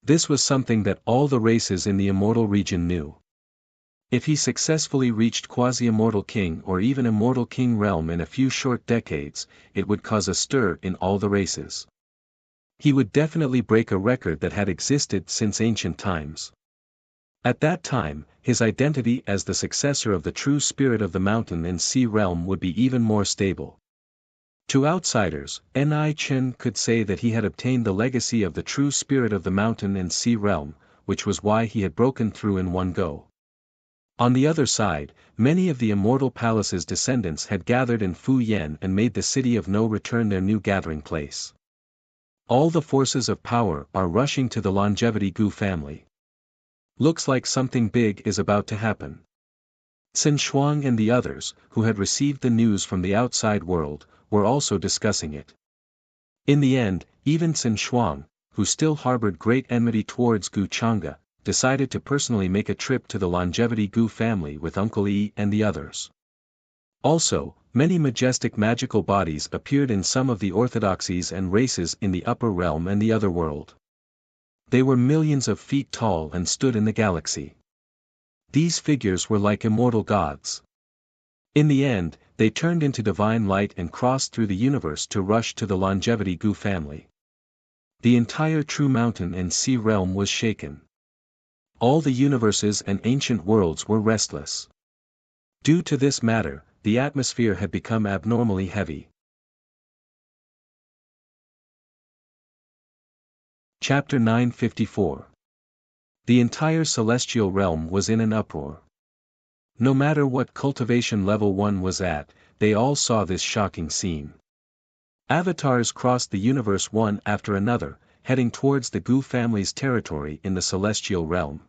This was something that all the races in the immortal region knew. If he successfully reached quasi-immortal king or even immortal king realm in a few short decades, it would cause a stir in all the races. He would definitely break a record that had existed since ancient times. At that time, his identity as the successor of the true spirit of the mountain and sea realm would be even more stable. To outsiders, Ni Chen could say that he had obtained the legacy of the true spirit of the mountain and sea realm, which was why he had broken through in one go. On the other side, many of the immortal palace's descendants had gathered in Fu Yen and made the city of no return their new gathering place. All the forces of power are rushing to the longevity Gu family. Looks like something big is about to happen. Xin Shuang and the others, who had received the news from the outside world, were also discussing it. In the end, even Xin Shuang, who still harbored great enmity towards Gu Chang'e, decided to personally make a trip to the longevity Gu family with Uncle Yi and the others. Also, many majestic magical bodies appeared in some of the orthodoxies and races in the upper realm and the other world. They were millions of feet tall and stood in the galaxy. These figures were like immortal gods. In the end, they turned into divine light and crossed through the universe to rush to the longevity Gu family. The entire true mountain and sea realm was shaken. All the universes and ancient worlds were restless. Due to this matter, the atmosphere had become abnormally heavy. Chapter 954. The entire celestial realm was in an uproar. No matter what cultivation level one was at, they all saw this shocking scene. Avatars crossed the universe one after another, heading towards the Gu family's territory in the celestial realm.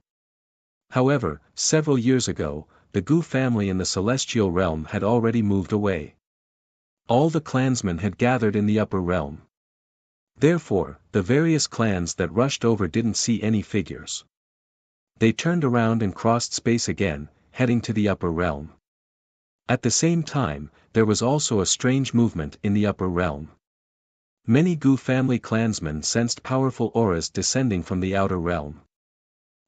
However, several years ago, the Gu family in the celestial realm had already moved away. All the clansmen had gathered in the upper realm. Therefore, the various clans that rushed over didn't see any figures. They turned around and crossed space again, heading to the upper realm. At the same time, there was also a strange movement in the upper realm. Many Gu family clansmen sensed powerful auras descending from the outer realm.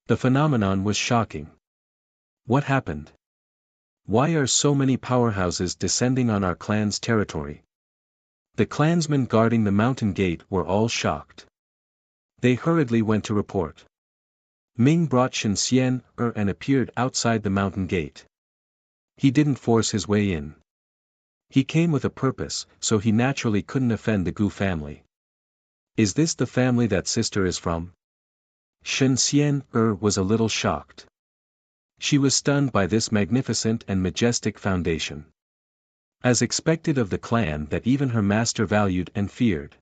The phenomenon was shocking. What happened? Why are so many powerhouses descending on our clan's territory? The clansmen guarding the mountain gate were all shocked. They hurriedly went to report. Ming brought Shen Xian and appeared outside the mountain gate. He didn't force his way in. He came with a purpose, so he naturally couldn't offend the Gu family. Is this the family that sister is from? Shen Xian was a little shocked. She was stunned by this magnificent and majestic foundation. As expected of the clan that even her master valued and feared.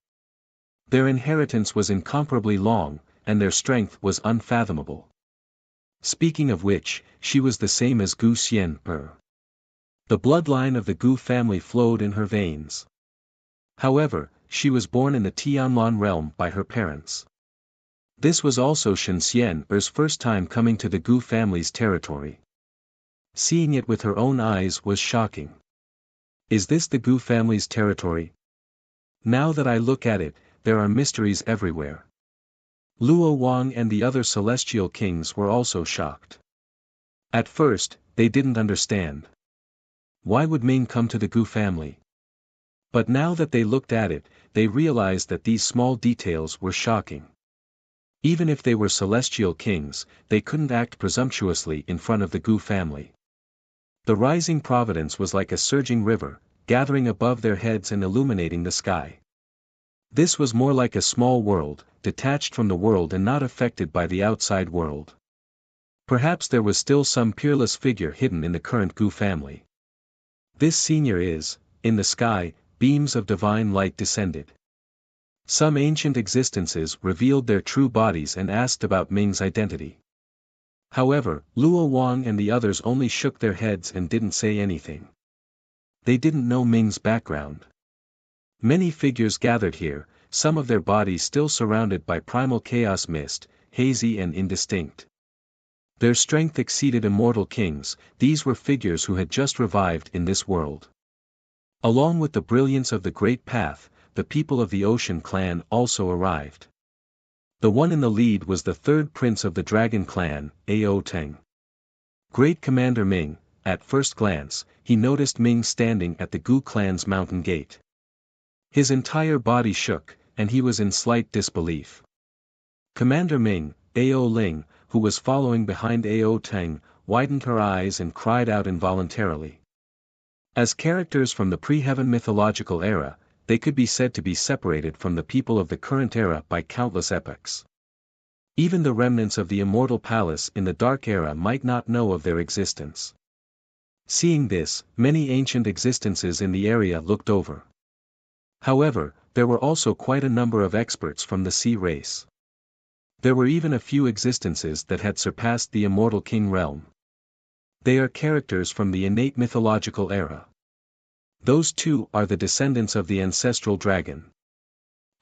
Their inheritance was incomparably long, and their strength was unfathomable. Speaking of which, she was the same as Gu Xian. The bloodline of the Gu family flowed in her veins. However, she was born in the Tianlan realm by her parents. This was also Shen Xian's first time coming to the Gu family's territory. Seeing it with her own eyes was shocking. Is this the Gu family's territory? Now that I look at it, there are mysteries everywhere. Luo Wang and the other celestial kings were also shocked. At first, they didn't understand. Why would Ming come to the Gu family? But now that they looked at it, they realized that these small details were shocking. Even if they were celestial kings, they couldn't act presumptuously in front of the Gu family. The rising providence was like a surging river, gathering above their heads and illuminating the sky. This was more like a small world, detached from the world and not affected by the outside world. Perhaps there was still some peerless figure hidden in the current Gu family. This senior is, in the sky, beams of divine light descended. Some ancient existences revealed their true bodies and asked about Ming's identity. However, Luo Wang and the others only shook their heads and didn't say anything. They didn't know Ming's background. Many figures gathered here, some of their bodies still surrounded by primal chaos mist, hazy and indistinct. Their strength exceeded immortal kings. These were figures who had just revived in this world. Along with the brilliance of the Great Path, the people of the Ocean Clan also arrived. The one in the lead was the third prince of the Dragon Clan, Ao Teng. Great Commander Ming. At first glance, he noticed Ming standing at the Gu clan's mountain gate. His entire body shook, and he was in slight disbelief. Commander Ming, Ao Ling, who was following behind Ao Teng, widened her eyes and cried out involuntarily. As characters from the pre-heaven mythological era, they could be said to be separated from the people of the current era by countless epochs. Even the remnants of the immortal palace in the Dark Era might not know of their existence. Seeing this, many ancient existences in the area looked over. However, there were also quite a number of experts from the sea race. There were even a few existences that had surpassed the immortal king realm. They are characters from the innate mythological era. Those two are the descendants of the ancestral dragon.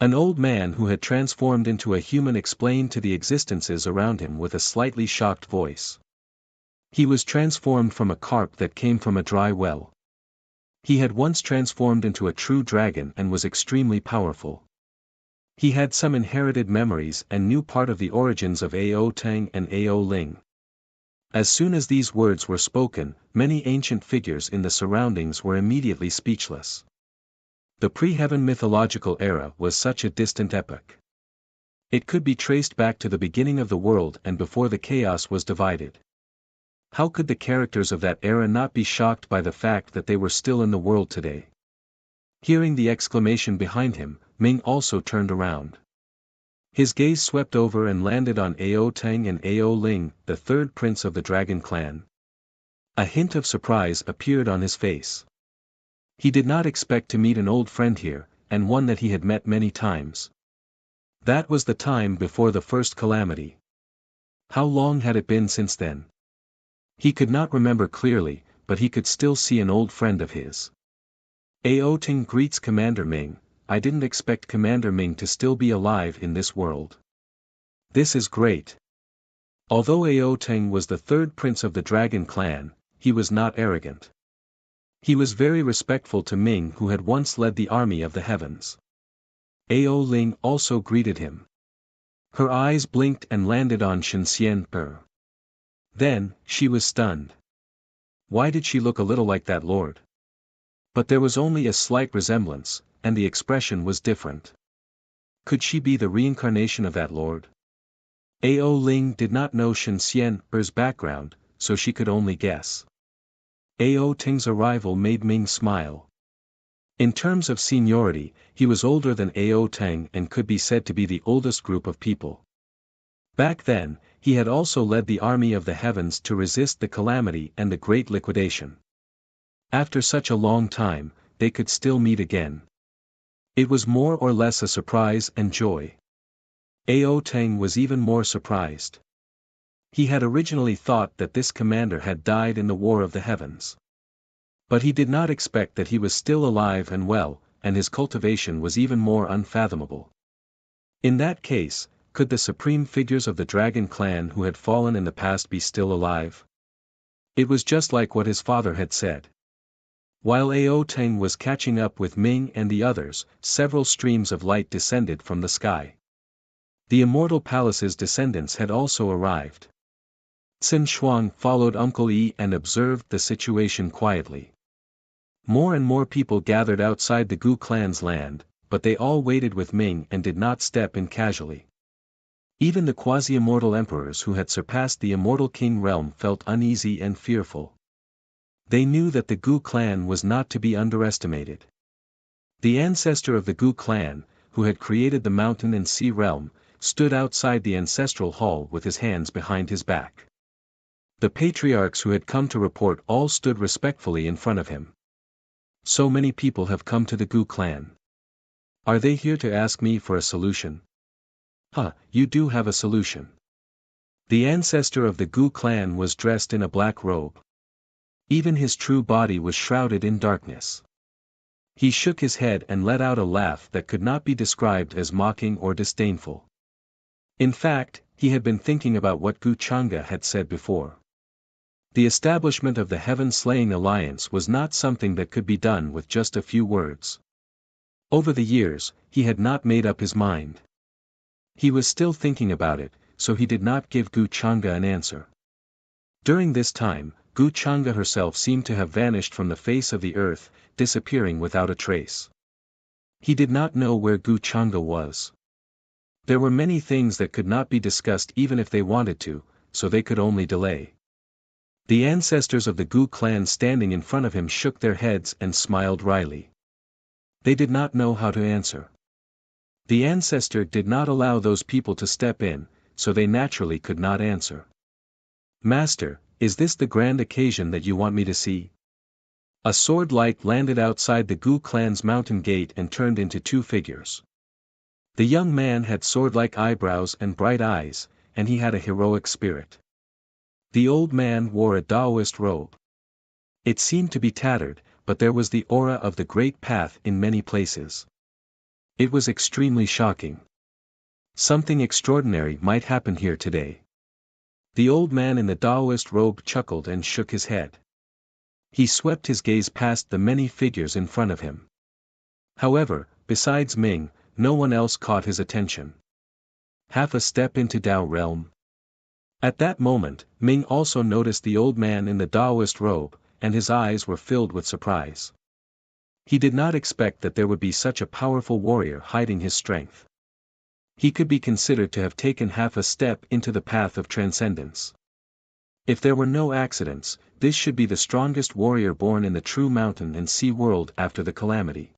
An old man who had transformed into a human explained to the existences around him with a slightly shocked voice. He was transformed from a carp that came from a dry well. He had once transformed into a true dragon and was extremely powerful. He had some inherited memories and knew part of the origins of Ao Tang and Ao Ling. As soon as these words were spoken, many ancient figures in the surroundings were immediately speechless. The pre-heaven mythological era was such a distant epoch. It could be traced back to the beginning of the world and before the chaos was divided. How could the characters of that era not be shocked by the fact that they were still in the world today? Hearing the exclamation behind him, Ming also turned around. His gaze swept over and landed on Ao Tang and Ao Ling, the third prince of the dragon clan. A hint of surprise appeared on his face. He did not expect to meet an old friend here, and one that he had met many times. That was the time before the first calamity. How long had it been since then? He could not remember clearly, but he could still see an old friend of his. Ao Tang greets Commander Ming. I didn't expect Commander Ming to still be alive in this world. This is great. Although Ao Tang was the third prince of the dragon clan, he was not arrogant. He was very respectful to Ming, who had once led the army of the heavens. Ao Ling also greeted him. Her eyes blinked and landed on Shen Xian. Then, she was stunned. Why did she look a little like that lord? But there was only a slight resemblance, and the expression was different. Could she be the reincarnation of that lord? Ao Ling did not know Shen Xian's background, so she could only guess. Ao Tang's arrival made Ming smile. In terms of seniority, he was older than Ao Tang and could be said to be the oldest group of people. Back then, he had also led the army of the heavens to resist the calamity and the great liquidation. After such a long time, they could still meet again. It was more or less a surprise and joy. Ao Tang was even more surprised. He had originally thought that this commander had died in the War of the Heavens. But he did not expect that he was still alive and well, and his cultivation was even more unfathomable. In that case, could the supreme figures of the dragon clan who had fallen in the past be still alive? It was just like what his father had said. While Ao Tang was catching up with Ming and the others, several streams of light descended from the sky. The immortal palace's descendants had also arrived. Xin Shuang followed Uncle Yi and observed the situation quietly. More and more people gathered outside the Gu clan's land, but they all waited with Ming and did not step in casually. Even the quasi-immortal emperors who had surpassed the immortal king realm felt uneasy and fearful. They knew that the Gu clan was not to be underestimated. The ancestor of the Gu clan, who had created the mountain and sea realm, stood outside the ancestral hall with his hands behind his back. The patriarchs who had come to report all stood respectfully in front of him. So many people have come to the Gu clan. Are they here to ask me for a solution? You do have a solution. The ancestor of the Gu clan was dressed in a black robe. Even his true body was shrouded in darkness. He shook his head and let out a laugh that could not be described as mocking or disdainful. In fact, he had been thinking about what Gu Chang'e had said before. The establishment of the Heaven-Slaying Alliance was not something that could be done with just a few words. Over the years, he had not made up his mind. He was still thinking about it, so he did not give Gu Chang'e an answer. During this time, Gu Chang'e herself seemed to have vanished from the face of the earth, disappearing without a trace. He did not know where Gu Chang'e was. There were many things that could not be discussed even if they wanted to, so they could only delay. The ancestors of the Gu clan standing in front of him shook their heads and smiled wryly. They did not know how to answer. The ancestor did not allow those people to step in, so they naturally could not answer. "Master, is this the grand occasion that you want me to see?" A sword light landed outside the Gu clan's mountain gate and turned into two figures. The young man had sword-like eyebrows and bright eyes, and he had a heroic spirit. The old man wore a Taoist robe. It seemed to be tattered, but there was the aura of the Great Path in many places. It was extremely shocking. Something extraordinary might happen here today. The old man in the Taoist robe chuckled and shook his head. He swept his gaze past the many figures in front of him. However, besides Ming, no one else caught his attention. Half a step into Tao realm. At that moment, Ming also noticed the old man in the Taoist robe, and his eyes were filled with surprise. He did not expect that there would be such a powerful warrior hiding his strength. He could be considered to have taken half a step into the path of transcendence. If there were no accidents, this should be the strongest warrior born in the true mountain and sea world after the calamity.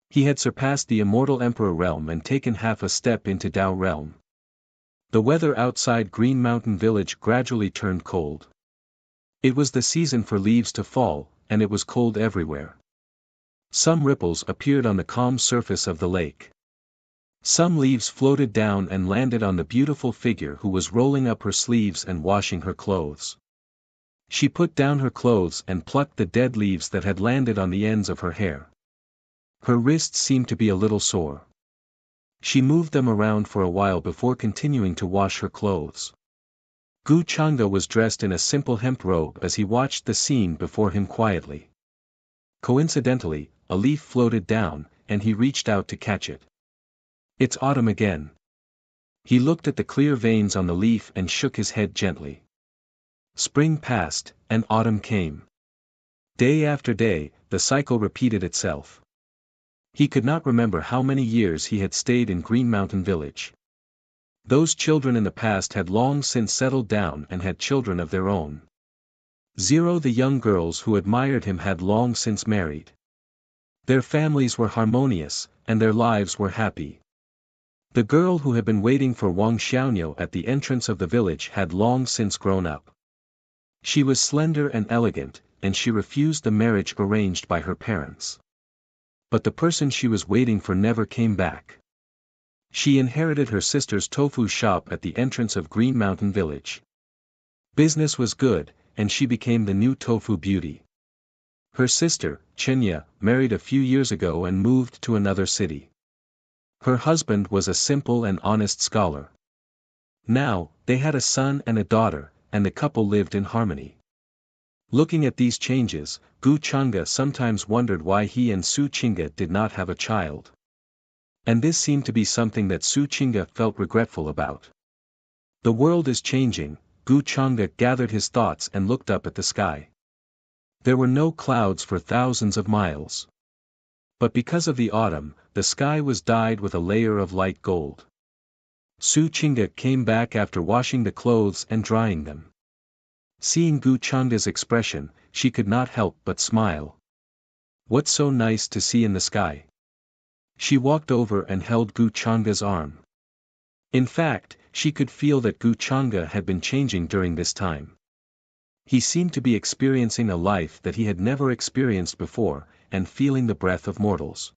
He had surpassed the immortal Emperor realm and taken half a step into Tao realm. The weather outside Green Mountain Village gradually turned cold. It was the season for leaves to fall, and it was cold everywhere. Some ripples appeared on the calm surface of the lake. Some leaves floated down and landed on the beautiful figure who was rolling up her sleeves and washing her clothes. She put down her clothes and plucked the dead leaves that had landed on the ends of her hair. Her wrists seemed to be a little sore. She moved them around for a while before continuing to wash her clothes. Gu Changde was dressed in a simple hemp robe as he watched the scene before him quietly. Coincidentally, a leaf floated down, and he reached out to catch it. "It's autumn again." He looked at the clear veins on the leaf and shook his head gently. Spring passed, and autumn came. Day after day, the cycle repeated itself. He could not remember how many years he had stayed in Green Mountain Village. Those children in the past had long since settled down and had children of their own. The young girls who admired him had long since married. Their families were harmonious, and their lives were happy. The girl who had been waiting for Wang Xiaoniu at the entrance of the village had long since grown up. She was slender and elegant, and she refused the marriage arranged by her parents. But the person she was waiting for never came back. She inherited her sister's tofu shop at the entrance of Green Mountain Village. Business was good, and she became the new tofu beauty. Her sister, Chenya, married a few years ago and moved to another city. Her husband was a simple and honest scholar. Now, they had a son and a daughter, and the couple lived in harmony. Looking at these changes, Gu Changde sometimes wondered why he and Su Qingge did not have a child. And this seemed to be something that Su Qingge felt regretful about. The world is changing. Gu Changde gathered his thoughts and looked up at the sky. There were no clouds for thousands of miles. But because of the autumn, the sky was dyed with a layer of light gold. Su Qingge came back after washing the clothes and drying them. Seeing Gu Changde's expression, she could not help but smile. "What's so nice to see in the sky?" She walked over and held Gu Changde's arm. In fact, she could feel that Gu Changde had been changing during this time. He seemed to be experiencing a life that he had never experienced before, and feeling the breath of mortals.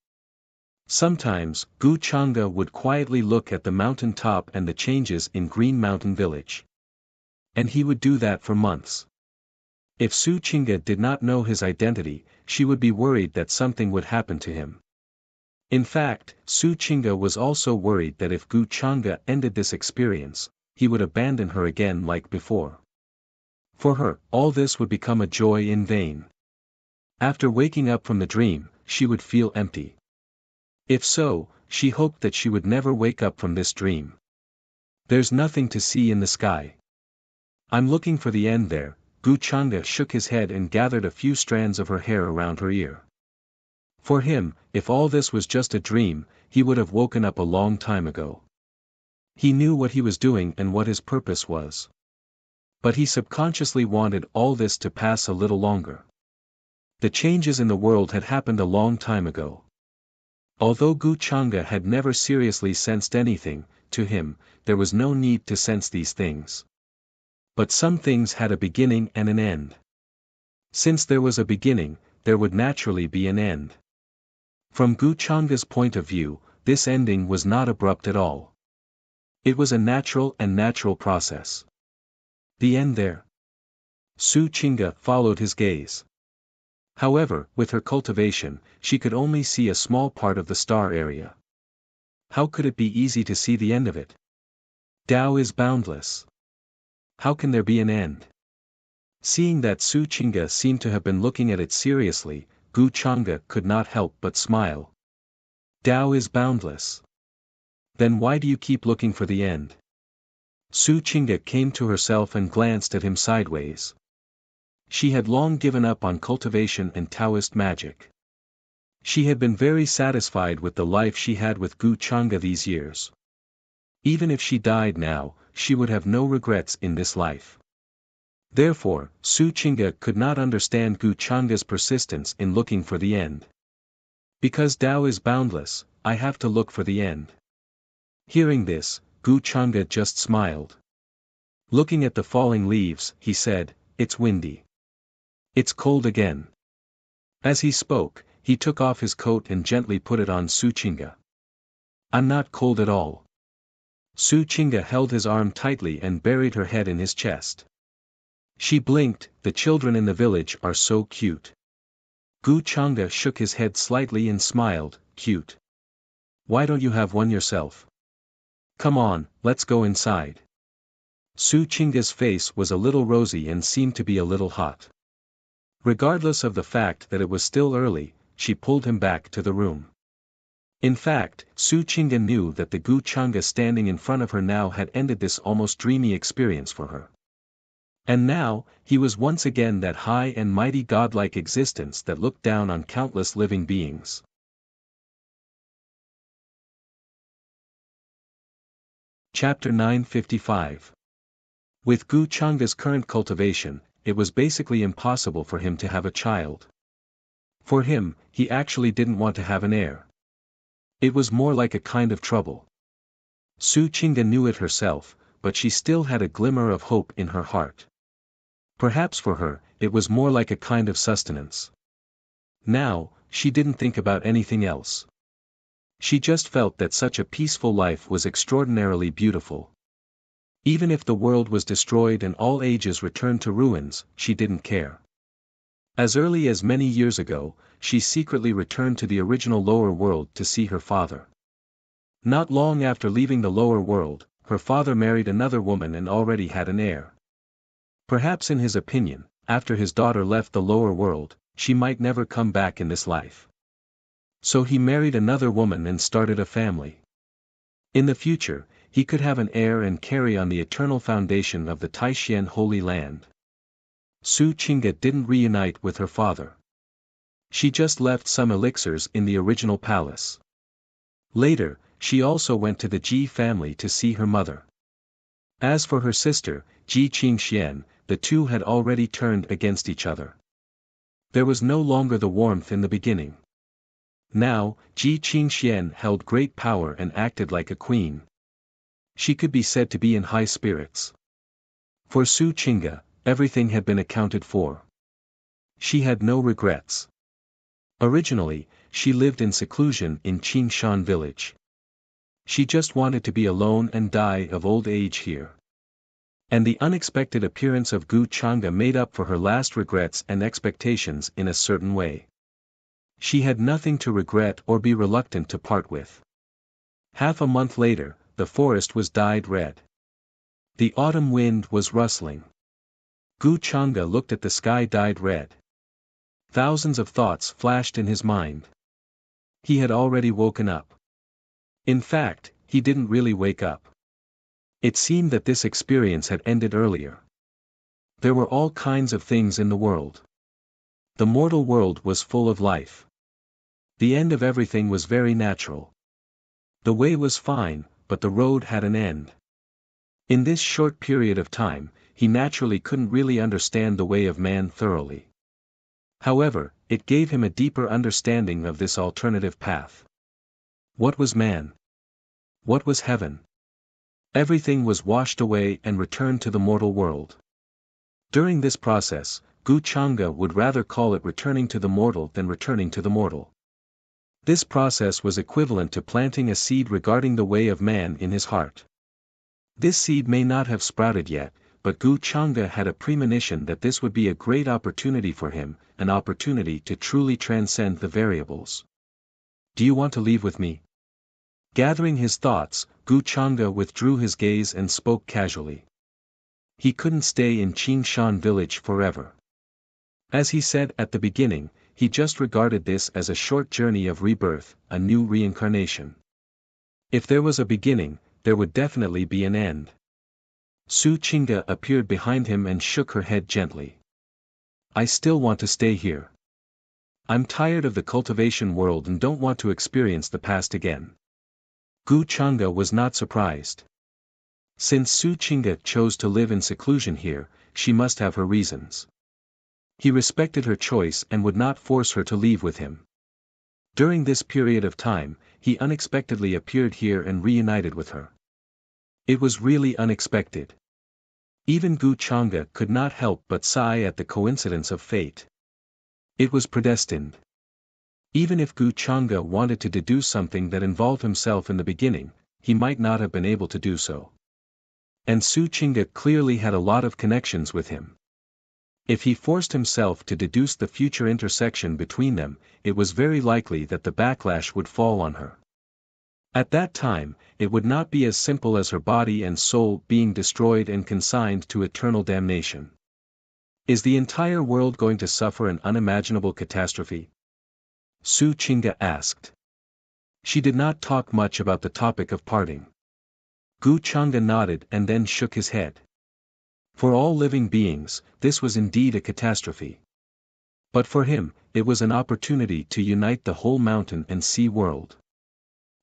Sometimes, Gu Changde would quietly look at the mountain top and the changes in Green Mountain Village. And he would do that for months. If Su Qingge did not know his identity, she would be worried that something would happen to him. In fact, Su Qingge was also worried that if Gu Changde ended this experience, he would abandon her again like before. For her, all this would become a joy in vain. After waking up from the dream, she would feel empty. If so, she hoped that she would never wake up from this dream. "There's nothing to see in the sky. I'm looking for the end there." Gu Changde shook his head and gathered a few strands of her hair around her ear. For him, if all this was just a dream, he would have woken up a long time ago. He knew what he was doing and what his purpose was. But he subconsciously wanted all this to pass a little longer. The changes in the world had happened a long time ago. Although Gu Changa had never seriously sensed anything, to him, there was no need to sense these things. But some things had a beginning and an end. Since there was a beginning, there would naturally be an end. From Gu Changa's point of view, this ending was not abrupt at all. It was a natural process. The end there. Su Chinga followed his gaze. However, with her cultivation, she could only see a small part of the star area. How could it be easy to see the end of it? Tao is boundless. How can there be an end? Seeing that Su Chinga seemed to have been looking at it seriously, Gu Changa could not help but smile. Tao is boundless. Then why do you keep looking for the end? Su Chinga came to herself and glanced at him sideways. She had long given up on cultivation and Taoist magic. She had been very satisfied with the life she had with Gu Changa these years. Even if she died now, she would have no regrets in this life. Therefore, Su Chinga could not understand Gu Changa's persistence in looking for the end. Because Tao is boundless, I have to look for the end. Hearing this, Gu Changa just smiled. Looking at the falling leaves, he said, "It's windy. It's cold again." As he spoke, he took off his coat and gently put it on Su Chinga. "I'm not cold at all." Su Chinga held his arm tightly and buried her head in his chest. She blinked. "The children in the village are so cute." Gu Changa shook his head slightly and smiled, "Cute. Why don't you have one yourself? Come on, let's go inside." Su Chinga's face was a little rosy and seemed to be a little hot. Regardless of the fact that it was still early, she pulled him back to the room. In fact, Su Chinga knew that the Gu Changa standing in front of her now had ended this almost dreamy experience for her. And now, he was once again that high and mighty godlike existence that looked down on countless living beings. Chapter 955. With Gu Changa's current cultivation, it was basically impossible for him to have a child. For him, he actually didn't want to have an heir. It was more like a kind of trouble. Su Chinga knew it herself, but she still had a glimmer of hope in her heart. Perhaps for her, it was more like a kind of sustenance. Now, she didn't think about anything else. She just felt that such a peaceful life was extraordinarily beautiful. Even if the world was destroyed and all ages returned to ruins, she didn't care. As early as many years ago, she secretly returned to the original lower world to see her father. Not long after leaving the lower world, her father married another woman and already had an heir. Perhaps in his opinion, after his daughter left the lower world, she might never come back in this life. So he married another woman and started a family. In the future, he could have an heir and carry on the eternal foundation of the Taishan Holy Land. Su Chinga didn't reunite with her father. She just left some elixirs in the original palace. Later, she also went to the Ji family to see her mother. As for her sister, Ji Qingxian, the two had already turned against each other. There was no longer the warmth in the beginning. Now, Ji Qingxian held great power and acted like a queen. She could be said to be in high spirits. For Su Chinga, everything had been accounted for. She had no regrets. Originally, she lived in seclusion in Qingshan village. She just wanted to be alone and die of old age here. And the unexpected appearance of Gu Changa made up for her last regrets and expectations in a certain way. She had nothing to regret or be reluctant to part with. Half a month later, the forest was dyed red. The autumn wind was rustling. Gu Changa looked at the sky dyed red. Thousands of thoughts flashed in his mind. He had already woken up. In fact, he didn't really wake up. It seemed that this experience had ended earlier. There were all kinds of things in the world. The mortal world was full of life. The end of everything was very natural. The way was fine, but the road had an end. In this short period of time, he naturally couldn't really understand the way of man thoroughly. However, it gave him a deeper understanding of this alternative path. What was man? What was heaven? Everything was washed away and returned to the mortal world. During this process, Gu Chang'e would rather call it returning to the mortal than returning to the mortal. This process was equivalent to planting a seed regarding the way of man in his heart. This seed may not have sprouted yet, but Gu Chang'e had a premonition that this would be a great opportunity for him, an opportunity to truly transcend the variables. Do you want to leave with me? Gathering his thoughts, Gu Chang'e withdrew his gaze and spoke casually. He couldn't stay in Qingshan village forever. As he said at the beginning, he just regarded this as a short journey of rebirth, a new reincarnation. If there was a beginning, there would definitely be an end. Su Qingge appeared behind him and shook her head gently. I still want to stay here. I'm tired of the cultivation world and don't want to experience the past again. Gu Chang'e was not surprised. Since Su Qingge chose to live in seclusion here, she must have her reasons. He respected her choice and would not force her to leave with him. During this period of time, he unexpectedly appeared here and reunited with her. It was really unexpected. Even Gu Chang'e could not help but sigh at the coincidence of fate. It was predestined. Even if Gu Chang'e wanted to deduce something that involved himself in the beginning, he might not have been able to do so. And Su Qingge clearly had a lot of connections with him. If he forced himself to deduce the future intersection between them, it was very likely that the backlash would fall on her. At that time, it would not be as simple as her body and soul being destroyed and consigned to eternal damnation. Is the entire world going to suffer an unimaginable catastrophe? Su Qingge asked. She did not talk much about the topic of parting. Gu Chang'e nodded and then shook his head. For all living beings, this was indeed a catastrophe. But for him, it was an opportunity to unite the whole mountain and sea world.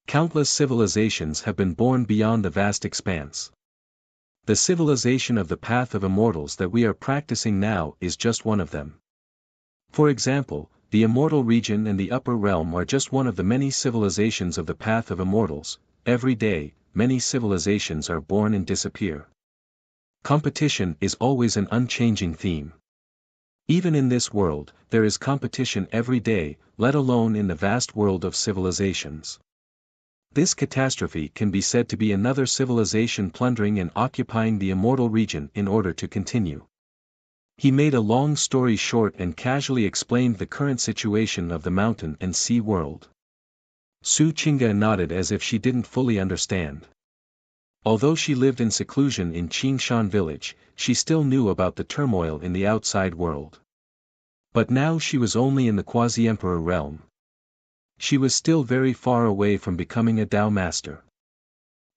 Countless civilizations have been born beyond the vast expanse. The civilization of the path of immortals that we are practicing now is just one of them. For example, the immortal region and the upper realm are just one of the many civilizations of the path of immortals. Every day, many civilizations are born and disappear. Competition is always an unchanging theme. Even in this world, there is competition every day, let alone in the vast world of civilizations. This catastrophe can be said to be another civilization plundering and occupying the immortal region in order to continue. He made a long story short and casually explained the current situation of the mountain and sea world. Su Qingge nodded as if she didn't fully understand. Although she lived in seclusion in Qingshan village, she still knew about the turmoil in the outside world. But now she was only in the quasi-emperor realm. She was still very far away from becoming a Tao master.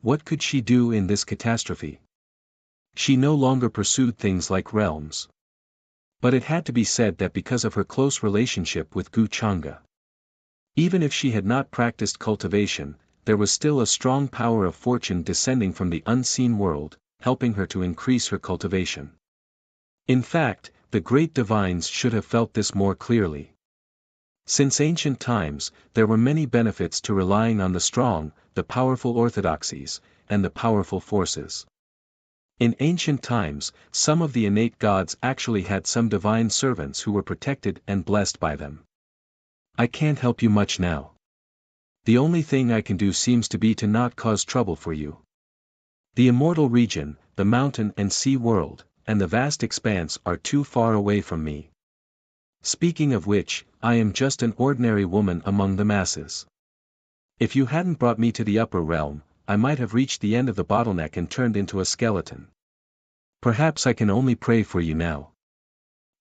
What could she do in this catastrophe? She no longer pursued things like realms. But it had to be said that because of her close relationship with Gu Chang'e. Even if she had not practiced cultivation, there was still a strong power of fortune descending from the unseen world, helping her to increase her cultivation. In fact, the great divines should have felt this more clearly. Since ancient times, there were many benefits to relying on the strong, the powerful orthodoxies, and the powerful forces. In ancient times, some of the innate gods actually had some divine servants who were protected and blessed by them. I can't help you much now. The only thing I can do seems to be to not cause trouble for you. The immortal region, the mountain and sea world, and the vast expanse are too far away from me. Speaking of which, I am just an ordinary woman among the masses. If you hadn't brought me to the upper realm, I might have reached the end of the bottleneck and turned into a skeleton. Perhaps I can only pray for you now.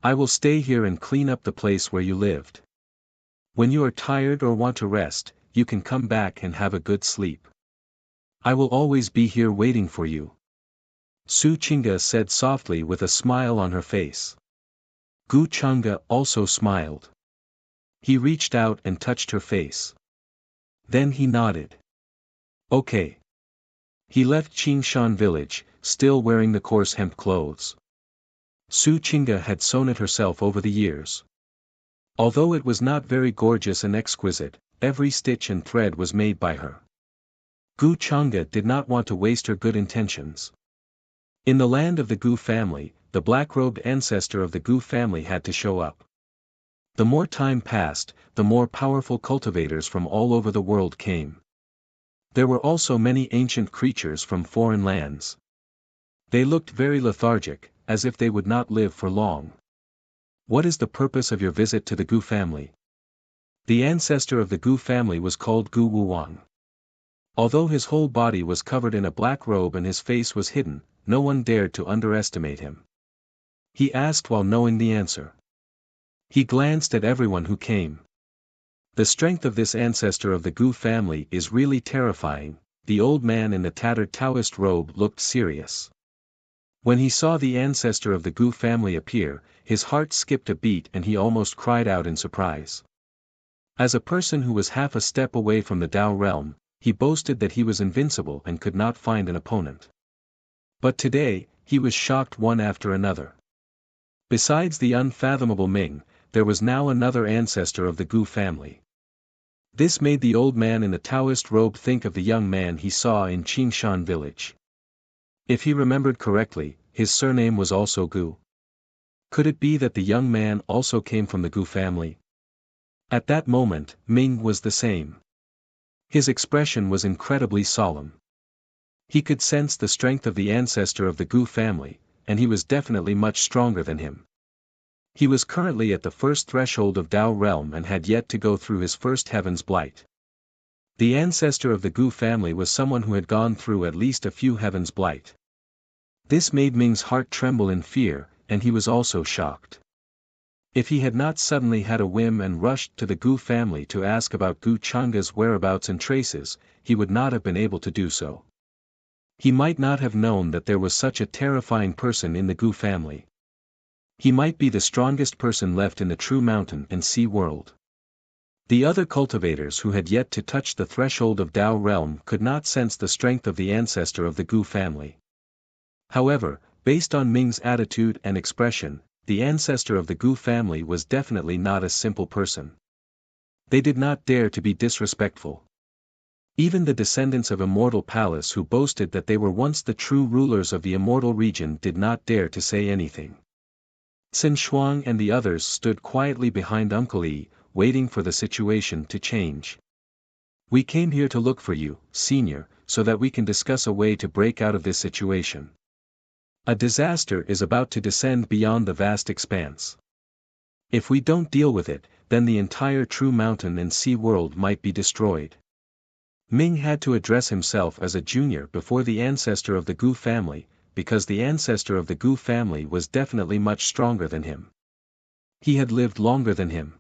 I will stay here and clean up the place where you lived. When you are tired or want to rest, you can come back and have a good sleep. I will always be here waiting for you. Su Qingge said softly with a smile on her face. Gu Chang'e also smiled. He reached out and touched her face. Then he nodded. Okay. He left Qingshan village, still wearing the coarse hemp clothes. Su Qingge had sewn it herself over the years. Although it was not very gorgeous and exquisite, every stitch and thread was made by her. Gu Chang'e did not want to waste her good intentions. In the land of the Gu family, the black-robed ancestor of the Gu family had to show up. The more time passed, the more powerful cultivators from all over the world came. There were also many ancient creatures from foreign lands. They looked very lethargic, as if they would not live for long. What is the purpose of your visit to the Gu family? The ancestor of the Gu family was called Gu Wuwang. Although his whole body was covered in a black robe and his face was hidden, no one dared to underestimate him. He asked while knowing the answer. He glanced at everyone who came. The strength of this ancestor of the Gu family is really terrifying. The old man in the tattered Taoist robe looked serious. When he saw the ancestor of the Gu family appear, his heart skipped a beat and he almost cried out in surprise. As a person who was half a step away from the Tao realm, he boasted that he was invincible and could not find an opponent. But today, he was shocked one after another. Besides the unfathomable Ming, there was now another ancestor of the Gu family. This made the old man in the Taoist robe think of the young man he saw in Qingshan village. If he remembered correctly, his surname was also Gu. Could it be that the young man also came from the Gu family? At that moment, Ming was the same. His expression was incredibly solemn. He could sense the strength of the ancestor of the Gu family, and he was definitely much stronger than him. He was currently at the first threshold of Tao realm and had yet to go through his first heaven's blight. The ancestor of the Gu family was someone who had gone through at least a few heaven's blight. This made Ming's heart tremble in fear, and he was also shocked. If he had not suddenly had a whim and rushed to the Gu family to ask about Gu Chang'e's whereabouts and traces, he would not have been able to do so. He might not have known that there was such a terrifying person in the Gu family. He might be the strongest person left in the true mountain and sea world. The other cultivators who had yet to touch the threshold of Tao realm could not sense the strength of the ancestor of the Gu family. However, based on Ming's attitude and expression, the ancestor of the Gu family was definitely not a simple person. They did not dare to be disrespectful. Even the descendants of Immortal Palace who boasted that they were once the true rulers of the Immortal region did not dare to say anything. Xin Shuang and the others stood quietly behind Uncle Yi, waiting for the situation to change. We came here to look for you, Senior, so that we can discuss a way to break out of this situation. A disaster is about to descend beyond the vast expanse. If we don't deal with it, then the entire true mountain and sea world might be destroyed. Ming had to address himself as a junior before the ancestor of the Gu family, because the ancestor of the Gu family was definitely much stronger than him. He had lived longer than him.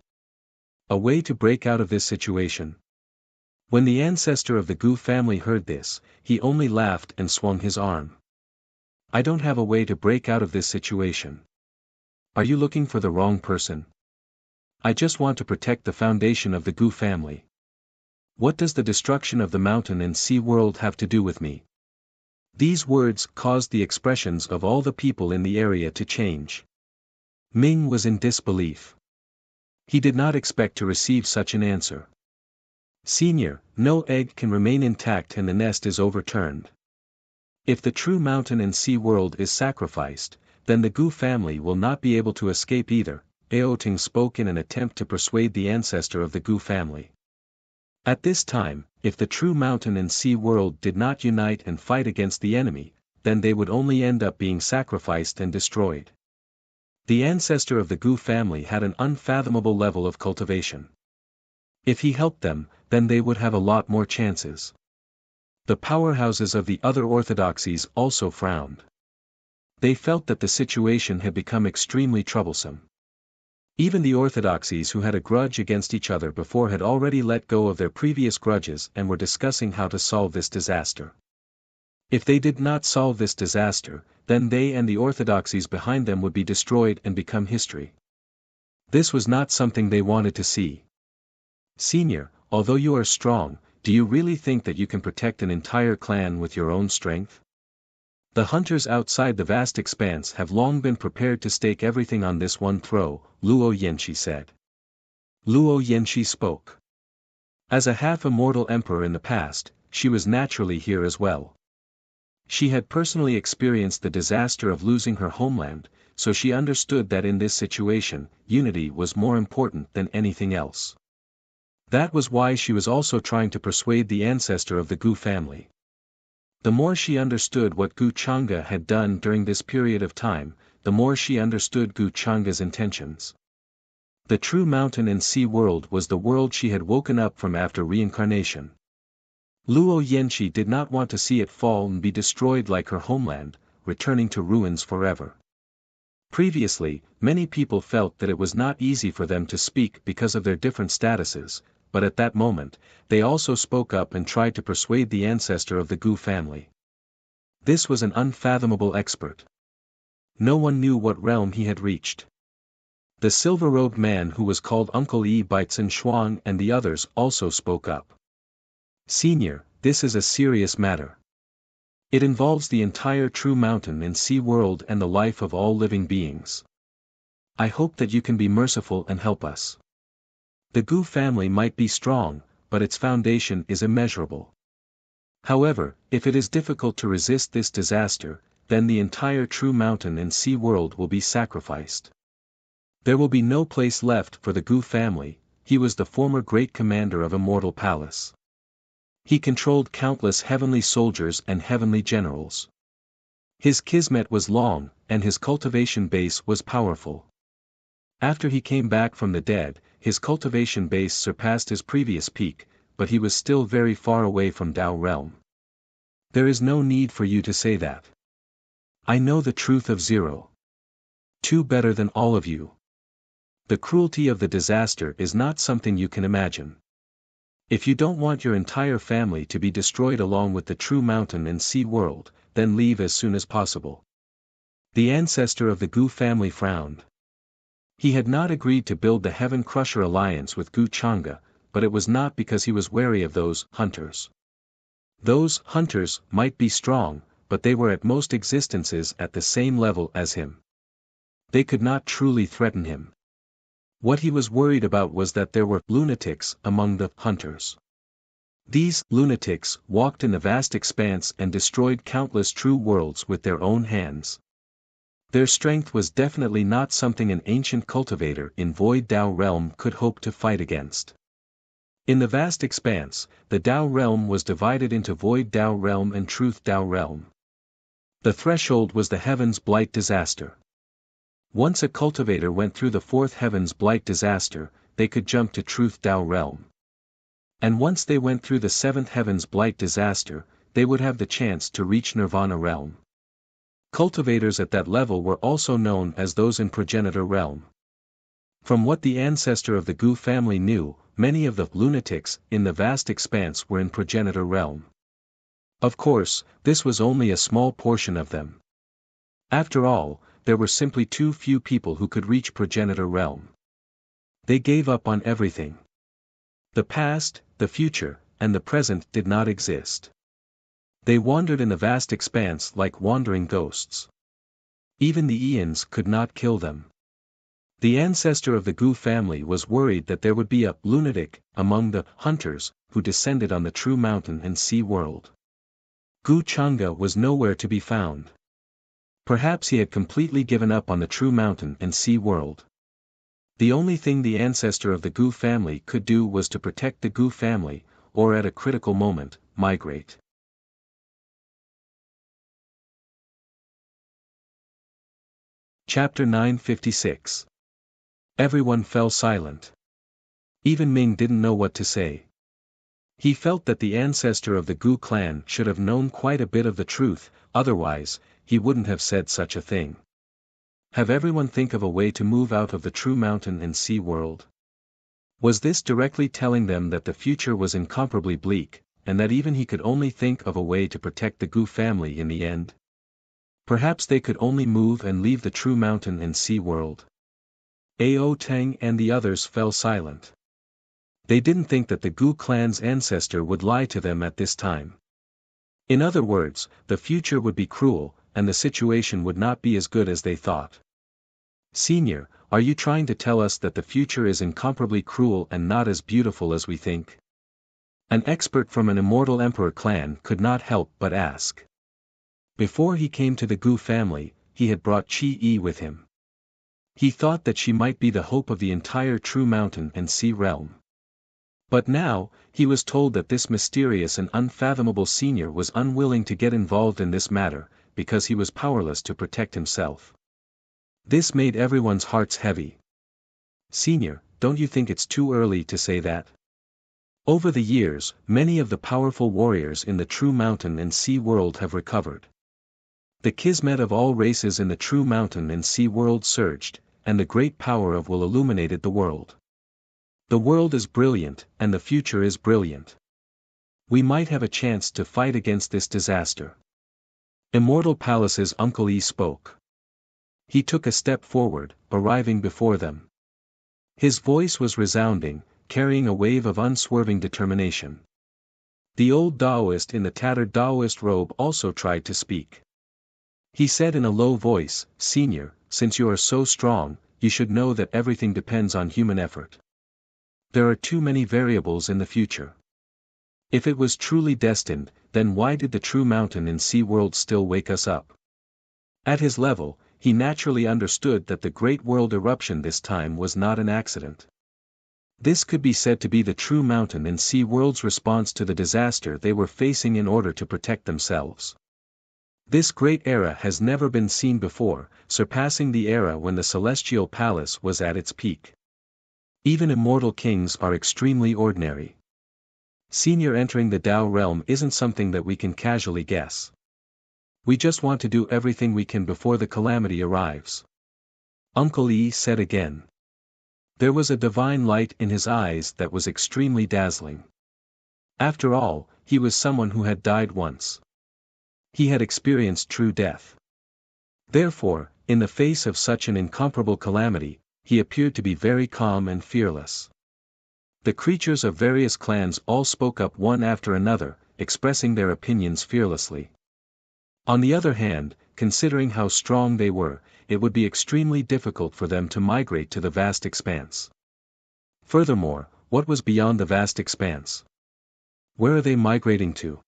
A way to break out of this situation. When the ancestor of the Gu family heard this, he only laughed and swung his arm. I don't have a way to break out of this situation. Are you looking for the wrong person? I just want to protect the foundation of the Gu family. What does the destruction of the mountain and sea world have to do with me? These words caused the expressions of all the people in the area to change. Ming was in disbelief. He did not expect to receive such an answer. Senior, no egg can remain intact and the nest is overturned. If the true mountain and sea world is sacrificed, then the Gu family will not be able to escape either, Aoting spoke in an attempt to persuade the ancestor of the Gu family. At this time, if the true mountain and sea world did not unite and fight against the enemy, then they would only end up being sacrificed and destroyed. The ancestor of the Gu family had an unfathomable level of cultivation. If he helped them, then they would have a lot more chances. The powerhouses of the other orthodoxies also frowned. They felt that the situation had become extremely troublesome. Even the orthodoxies who had a grudge against each other before had already let go of their previous grudges and were discussing how to solve this disaster. If they did not solve this disaster, then they and the orthodoxies behind them would be destroyed and become history. This was not something they wanted to see. Senior, although you are strong, do you really think that you can protect an entire clan with your own strength? The hunters outside the vast expanse have long been prepared to stake everything on this one throw, Luo Yanqi said. Luo Yanxi spoke. As a half-immortal emperor in the past, she was naturally here as well. She had personally experienced the disaster of losing her homeland, so she understood that in this situation, unity was more important than anything else. That was why she was also trying to persuade the ancestor of the Gu family. The more she understood what Gu Changa had done during this period of time, the more she understood Gu Changa's intentions. The true mountain and sea world was the world she had woken up from after reincarnation. Luo Yanxi did not want to see it fall and be destroyed like her homeland, returning to ruins forever. Previously, many people felt that it was not easy for them to speak because of their different statuses, but at that moment, they also spoke up and tried to persuade the ancestor of the Gu family. This was an unfathomable expert. No one knew what realm he had reached. The silver-robed man who was called Uncle Yi Baitzen Shuang and the others also spoke up. Senior, this is a serious matter. It involves the entire true mountain and sea world and the life of all living beings. I hope that you can be merciful and help us. The Gu family might be strong, but its foundation is immeasurable. However, if it is difficult to resist this disaster, then the entire true mountain and sea world will be sacrificed. There will be no place left for the Gu family. He was the former great commander of Immortal Palace. He controlled countless heavenly soldiers and heavenly generals. His kismet was long, and his cultivation base was powerful. After he came back from the dead, his cultivation base surpassed his previous peak, but he was still very far away from Tao realm. There is no need for you to say that. I know the truth of 0. 2 better than all of you. The cruelty of the disaster is not something you can imagine. If you don't want your entire family to be destroyed along with the true mountain and sea world, then leave as soon as possible. The ancestor of the Gu family frowned. He had not agreed to build the Heaven Crusher alliance with Gu Changa, but it was not because he was wary of those hunters. Those hunters might be strong, but they were at most existences at the same level as him. They could not truly threaten him. What he was worried about was that there were lunatics among the hunters. These lunatics walked in the vast expanse and destroyed countless true worlds with their own hands. Their strength was definitely not something an ancient cultivator in Void Tao realm could hope to fight against. In the vast expanse, the Tao realm was divided into Void Tao realm and Truth Tao realm. The threshold was the Heaven's Blight disaster. Once a cultivator went through the 4th Heaven's Blight disaster, they could jump to Truth Tao realm. And once they went through the 7th Heaven's Blight disaster, they would have the chance to reach Nirvana realm. Cultivators at that level were also known as those in Progenitor realm. From what the ancestor of the Gu family knew, many of the lunatics in the vast expanse were in Progenitor realm. Of course, this was only a small portion of them. After all, there were simply too few people who could reach Progenitor realm. They gave up on everything. The past, the future, and the present did not exist. They wandered in the vast expanse like wandering ghosts. Even the Eons could not kill them. The ancestor of the Gu family was worried that there would be a lunatic among the hunters who descended on the true mountain and sea world. Gu Changa was nowhere to be found. Perhaps he had completely given up on the true mountain and sea world. The only thing the ancestor of the Gu family could do was to protect the Gu family, or at a critical moment, migrate. Chapter 956. Everyone fell silent. Even Ming didn't know what to say. He felt that the ancestor of the Gu clan should have known quite a bit of the truth, otherwise, he wouldn't have said such a thing. Have everyone think of a way to move out of the true mountain and sea world. Was this directly telling them that the future was incomparably bleak, and that even he could only think of a way to protect the Gu family in the end? Perhaps they could only move and leave the true mountain and sea world. Ao Teng and the others fell silent. They didn't think that the Gu clan's ancestor would lie to them at this time. In other words, the future would be cruel, and the situation would not be as good as they thought. Senior, are you trying to tell us that the future is incomparably cruel and not as beautiful as we think? An expert from an immortal emperor clan could not help but ask. Before he came to the Gu family, he had brought Chi-E with him. He thought that she might be the hope of the entire True Mountain and Sea realm. But now, he was told that this mysterious and unfathomable senior was unwilling to get involved in this matter, because he was powerless to protect himself. This made everyone's hearts heavy. Senior, don't you think it's too early to say that? Over the years, many of the powerful warriors in the True Mountain and Sea world have recovered. The kismet of all races in the True Mountain and Sea world surged, and the great power of will illuminated the world. The world is brilliant, and the future is brilliant. We might have a chance to fight against this disaster. Immortal Palace's Uncle E spoke. He took a step forward, arriving before them. His voice was resounding, carrying a wave of unswerving determination. The old Taoist in the tattered Taoist robe also tried to speak. He said in a low voice, Senior, since you are so strong, you should know that everything depends on human effort. There are too many variables in the future. If it was truly destined, then why did the True Mountain and Sea world still wake us up? At his level, he naturally understood that the Great World Eruption this time was not an accident. This could be said to be the True Mountain and Sea world's response to the disaster they were facing in order to protect themselves. This great era has never been seen before, surpassing the era when the Celestial Palace was at its peak. Even immortal kings are extremely ordinary. Senior, entering the Tao realm isn't something that we can casually guess. We just want to do everything we can before the calamity arrives. Uncle E said again. There was a divine light in his eyes that was extremely dazzling. After all, he was someone who had died once. He had experienced true death. Therefore, in the face of such an incomparable calamity, he appeared to be very calm and fearless. The creatures of various clans all spoke up one after another, expressing their opinions fearlessly. On the other hand, considering how strong they were, it would be extremely difficult for them to migrate to the vast expanse. Furthermore, what was beyond the vast expanse? Where are they migrating to?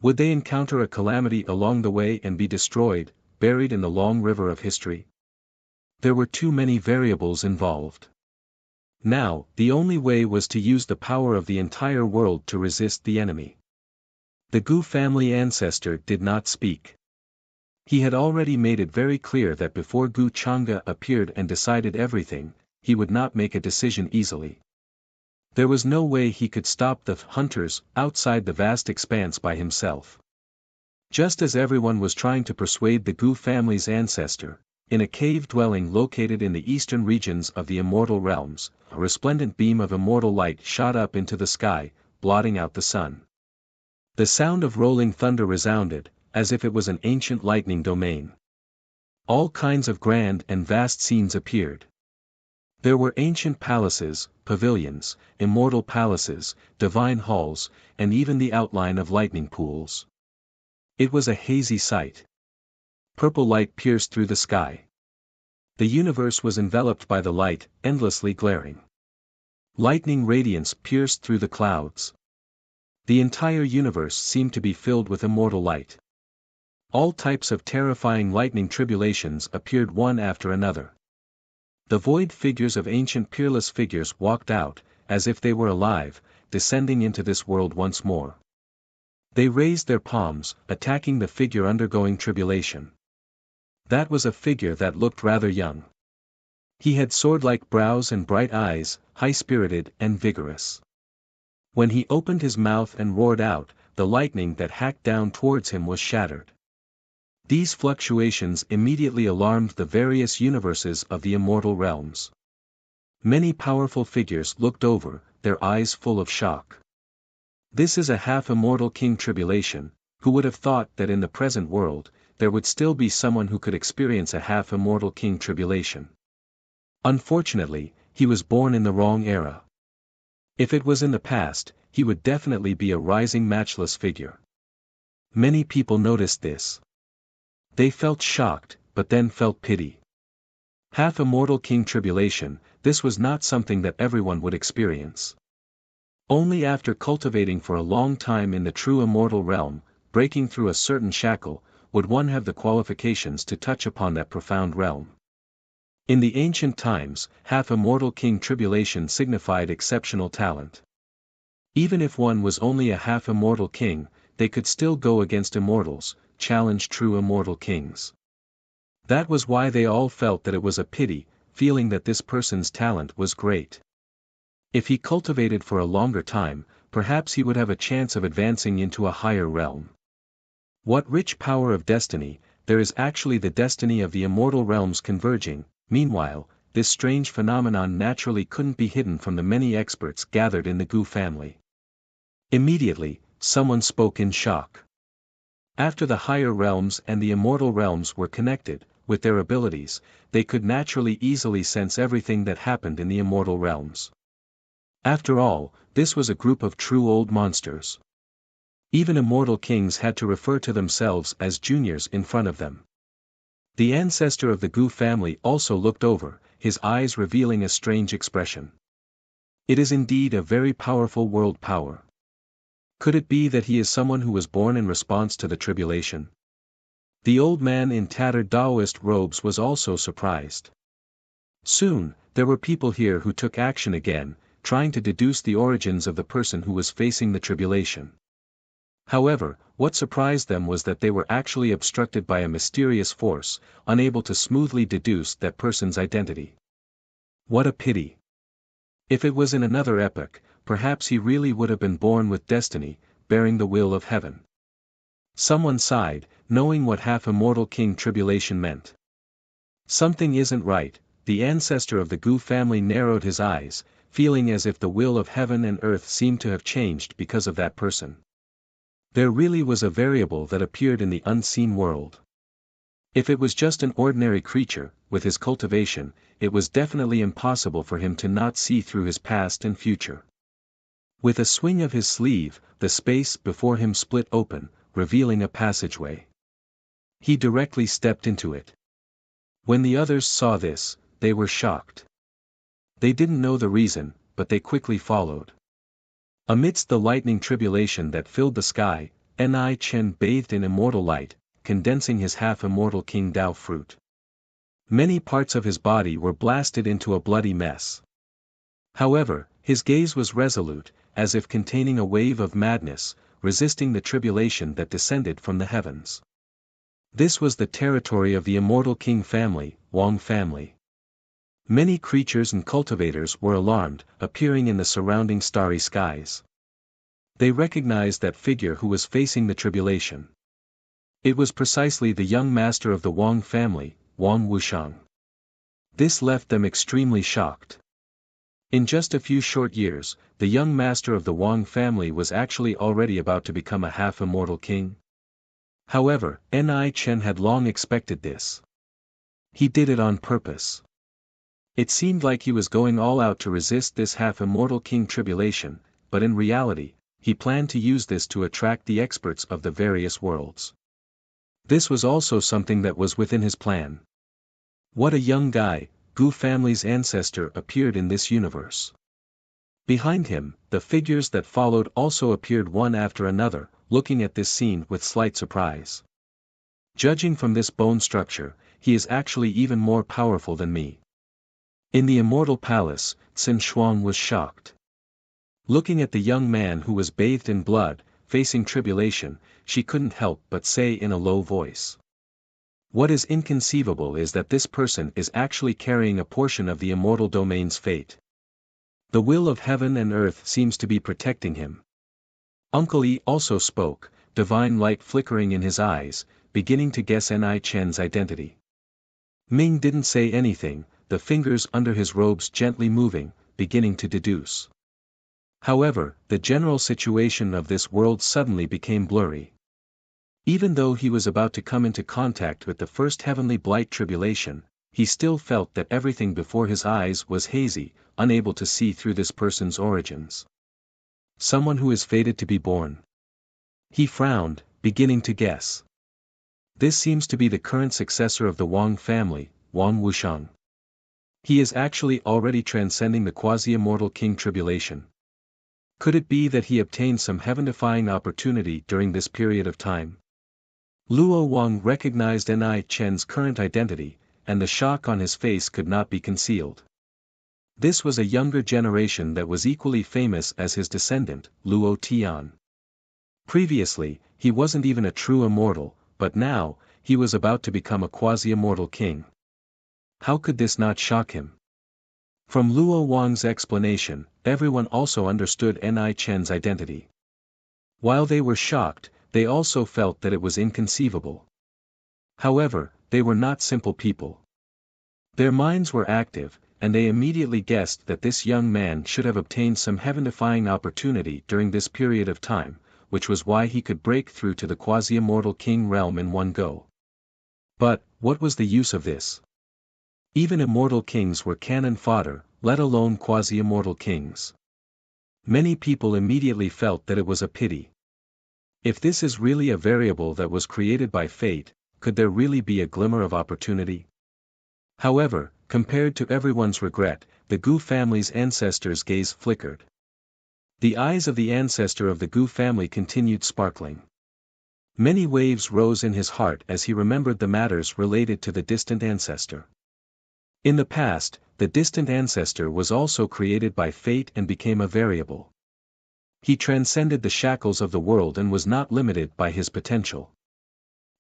Would they encounter a calamity along the way and be destroyed, buried in the long river of history? There were too many variables involved. Now, the only way was to use the power of the entire world to resist the enemy. The Gu family ancestor did not speak. He had already made it very clear that before Gu Chang'e appeared and decided everything, he would not make a decision easily. There was no way he could stop the hunters outside the vast expanse by himself. Just as everyone was trying to persuade the Gu family's ancestor, in a cave dwelling located in the eastern regions of the immortal realms, a resplendent beam of immortal light shot up into the sky, blotting out the sun. The sound of rolling thunder resounded, as if it was an ancient lightning domain. All kinds of grand and vast scenes appeared. There were ancient palaces, pavilions, immortal palaces, divine halls, and even the outline of lightning pools. It was a hazy sight. Purple light pierced through the sky. The universe was enveloped by the light, endlessly glaring. Lightning radiance pierced through the clouds. The entire universe seemed to be filled with immortal light. All types of terrifying lightning tribulations appeared one after another. The void figures of ancient peerless figures walked out, as if they were alive, descending into this world once more. They raised their palms, attacking the figure undergoing tribulation. That was a figure that looked rather young. He had sword-like brows and bright eyes, high-spirited and vigorous. When he opened his mouth and roared out, the lightning that hacked down towards him was shattered. These fluctuations immediately alarmed the various universes of the immortal realms. Many powerful figures looked over, their eyes full of shock. This is a half-immortal king tribulation. Who would have thought that in the present world, there would still be someone who could experience a half-immortal king tribulation? Unfortunately, he was born in the wrong era. If it was in the past, he would definitely be a rising matchless figure. Many people noticed this. They felt shocked, but then felt pity. Half-immortal king tribulation, this was not something that everyone would experience. Only after cultivating for a long time in the true immortal realm, breaking through a certain shackle, would one have the qualifications to touch upon that profound realm. In the ancient times, half-immortal king tribulation signified exceptional talent. Even if one was only a half-immortal king, they could still go against immortals, challenge true immortal kings. That was why they all felt that it was a pity, feeling that this person's talent was great. If he cultivated for a longer time, perhaps he would have a chance of advancing into a higher realm. What rich power of destiny, there is actually the destiny of the immortal realms converging. Meanwhile, this strange phenomenon naturally couldn't be hidden from the many experts gathered in the Gu family. Immediately, someone spoke in shock. After the higher realms and the immortal realms were connected, with their abilities, they could naturally easily sense everything that happened in the immortal realms. After all, this was a group of true old monsters. Even immortal kings had to refer to themselves as juniors in front of them. The ancestor of the Gu family also looked over, his eyes revealing a strange expression. It is indeed a very powerful world power. Could it be that he is someone who was born in response to the tribulation? The old man in tattered Taoist robes was also surprised. Soon, there were people here who took action again, trying to deduce the origins of the person who was facing the tribulation. However, what surprised them was that they were actually obstructed by a mysterious force, unable to smoothly deduce that person's identity. What a pity. If it was in another epoch, perhaps he really would have been born with destiny, bearing the will of heaven. Someone sighed, knowing what half-immortal king tribulation meant. Something isn't right. The ancestor of the Gu family narrowed his eyes, feeling as if the will of heaven and earth seemed to have changed because of that person. There really was a variable that appeared in the unseen world. If it was just an ordinary creature, with his cultivation, it was definitely impossible for him to not see through his past and future. With a swing of his sleeve, the space before him split open, revealing a passageway. He directly stepped into it. When the others saw this, they were shocked. They didn't know the reason, but they quickly followed. Amidst the lightning tribulation that filled the sky, Ni Chen bathed in immortal light, condensing his half-immortal King Dao fruit. Many parts of his body were blasted into a bloody mess. However, his gaze was resolute, as if containing a wave of madness, resisting the tribulation that descended from the heavens. This was the territory of the immortal king family, Wang family. Many creatures and cultivators were alarmed, appearing in the surrounding starry skies. They recognized that figure who was facing the tribulation. It was precisely the young master of the Wang family, Wang Wuxiang. This left them extremely shocked. In just a few short years, the young master of the Wang family was actually already about to become a half-immortal king. However, Ni Chen had long expected this. He did it on purpose. It seemed like he was going all out to resist this half-immortal king tribulation, but in reality, he planned to use this to attract the experts of the various worlds. This was also something that was within his plan. What a young guy, Gu family's ancestor appeared in this universe. Behind him, the figures that followed also appeared one after another, looking at this scene with slight surprise. Judging from this bone structure, he is actually even more powerful than me. In the immortal palace, Xin Shuang was shocked. Looking at the young man who was bathed in blood, facing tribulation, she couldn't help but say in a low voice. What is inconceivable is that this person is actually carrying a portion of the immortal domain's fate. The will of heaven and earth seems to be protecting him. Uncle Yi also spoke, divine light flickering in his eyes, beginning to guess Ni Chen's identity. Ming didn't say anything, the fingers under his robes gently moving, beginning to deduce. However, the general situation of this world suddenly became blurry. Even though he was about to come into contact with the first heavenly blight tribulation, he still felt that everything before his eyes was hazy, unable to see through this person's origins. Someone who is fated to be born. He frowned, beginning to guess. This seems to be the current successor of the Wang family, Wang Wuxiang. He is actually already transcending the quasi-immortal king tribulation. Could it be that he obtained some heaven-defying opportunity during this period of time? Luo Wang recognized Ni Chen's current identity, and the shock on his face could not be concealed. This was a younger generation that was equally famous as his descendant, Luo Tian. Previously, he wasn't even a true immortal, but now, he was about to become a quasi-immortal king. How could this not shock him? From Luo Wang's explanation, everyone also understood Ni Chen's identity. While they were shocked, they also felt that it was inconceivable. However, they were not simple people. Their minds were active, and they immediately guessed that this young man should have obtained some heaven-defying opportunity during this period of time, which was why he could break through to the quasi-immortal king realm in one go. But, what was the use of this? Even immortal kings were cannon fodder, let alone quasi-immortal kings. Many people immediately felt that it was a pity. If this is really a variable that was created by fate, could there really be a glimmer of opportunity? However, compared to everyone's regret, the Gu family's ancestor's gaze flickered. The eyes of the ancestor of the Gu family continued sparkling. Many waves rose in his heart as he remembered the matters related to the distant ancestor. In the past, the distant ancestor was also created by fate and became a variable. He transcended the shackles of the world and was not limited by his potential.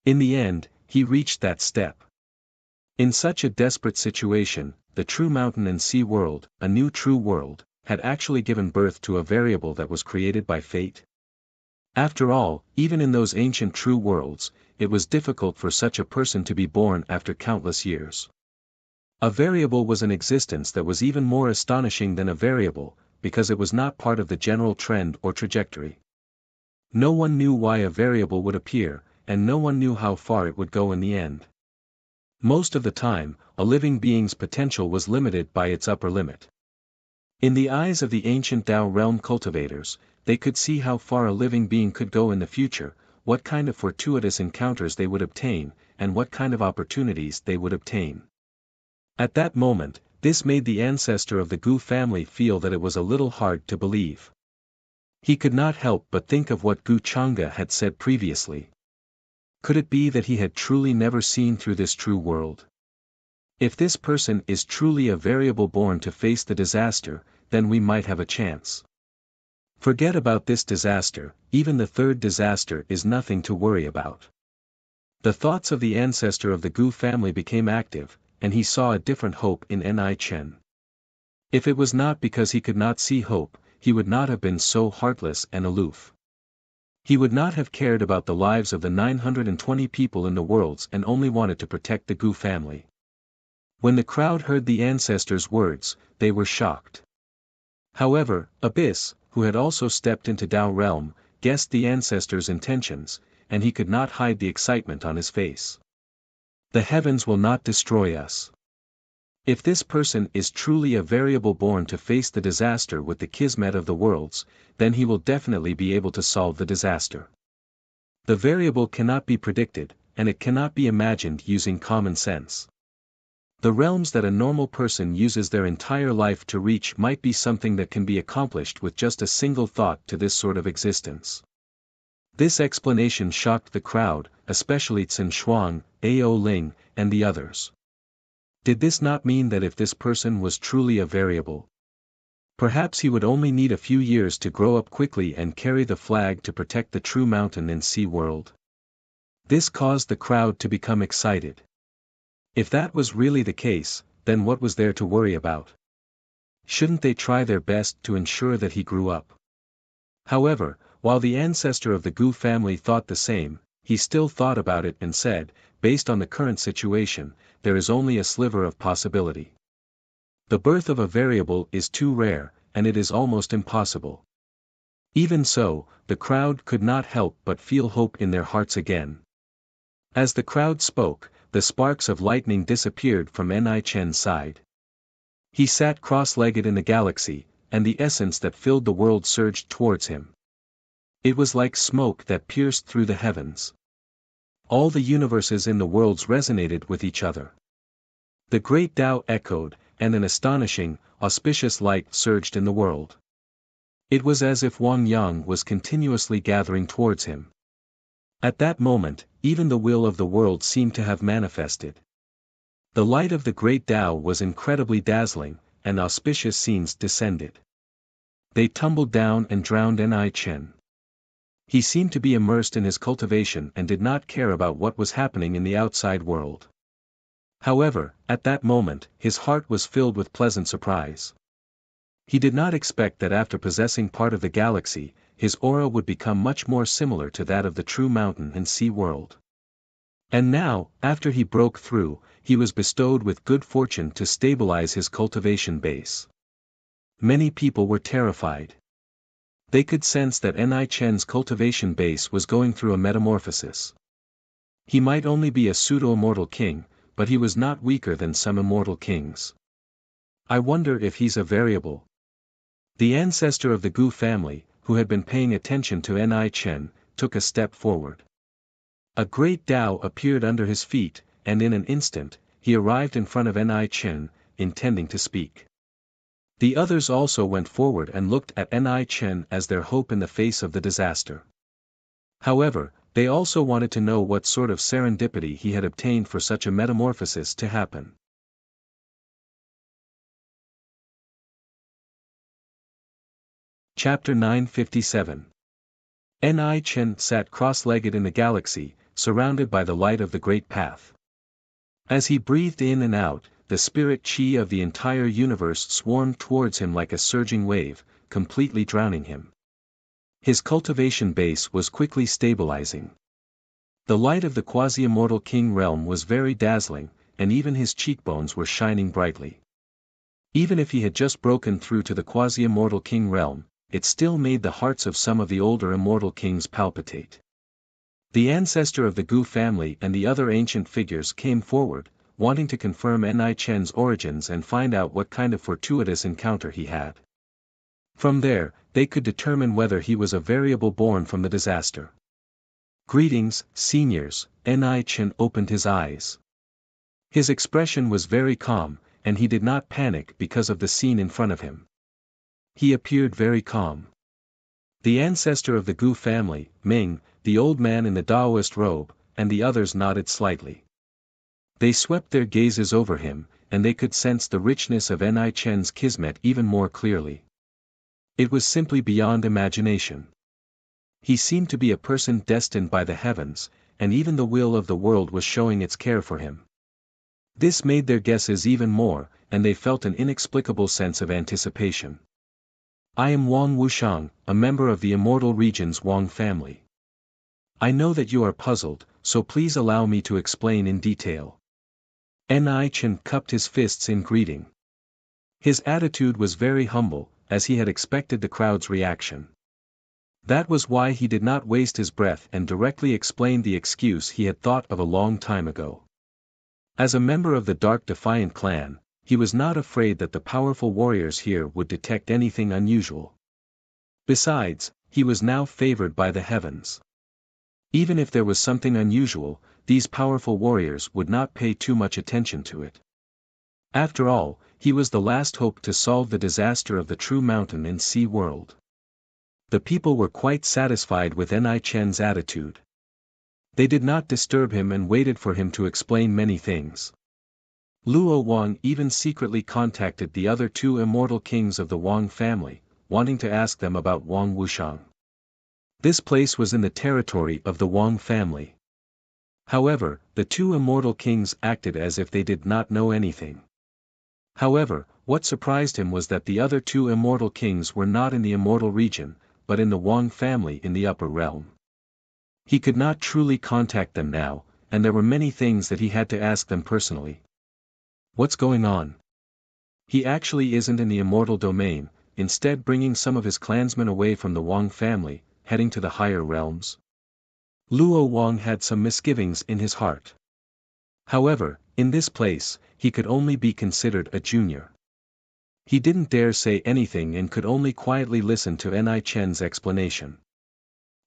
In the end, he reached that step. In such a desperate situation, the true mountain and sea world, a new true world, had actually given birth to a variable that was created by fate. After all, even in those ancient true worlds, it was difficult for such a person to be born after countless years. A variable was an existence that was even more astonishing than a variable, because it was not part of the general trend or trajectory. No one knew why a variable would appear, and no one knew how far it would go in the end. Most of the time, a living being's potential was limited by its upper limit. In the eyes of the ancient Tao realm cultivators, they could see how far a living being could go in the future, what kind of fortuitous encounters they would obtain, and what kind of opportunities they would obtain. At that moment, this made the ancestor of the Gu family feel that it was a little hard to believe. He could not help but think of what Gu Chang'e had said previously. Could it be that he had truly never seen through this true world? If this person is truly a variable born to face the disaster, then we might have a chance. Forget about this disaster, even the third disaster is nothing to worry about. The thoughts of the ancestor of the Gu family became active, and he saw a different hope in Ni Chen. If it was not because he could not see hope, he would not have been so heartless and aloof. He would not have cared about the lives of the 920 people in the worlds and only wanted to protect the Gu family. When the crowd heard the ancestor's words, they were shocked. However, Abyss, who had also stepped into Tao realm, guessed the ancestor's intentions, and he could not hide the excitement on his face. The heavens will not destroy us. If this person is truly a variable born to face the disaster with the kismet of the worlds, then he will definitely be able to solve the disaster. The variable cannot be predicted, and it cannot be imagined using common sense. The realms that a normal person uses their entire life to reach might be something that can be accomplished with just a single thought to this sort of existence. This explanation shocked the crowd, especially Cin Shuang, Ao Ling, and the others. Did this not mean that if this person was truly a variable, perhaps he would only need a few years to grow up quickly and carry the flag to protect the true mountain and sea world? This caused the crowd to become excited. If that was really the case, then what was there to worry about? Shouldn't they try their best to ensure that he grew up? However, while the ancestor of the Gu family thought the same, he still thought about it and said, based on the current situation, there is only a sliver of possibility. The birth of a variable is too rare, and it is almost impossible. Even so, the crowd could not help but feel hope in their hearts again. As the crowd spoke, the sparks of lightning disappeared from Ni Chen's side. He sat cross-legged in the galaxy, and the essence that filled the world surged towards him. It was like smoke that pierced through the heavens. All the universes in the worlds resonated with each other. The great Tao echoed, and an astonishing, auspicious light surged in the world. It was as if Wang Yang was continuously gathering towards him. At that moment, even the will of the world seemed to have manifested. The light of the great Tao was incredibly dazzling, and auspicious scenes descended. They tumbled down and drowned Ni Chen. He seemed to be immersed in his cultivation and did not care about what was happening in the outside world. However, at that moment, his heart was filled with pleasant surprise. He did not expect that after possessing part of the galaxy, his aura would become much more similar to that of the true mountain and sea world. And now, after he broke through, he was bestowed with good fortune to stabilize his cultivation base. Many people were terrified. They could sense that Ni Chen's cultivation base was going through a metamorphosis. He might only be a pseudo-immortal king, but he was not weaker than some immortal kings. I wonder if he's a variable. The ancestor of the Gu family, who had been paying attention to Ni Chen, took a step forward. A great Tao appeared under his feet, and in an instant, he arrived in front of Ni Chen, intending to speak. The others also went forward and looked at Ni Chen as their hope in the face of the disaster. However, they also wanted to know what sort of serendipity he had obtained for such a metamorphosis to happen. Chapter 957. Ni Chen sat cross-legged in the galaxy, surrounded by the light of the great path. As he breathed in and out, the spirit qi of the entire universe swarmed towards him like a surging wave, completely drowning him. His cultivation base was quickly stabilizing. The light of the quasi-immortal king realm was very dazzling, and even his cheekbones were shining brightly. Even if he had just broken through to the quasi-immortal king realm, it still made the hearts of some of the older immortal kings palpitate. The ancestor of the Gu family and the other ancient figures came forward, wanting to confirm Ni Chen's origins and find out what kind of fortuitous encounter he had. From there, they could determine whether he was a variable born from the disaster. Greetings, seniors. Ni Chen opened his eyes. His expression was very calm, and he did not panic because of the scene in front of him. He appeared very calm. The ancestor of the Gu family, Ming, the old man in the Taoist robe, and the others nodded slightly. They swept their gazes over him, and they could sense the richness of Ni Chen's kismet even more clearly. It was simply beyond imagination. He seemed to be a person destined by the heavens, and even the will of the world was showing its care for him. This made their guesses even more, and they felt an inexplicable sense of anticipation. I am Wang Wuxiang, a member of the immortal region's Wang family. I know that you are puzzled, so please allow me to explain in detail. Ni Chen cupped his fists in greeting. His attitude was very humble, as he had expected the crowd's reaction. That was why he did not waste his breath and directly explained the excuse he had thought of a long time ago. As a member of the Dark Defiant clan, he was not afraid that the powerful warriors here would detect anything unusual. Besides, he was now favored by the heavens. Even if there was something unusual, these powerful warriors would not pay too much attention to it. After all, he was the last hope to solve the disaster of the true mountain and sea world. The people were quite satisfied with Ni Chen's attitude. They did not disturb him and waited for him to explain many things. Luo Wang even secretly contacted the other two immortal kings of the Wang family, wanting to ask them about Wang Wuxiang. This place was in the territory of the Wang family. However, the two immortal kings acted as if they did not know anything. However, what surprised him was that the other two immortal kings were not in the immortal region, but in the Wang family in the upper realm. He could not truly contact them now, and there were many things that he had to ask them personally. What's going on? He actually isn't in the immortal domain, instead bringing some of his clansmen away from the Wang family, heading to the higher realms. Luo Wang had some misgivings in his heart. However, in this place, he could only be considered a junior. He didn't dare say anything and could only quietly listen to Ni Chen's explanation.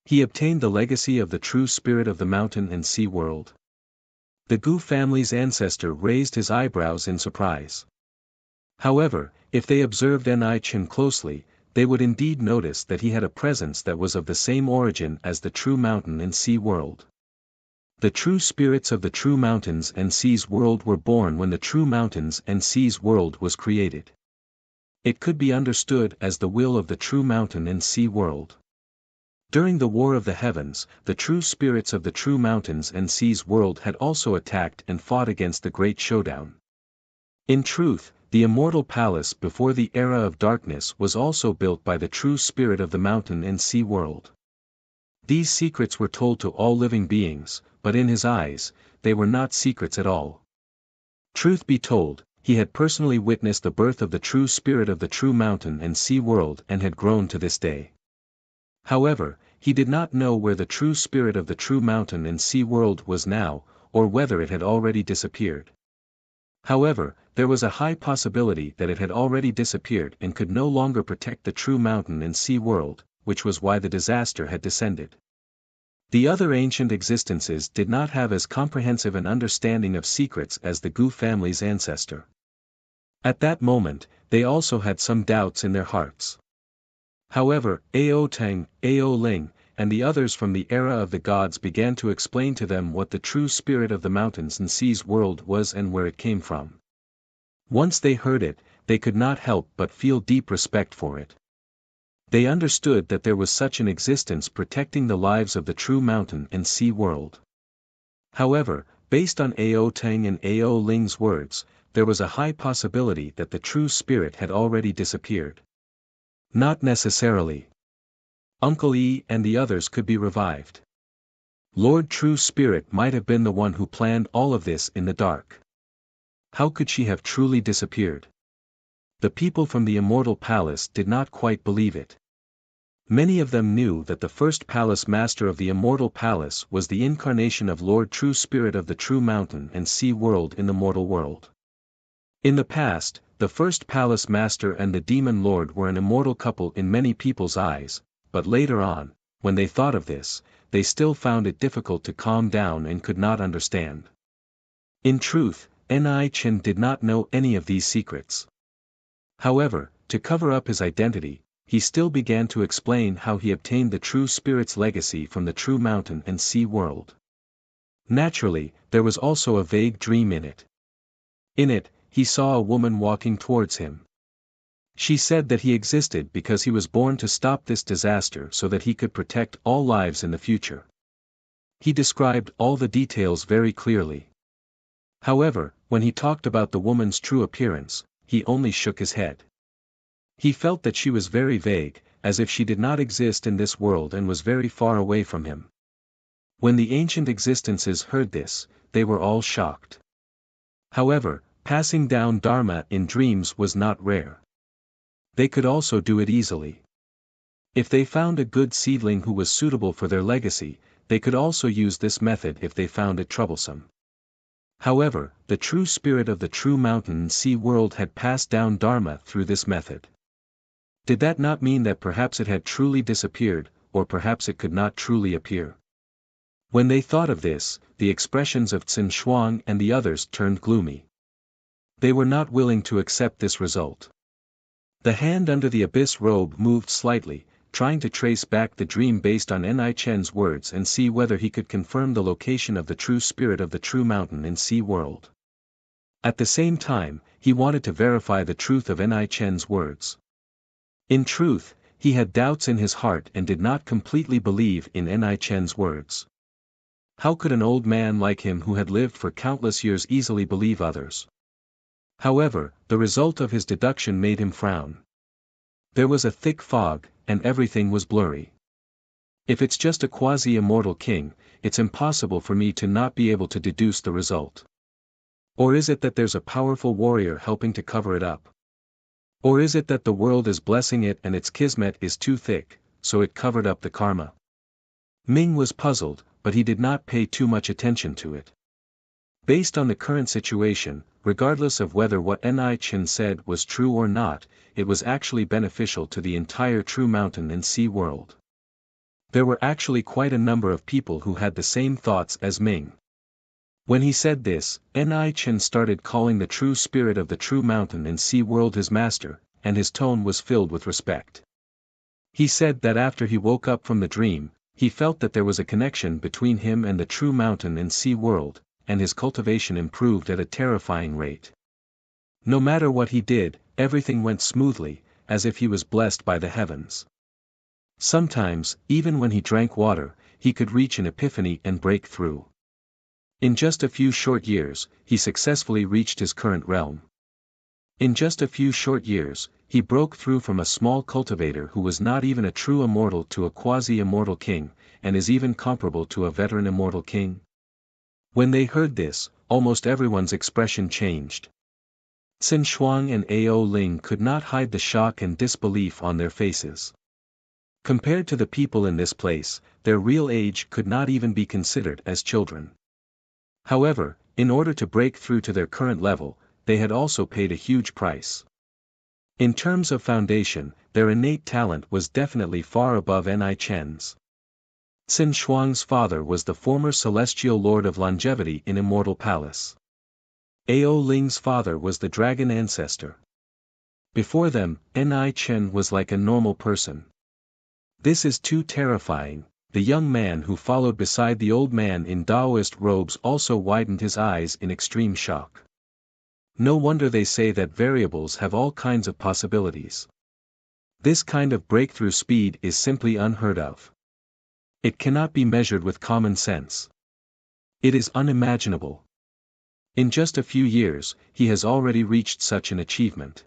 He obtained the legacy of the true spirit of the mountain and sea world. The Gu family's ancestor raised his eyebrows in surprise. However, if they observed Chen closely, they would indeed notice that he had a presence that was of the same origin as the true mountain and sea world. The true spirits of the true mountains and seas world were born when the true mountains and seas world was created. It could be understood as the will of the true mountain and sea world. During the War of the Heavens, the true spirits of the true mountains and seas world had also attacked and fought against the Great Showdown. In truth, the immortal palace before the era of darkness was also built by the true spirit of the mountain and sea world. These secrets were told to all living beings, but in his eyes, they were not secrets at all. Truth be told, he had personally witnessed the birth of the true spirit of the true mountain and sea world and had grown to this day. However, he did not know where the true spirit of the true mountain and sea world was now, or whether it had already disappeared. However, there was a high possibility that it had already disappeared and could no longer protect the true mountain and sea world, which was why the disaster had descended. The other ancient existences did not have as comprehensive an understanding of secrets as the Gu family's ancestor. At that moment, they also had some doubts in their hearts. However, Ao Teng, Ao Ling, and the others from the era of the gods began to explain to them what the true spirit of the mountains and seas world was and where it came from. Once they heard it, they could not help but feel deep respect for it. They understood that there was such an existence protecting the lives of the true mountain and sea world. However, based on Ao Teng and Ao Ling's words, there was a high possibility that the true spirit had already disappeared. Not necessarily. Uncle E and the others could be revived. Lord True Spirit might have been the one who planned all of this in the dark. How could she have truly disappeared? The people from the immortal palace did not quite believe it. Many of them knew that the first palace master of the immortal palace was the incarnation of Lord True Spirit of the true mountain and sea world in the mortal world. In the past, the first palace master and the demon lord were an immortal couple in many people's eyes, but later on, when they thought of this, they still found it difficult to calm down and could not understand. In truth, Chen did not know any of these secrets. However, to cover up his identity, he still began to explain how he obtained the true spirit's legacy from the true mountain and sea world. Naturally, there was also a vague dream in it. In it, he saw a woman walking towards him. She said that he existed because he was born to stop this disaster so that he could protect all lives in the future. He described all the details very clearly. However, when he talked about the woman's true appearance, he only shook his head. He felt that she was very vague, as if she did not exist in this world and was very far away from him. When the ancient existences heard this, they were all shocked. However, passing down Dharma in dreams was not rare. They could also do it easily. If they found a good seedling who was suitable for their legacy, they could also use this method if they found it troublesome. However, the true spirit of the true mountain and sea world had passed down Dharma through this method. Did that not mean that perhaps it had truly disappeared, or perhaps it could not truly appear? When they thought of this, the expressions of Tsin Shuang and the others turned gloomy. They were not willing to accept this result. The hand under the abyss robe moved slightly, trying to trace back the dream based on Chen's words and see whether he could confirm the location of the true spirit of the true mountain and sea world. At the same time, he wanted to verify the truth of Chen's words. In truth, he had doubts in his heart and did not completely believe in Chen's words. How could an old man like him who had lived for countless years easily believe others? However, the result of his deduction made him frown. There was a thick fog, and everything was blurry. If it's just a quasi-immortal king, it's impossible for me to not be able to deduce the result. Or is it that there's a powerful warrior helping to cover it up? Or is it that the world is blessing it and its kismet is too thick, so it covered up the karma? Ming was puzzled, but he did not pay too much attention to it. Based on the current situation, regardless of whether what Chen said was true or not, it was actually beneficial to the entire true mountain and sea world. There were actually quite a number of people who had the same thoughts as Ming. When he said this, Ni Chen started calling the true spirit of the true mountain and sea world his master, and his tone was filled with respect. He said that after he woke up from the dream, he felt that there was a connection between him and the true mountain and sea world, and his cultivation improved at a terrifying rate. No matter what he did, everything went smoothly, as if he was blessed by the heavens. Sometimes, even when he drank water, he could reach an epiphany and break through. In just a few short years, he successfully reached his current realm. In just a few short years, he broke through from a small cultivator who was not even a true immortal to a quasi-immortal king, and is even comparable to a veteran immortal king. When they heard this, almost everyone's expression changed. Xin Shuang and Ao Ling could not hide the shock and disbelief on their faces. Compared to the people in this place, their real age could not even be considered as children. However, in order to break through to their current level, they had also paid a huge price. In terms of foundation, their innate talent was definitely far above Ni Chen's. Xin Shuang's father was the former celestial lord of longevity in Immortal Palace. Ao Ling's father was the dragon ancestor. Before them, Ni Chen was like a normal person. This is too terrifying. The young man who followed beside the old man in Taoist robes also widened his eyes in extreme shock. No wonder they say that variables have all kinds of possibilities. This kind of breakthrough speed is simply unheard of. It cannot be measured with common sense. It is unimaginable. In just a few years, he has already reached such an achievement.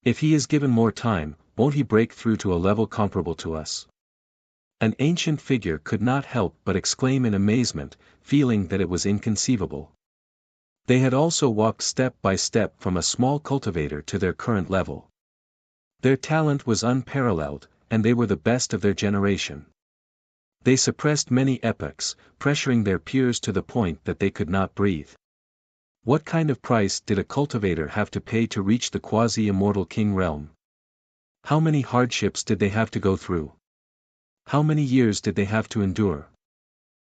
If he is given more time, won't he break through to a level comparable to us? An ancient figure could not help but exclaim in amazement, feeling that it was inconceivable. They had also walked step by step from a small cultivator to their current level. Their talent was unparalleled, and they were the best of their generation. They suppressed many epochs, pressuring their peers to the point that they could not breathe. What kind of price did a cultivator have to pay to reach the quasi-immortal king realm? How many hardships did they have to go through? How many years did they have to endure?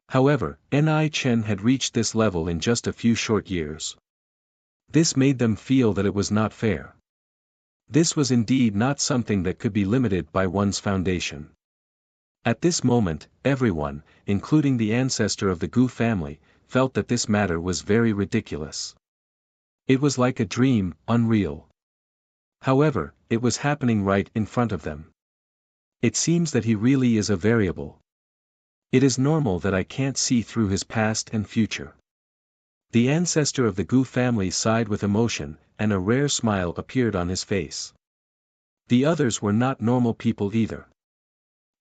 However, Ni Chen had reached this level in just a few short years. This made them feel that it was not fair. This was indeed not something that could be limited by one's foundation. At this moment, everyone, including the ancestor of the Gu family, felt that this matter was very ridiculous. It was like a dream, unreal. However, it was happening right in front of them. It seems that he really is a variable. It is normal that I can't see through his past and future. The ancestor of the Gu family sighed with emotion, and a rare smile appeared on his face. The others were not normal people either.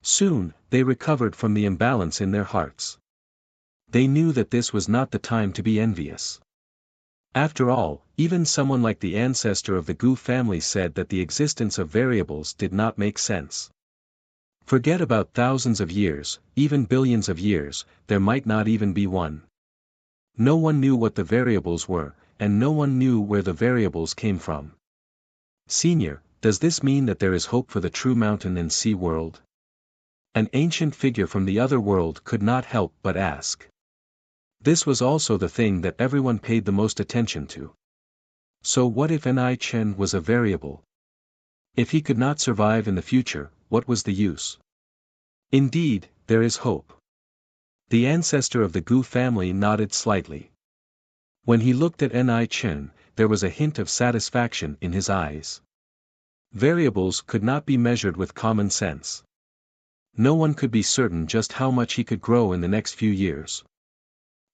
Soon, they recovered from the imbalance in their hearts. They knew that this was not the time to be envious. After all, even someone like the ancestor of the Gu family said that the existence of variables did not make sense. Forget about thousands of years, even billions of years, there might not even be one. No one knew what the variables were, and no one knew where the variables came from. Senior, does this mean that there is hope for the true mountain and sea world? An ancient figure from the other world could not help but ask. This was also the thing that everyone paid the most attention to. So what if Ni Chen was a variable? If he could not survive in the future, what was the use? Indeed, there is hope. The ancestor of the Gu family nodded slightly. When he looked at Ni Chen, there was a hint of satisfaction in his eyes. Variables could not be measured with common sense. No one could be certain just how much he could grow in the next few years.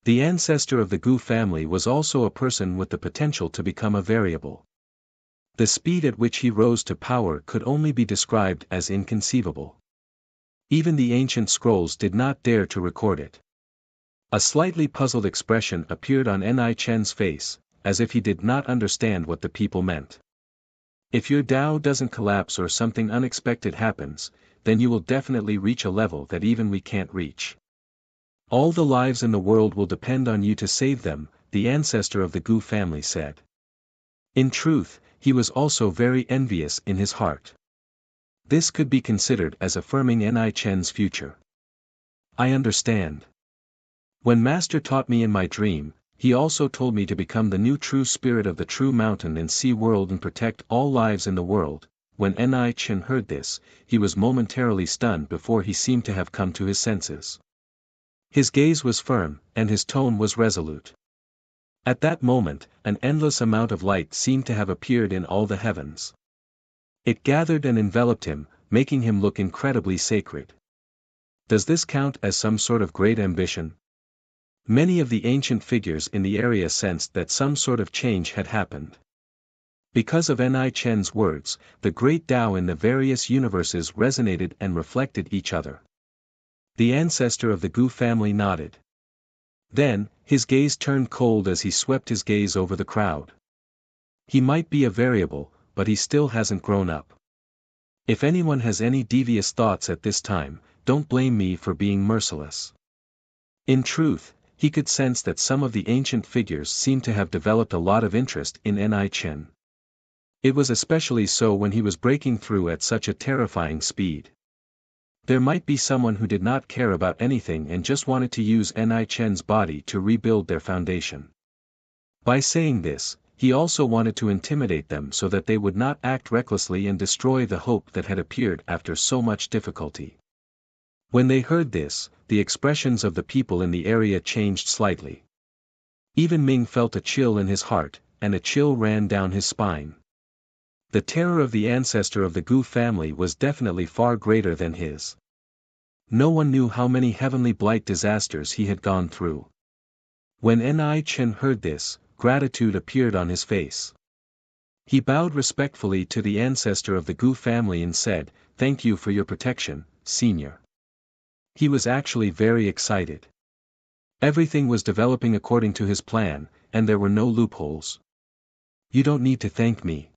The ancestor of the Gu family was also a person with the potential to become a variable. The speed at which he rose to power could only be described as inconceivable. Even the ancient scrolls did not dare to record it. A slightly puzzled expression appeared on Ni Chen's face, as if he did not understand what the people meant. If your Tao doesn't collapse or something unexpected happens, then you will definitely reach a level that even we can't reach. All the lives in the world will depend on you to save them, the ancestor of the Gu family said. In truth, he was also very envious in his heart. This could be considered as affirming Ni Chen's future. I understand. When Master taught me in my dream, he also told me to become the new true spirit of the true mountain and sea world and protect all lives in the world. When Ni Chen heard this, he was momentarily stunned before he seemed to have come to his senses. His gaze was firm, and his tone was resolute. At that moment, an endless amount of light seemed to have appeared in all the heavens. It gathered and enveloped him, making him look incredibly sacred. Does this count as some sort of great ambition? Many of the ancient figures in the area sensed that some sort of change had happened. Because of Ni Chen's words, the great Tao in the various universes resonated and reflected each other. The ancestor of the Gu family nodded. Then, his gaze turned cold as he swept his gaze over the crowd. He might be a variable, but he still hasn't grown up. If anyone has any devious thoughts at this time, don't blame me for being merciless. In truth, he could sense that some of the ancient figures seemed to have developed a lot of interest in Ni Chen. It was especially so when he was breaking through at such a terrifying speed. There might be someone who did not care about anything and just wanted to use Ni Chen's body to rebuild their foundation. By saying this, he also wanted to intimidate them so that they would not act recklessly and destroy the hope that had appeared after so much difficulty. When they heard this, the expressions of the people in the area changed slightly. Even Ming felt a chill in his heart, and a chill ran down his spine. The terror of the ancestor of the Gu family was definitely far greater than his. No one knew how many heavenly blight disasters he had gone through. When Ni Chen heard this, gratitude appeared on his face. He bowed respectfully to the ancestor of the Gu family and said, "Thank you for your protection, Senior." He was actually very excited. Everything was developing according to his plan, and there were no loopholes. "You don't need to thank me.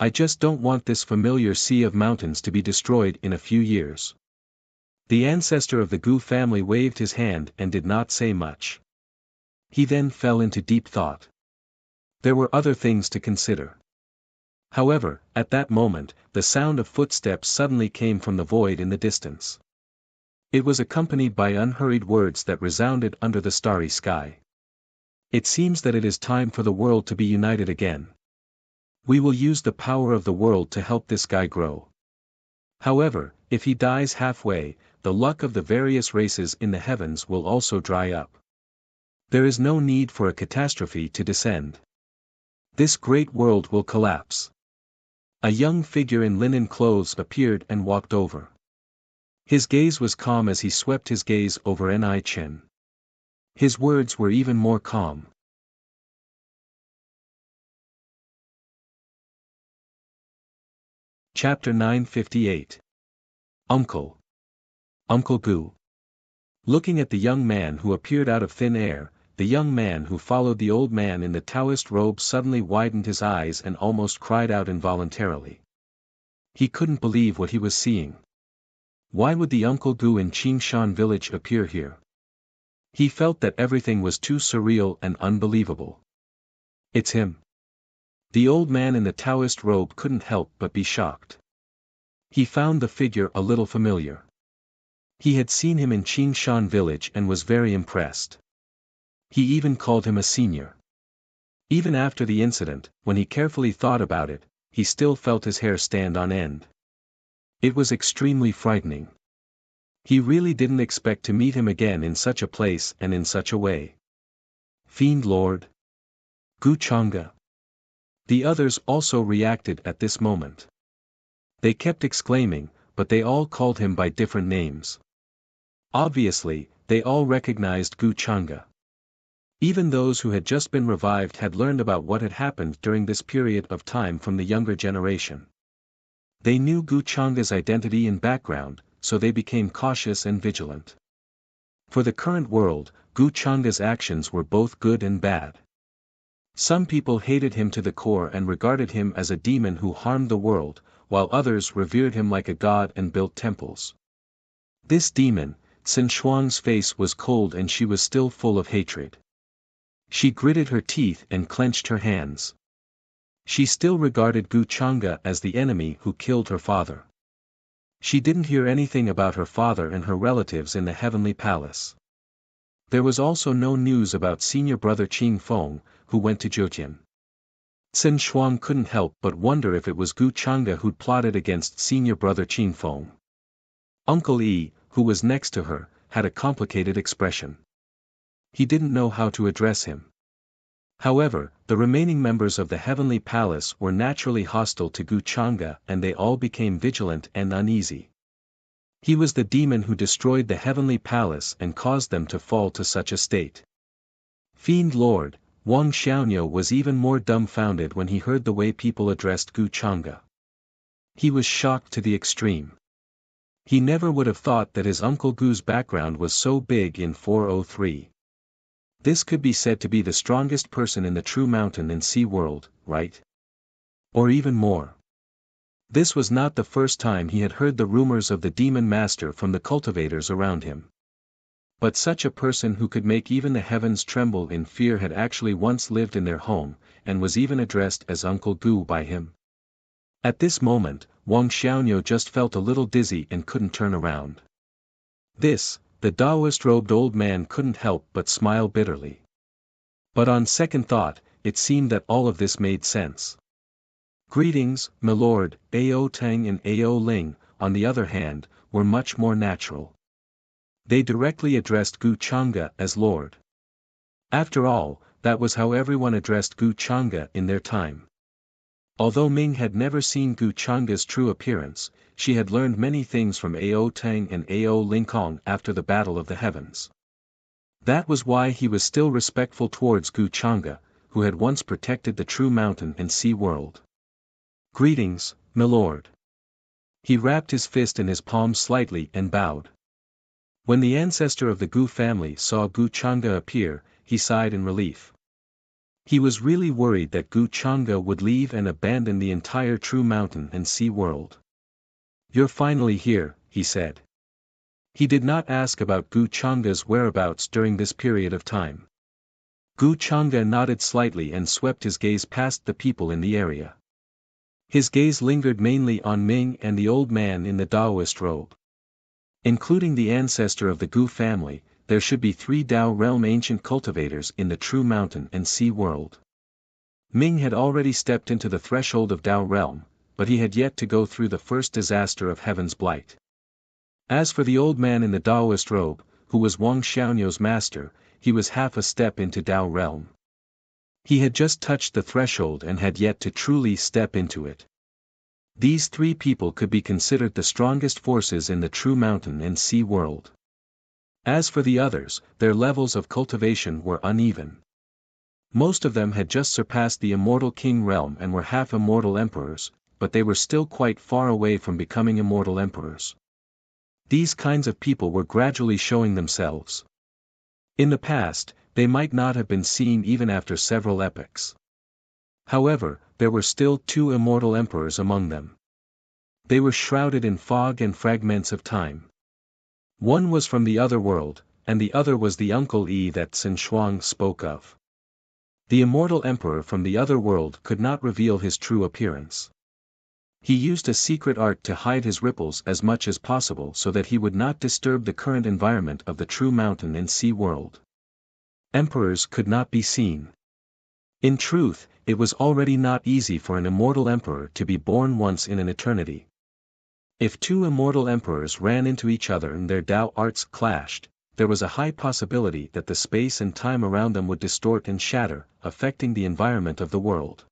I just don't want this familiar sea of mountains to be destroyed in a few years." The ancestor of the Gu family waved his hand and did not say much. He then fell into deep thought. There were other things to consider. However, at that moment, the sound of footsteps suddenly came from the void in the distance. It was accompanied by unhurried words that resounded under the starry sky. "It seems that it is time for the world to be united again. We will use the power of the world to help this guy grow. However, if he dies halfway, the luck of the various races in the heavens will also dry up. There is no need for a catastrophe to descend. This great world will collapse." A young figure in linen clothes appeared and walked over. His gaze was calm as he swept his gaze over Ni Chen. His words were even more calm. Chapter 958. Uncle. Uncle Gu. Looking at the young man who appeared out of thin air, the young man who followed the old man in the Taoist robe suddenly widened his eyes and almost cried out involuntarily. He couldn't believe what he was seeing. Why would the Uncle Gu in Qingshan village appear here? He felt that everything was too surreal and unbelievable. It's him. The old man in the Taoist robe couldn't help but be shocked. He found the figure a little familiar. He had seen him in Qingshan village and was very impressed. He even called him a senior. Even after the incident, when he carefully thought about it, he still felt his hair stand on end. It was extremely frightening. He really didn't expect to meet him again in such a place and in such a way. Fiend Lord. Gu Chang'e. The others also reacted at this moment. They kept exclaiming, but they all called him by different names. Obviously, they all recognized Gu Chang'e. Even those who had just been revived had learned about what had happened during this period of time from the younger generation. They knew Gu Chang'e's identity and background, so they became cautious and vigilant. For the current world, Gu Chang'e's actions were both good and bad. Some people hated him to the core and regarded him as a demon who harmed the world, while others revered him like a god and built temples. This demon, Xin Shuang's face was cold and she was still full of hatred. She gritted her teeth and clenched her hands. She still regarded Gu Chang'e as the enemy who killed her father. She didn't hear anything about her father and her relatives in the heavenly palace. There was also no news about senior brother Qing Feng, who went to Zhoutian. Sin Shuang couldn't help but wonder if it was Gu Chang'e who'd plotted against senior brother Qing Feng. Uncle Yi, who was next to her, had a complicated expression. He didn't know how to address him. However, the remaining members of the Heavenly Palace were naturally hostile to Gu Chang'e and they all became vigilant and uneasy. He was the demon who destroyed the Heavenly Palace and caused them to fall to such a state. Fiend Lord, Wang Xiaonyo was even more dumbfounded when he heard the way people addressed Gu Chang'e. He was shocked to the extreme. He never would have thought that his Uncle Gu's background was so big in 403. This could be said to be the strongest person in the true mountain and sea world, right? Or even more. This was not the first time he had heard the rumors of the demon master from the cultivators around him. But such a person who could make even the heavens tremble in fear had actually once lived in their home, and was even addressed as Uncle Gu by him. At this moment, Wang Xiaonyo just felt a little dizzy and couldn't turn around. The Taoist-robed old man couldn't help but smile bitterly. But on second thought, it seemed that all of this made sense. Greetings, my lord. Ao Tang and Ao Ling, on the other hand, were much more natural. They directly addressed Gu Chang'e as Lord. After all, that was how everyone addressed Gu Chang'e in their time. Although Ming had never seen Gu Chang'e's true appearance, she had learned many things from Ao Tang and Ao Lingkong after the Battle of the Heavens. That was why he was still respectful towards Gu Chang'e, who had once protected the true mountain and sea world. Greetings, my lord. He wrapped his fist in his palm slightly and bowed. When the ancestor of the Gu family saw Gu Chang'e appear, he sighed in relief. He was really worried that Gu Chang'e would leave and abandon the entire true mountain and sea world. You're finally here, he said. He did not ask about Gu Chang'e's whereabouts during this period of time. Gu Chang'e nodded slightly and swept his gaze past the people in the area. His gaze lingered mainly on Ming and the old man in the Taoist robe. Including the ancestor of the Gu family, there should be 3 Dao realm ancient cultivators in the true mountain and sea world. Ming had already stepped into the threshold of Dao realm, but he had yet to go through the first disaster of Heaven's blight. As for the old man in the Taoist robe, who was Wang Xiaonyo's master, he was half a step into Dao realm. He had just touched the threshold and had yet to truly step into it. These 3 people could be considered the strongest forces in the true mountain and sea world. As for the others, their levels of cultivation were uneven. Most of them had just surpassed the immortal king realm and were half-immortal emperors, but they were still quite far away from becoming immortal emperors. These kinds of people were gradually showing themselves. In the past, they might not have been seen even after several epochs. However, there were still 2 immortal emperors among them. They were shrouded in fog and fragments of time. One was from the other world, and the other was the Uncle Yi that Sin Shuang spoke of. The immortal emperor from the other world could not reveal his true appearance. He used a secret art to hide his ripples as much as possible so that he would not disturb the current environment of the true mountain and sea world. Emperors could not be seen. In truth, it was already not easy for an immortal emperor to be born once in an eternity. If 2 immortal emperors ran into each other and their Dao arts clashed, there was a high possibility that the space and time around them would distort and shatter, affecting the environment of the world.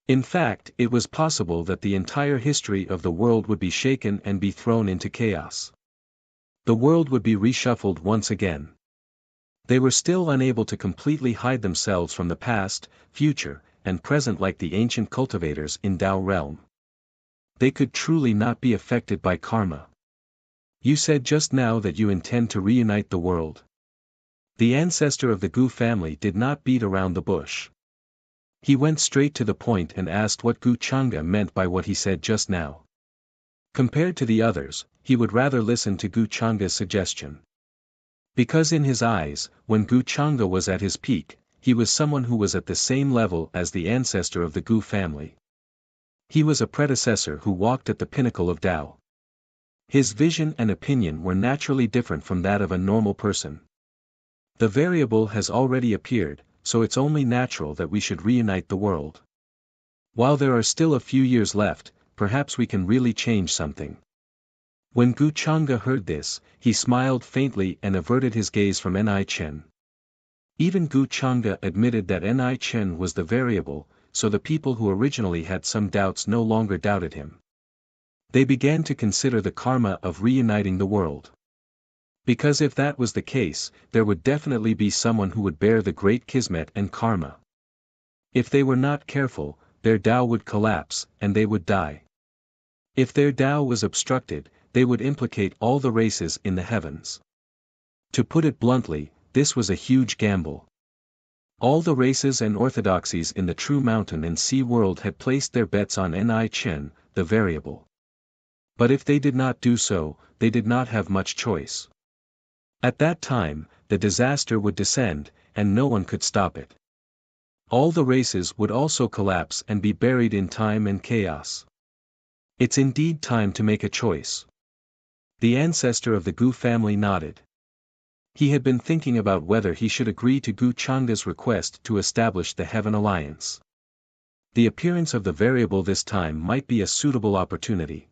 In fact, it was possible that the entire history of the world would be shaken and be thrown into chaos. The world would be reshuffled once again. They were still unable to completely hide themselves from the past, future, and present like the ancient cultivators in Dao realm. They could truly not be affected by karma. You said just now that you intend to reunite the world. The ancestor of the Gu family did not beat around the bush. He went straight to the point and asked what Gu Chang'e meant by what he said just now. Compared to the others, he would rather listen to Gu Chang'e's suggestion. Because in his eyes, when Gu Chang'e was at his peak, he was someone who was at the same level as the ancestor of the Gu family. He was a predecessor who walked at the pinnacle of Tao. His vision and opinion were naturally different from that of a normal person. The variable has already appeared, so it's only natural that we should reunite the world. While there are still a few years left, perhaps we can really change something. When Gu Chang'e heard this, he smiled faintly and averted his gaze from Ni Chen. Even Gu Chang'e admitted that Ni Chen was the variable, so the people who originally had some doubts no longer doubted him. They began to consider the karma of reuniting the world. Because if that was the case, there would definitely be someone who would bear the great kismet and karma. If they were not careful, their Tao would collapse, and they would die. If their Tao was obstructed, they would implicate all the races in the heavens. To put it bluntly, this was a huge gamble. All the races and orthodoxies in the true mountain and sea world had placed their bets on Ni Chen, the variable. But if they did not do so, they did not have much choice. At that time, the disaster would descend, and no one could stop it. All the races would also collapse and be buried in time and chaos. It's indeed time to make a choice. The ancestor of the Gu family nodded. He had been thinking about whether he should agree to Gu Chang'e's request to establish the Heaven Alliance. The appearance of the variable this time might be a suitable opportunity.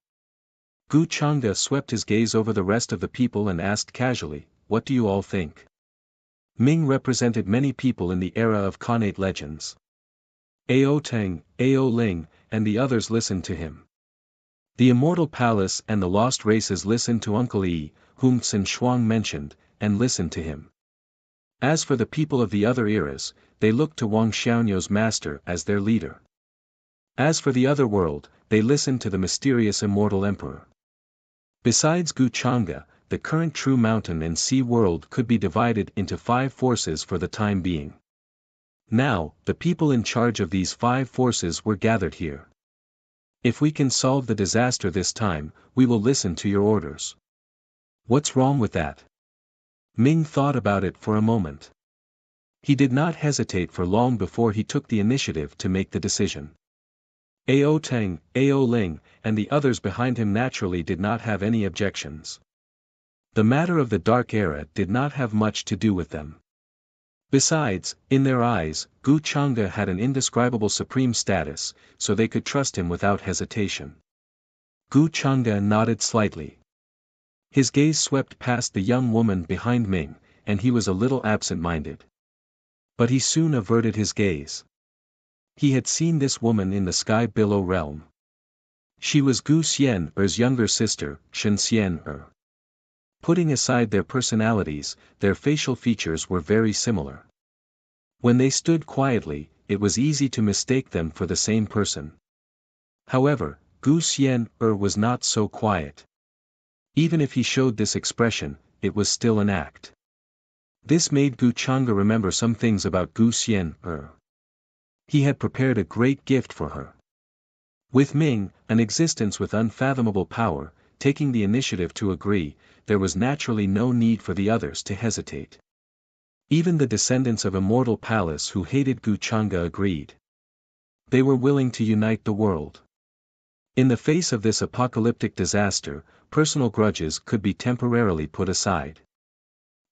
Gu Chang'e swept his gaze over the rest of the people and asked casually, "What do you all think?" Ming represented many people in the era of Khanate legends. Ao Teng, Ao Ling, and the others listened to him. The Immortal Palace and the Lost Races listened to Uncle Yi, whom Sun Shuang mentioned, and listened to him. As for the people of the other eras, they looked to Wang Xiaonu's master as their leader. As for the other world, they listened to the mysterious immortal emperor. Besides Gu Chang'e, the current true mountain and sea world could be divided into 5 forces for the time being. Now, the people in charge of these 5 forces were gathered here. If we can solve the disaster this time, we will listen to your orders. What's wrong with that? Ming thought about it for a moment. He did not hesitate for long before he took the initiative to make the decision. Ao Teng, Ao Ling, and the others behind him naturally did not have any objections. The matter of the Dark Era did not have much to do with them. Besides, in their eyes, Gu Chang'e had an indescribable supreme status, so they could trust him without hesitation. Gu Chang'e nodded slightly. His gaze swept past the young woman behind Ming, and he was a little absent-minded. But he soon averted his gaze. He had seen this woman in the sky below realm. She was Gu Xian'er's younger sister, Shen Xian'er. Putting aside their personalities, their facial features were very similar. When they stood quietly, it was easy to mistake them for the same person. However, Gu Xian'er was not so quiet. Even if he showed this expression, it was still an act. This made Gu Chang'e remember some things about Gu Xian'er. He had prepared a great gift for her. With Ming, an existence with unfathomable power, taking the initiative to agree, there was naturally no need for the others to hesitate. Even the descendants of Immortal Palace who hated Gu Chang'e agreed. They were willing to unite the world. In the face of this apocalyptic disaster, personal grudges could be temporarily put aside.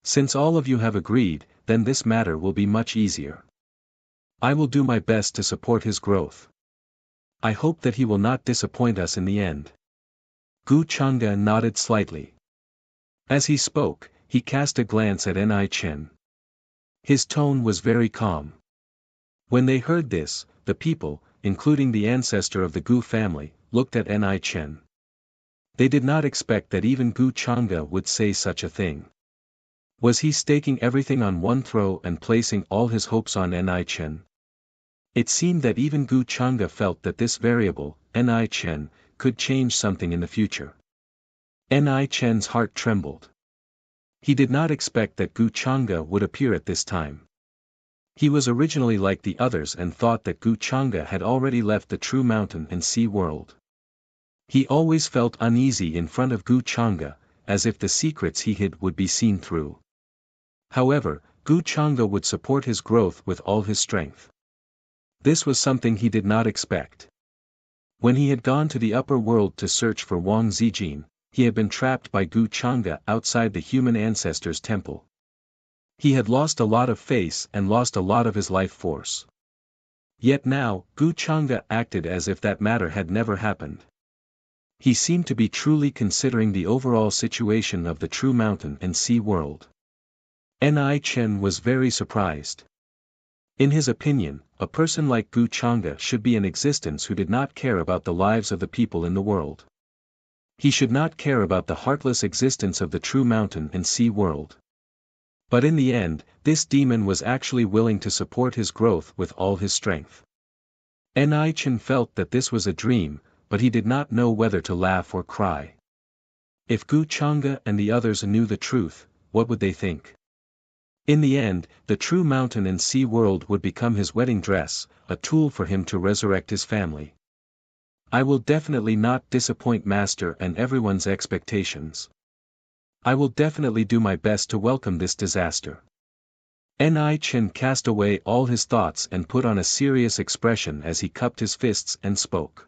Since all of you have agreed, then this matter will be much easier. I will do my best to support his growth. I hope that he will not disappoint us in the end. Gu Chang'e nodded slightly. As he spoke, he cast a glance at Ni Chen. His tone was very calm. When they heard this, the people, including the ancestor of the Gu family, looked at Ni Chen. They did not expect that even Gu Chang'e would say such a thing. Was he staking everything on one throw and placing all his hopes on Ni Chen? It seemed that even Gu Chang'e felt that this variable, Ni Chen, could change something in the future. Ni Chen's heart trembled. He did not expect that Gu Chang'e would appear at this time. He was originally like the others and thought that Gu Chang'e had already left the true mountain and sea world. He always felt uneasy in front of Gu Chang'e, as if the secrets he hid would be seen through. However, Gu Chang'e would support his growth with all his strength. This was something he did not expect. When he had gone to the upper world to search for Wang Zijin, he had been trapped by Gu Chang'e outside the human ancestor's temple. He had lost a lot of face and lost a lot of his life force. Yet now, Gu Chang'e acted as if that matter had never happened. He seemed to be truly considering the overall situation of the true mountain and sea world. Ni Chen was very surprised. In his opinion, a person like Gu Chang'e should be in existence who did not care about the lives of the people in the world. He should not care about the heartless existence of the true mountain and sea world. But in the end, this demon was actually willing to support his growth with all his strength. Ni Chen felt that this was a dream, but he did not know whether to laugh or cry. If Gu Chang'e and the others knew the truth, what would they think? In the end, the true mountain and sea world would become his wedding dress, a tool for him to resurrect his family. I will definitely not disappoint Master and everyone's expectations. I will definitely do my best to welcome this disaster. Ni Chen cast away all his thoughts and put on a serious expression as he cupped his fists and spoke.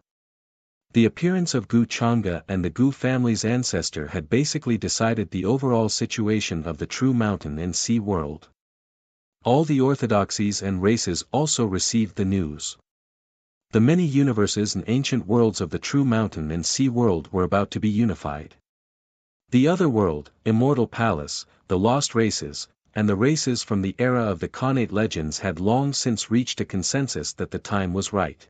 The appearance of Gu Chang'e and the Gu family's ancestor had basically decided the overall situation of the true mountain and sea world. All the orthodoxies and races also received the news. The many universes and ancient worlds of the true mountain and sea world were about to be unified. The other world, Immortal Palace, the lost races, and the races from the era of the Khanate legends had long since reached a consensus that the time was right.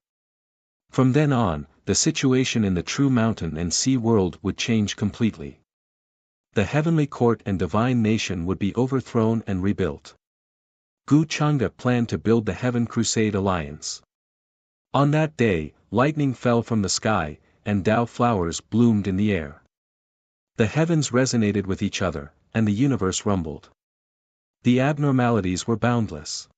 From then on, the situation in the true mountain and sea world would change completely. The heavenly court and divine nation would be overthrown and rebuilt. Gu Chang'e planned to build the Heaven Crusade Alliance. On that day, lightning fell from the sky, and Dao flowers bloomed in the air. The heavens resonated with each other, and the universe rumbled. The abnormalities were boundless.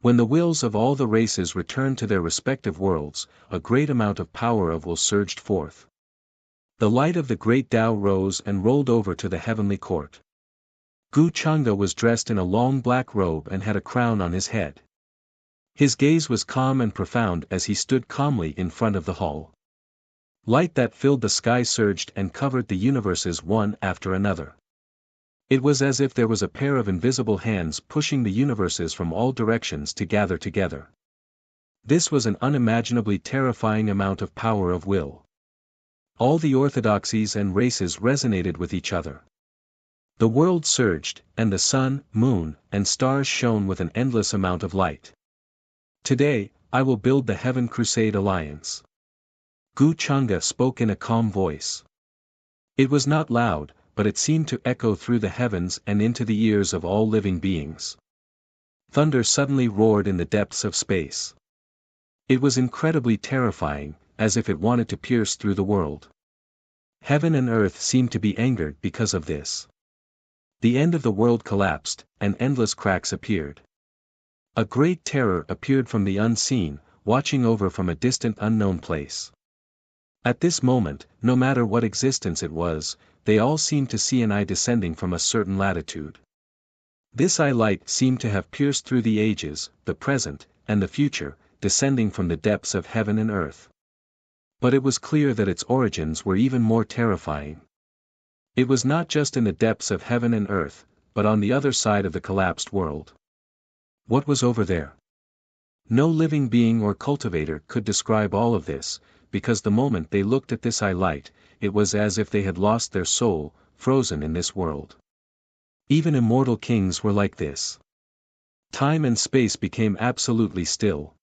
When the wills of all the races returned to their respective worlds, a great amount of power of will surged forth. The light of the great Dao rose and rolled over to the heavenly court. Gu Chang'e was dressed in a long black robe and had a crown on his head. His gaze was calm and profound as he stood calmly in front of the hall. Light that filled the sky surged and covered the universes one after another. It was as if there was a pair of invisible hands pushing the universes from all directions to gather together. This was an unimaginably terrifying amount of power of will. All the orthodoxies and races resonated with each other. The world surged, and the sun, moon, and stars shone with an endless amount of light. Today, I will build the Heaven Crusade Alliance. Gu Chang'e spoke in a calm voice. It was not loud, but it seemed to echo through the heavens and into the ears of all living beings. Thunder suddenly roared in the depths of space. It was incredibly terrifying, as if it wanted to pierce through the world. Heaven and earth seemed to be angered because of this. The end of the world collapsed, and endless cracks appeared. A great terror appeared from the unseen, watching over from a distant unknown place. At this moment, no matter what existence it was, they all seemed to see an eye descending from a certain latitude. This eye light seemed to have pierced through the ages, the present, and the future, descending from the depths of heaven and earth. But it was clear that its origins were even more terrifying. It was not just in the depths of heaven and earth, but on the other side of the collapsed world. What was over there? No living being or cultivator could describe all of this, because the moment they looked at this eye light, it was as if they had lost their soul, frozen in this world. Even immortal kings were like this. Time and space became absolutely still.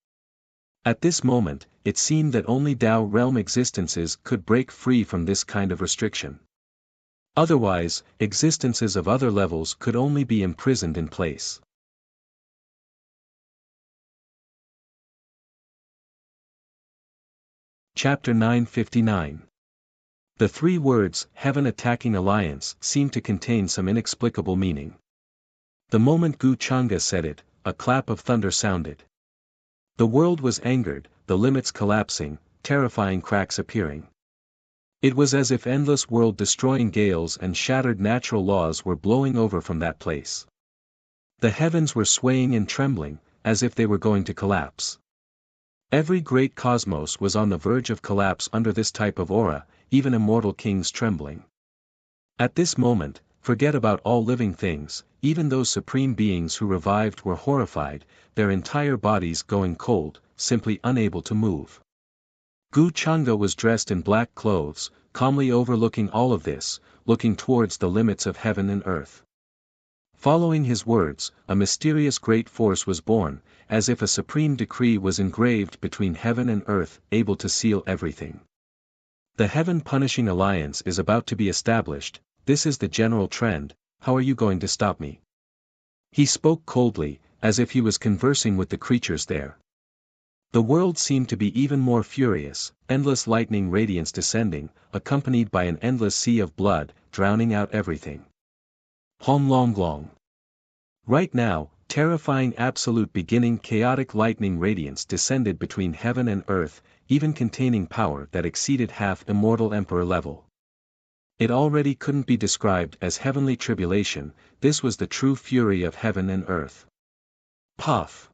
At this moment, it seemed that only Dao realm existences could break free from this kind of restriction. Otherwise, existences of other levels could only be imprisoned in place. Chapter 959. The three words, Heaven Attacking Alliance, seemed to contain some inexplicable meaning. The moment Gu Chang'e said it, a clap of thunder sounded. The world was angered, the limits collapsing, terrifying cracks appearing. It was as if endless world-destroying gales and shattered natural laws were blowing over from that place. The heavens were swaying and trembling, as if they were going to collapse. Every great cosmos was on the verge of collapse under this type of aura, even immortal kings trembling. At this moment, forget about all living things, even those supreme beings who revived were horrified, their entire bodies going cold, simply unable to move. Gu Changa was dressed in black clothes, calmly overlooking all of this, looking towards the limits of heaven and earth. Following his words, a mysterious great force was born, as if a supreme decree was engraved between heaven and earth, able to seal everything. The heaven-punishing alliance is about to be established, this is the general trend, how are you going to stop me? He spoke coldly, as if he was conversing with the creatures there. The world seemed to be even more furious, endless lightning radiance descending, accompanied by an endless sea of blood, drowning out everything. Hom Long Long. Right now, terrifying absolute beginning chaotic lightning radiance descended between heaven and earth, even containing power that exceeded half immortal emperor level. It already couldn't be described as heavenly tribulation, this was the true fury of heaven and earth. Puff!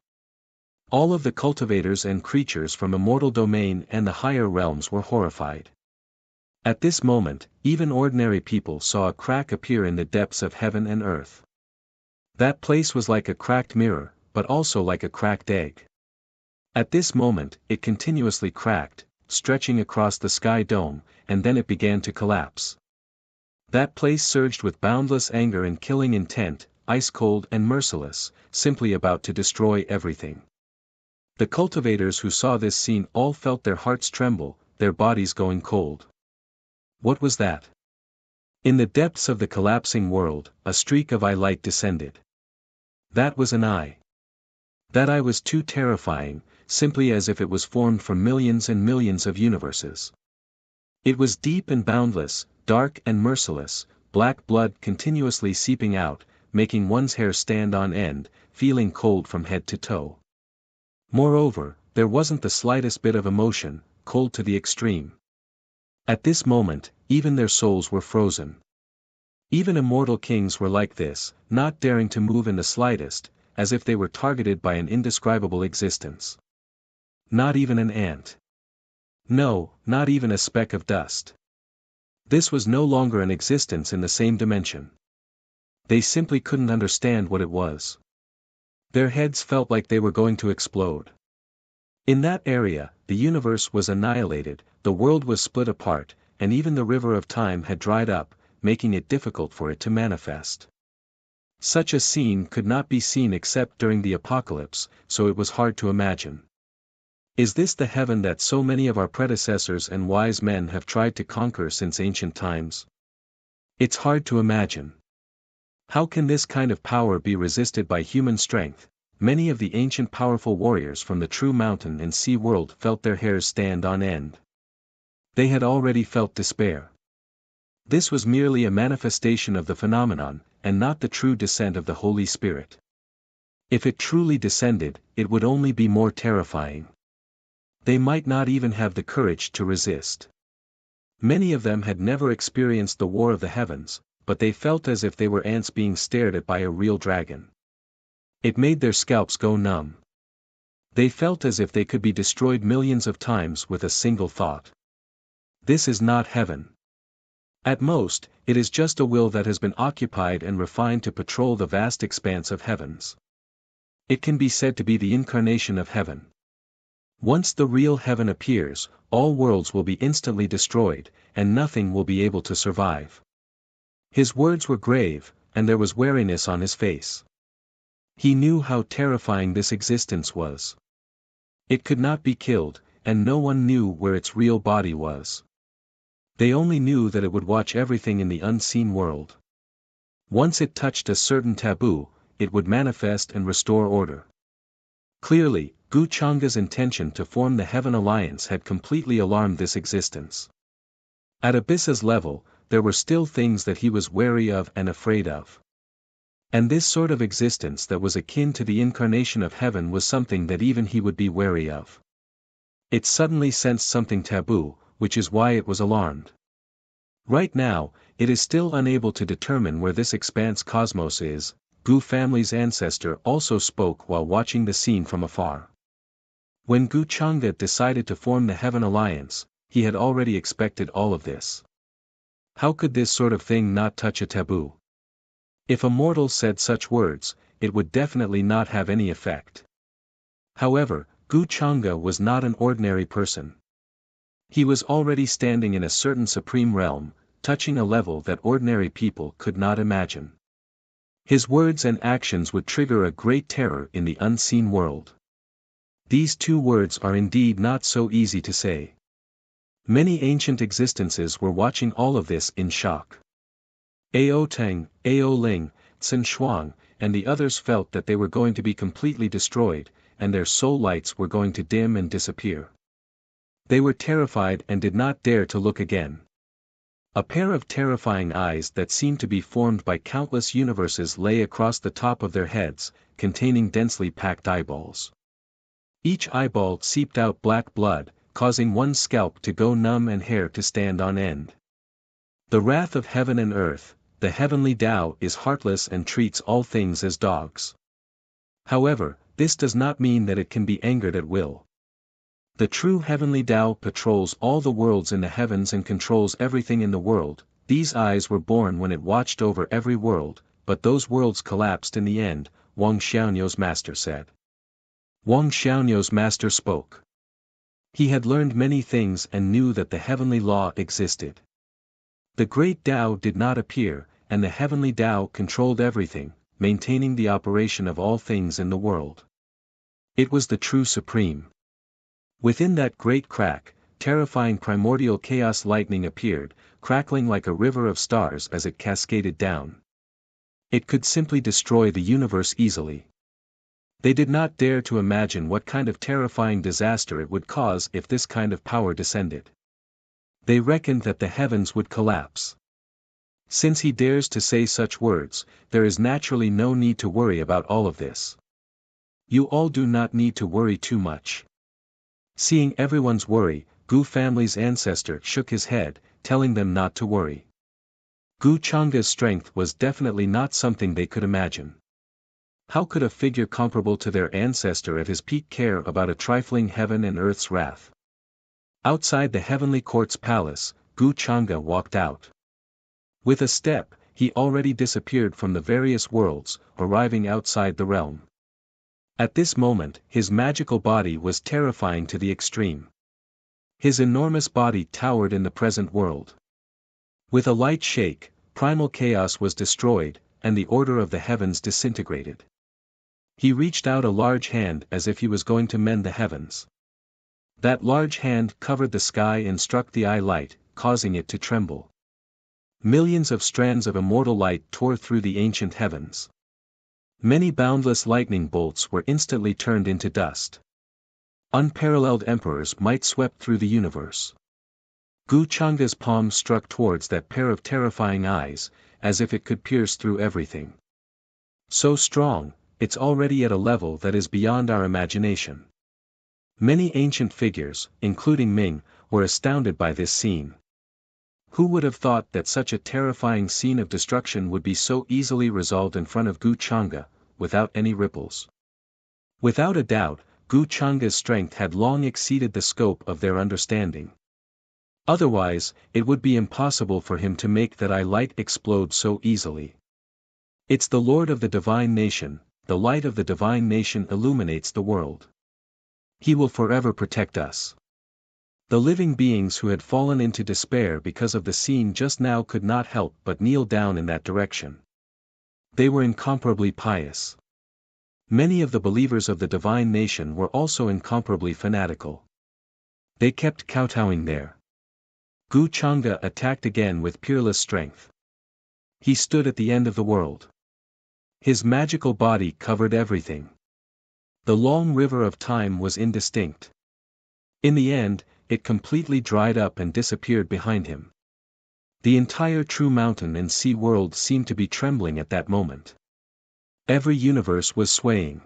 All of the cultivators and creatures from immortal domain and the higher realms were horrified. At this moment, even ordinary people saw a crack appear in the depths of heaven and earth. That place was like a cracked mirror, but also like a cracked egg. At this moment, it continuously cracked, stretching across the sky dome, and then it began to collapse. That place surged with boundless anger and killing intent, ice-cold and merciless, simply about to destroy everything. The cultivators who saw this scene all felt their hearts tremble, their bodies going cold. What was that? In the depths of the collapsing world, a streak of eye light descended. That was an eye. That eye was too terrifying, simply as if it was formed from millions and millions of universes. It was deep and boundless, dark and merciless, black blood continuously seeping out, making one's hair stand on end, feeling cold from head to toe. Moreover, there wasn't the slightest bit of emotion, cold to the extreme. At this moment, even their souls were frozen. Even immortal kings were like this, not daring to move in the slightest, as if they were targeted by an indescribable existence. Not even an ant. No, not even a speck of dust. This was no longer an existence in the same dimension. They simply couldn't understand what it was. Their heads felt like they were going to explode. In that area, the universe was annihilated, the world was split apart, and even the river of time had dried up, making it difficult for it to manifest. Such a scene could not be seen except during the apocalypse, so it was hard to imagine. Is this the heaven that so many of our predecessors and wise men have tried to conquer since ancient times? It's hard to imagine. How can this kind of power be resisted by human strength? Many of the ancient powerful warriors from the true mountain and sea world felt their hairs stand on end. They had already felt despair. This was merely a manifestation of the phenomenon, and not the true descent of the Holy Spirit. If it truly descended, it would only be more terrifying. They might not even have the courage to resist. Many of them had never experienced the war of the heavens, but they felt as if they were ants being stared at by a real dragon. It made their scalps go numb. They felt as if they could be destroyed millions of times with a single thought. This is not heaven. At most, it is just a will that has been occupied and refined to patrol the vast expanse of heavens. It can be said to be the incarnation of heaven. Once the real heaven appears, all worlds will be instantly destroyed, and nothing will be able to survive. His words were grave, and there was wariness on his face. He knew how terrifying this existence was. It could not be killed, and no one knew where its real body was. They only knew that it would watch everything in the unseen world. Once it touched a certain taboo, it would manifest and restore order. Clearly, Gu Changa's intention to form the Heaven Alliance had completely alarmed this existence. At Abyssa's level, there were still things that he was wary of and afraid of. And this sort of existence that was akin to the incarnation of heaven was something that even he would be wary of. It suddenly sensed something taboo, which is why it was alarmed. Right now, it is still unable to determine where this expanse cosmos is. Gu family's ancestor also spoke while watching the scene from afar. When Gu Changa decided to form the Heaven Alliance, he had already expected all of this. How could this sort of thing not touch a taboo? If a mortal said such words, it would definitely not have any effect. However, Gu Chang'e was not an ordinary person. He was already standing in a certain supreme realm, touching a level that ordinary people could not imagine. His words and actions would trigger a great terror in the unseen world. These two words are indeed not so easy to say. Many ancient existences were watching all of this in shock. Ao Teng, Ao Ling, Tsin Shuang, and the others felt that they were going to be completely destroyed, and their soul lights were going to dim and disappear. They were terrified and did not dare to look again. A pair of terrifying eyes that seemed to be formed by countless universes lay across the top of their heads, containing densely packed eyeballs. Each eyeball seeped out black blood, causing one's scalp to go numb and hair to stand on end. The wrath of heaven and earth, the heavenly Tao is heartless and treats all things as dogs. However, this does not mean that it can be angered at will. The true heavenly Tao patrols all the worlds in the heavens and controls everything in the world. These eyes were born when it watched over every world, but those worlds collapsed in the end, Wang Xiaonuo's master said. Wang Xiaonuo's master spoke. He had learned many things and knew that the heavenly law existed. The great Tao did not appear, and the heavenly Tao controlled everything, maintaining the operation of all things in the world. It was the true supreme. Within that great crack, terrifying primordial chaos lightning appeared, crackling like a river of stars as it cascaded down. It could simply destroy the universe easily. They did not dare to imagine what kind of terrifying disaster it would cause if this kind of power descended. They reckoned that the heavens would collapse. Since he dares to say such words, there is naturally no need to worry about all of this. You all do not need to worry too much. Seeing everyone's worry, Gu family's ancestor shook his head, telling them not to worry. Gu Chang'e's strength was definitely not something they could imagine. How could a figure comparable to their ancestor at his peak care about a trifling heaven and earth's wrath? Outside the heavenly court's palace, Gu Chang'e walked out. With a step, he already disappeared from the various worlds, arriving outside the realm. At this moment, his magical body was terrifying to the extreme. His enormous body towered in the present world. With a light shake, primal chaos was destroyed, and the order of the heavens disintegrated. He reached out a large hand as if he was going to mend the heavens. That large hand covered the sky and struck the eye light, causing it to tremble. Millions of strands of immortal light tore through the ancient heavens. Many boundless lightning bolts were instantly turned into dust. Unparalleled emperors might swept through the universe. Gu Chang'e's palm struck towards that pair of terrifying eyes, as if it could pierce through everything. So strong, it's already at a level that is beyond our imagination. Many ancient figures, including Ming, were astounded by this scene. Who would have thought that such a terrifying scene of destruction would be so easily resolved in front of Gu Chang'e, without any ripples? Without a doubt, Gu Chang'e's strength had long exceeded the scope of their understanding. Otherwise, it would be impossible for him to make that eye light explode so easily. It's the Lord of the Divine Nation, the light of the Divine Nation illuminates the world. He will forever protect us. The living beings who had fallen into despair because of the scene just now could not help but kneel down in that direction. They were incomparably pious. Many of the believers of the Divine Nation were also incomparably fanatical. They kept kowtowing there. Gu Chang'e attacked again with peerless strength. He stood at the end of the world. His magical body covered everything. The long river of time was indistinct. In the end, it completely dried up and disappeared behind him. The entire true mountain and sea world seemed to be trembling at that moment. Every universe was swaying.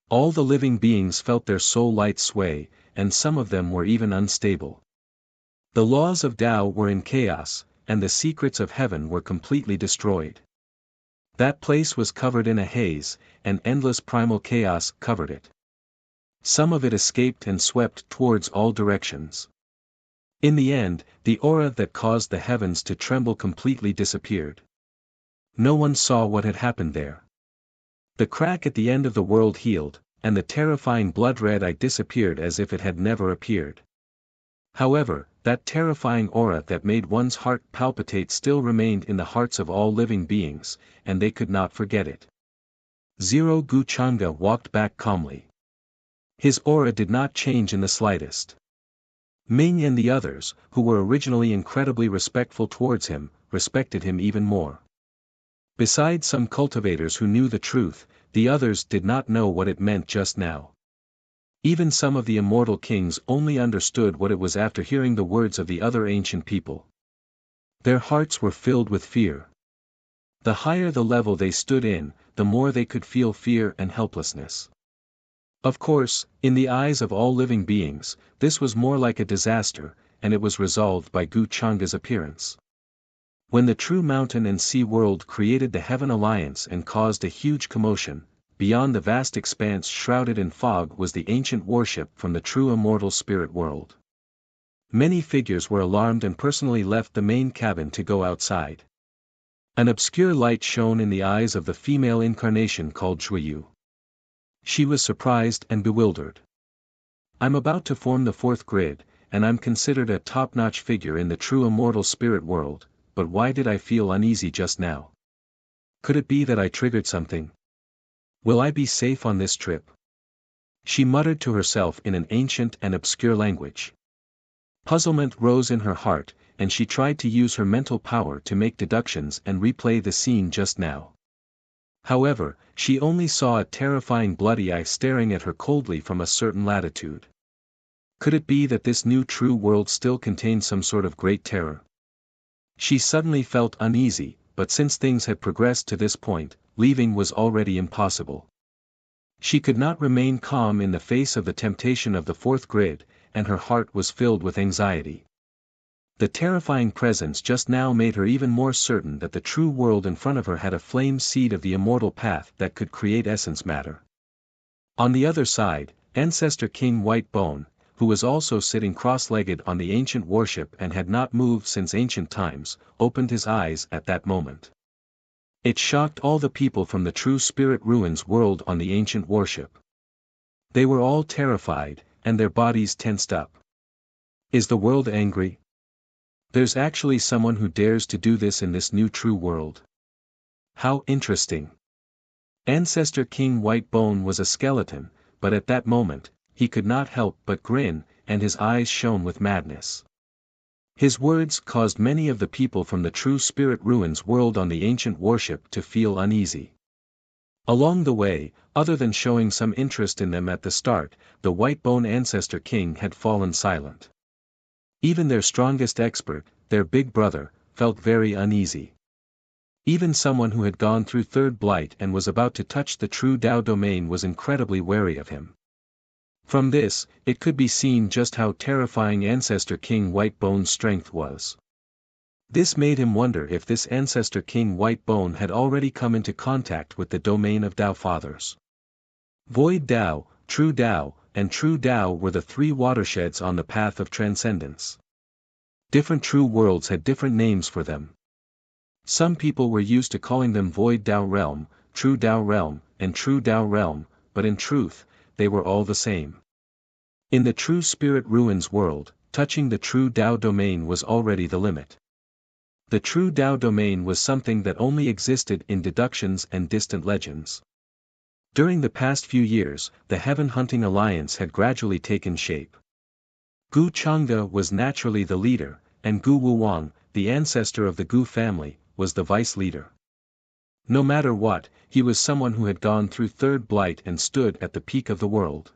All the living beings felt their soul light sway, and some of them were even unstable. The laws of Tao were in chaos, and the secrets of heaven were completely destroyed. That place was covered in a haze, and endless primal chaos covered it. Some of it escaped and swept towards all directions. In the end, the aura that caused the heavens to tremble completely disappeared. No one saw what had happened there. The crack at the end of the world healed, and the terrifying blood-red eye disappeared as if it had never appeared. However, that terrifying aura that made one's heart palpitate still remained in the hearts of all living beings, and they could not forget it. Zero Gu Changa walked back calmly. His aura did not change in the slightest. Ming and the others, who were originally incredibly respectful towards him, respected him even more. Besides some cultivators who knew the truth, the others did not know what it meant just now. Even some of the immortal kings only understood what it was after hearing the words of the other ancient people. Their hearts were filled with fear. The higher the level they stood in, the more they could feel fear and helplessness. Of course, in the eyes of all living beings, this was more like a disaster, and it was resolved by Gu Changa's appearance. When the true mountain and sea world created the Heaven Alliance and caused a huge commotion, beyond the vast expanse shrouded in fog was the ancient warship from the true immortal spirit world. Many figures were alarmed and personally left the main cabin to go outside. An obscure light shone in the eyes of the female incarnation called Zhuyu. She was surprised and bewildered. I'm about to form the fourth grid, and I'm considered a top-notch figure in the true immortal spirit world, but why did I feel uneasy just now? Could it be that I triggered something? Will I be safe on this trip? She muttered to herself in an ancient and obscure language. Puzzlement rose in her heart, and she tried to use her mental power to make deductions and replay the scene just now. However, she only saw a terrifying bloody eye staring at her coldly from a certain latitude. Could it be that this new true world still contained some sort of great terror? She suddenly felt uneasy, but since things had progressed to this point, leaving was already impossible. She could not remain calm in the face of the temptation of the fourth grid, and her heart was filled with anxiety. The terrifying presence just now made her even more certain that the true world in front of her had a flame seed of the immortal path that could create essence matter. On the other side, Ancestor King White Bone, who was also sitting cross-legged on the ancient warship and had not moved since ancient times, opened his eyes at that moment. It shocked all the people from the true spirit ruins world on the ancient warship. They were all terrified, and their bodies tensed up. Is the world angry? There's actually someone who dares to do this in this new true world. How interesting. Ancestor King White Bone was a skeleton, but at that moment, he could not help but grin, and his eyes shone with madness. His words caused many of the people from the true spirit ruins world on the ancient warship to feel uneasy. Along the way, other than showing some interest in them at the start, the White Bone Ancestor King had fallen silent. Even their strongest expert, their big brother, felt very uneasy. Even someone who had gone through third blight and was about to touch the true Tao domain was incredibly wary of him. From this, it could be seen just how terrifying Ancestor King White Bone's strength was. This made him wonder if this Ancestor King White Bone had already come into contact with the domain of Tao Fathers. Void Tao, True Tao, and True Tao were the three watersheds on the path of transcendence. Different true worlds had different names for them. Some people were used to calling them Void Tao Realm, True Tao Realm, and True Tao Realm, but in truth, they were all the same. In the true spirit ruins world, touching the true Tao domain was already the limit. The true Tao domain was something that only existed in deductions and distant legends. During the past few years, the Heaven Hunting Alliance had gradually taken shape. Gu Changde was naturally the leader, and Gu Wuwang, the ancestor of the Gu family, was the vice leader. No matter what, he was someone who had gone through third blight and stood at the peak of the world.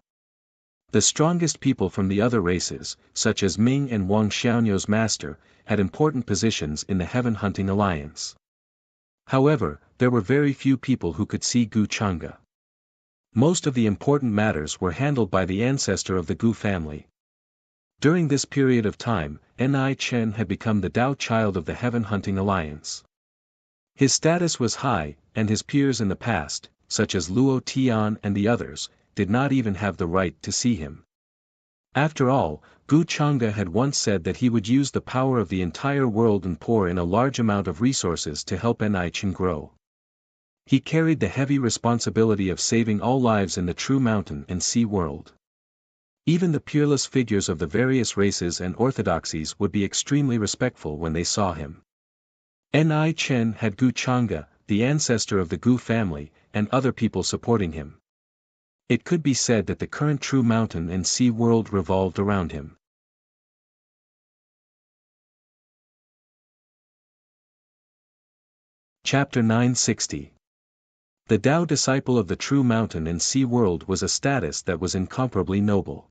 The strongest people from the other races, such as Ming and Wang Xiaonuo's master, had important positions in the Heaven Hunting Alliance. However, there were very few people who could see Gu Changde. Most of the important matters were handled by the ancestor of the Gu family. During this period of time, Ni Chen had become the Tao child of the Heaven Hunting Alliance. His status was high, and his peers in the past, such as Luo Tian and the others, did not even have the right to see him. After all, Gu Chang'e had once said that he would use the power of the entire world and pour in a large amount of resources to help Nichen grow. He carried the heavy responsibility of saving all lives in the true mountain and sea world. Even the peerless figures of the various races and orthodoxies would be extremely respectful when they saw him. Nichen had Gu Chang'e, the ancestor of the Gu family, and other people supporting him. It could be said that the current true mountain and sea world revolved around him. Chapter 960. The Tao disciple of the true mountain and sea world was a status that was incomparably noble.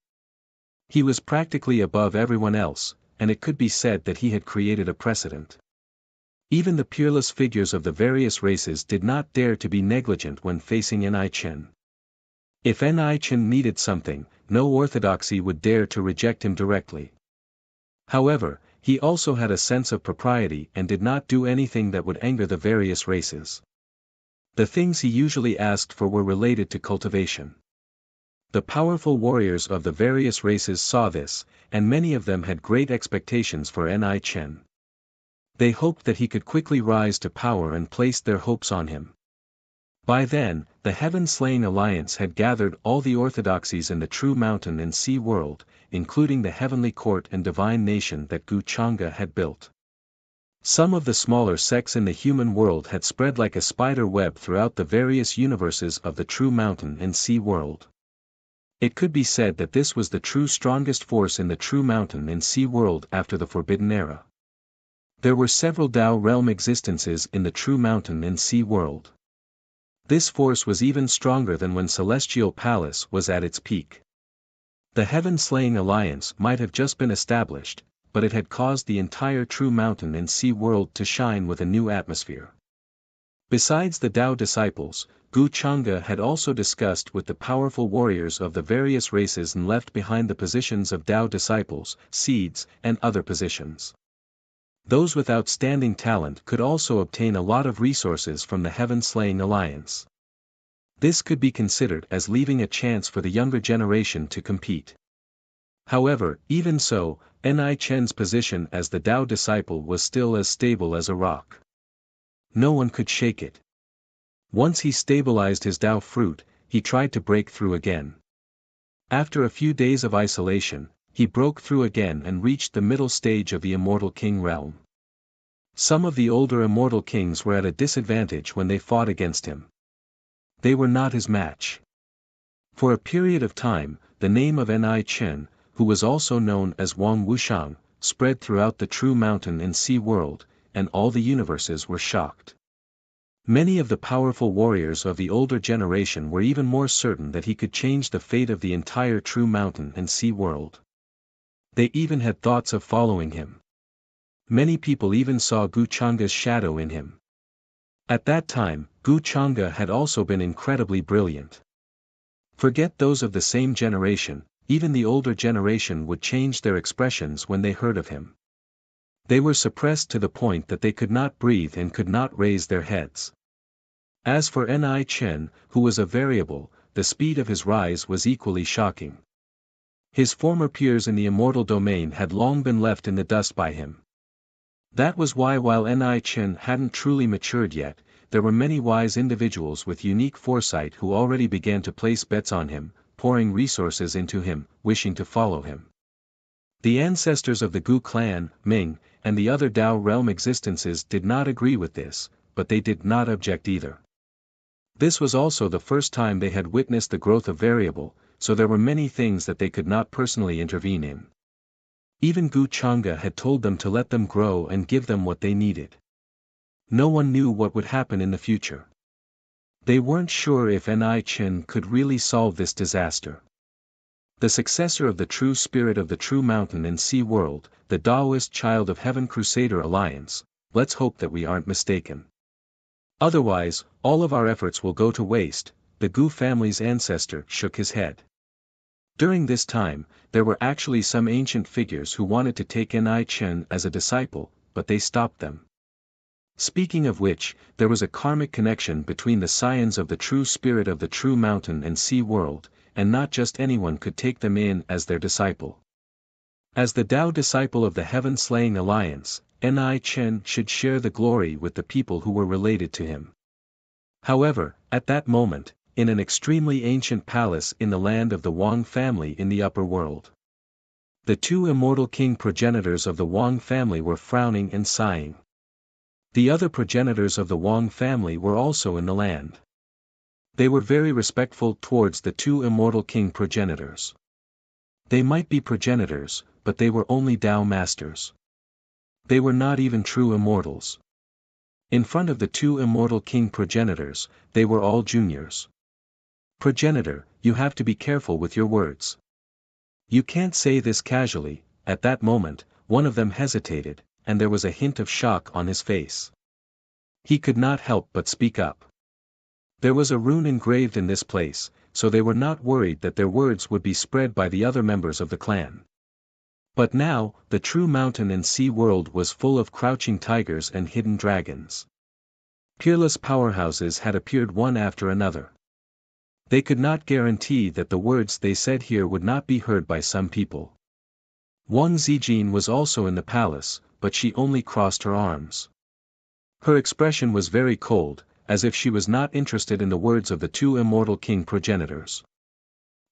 He was practically above everyone else, and it could be said that he had created a precedent. Even the peerless figures of the various races did not dare to be negligent when facing Nichen. If Nichen needed something, no orthodoxy would dare to reject him directly. However, he also had a sense of propriety and did not do anything that would anger the various races. The things he usually asked for were related to cultivation. The powerful warriors of the various races saw this, and many of them had great expectations for Nichen. They hoped that he could quickly rise to power and placed their hopes on him. By then, the Heaven-Slaying Alliance had gathered all the orthodoxies in the true mountain and sea world, including the heavenly court and divine nation that Gu Chang'e had built. Some of the smaller sects in the human world had spread like a spider web throughout the various universes of the true mountain and sea world. It could be said that this was the true strongest force in the true mountain and sea world after the Forbidden Era. There were several Tao realm existences in the true mountain and sea world. This force was even stronger than when Celestial Palace was at its peak. The Heaven-Slaying Alliance might have just been established, but it had caused the entire true mountain and sea world to shine with a new atmosphere. Besides the Tao disciples, Gu Chang'e had also discussed with the powerful warriors of the various races and left behind the positions of Tao disciples, seeds, and other positions. Those with outstanding talent could also obtain a lot of resources from the Heaven-Slaying Alliance. This could be considered as leaving a chance for the younger generation to compete. However, even so, Nichen's position as the Tao disciple was still as stable as a rock. No one could shake it. Once he stabilized his Tao fruit, he tried to break through again. After a few days of isolation, he broke through again and reached the middle stage of the Immortal King realm. Some of the older Immortal Kings were at a disadvantage when they fought against him. They were not his match. For a period of time, the name of Nichen, who was also known as Wang Wuxiang, spread throughout the true mountain and sea world, and all the universes were shocked. Many of the powerful warriors of the older generation were even more certain that he could change the fate of the entire true mountain and sea world. They even had thoughts of following him. Many people even saw Gu Chang'e's shadow in him. At that time, Gu Chang'e had also been incredibly brilliant. Forget those of the same generation, even the older generation would change their expressions when they heard of him. They were suppressed to the point that they could not breathe and could not raise their heads. As for Nichen, who was a variable, the speed of his rise was equally shocking. His former peers in the immortal domain had long been left in the dust by him. That was why while Nichen hadn't truly matured yet, there were many wise individuals with unique foresight who already began to place bets on him, pouring resources into him, wishing to follow him. The ancestors of the Gu clan, Ming, and the other Tao realm existences did not agree with this, but they did not object either. This was also the first time they had witnessed the growth of variable, so there were many things that they could not personally intervene in. Even Gu Chang'e had told them to let them grow and give them what they needed. No one knew what would happen in the future. They weren't sure if Nichen could really solve this disaster. The successor of the true spirit of the true mountain and sea world, the Taoist Child of Heaven Crusader Alliance, let's hope that we aren't mistaken. Otherwise, all of our efforts will go to waste. The Gu family's ancestor shook his head. During this time, there were actually some ancient figures who wanted to take Nichen as a disciple, but they stopped them. Speaking of which, there was a karmic connection between the scions of the true spirit of the true mountain and sea world, and not just anyone could take them in as their disciple. As the Tao disciple of the Heaven-Slaying Alliance, Ni Chen should share the glory with the people who were related to him. However, at that moment, in an extremely ancient palace in the land of the Wang family in the upper world, the two immortal king progenitors of the Wang family were frowning and sighing. The other progenitors of the Wang family were also in the land. They were very respectful towards the two immortal king progenitors. They might be progenitors, but they were only Tao masters. They were not even true immortals. In front of the two immortal king progenitors, they were all juniors. Progenitor, you have to be careful with your words. You can't say this casually. At that moment, one of them hesitated, and there was a hint of shock on his face. He could not help but speak up. There was a rune engraved in this place, so they were not worried that their words would be spread by the other members of the clan. But now, the true mountain and sea world was full of crouching tigers and hidden dragons. Peerless powerhouses had appeared one after another. They could not guarantee that the words they said here would not be heard by some people. Wang Zijin was also in the palace, but she only crossed her arms. Her expression was very cold, as if she was not interested in the words of the two immortal king progenitors.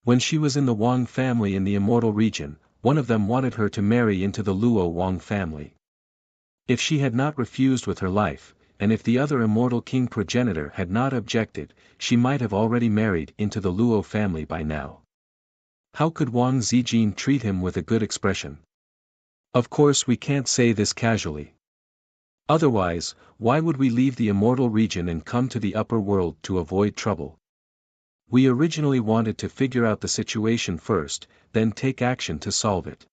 When she was in the Wang family in the immortal region, one of them wanted her to marry into the Luo Wang family. If she had not refused with her life, and if the other immortal king progenitor had not objected, she might have already married into the Luo family by now. How could Wang Zijin treat him with a good expression? Of course we can't say this casually. Otherwise, why would we leave the immortal region and come to the upper world to avoid trouble? We originally wanted to figure out the situation first, then take action to solve it.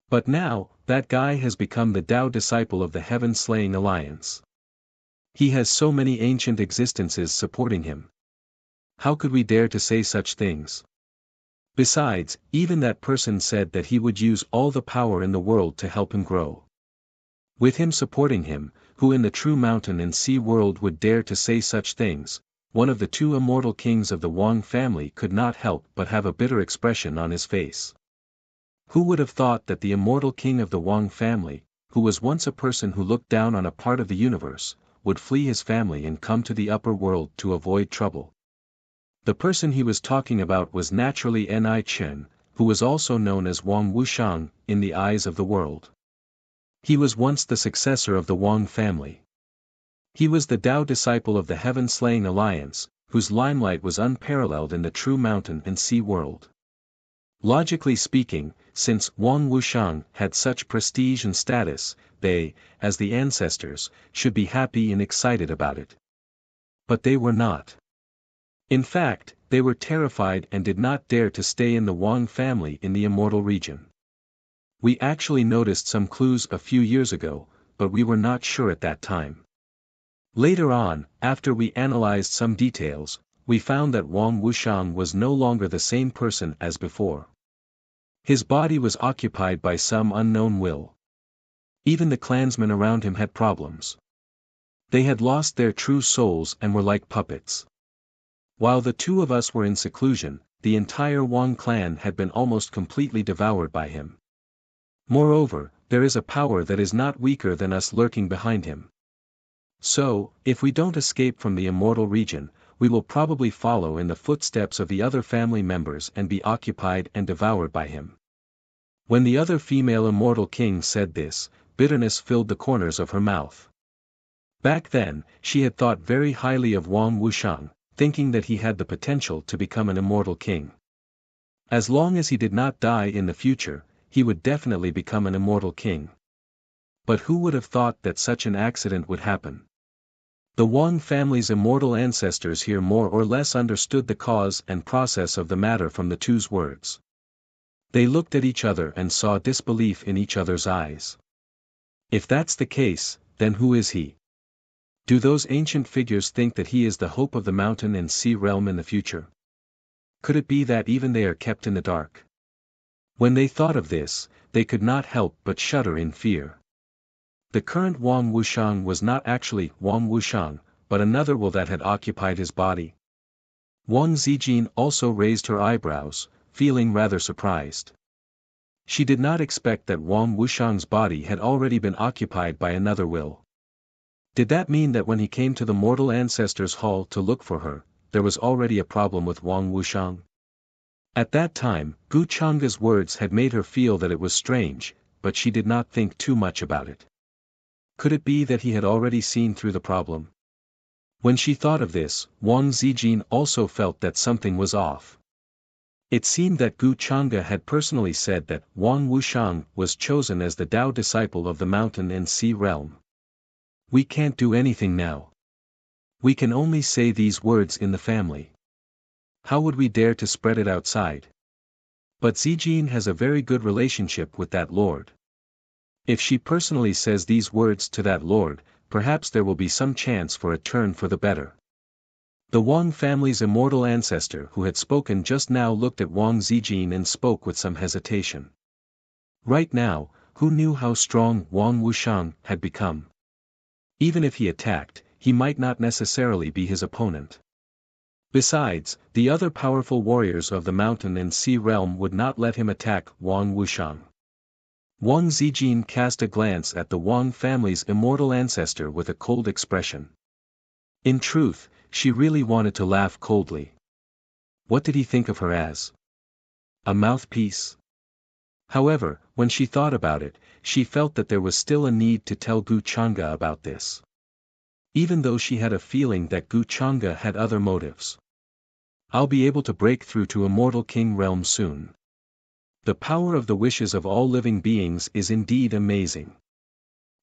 But now, that guy has become the Tao disciple of the Heaven-Slaying Alliance. He has so many ancient existences supporting him. How could we dare to say such things? Besides, even that person said that he would use all the power in the world to help him grow. With him supporting him, who in the true mountain and sea world would dare to say such things? One of the two immortal kings of the Wang family could not help but have a bitter expression on his face. Who would have thought that the immortal king of the Wang family, who was once a person who looked down on a part of the universe, would flee his family and come to the upper world to avoid trouble? The person he was talking about was naturally Ni Chen, who was also known as Wang Wuxiang in the eyes of the world. He was once the successor of the Wang family. He was the Tao disciple of the Heaven-Slaying Alliance, whose limelight was unparalleled in the true mountain and sea world. Logically speaking, since Wang Wuxiang had such prestige and status, they, as the ancestors, should be happy and excited about it. But they were not. In fact, they were terrified and did not dare to stay in the Wang family in the immortal region. We actually noticed some clues a few years ago, but we were not sure at that time. Later on, after we analyzed some details, we found that Wang Wuxiang was no longer the same person as before. His body was occupied by some unknown will. Even the clansmen around him had problems. They had lost their true souls and were like puppets. While the two of us were in seclusion, the entire Wang clan had been almost completely devoured by him. Moreover, there is a power that is not weaker than us lurking behind him. So, if we don't escape from the immortal region, we will probably follow in the footsteps of the other family members and be occupied and devoured by him. When the other female immortal king said this, bitterness filled the corners of her mouth. Back then, she had thought very highly of Wang Wuxiang, thinking that he had the potential to become an immortal king. As long as he did not die in the future, he would definitely become an immortal king. But who would have thought that such an accident would happen? The Wang family's immortal ancestors here more or less understood the cause and process of the matter from the two's words. They looked at each other and saw disbelief in each other's eyes. If that's the case, then who is he? Do those ancient figures think that he is the hope of the mountain and sea realm in the future? Could it be that even they are kept in the dark? When they thought of this, they could not help but shudder in fear. The current Wang Wuxiang was not actually Wang Wuxiang, but another will that had occupied his body. Wang Zijin also raised her eyebrows, feeling rather surprised. She did not expect that Wang Wuxiang's body had already been occupied by another will. Did that mean that when he came to the mortal ancestors' hall to look for her, there was already a problem with Wang Wuxiang? At that time, Gu Chang'e's words had made her feel that it was strange, but she did not think too much about it. Could it be that he had already seen through the problem? When she thought of this, Wang Zijin also felt that something was off. It seemed that Gu Chang'e had personally said that Wang Wuxiang was chosen as the Tao disciple of the mountain and sea realm. We can't do anything now. We can only say these words in the family. How would we dare to spread it outside? But Zijin has a very good relationship with that lord. If she personally says these words to that lord, perhaps there will be some chance for a turn for the better. The Wang family's immortal ancestor who had spoken just now looked at Wang Zijin and spoke with some hesitation. Right now, who knew how strong Wang Wuxiang had become? Even if he attacked, he might not necessarily be his opponent. Besides, the other powerful warriors of the mountain and sea realm would not let him attack Wang Wuxiang. Wang Zijin cast a glance at the Wang family's immortal ancestor with a cold expression. In truth, she really wanted to laugh coldly. What did he think of her as? A mouthpiece? However, when she thought about it, she felt that there was still a need to tell Gu Chang'e about this. Even though she had a feeling that Gu Chang'e had other motives. I'll be able to break through to Immortal King realm soon. The power of the wishes of all living beings is indeed amazing.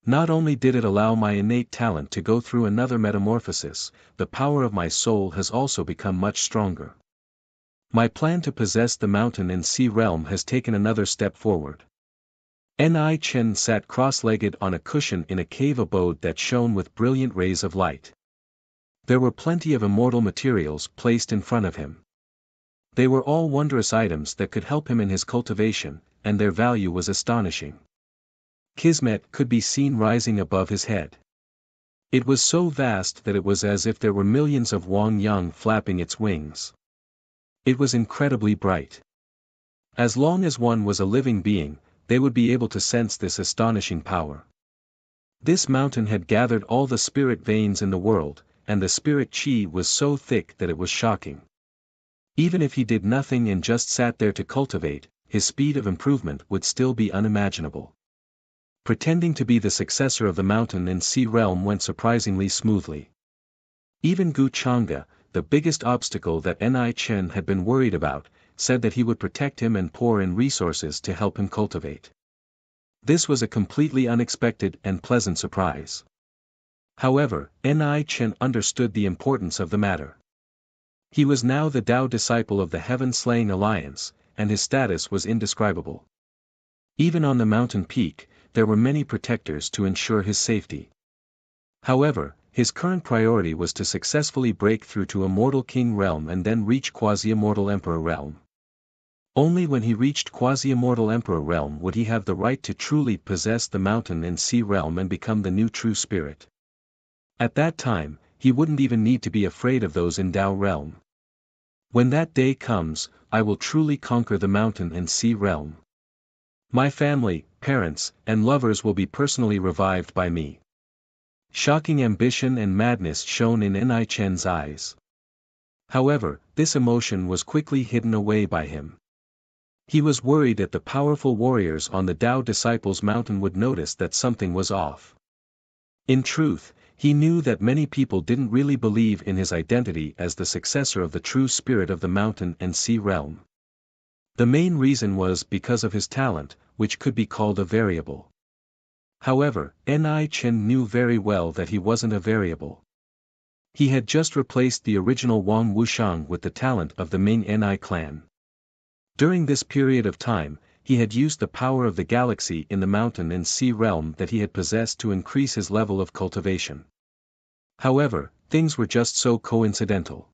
Not only did it allow my innate talent to go through another metamorphosis, the power of my soul has also become much stronger. My plan to possess the mountain and sea realm has taken another step forward. Ni Chen sat cross-legged on a cushion in a cave abode that shone with brilliant rays of light. There were plenty of immortal materials placed in front of him. They were all wondrous items that could help him in his cultivation, and their value was astonishing. Kismet could be seen rising above his head. It was so vast that it was as if there were millions of Wang Yang flapping its wings. It was incredibly bright. As long as one was a living being, they would be able to sense this astonishing power. This mountain had gathered all the spirit veins in the world, and the spirit chi was so thick that it was shocking. Even if he did nothing and just sat there to cultivate, his speed of improvement would still be unimaginable. Pretending to be the successor of the mountain and sea realm went surprisingly smoothly. Even Gu Chang'e, the biggest obstacle that Ni Chen had been worried about, said that he would protect him and pour in resources to help him cultivate. This was a completely unexpected and pleasant surprise. However, Ni Chen understood the importance of the matter. He was now the Tao disciple of the Heaven-Slaying Alliance, and his status was indescribable. Even on the mountain peak, there were many protectors to ensure his safety. However, his current priority was to successfully break through to Immortal King realm and then reach Quasi-Immortal Emperor realm. Only when he reached Quasi-Immortal Emperor realm would he have the right to truly possess the mountain and sea realm and become the new true spirit. At that time, he wouldn't even need to be afraid of those in Tao realm. When that day comes, I will truly conquer the mountain and sea realm. My family, parents, and lovers will be personally revived by me. Shocking ambition and madness shone in Ni Chen's eyes. However, this emotion was quickly hidden away by him. He was worried that the powerful warriors on the Tao Disciples Mountain would notice that something was off. In truth, he knew that many people didn't really believe in his identity as the successor of the true spirit of the mountain and sea realm. The main reason was because of his talent, which could be called a variable. However, Ni Chen knew very well that he wasn't a variable. He had just replaced the original Wang Wuxiang with the talent of the Ming Ni clan. During this period of time, he had used the power of the galaxy in the mountain and sea realm that he had possessed to increase his level of cultivation. However, things were just so coincidental.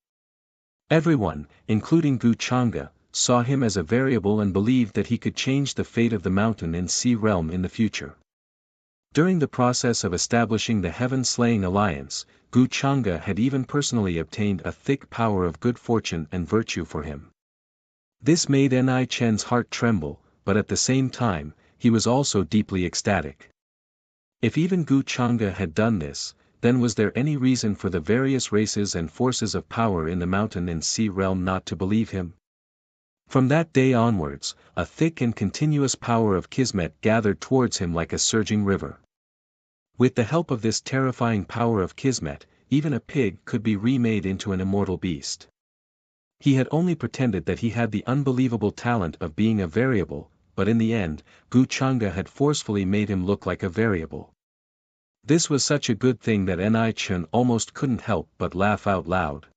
Everyone, including Gu Chang'e, saw him as a variable and believed that he could change the fate of the mountain and sea realm in the future. During the process of establishing the Heaven-Slaying Alliance, Gu Chang'e had even personally obtained a thick power of good fortune and virtue for him. This made Ni Chen's heart tremble, but at the same time, he was also deeply ecstatic. If even Gu Chang'e had done this, then was there any reason for the various races and forces of power in the mountain and sea realm not to believe him? From that day onwards, a thick and continuous power of Kismet gathered towards him like a surging river. With the help of this terrifying power of Kismet, even a pig could be remade into an immortal beast. He had only pretended that he had the unbelievable talent of being a variable, but in the end, Gu Chang'e had forcefully made him look like a variable. This was such a good thing that Ni Chen almost couldn't help but laugh out loud.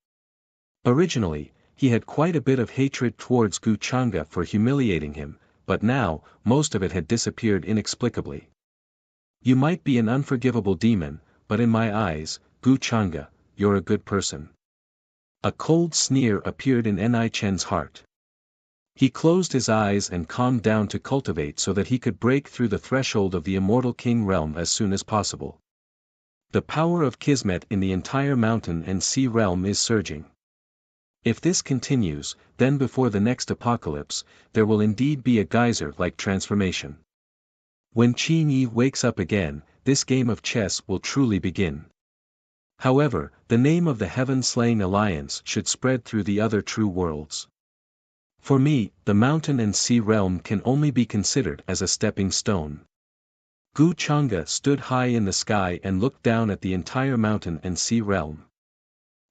Originally, he had quite a bit of hatred towards Gu Chang'e for humiliating him, but now, most of it had disappeared inexplicably. You might be an unforgivable demon, but in my eyes, Gu Chang'e, you're a good person. A cold sneer appeared in Ni Chen's heart. He closed his eyes and calmed down to cultivate so that he could break through the threshold of the immortal king realm as soon as possible. The power of Kismet in the entire mountain and sea realm is surging. If this continues, then before the next apocalypse, there will indeed be a geyser-like transformation. When Qin Yi wakes up again, this game of chess will truly begin. However, the name of the Heaven-Slaying Alliance should spread through the other true worlds. For me, the mountain and sea realm can only be considered as a stepping stone. Gu Chang'e stood high in the sky and looked down at the entire mountain and sea realm.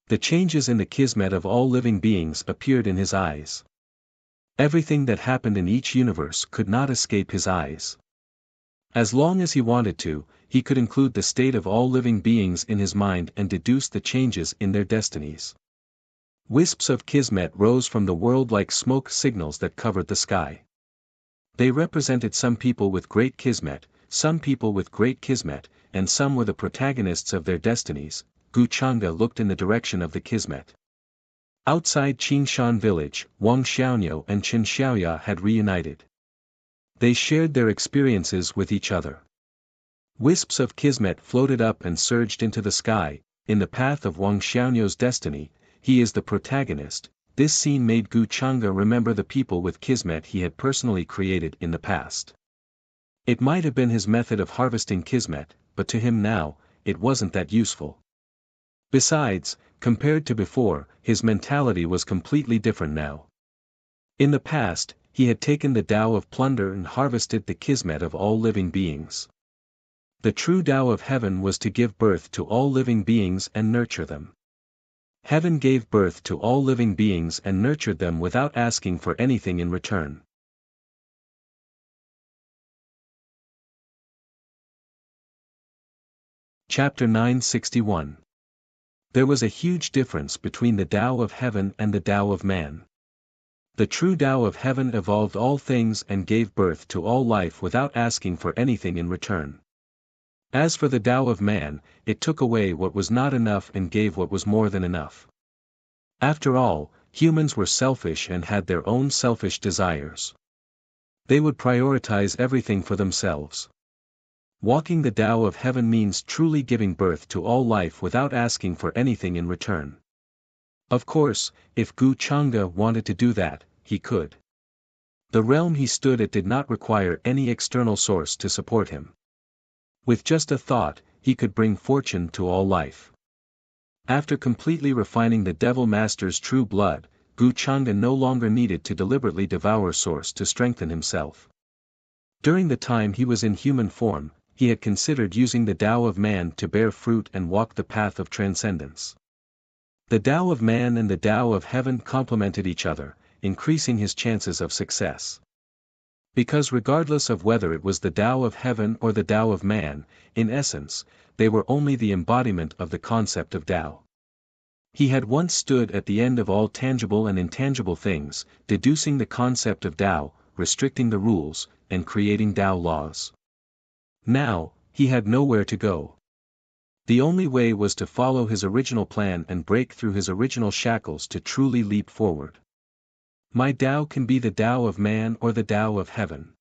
The changes in the Kismet of all living beings appeared in his eyes. Everything that happened in each universe could not escape his eyes. As long as he wanted to, he could include the state of all living beings in his mind and deduce the changes in their destinies. Wisps of Kismet rose from the world like smoke signals that covered the sky. They represented some people with great Kismet, some people with great Kismet, and some were the protagonists of their destinies. Gu Chang'e looked in the direction of the Kismet. Outside Qingshan village, Wang Xiaoniu and Chen Xiaoya had reunited. They shared their experiences with each other. Wisps of Kismet floated up and surged into the sky. In the path of Wang Xiaoniu's destiny, he is the protagonist. This scene made Gu Chang'e remember the people with Kismet he had personally created in the past. It might have been his method of harvesting Kismet, but to him now, it wasn't that useful. Besides, compared to before, his mentality was completely different now. In the past, he had taken the Tao of plunder and harvested the Kismet of all living beings. The true Tao of heaven was to give birth to all living beings and nurture them. Heaven gave birth to all living beings and nurtured them without asking for anything in return. Chapter 961. There was a huge difference between the Tao of heaven and the Tao of man. The true Tao of heaven evolved all things and gave birth to all life without asking for anything in return. As for the Tao of man, it took away what was not enough and gave what was more than enough. After all, humans were selfish and had their own selfish desires. They would prioritize everything for themselves. Walking the Tao of heaven means truly giving birth to all life without asking for anything in return. Of course, if Gu Chang'e wanted to do that, he could. The realm he stood at did not require any external source to support him. With just a thought, he could bring fortune to all life. After completely refining the Devil Master's true blood, Gu Chang'e no longer needed to deliberately devour source to strengthen himself. During the time he was in human form, he had considered using the Tao of man to bear fruit and walk the path of transcendence. The Tao of man and the Tao of heaven complemented each other, increasing his chances of success. Because regardless of whether it was the Tao of heaven or the Tao of man, in essence, they were only the embodiment of the concept of Tao. He had once stood at the end of all tangible and intangible things, deducing the concept of Tao, restricting the rules, and creating Tao laws. Now, he had nowhere to go. The only way was to follow his original plan and break through his original shackles to truly leap forward. My Tao can be the Tao of man or the Tao of heaven.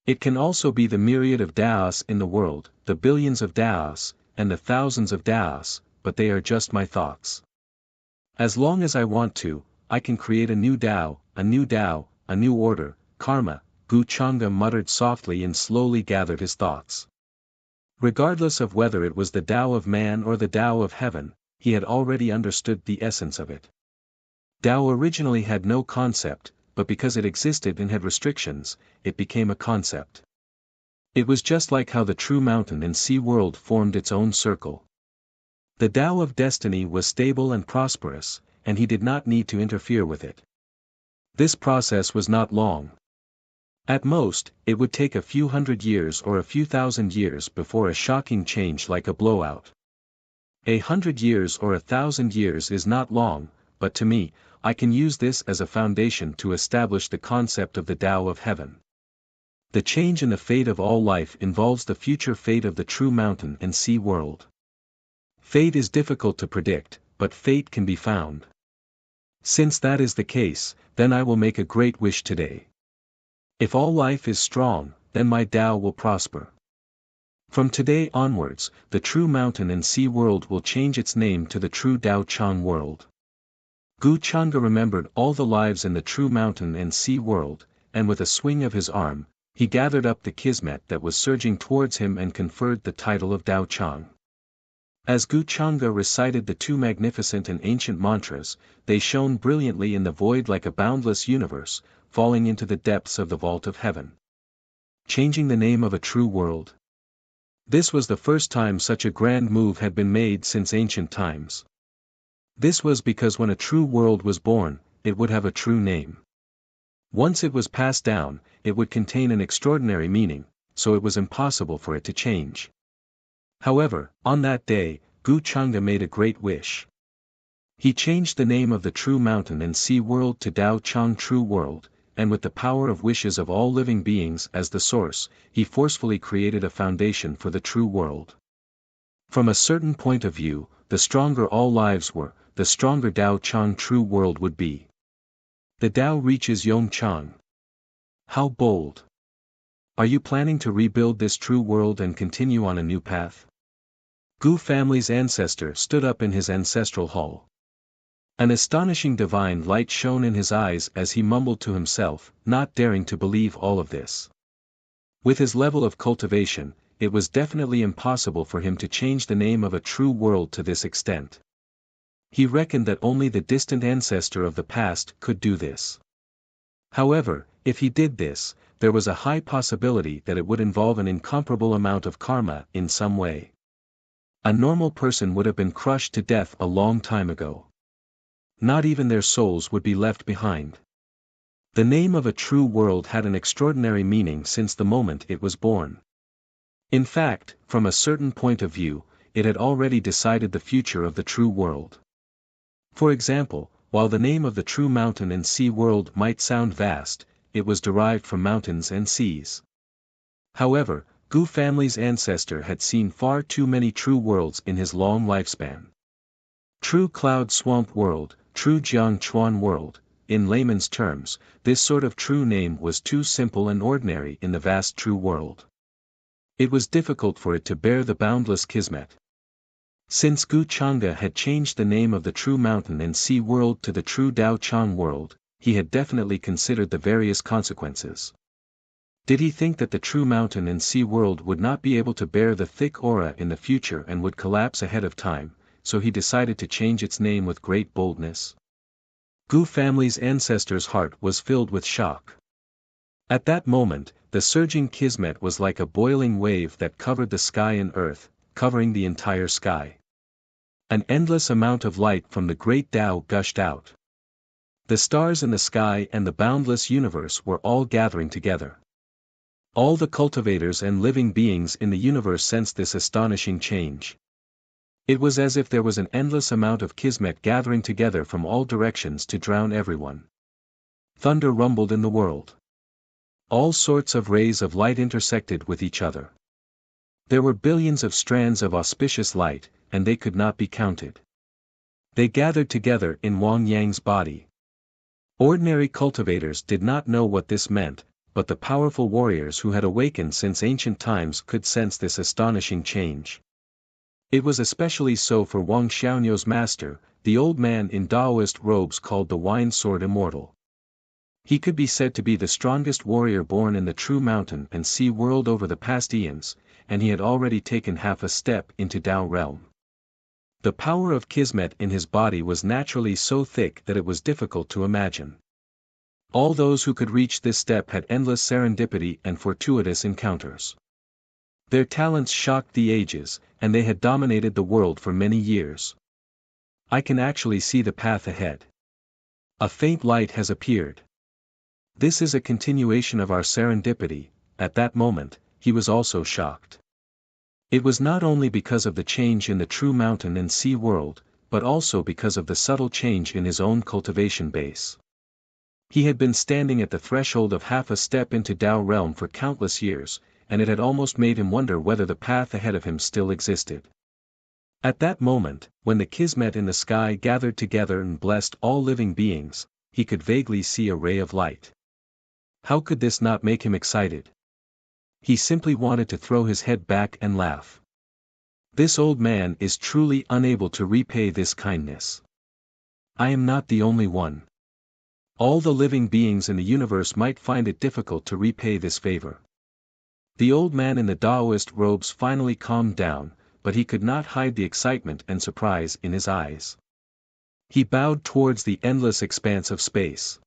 It can also be the myriad of Taos in the world, the billions of Taos, and the thousands of Taos, but they are just my thoughts. As long as I want to, I can create a new Tao, a new order, karma, Gu Changa muttered softly and slowly gathered his thoughts. Regardless of whether it was the Tao of man or the Tao of heaven, he had already understood the essence of it. Tao originally had no concept, but because it existed and had restrictions, it became a concept. It was just like how the true mountain and sea world formed its own circle. The Tao of destiny was stable and prosperous, and he did not need to interfere with it. This process was not long. At most, it would take a few hundred years or a few thousand years before a shocking change like a blowout. 100 years or 1,000 years is not long, but to me, I can use this as a foundation to establish the concept of the Tao of heaven. The change in the fate of all life involves the future fate of the true mountain and sea world. Fate is difficult to predict, but fate can be found. Since that is the case, then I will make a great wish today. If all life is strong, then my Tao will prosper. From today onwards, the true mountain and sea world will change its name to the true Tao Chang world. Gu Changa remembered all the lives in the true mountain and sea world, and with a swing of his arm, he gathered up the kismet that was surging towards him and conferred the title of Tao Chang. As Gu Changa recited the two magnificent and ancient mantras, they shone brilliantly in the void like a boundless universe, falling into the depths of the vault of heaven. Changing the name of a true world. This was the first time such a grand move had been made since ancient times. This was because when a true world was born, it would have a true name. Once it was passed down, it would contain an extraordinary meaning, so it was impossible for it to change. However, on that day, Gu Changa made a great wish. He changed the name of the true mountain and sea world to Tao Chang True World, and with the power of wishes of all living beings as the source, he forcefully created a foundation for the true world. From a certain point of view, the stronger all lives were, the stronger Tao Chang True World would be. The Tao reaches Yong Chang. How bold! Are you planning to rebuild this true world and continue on a new path? Gu family's ancestor stood up in his ancestral hall. An astonishing divine light shone in his eyes as he mumbled to himself, not daring to believe all of this. With his level of cultivation, it was definitely impossible for him to change the name of a true world to this extent. He reckoned that only the distant ancestor of the past could do this. However, if he did this, there was a high possibility that it would involve an incomparable amount of karma in some way. A normal person would have been crushed to death a long time ago. Not even their souls would be left behind. The name of a true world had an extraordinary meaning since the moment it was born. In fact, from a certain point of view, it had already decided the future of the true world. For example, while the name of the true mountain and sea world might sound vast, it was derived from mountains and seas. However, Gu family's ancestor had seen far too many true worlds in his long lifespan. True cloud swamp world, true Jiang Chuan world, in layman's terms, this sort of true name was too simple and ordinary in the vast true world. It was difficult for it to bear the boundless kismet. Since Gu Changa had changed the name of the true mountain and sea world to the true Tao Chang world, he had definitely considered the various consequences. Did he think that the true mountain and sea world would not be able to bear the thick aura in the future and would collapse ahead of time, so he decided to change its name with great boldness? Gu family's ancestor's heart was filled with shock. At that moment, the surging kismet was like a boiling wave that covered the sky and earth, covering the entire sky. An endless amount of light from the great Tao gushed out. The stars in the sky and the boundless universe were all gathering together. All the cultivators and living beings in the universe sensed this astonishing change. It was as if there was an endless amount of kismet gathering together from all directions to drown everyone. Thunder rumbled in the world. All sorts of rays of light intersected with each other. There were billions of strands of auspicious light, and they could not be counted. They gathered together in Wang Yang's body. Ordinary cultivators did not know what this meant, but the powerful warriors who had awakened since ancient times could sense this astonishing change. It was especially so for Wang Xiaonuo's master, the old man in Taoist robes called the Wine Sword Immortal. He could be said to be the strongest warrior born in the true mountain and sea world over the past eons, and he had already taken half a step into Tao realm. The power of Kismet in his body was naturally so thick that it was difficult to imagine. All those who could reach this step had endless serendipity and fortuitous encounters. Their talents shocked the ages, and they had dominated the world for many years. I can actually see the path ahead. A faint light has appeared. This is a continuation of our serendipity. At that moment, he was also shocked. It was not only because of the change in the true mountain and sea world, but also because of the subtle change in his own cultivation base. He had been standing at the threshold of half a step into Tao realm for countless years, and it had almost made him wonder whether the path ahead of him still existed. At that moment, when the Kismet in the sky gathered together and blessed all living beings, he could vaguely see a ray of light. How could this not make him excited? He simply wanted to throw his head back and laugh. This old man is truly unable to repay this kindness. I am not the only one. All the living beings in the universe might find it difficult to repay this favor. The old man in the Taoist robes finally calmed down, but he could not hide the excitement and surprise in his eyes. He bowed towards the endless expanse of space.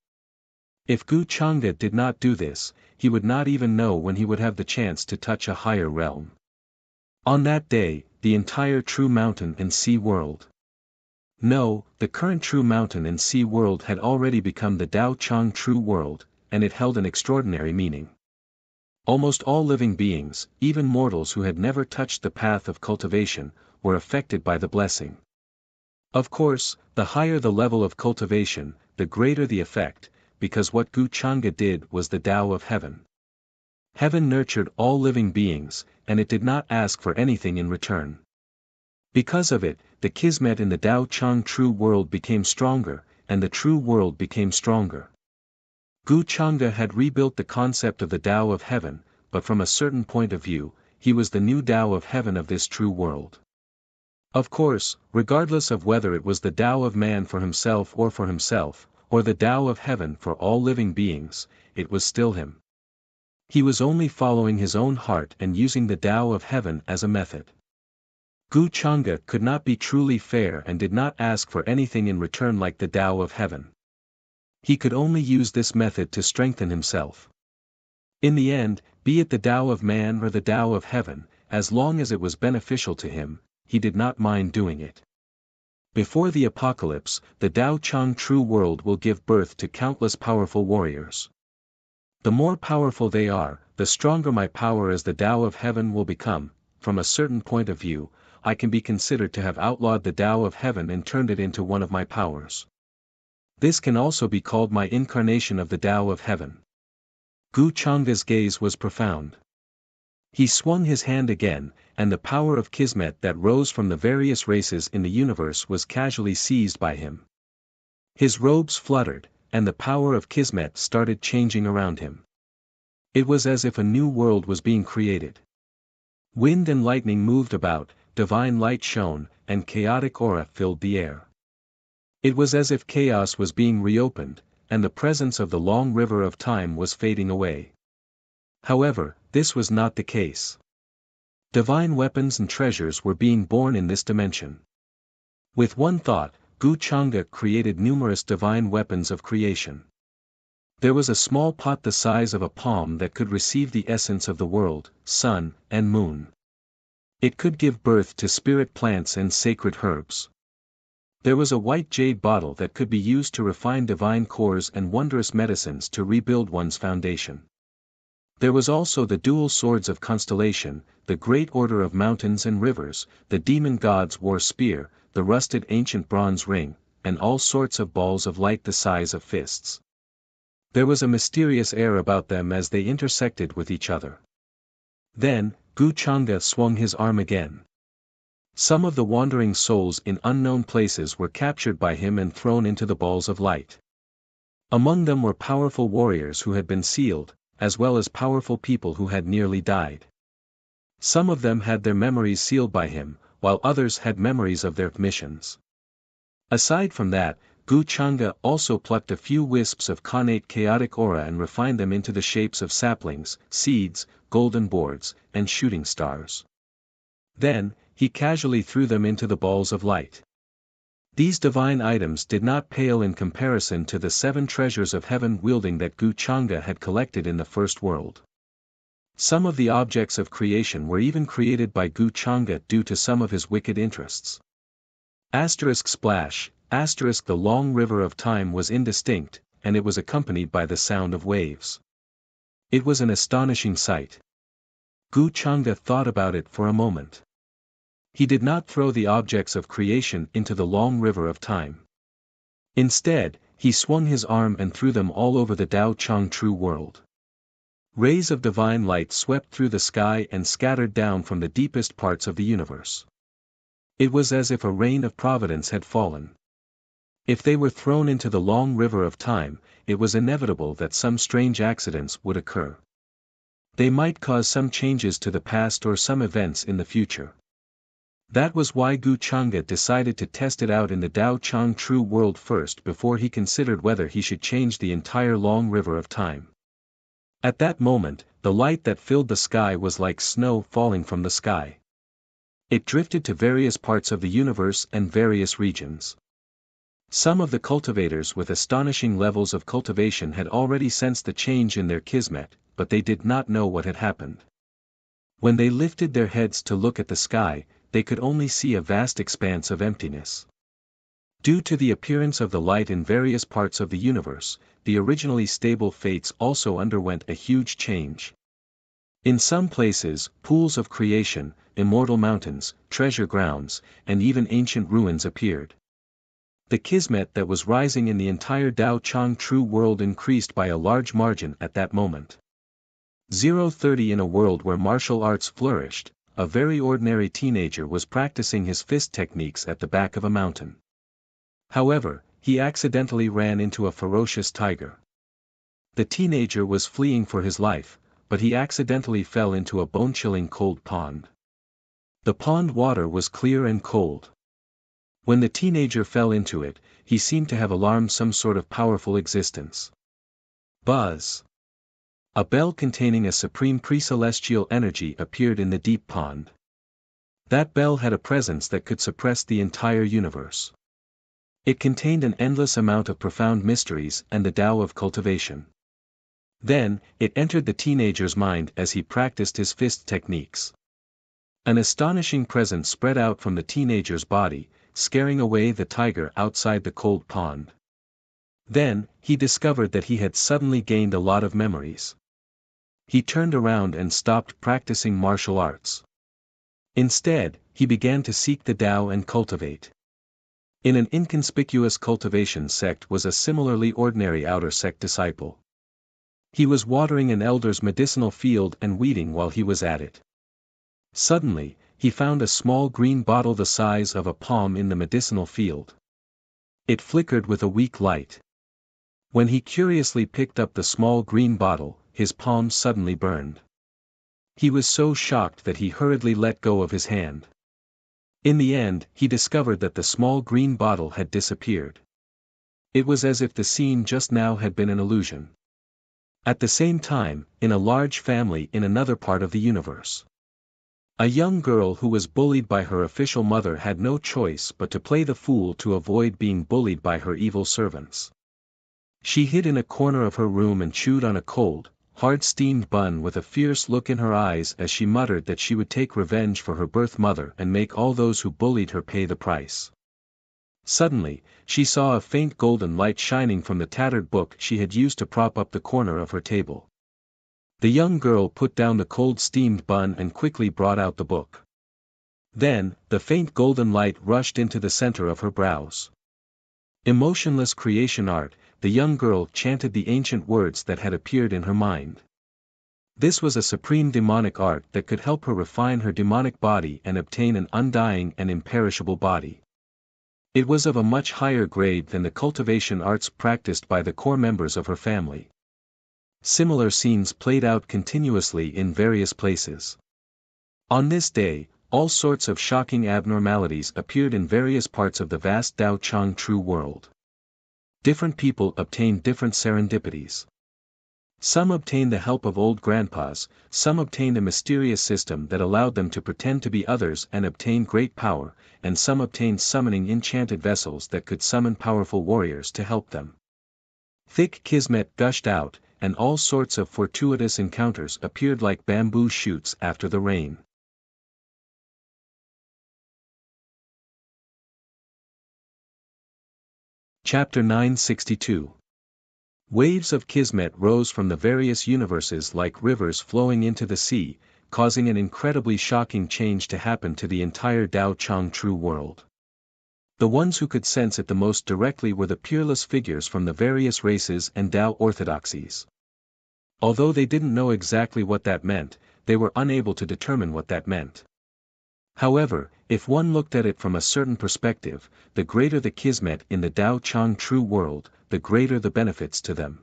If Gu Changde did not do this, he would not even know when he would have the chance to touch a higher realm. On that day, the entire true mountain and sea world. No, the current true mountain and sea world had already become the Tao Chang true world, and it held an extraordinary meaning. Almost all living beings, even mortals who had never touched the path of cultivation, were affected by the blessing. Of course, the higher the level of cultivation, the greater the effect, because what Gu Changde did was the Tao of heaven. Heaven nurtured all living beings, and it did not ask for anything in return. Because of it, the Kismet in the Tao Chang true world became stronger, and the true world became stronger. Gu Changde had rebuilt the concept of the Tao of heaven, but from a certain point of view, he was the new Tao of heaven of this true world. Of course, regardless of whether it was the Tao of man for himself, or the Tao of heaven for all living beings, it was still him. He was only following his own heart and using the Tao of heaven as a method. Gu Changde could not be truly fair and did not ask for anything in return like the Tao of heaven. He could only use this method to strengthen himself. In the end, be it the Tao of man or the Tao of heaven, as long as it was beneficial to him, he did not mind doing it. Before the apocalypse, the Tao Chang true world will give birth to countless powerful warriors. The more powerful they are, the stronger my power as the Tao of heaven will become. From a certain point of view, I can be considered to have outlawed the Tao of heaven and turned it into one of my powers. This can also be called my incarnation of the Tao of heaven. Gu Changde's gaze was profound. He swung his hand again, and the power of Kismet that rose from the various races in the universe was casually seized by him. His robes fluttered, and the power of Kismet started changing around him. It was as if a new world was being created. Wind and lightning moved about, divine light shone, and chaotic aura filled the air. It was as if chaos was being reopened, and the presence of the long river of time was fading away. However, this was not the case. Divine weapons and treasures were being born in this dimension. With one thought, Gu Changde created numerous divine weapons of creation. There was a small pot the size of a palm that could receive the essence of the world, sun, and moon. It could give birth to spirit plants and sacred herbs. There was a white jade bottle that could be used to refine divine cores and wondrous medicines to rebuild one's foundation. There was also the dual swords of constellation, the great order of mountains and rivers, the demon god's war spear, the rusted ancient bronze ring, and all sorts of balls of light the size of fists. There was a mysterious air about them as they intersected with each other. Then, Gu Changde swung his arm again. Some of the wandering souls in unknown places were captured by him and thrown into the balls of light. Among them were powerful warriors who had been sealed, as well as powerful people who had nearly died. Some of them had their memories sealed by him, while others had memories of their missions. Aside from that, Gu Chang'e also plucked a few wisps of connate chaotic aura and refined them into the shapes of saplings, seeds, golden boards, and shooting stars. Then, he casually threw them into the balls of light. These divine items did not pale in comparison to the 7 treasures of heaven wielding that Gu Chang'e had collected in the first world. Some of the objects of creation were even created by Gu Chang'e due to some of his wicked interests. Splash, the long river of time was indistinct, and it was accompanied by the sound of waves. It was an astonishing sight. Gu Chang'e thought about it for a moment. He did not throw the objects of creation into the long river of time. Instead, he swung his arm and threw them all over the Tao Chang true world. Rays of divine light swept through the sky and scattered down from the deepest parts of the universe. It was as if a rain of providence had fallen. If they were thrown into the long river of time, it was inevitable that some strange accidents would occur. They might cause some changes to the past or some events in the future. That was why Gu Chang'e decided to test it out in the Tao Chang true world first before he considered whether he should change the entire long river of time. At that moment, the light that filled the sky was like snow falling from the sky. It drifted to various parts of the universe and various regions. Some of the cultivators with astonishing levels of cultivation had already sensed the change in their kismet, but they did not know what had happened. When they lifted their heads to look at the sky, they could only see a vast expanse of emptiness. Due to the appearance of the light in various parts of the universe, the originally stable fates also underwent a huge change. In some places, pools of creation, immortal mountains, treasure grounds, and even ancient ruins appeared. The kismet that was rising in the entire Tao Chang true world increased by a large margin at that moment. 030 In a world where martial arts flourished, a very ordinary teenager was practicing his fist techniques at the back of a mountain. However, he accidentally ran into a ferocious tiger. The teenager was fleeing for his life, but he accidentally fell into a bone-chilling cold pond. The pond water was clear and cold. When the teenager fell into it, he seemed to have alarmed some sort of powerful existence. Buzz! A bell containing a supreme pre-celestial energy appeared in the deep pond. That bell had a presence that could suppress the entire universe. It contained an endless amount of profound mysteries and the Tao of cultivation. Then, it entered the teenager's mind as he practiced his fist techniques. An astonishing presence spread out from the teenager's body, scaring away the tiger outside the cold pond. Then, he discovered that he had suddenly gained a lot of memories. He turned around and stopped practicing martial arts. Instead, he began to seek the Tao and cultivate. In an inconspicuous cultivation sect was a similarly ordinary outer sect disciple. He was watering an elder's medicinal field and weeding while he was at it. Suddenly, he found a small green bottle the size of a palm in the medicinal field. It flickered with a weak light. When he curiously picked up the small green bottle, his palm suddenly burned. He was so shocked that he hurriedly let go of his hand. In the end, he discovered that the small green bottle had disappeared. It was as if the scene just now had been an illusion. At the same time, in a large family in another part of the universe, a young girl who was bullied by her official mother had no choice but to play the fool to avoid being bullied by her evil servants. She hid in a corner of her room and chewed on a cold, hard-steamed bun with a fierce look in her eyes as she muttered that she would take revenge for her birth mother and make all those who bullied her pay the price. Suddenly, she saw a faint golden light shining from the tattered book she had used to prop up the corner of her table. The young girl put down the cold steamed bun and quickly brought out the book. Then, the faint golden light rushed into the center of her brows. Emotionless creation art, the young girl chanted the ancient words that had appeared in her mind. This was a supreme demonic art that could help her refine her demonic body and obtain an undying and imperishable body. It was of a much higher grade than the cultivation arts practiced by the core members of her family. Similar scenes played out continuously in various places. On this day, All sorts of shocking abnormalities appeared in various parts of the vast Dao Chang true world. Different people obtained different serendipities. Some obtained the help of old grandpas, some obtained a mysterious system that allowed them to pretend to be others and obtain great power, and some obtained summoning enchanted vessels that could summon powerful warriors to help them. Thick kismet gushed out, and all sorts of fortuitous encounters appeared like bamboo shoots after the rain. Chapter 962. Waves of kismet rose from the various universes like rivers flowing into the sea, causing an incredibly shocking change to happen to the entire Dao Chang true world. The ones who could sense it the most directly were the peerless figures from the various races and Dao orthodoxies. Although they didn't know exactly what that meant, they were unable to determine what that meant. However, if one looked at it from a certain perspective, the greater the kismet in the Dao Chang true world, the greater the benefits to them.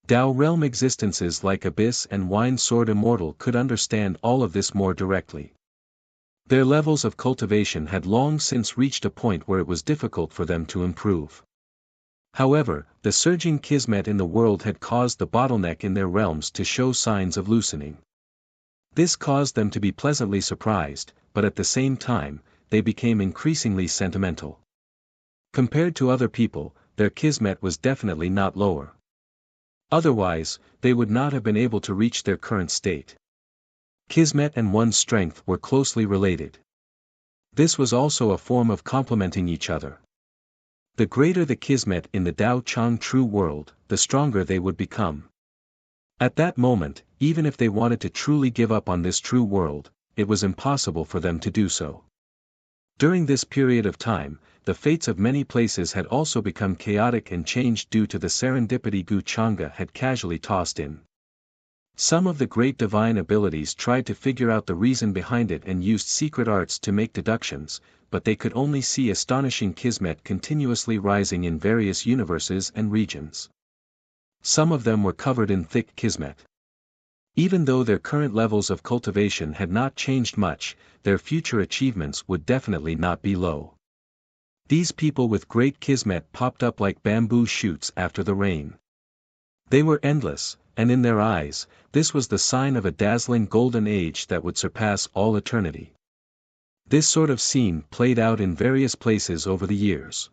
Dao realm existences like Abyss and Wine Sword Immortal could understand all of this more directly. Their levels of cultivation had long since reached a point where it was difficult for them to improve. However, the surging kismet in the world had caused the bottleneck in their realms to show signs of loosening. This caused them to be pleasantly surprised, but at the same time, they became increasingly sentimental. Compared to other people, their kismet was definitely not lower. Otherwise, they would not have been able to reach their current state. Kismet and one's strength were closely related. This was also a form of complementing each other. The greater the kismet in the Dao Chang true world, the stronger they would become. At that moment, even if they wanted to truly give up on this true world, it was impossible for them to do so. During this period of time, the fates of many places had also become chaotic and changed due to the serendipity Gu Chang'e had casually tossed in. Some of the great divine abilities tried to figure out the reason behind it and used secret arts to make deductions, but they could only see astonishing kismet continuously rising in various universes and regions. Some of them were covered in thick kismet. Even though their current levels of cultivation had not changed much, their future achievements would definitely not be low. These people with great kismet popped up like bamboo shoots after the rain. They were endless, and in their eyes, this was the sign of a dazzling golden age that would surpass all eternity. This sort of scene played out in various places over the years.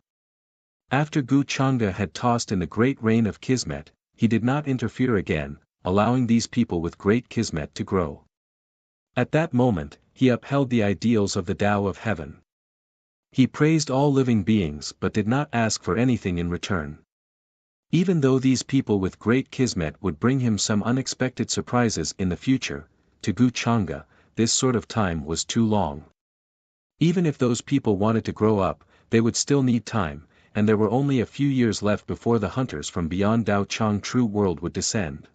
After Gu Chang'e had tossed in the great rain of kismet, he did not interfere again, allowing these people with great kismet to grow. At that moment, he upheld the ideals of the Tao of heaven. He praised all living beings but did not ask for anything in return. Even though these people with great kismet would bring him some unexpected surprises in the future, to Gu Chang'e, this sort of time was too long. Even if those people wanted to grow up, they would still need time, and there were only a few years left before the hunters from beyond Dao Chang true world would descend.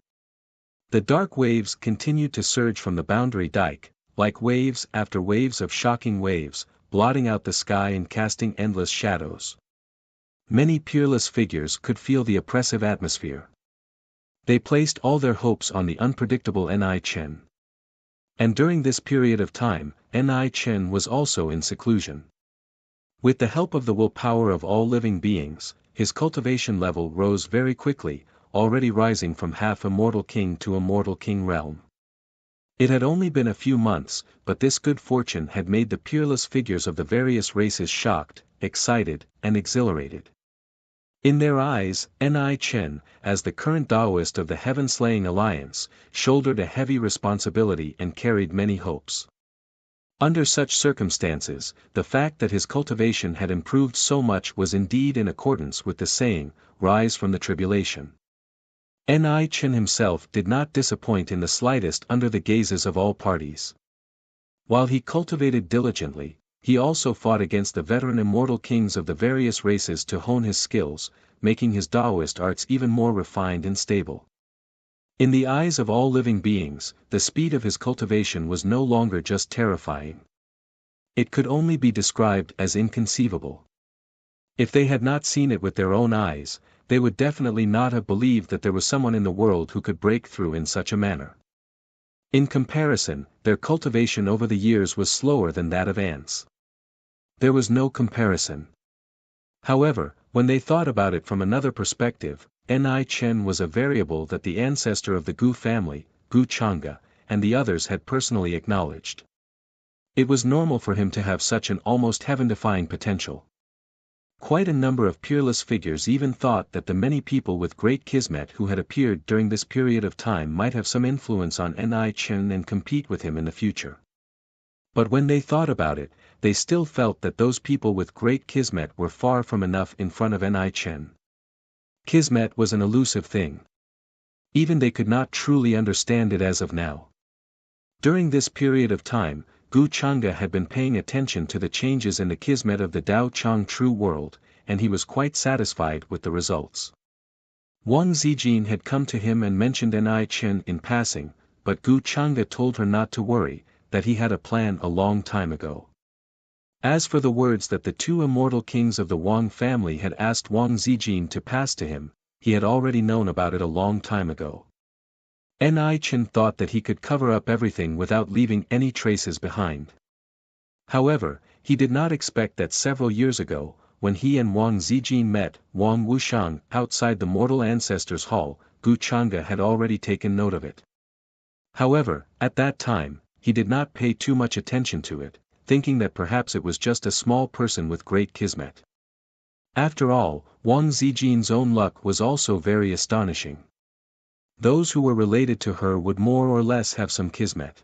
The dark waves continued to surge from the boundary dike, like waves after waves of shocking waves, blotting out the sky and casting endless shadows. Many peerless figures could feel the oppressive atmosphere. They placed all their hopes on the unpredictable Ni Chen. And during this period of time, Ni Chen was also in seclusion. With the help of the willpower of all living beings, his cultivation level rose very quickly, already rising from half immortal king to immortal king realm. It had only been a few months, but this good fortune had made the peerless figures of the various races shocked, excited, and exhilarated. In their eyes, Ni Chen, as the current Taoist of the Heaven-Slaying Alliance, shouldered a heavy responsibility and carried many hopes. Under such circumstances, the fact that his cultivation had improved so much was indeed in accordance with the saying, "Rise from the tribulation." Ni Chen himself did not disappoint in the slightest under the gazes of all parties. While he cultivated diligently, he also fought against the veteran immortal kings of the various races to hone his skills, making his Taoist arts even more refined and stable. In the eyes of all living beings, the speed of his cultivation was no longer just terrifying. It could only be described as inconceivable. If they had not seen it with their own eyes, they would definitely not have believed that there was someone in the world who could break through in such a manner. In comparison, their cultivation over the years was slower than that of ants. There was no comparison. However, when they thought about it from another perspective, Ni Chen was a variable that the ancestor of the Gu family, Gu Chang'e, and the others had personally acknowledged. It was normal for him to have such an almost heaven-defying potential. Quite a number of peerless figures even thought that the many people with great kismet who had appeared during this period of time might have some influence on Ni Chen and compete with him in the future. But when they thought about it, they still felt that those people with great kismet were far from enough in front of Ni Chen. Kismet was an elusive thing. Even they could not truly understand it as of now. During this period of time, Gu Chang'e had been paying attention to the changes in the kismet of the Tao Chang true world, and he was quite satisfied with the results. Wang Zijin had come to him and mentioned Ni Chen in passing, but Gu Chang'e told her not to worry, that he had a plan a long time ago. As for the words that the two immortal kings of the Wang family had asked Wang Zijin to pass to him, he had already known about it a long time ago. Ni Chen thought that he could cover up everything without leaving any traces behind. However, he did not expect that several years ago, when he and Wang Zijin met, Wang Wuxiang, outside the mortal ancestors' hall, Gu Chang'e had already taken note of it. However, at that time, he did not pay too much attention to it, thinking that perhaps it was just a small person with great kismet. After all, Wang Zijin's own luck was also very astonishing. Those who were related to her would more or less have some kismet.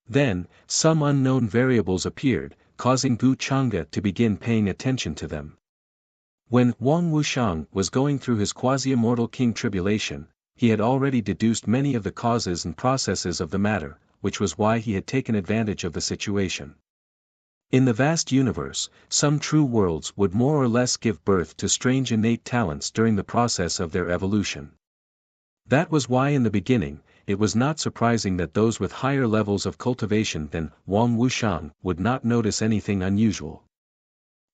Then, some unknown variables appeared, causing Gu Chang'e to begin paying attention to them. When Wang Wuxiang was going through his quasi-immortal king tribulation, he had already deduced many of the causes and processes of the matter, which was why he had taken advantage of the situation. In the vast universe, some true worlds would more or less give birth to strange innate talents during the process of their evolution. That was why in the beginning, it was not surprising that those with higher levels of cultivation than Wang Wuxiang would not notice anything unusual.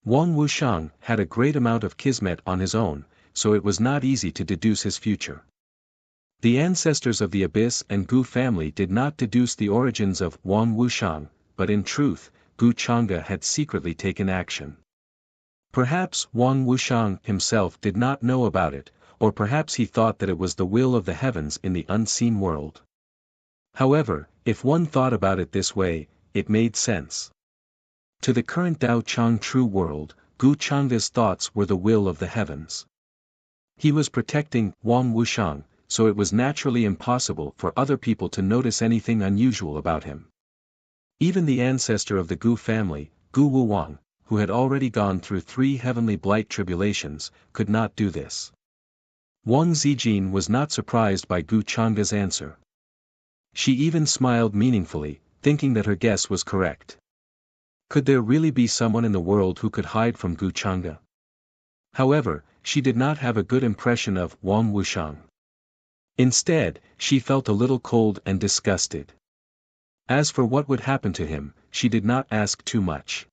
Wang Wuxiang had a great amount of kismet on his own, so it was not easy to deduce his future. The ancestors of the Abyss and Gu family did not deduce the origins of Wang Wuxiang, but in truth, Gu Chang'e had secretly taken action. Perhaps Wang Wuxiang himself did not know about it, or perhaps he thought that it was the will of the heavens in the unseen world. However, if one thought about it this way, it made sense. To the current Tao Chang true world, Gu Chang'e's thoughts were the will of the heavens. He was protecting Wang Wuxiang, so it was naturally impossible for other people to notice anything unusual about him. Even the ancestor of the Gu family, Gu Wuwang, who had already gone through 3 heavenly blight tribulations, could not do this. Wang Zijin was not surprised by Gu Chang'e's answer. She even smiled meaningfully, thinking that her guess was correct. Could there really be someone in the world who could hide from Gu Chang'e? However, she did not have a good impression of Wang Wuxiang. Instead, she felt a little cold and disgusted. As for what would happen to him, she did not ask too much.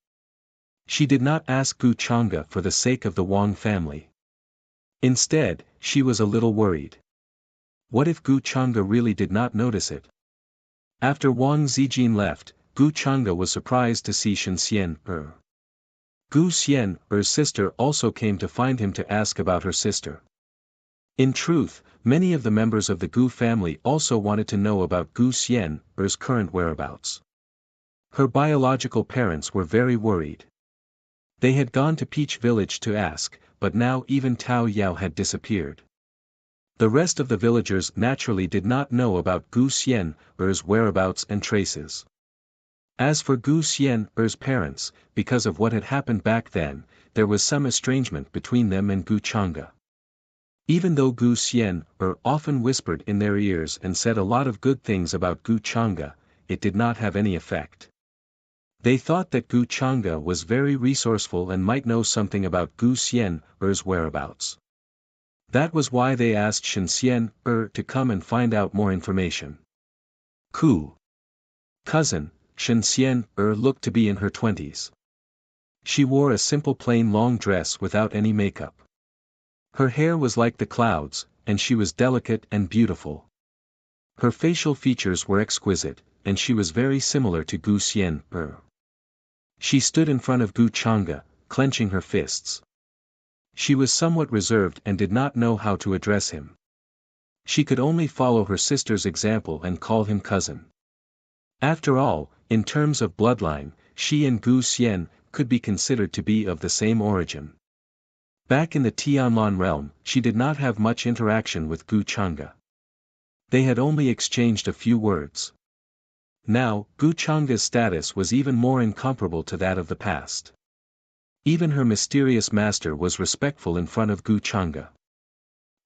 She did not ask Gu Chang'e for the sake of the Wang family. Instead, she was a little worried. What if Gu Chang'e really did not notice it? After Wang Zijin left, Gu Chang'e was surprised to see Shen Xian-er. Gu Xian-er's sister also came to find him to ask about her sister. In truth, many of the members of the Gu family also wanted to know about Gu Xian-er's current whereabouts. Her biological parents were very worried. They had gone to Peach Village to ask, but now even Tao Yao had disappeared. The rest of the villagers naturally did not know about Gu Xian-er's whereabouts and traces. As for Gu Xian-er's parents, because of what had happened back then, there was some estrangement between them and Gu Chang'e. Even though Gu Xian-er often whispered in their ears and said a lot of good things about Gu Chang'e, it did not have any effect. They thought that Gu Chang'e was very resourceful and might know something about Gu Xian-er's whereabouts. That was why they asked Shen Xian-er to come and find out more information. Cousin, Shen Xian-er looked to be in her 20s. She wore a simple plain long dress without any makeup. Her hair was like the clouds, and she was delicate and beautiful. Her facial features were exquisite, and she was very similar to Gu Xian. She stood in front of Gu Chang'e, clenching her fists. She was somewhat reserved and did not know how to address him. She could only follow her sister's example and call him cousin. After all, in terms of bloodline, she and Gu Xian could be considered to be of the same origin. Back in the Tianlan realm, she did not have much interaction with Gu Chang'e. They had only exchanged a few words. Now, Gu Chang'e's status was even more incomparable to that of the past. Even her mysterious master was respectful in front of Gu Chang'e.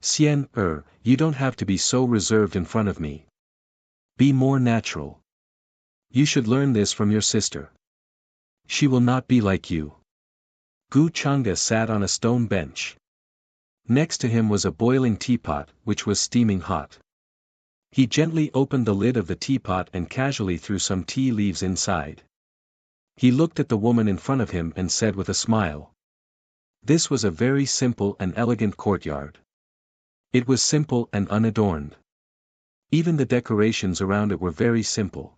Xian, you don't have to be so reserved in front of me. Be more natural. You should learn this from your sister. She will not be like you. Gu Chang'e sat on a stone bench. Next to him was a boiling teapot, which was steaming hot. He gently opened the lid of the teapot and casually threw some tea leaves inside. He looked at the woman in front of him and said with a smile. This was a very simple and elegant courtyard. It was simple and unadorned. Even the decorations around it were very simple.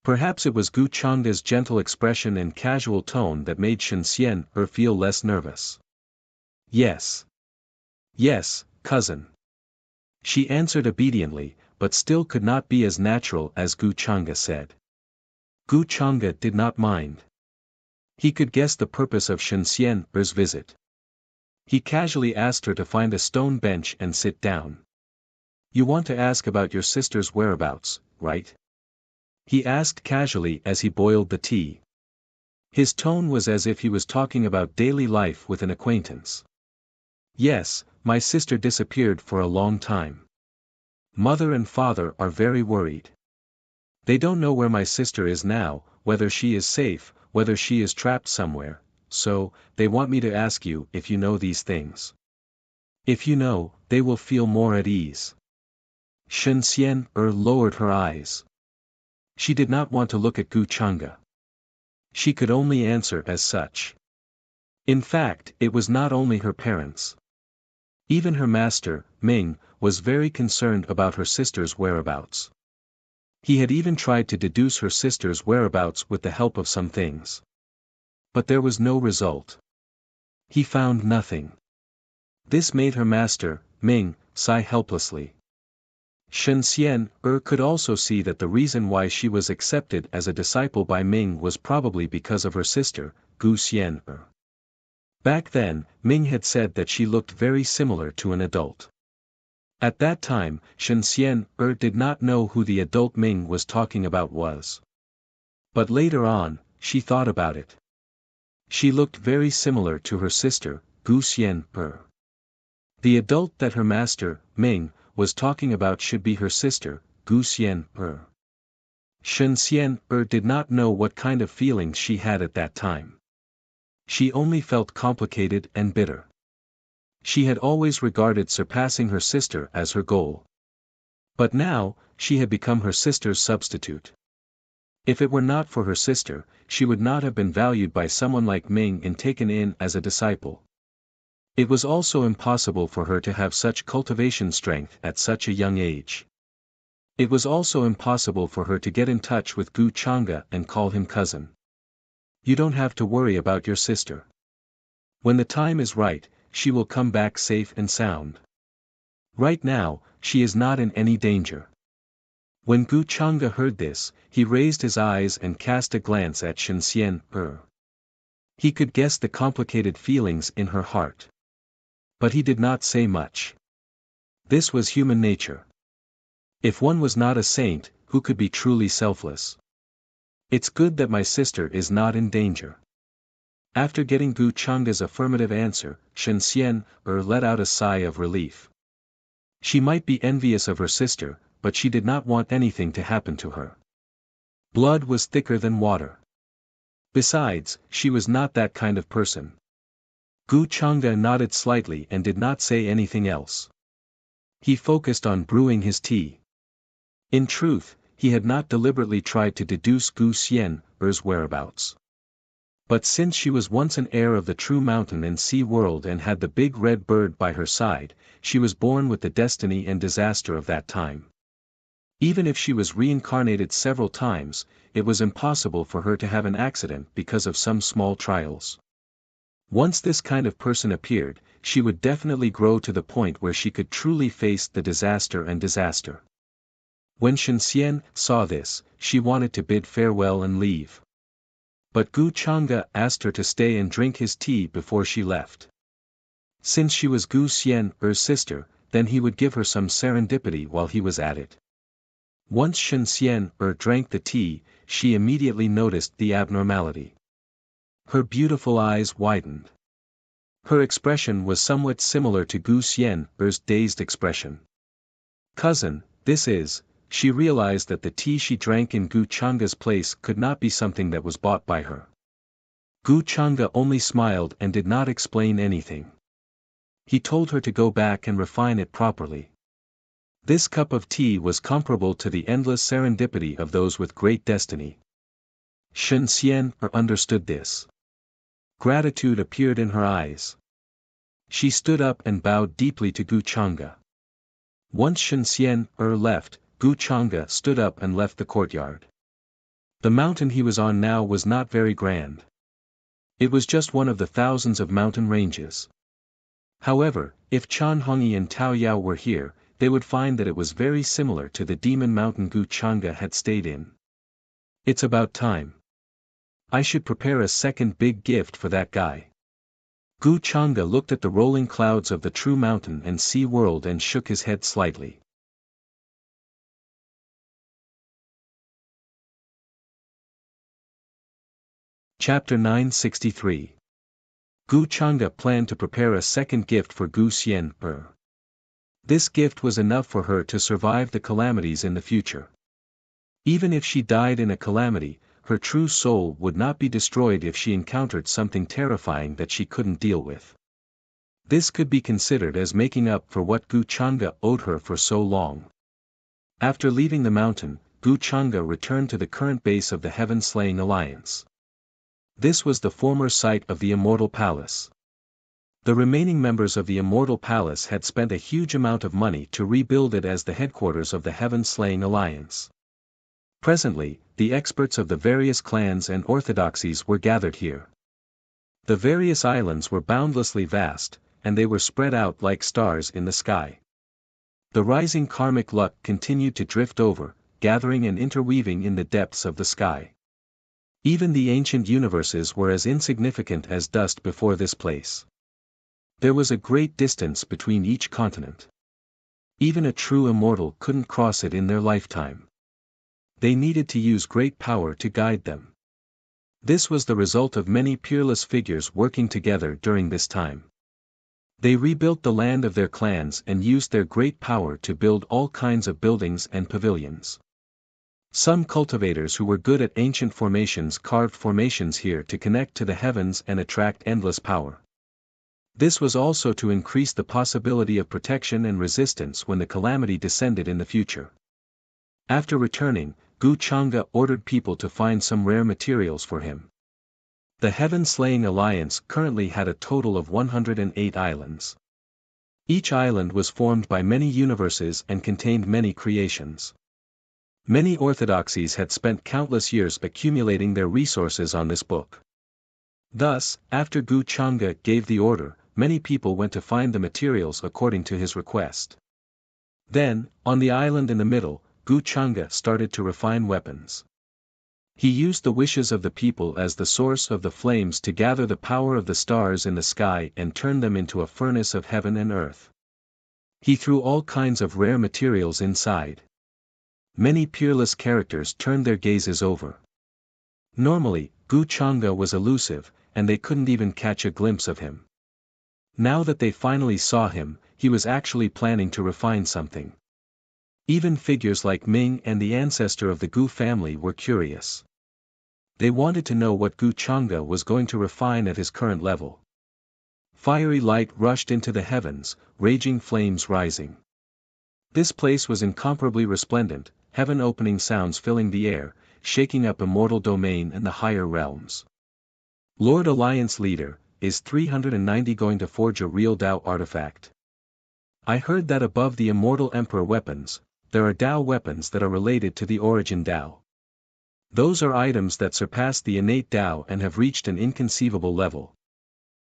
Perhaps it was Gu Chang'e's gentle expression and casual tone that made Shen Xian feel less nervous. Yes. Yes, cousin. She answered obediently, but still could not be as natural as Gu Chang'e said. Gu Chang'e did not mind. He could guess the purpose of Shen Xian's visit. He casually asked her to find a stone bench and sit down. You want to ask about your sister's whereabouts, right? He asked casually as he boiled the tea. His tone was as if he was talking about daily life with an acquaintance. Yes, my sister disappeared for a long time. Mother and father are very worried. They don't know where my sister is now, whether she is safe, whether she is trapped somewhere, so, they want me to ask you if you know these things. If you know, they will feel more at ease. Shen Xian lowered her eyes. She did not want to look at Gu Chang'e. She could only answer as such. In fact, it was not only her parents. Even her master, Ming, was very concerned about her sister's whereabouts. He had even tried to deduce her sister's whereabouts with the help of some things. But there was no result. He found nothing. This made her master, Ming, sigh helplessly. Shen Xian could also see that the reason why she was accepted as a disciple by Ming was probably because of her sister, Gu Xian. Back then, Ming had said that she looked very similar to an adult. At that time, Shen Xian did not know who the adult Ming was talking about was. But later on, she thought about it. She looked very similar to her sister, Gu Xian. The adult that her master, Ming, was talking about should be her sister, Gu Xian. Shen Xian did not know what kind of feelings she had at that time. She only felt complicated and bitter. She had always regarded surpassing her sister as her goal. But now, she had become her sister's substitute. If it were not for her sister, she would not have been valued by someone like Ming and taken in as a disciple. It was also impossible for her to have such cultivation strength at such a young age. It was also impossible for her to get in touch with Gu Chang'e and call him cousin. You don't have to worry about your sister. When the time is right, she will come back safe and sound. Right now, she is not in any danger. When Gu Chang'e heard this, he raised his eyes and cast a glance at Shen Xian. He could guess the complicated feelings in her heart. But he did not say much. This was human nature. If one was not a saint, who could be truly selfless? It's good that my sister is not in danger. After getting Gu Chang'e's affirmative answer, Shen Xian let out a sigh of relief. She might be envious of her sister, but she did not want anything to happen to her. Blood was thicker than water. Besides, she was not that kind of person. Gu Chang'e nodded slightly and did not say anything else. He focused on brewing his tea. In truth, he had not deliberately tried to deduce Gu Xian's whereabouts. But since she was once an heir of the true mountain and sea world and had the big red bird by her side, she was born with the destiny and disaster of that time. Even if she was reincarnated several times, it was impossible for her to have an accident because of some small trials. Once this kind of person appeared, she would definitely grow to the point where she could truly face the disaster. When Shenxian saw this, she wanted to bid farewell and leave. But Gu Chang'e asked her to stay and drink his tea before she left. Since she was Gu Xian's sister, then he would give her some serendipity while he was at it. Once Shenxian drank the tea, she immediately noticed the abnormality. Her beautiful eyes widened. Her expression was somewhat similar to Gu Xian's dazed expression. Cousin, this is, she realized that the tea she drank in Gu Chang'e's place could not be something that was bought by her. Gu Chang'e only smiled and did not explain anything. He told her to go back and refine it properly. This cup of tea was comparable to the endless serendipity of those with great destiny. Shenxian understood this. Gratitude appeared in her eyes. She stood up and bowed deeply to Gu Chang'e. Once Shenxian left, Gu Chang'e stood up and left the courtyard. The mountain he was on now was not very grand. It was just one of the thousands of mountain ranges. However, if Chan Hongyi and Tao Yao were here, they would find that it was very similar to the demon mountain Gu Chang'e had stayed in. It's about time. I should prepare a second big gift for that guy. Gu Chang'e looked at the rolling clouds of the true mountain and sea world and shook his head slightly. Chapter 963. Gu Chang'e planned to prepare a second gift for Gu Xian. This gift was enough for her to survive the calamities in the future. Even if she died in a calamity, her true soul would not be destroyed if she encountered something terrifying that she couldn't deal with. This could be considered as making up for what Gu Chang'e owed her for so long. After leaving the mountain, Gu Chang'e returned to the current base of the Heaven-Slaying Alliance. This was the former site of the Immortal Palace. The remaining members of the Immortal Palace had spent a huge amount of money to rebuild it as the headquarters of the Heaven-Slaying Alliance. Presently, the experts of the various clans and orthodoxies were gathered here. The various islands were boundlessly vast, and they were spread out like stars in the sky. The rising karmic luck continued to drift over, gathering and interweaving in the depths of the sky. Even the ancient universes were as insignificant as dust before this place. There was a great distance between each continent. Even a true immortal couldn't cross it in their lifetime. They needed to use great power to guide them. This was the result of many peerless figures working together during this time. They rebuilt the land of their clans and used their great power to build all kinds of buildings and pavilions. Some cultivators who were good at ancient formations carved formations here to connect to the heavens and attract endless power. This was also to increase the possibility of protection and resistance when the calamity descended in the future. After returning, Gu Chang'e ordered people to find some rare materials for him. The Heaven-Slaying Alliance currently had a total of 108 islands. Each island was formed by many universes and contained many creations. Many orthodoxies had spent countless years accumulating their resources on this book. Thus, after Gu Chang'e gave the order, many people went to find the materials according to his request. Then, on the island in the middle, Gu Chang'e started to refine weapons. He used the wishes of the people as the source of the flames to gather the power of the stars in the sky and turn them into a furnace of heaven and earth. He threw all kinds of rare materials inside. Many peerless characters turned their gazes over. Normally, Gu Chang'e was elusive, and they couldn't even catch a glimpse of him. Now that they finally saw him, he was actually planning to refine something. Even figures like Ming and the ancestor of the Gu family were curious. They wanted to know what Gu Chang'e was going to refine at his current level. Fiery light rushed into the heavens, raging flames rising. This place was incomparably resplendent, heaven-opening sounds filling the air, shaking up immortal domain and the higher realms. Lord Alliance Leader, is 390 going to forge a real Dao artifact? I heard that above the immortal Emperor weapons, there are Dao weapons that are related to the origin Dao. Those are items that surpass the innate Dao and have reached an inconceivable level.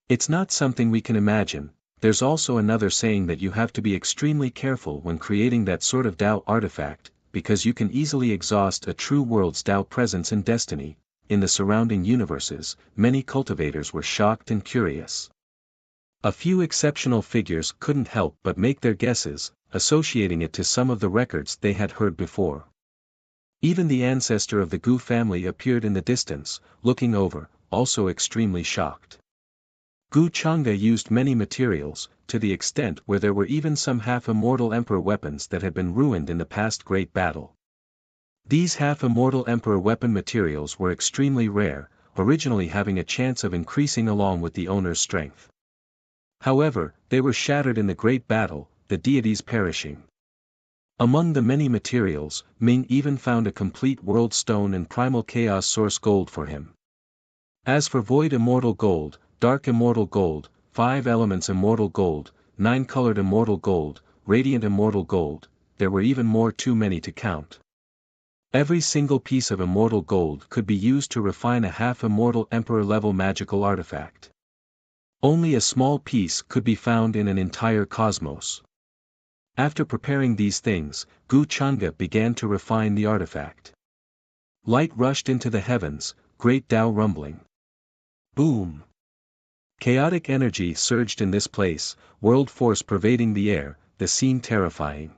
It's not something we can imagine. There's also another saying that you have to be extremely careful when creating that sort of Dao artifact, because you can easily exhaust a true world's Dao presence and destiny. In the surrounding universes, many cultivators were shocked and curious. A few exceptional figures couldn't help but make their guesses, associating it to some of the records they had heard before. Even the ancestor of the Gu family appeared in the distance, looking over, also extremely shocked. Gu Chang'e used many materials, to the extent where there were even some half-immortal emperor weapons that had been ruined in the past great battle. These half-immortal emperor weapon materials were extremely rare, originally having a chance of increasing along with the owner's strength. However, they were shattered in the great battle, the deities perishing. Among the many materials, Ming even found a complete world stone and primal chaos source gold for him. As for void immortal gold, dark immortal gold, 5 elements immortal gold, 9-colored immortal gold, radiant immortal gold, there were even more, too many to count. Every single piece of immortal gold could be used to refine a half-immortal emperor-level magical artifact. Only a small piece could be found in an entire cosmos. After preparing these things, Gu Chang'e began to refine the artifact. Light rushed into the heavens, great Tao rumbling. Boom! Chaotic energy surged in this place, world force pervading the air, the scene terrifying.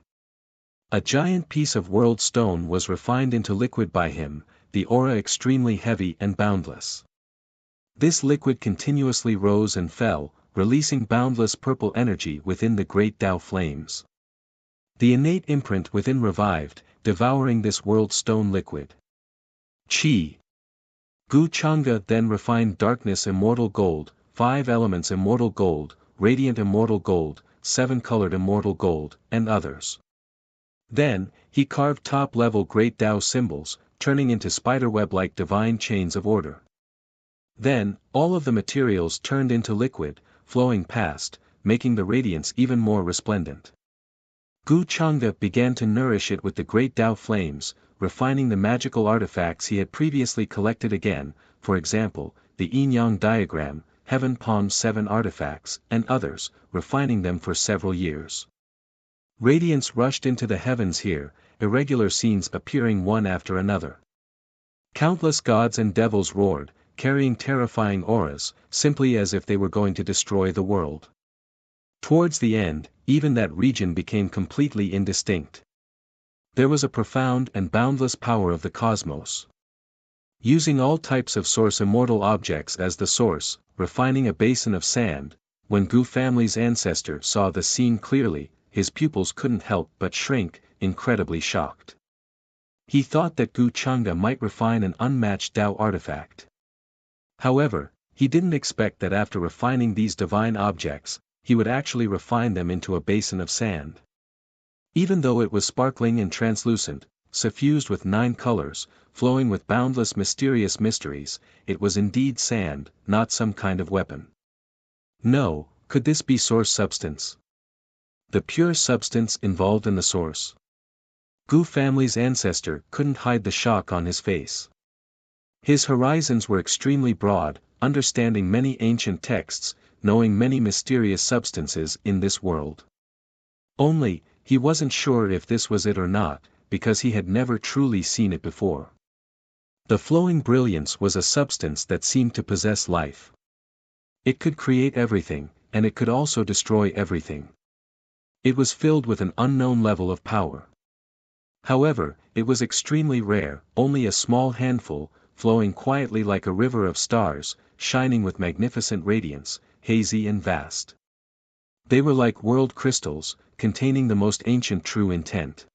A giant piece of world stone was refined into liquid by him, the aura extremely heavy and boundless. This liquid continuously rose and fell, releasing boundless purple energy within the great Tao flames. The innate imprint within revived, devouring this world stone liquid. Qi. Gu Chang'e then refined darkness immortal gold, 5 elements immortal gold, radiant immortal gold, 7-colored immortal gold, and others. Then, he carved top-level great Tao symbols, turning into spiderweb-like divine chains of order. Then, all of the materials turned into liquid, flowing past, making the radiance even more resplendent. Gu Chang'e began to nourish it with the great Tao flames, refining the magical artifacts he had previously collected again, for example, the yin-yang diagram, Heaven Palm 7 artifacts, and others, refining them for several years. Radiance rushed into the heavens here, irregular scenes appearing one after another. Countless gods and devils roared, carrying terrifying auras, simply as if they were going to destroy the world. Towards the end, even that region became completely indistinct. There was a profound and boundless power of the cosmos. Using all types of source immortal objects as the source, refining a basin of sand, when Gu family's ancestor saw the scene clearly, his pupils couldn't help but shrink, incredibly shocked. He thought that Gu Chang'e might refine an unmatched Tao artifact. However, he didn't expect that after refining these divine objects, he would actually refine them into a basin of sand. Even though it was sparkling and translucent, suffused with 9 colors, flowing with boundless mysterious mysteries, it was indeed sand, not some kind of weapon. No, could this be source substance? The pure substance involved in the source? Gu family's ancestor couldn't hide the shock on his face. His horizons were extremely broad, understanding many ancient texts, knowing many mysterious substances in this world. Only, he wasn't sure if this was it or not, because he had never truly seen it before. The flowing brilliance was a substance that seemed to possess life. It could create everything, and it could also destroy everything. It was filled with an unknown level of power. However, it was extremely rare, only a small handful, flowing quietly like a river of stars, shining with magnificent radiance, hazy and vast. They were like world crystals, containing the most ancient true intent.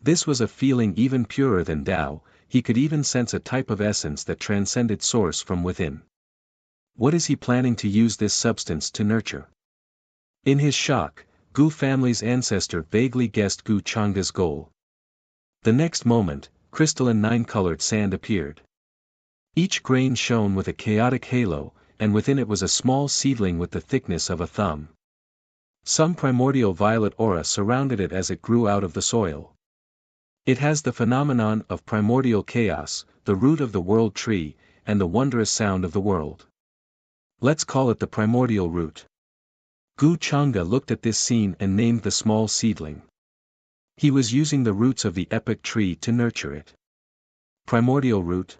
This was a feeling even purer than Tao, he could even sense a type of essence that transcended source from within. What is he planning to use this substance to nurture? In his shock, Gu family's ancestor vaguely guessed Gu Chang'e's goal. The next moment, crystalline 9-colored sand appeared. Each grain shone with a chaotic halo, and within it was a small seedling with the thickness of a thumb. Some primordial violet aura surrounded it as it grew out of the soil. It has the phenomenon of primordial chaos, the root of the world tree, and the wondrous sound of the world. Let's call it the primordial root. Gu Chang'e looked at this scene and named the small seedling. He was using the roots of the epic tree to nurture it. Primordial root?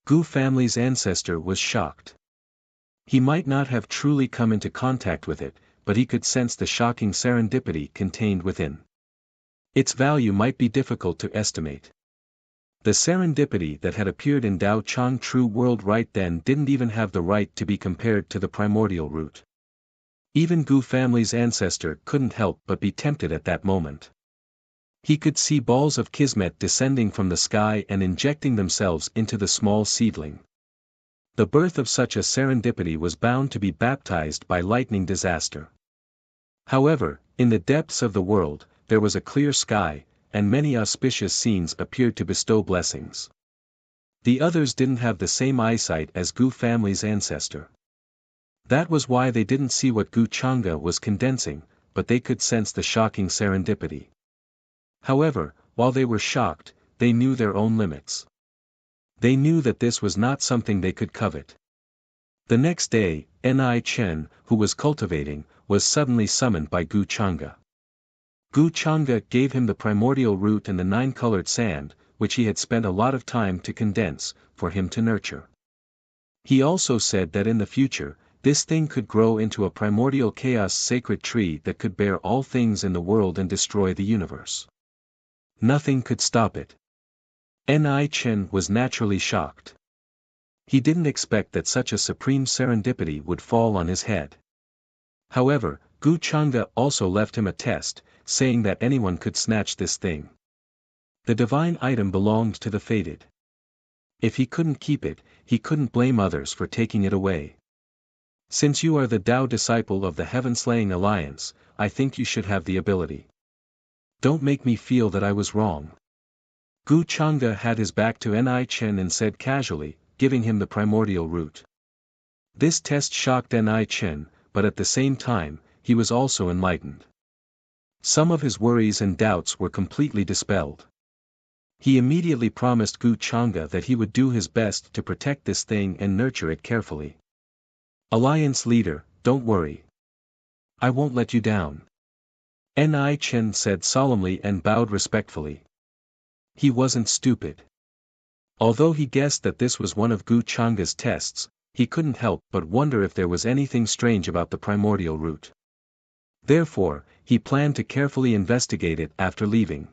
Gu family's ancestor was shocked. He might not have truly come into contact with it, but he could sense the shocking serendipity contained within. Its value might be difficult to estimate. The serendipity that had appeared in Dao Chang True World right then didn't even have the right to be compared to the primordial root. Even Gu family's ancestor couldn't help but be tempted at that moment. He could see balls of kismet descending from the sky and injecting themselves into the small seedling. The birth of such a serendipity was bound to be baptized by lightning disaster. However, in the depths of the world, there was a clear sky, and many auspicious scenes appeared to bestow blessings. The others didn't have the same eyesight as Gu family's ancestor. That was why they didn't see what Gu Chang'e was condensing, but they could sense the shocking serendipity. However, while they were shocked, they knew their own limits. They knew that this was not something they could covet. The next day, Ni Chen, who was cultivating, was suddenly summoned by Gu Chang'e. Gu Chang'e gave him the primordial root and the 9-colored sand, which he had spent a lot of time to condense, for him to nurture. He also said that in the future, this thing could grow into a primordial chaos sacred tree that could bear all things in the world and destroy the universe. Nothing could stop it. Ni Chen was naturally shocked. He didn't expect that such a supreme serendipity would fall on his head. However, Gu Chang'e also left him a test, saying that anyone could snatch this thing. The divine item belonged to the fated. If he couldn't keep it, he couldn't blame others for taking it away. Since you are the Tao disciple of the Heaven-Slaying Alliance, I think you should have the ability. Don't make me feel that I was wrong. Gu Chang'e had his back to Ni Chen and said casually, giving him the primordial root. This test shocked Ni Chen, but at the same time, he was also enlightened. Some of his worries and doubts were completely dispelled. He immediately promised Gu Chang'e that he would do his best to protect this thing and nurture it carefully. Alliance leader, don't worry. I won't let you down. Ni Chen said solemnly and bowed respectfully. He wasn't stupid. Although he guessed that this was one of Gu Chang'e's tests, he couldn't help but wonder if there was anything strange about the primordial root. Therefore, he planned to carefully investigate it after leaving.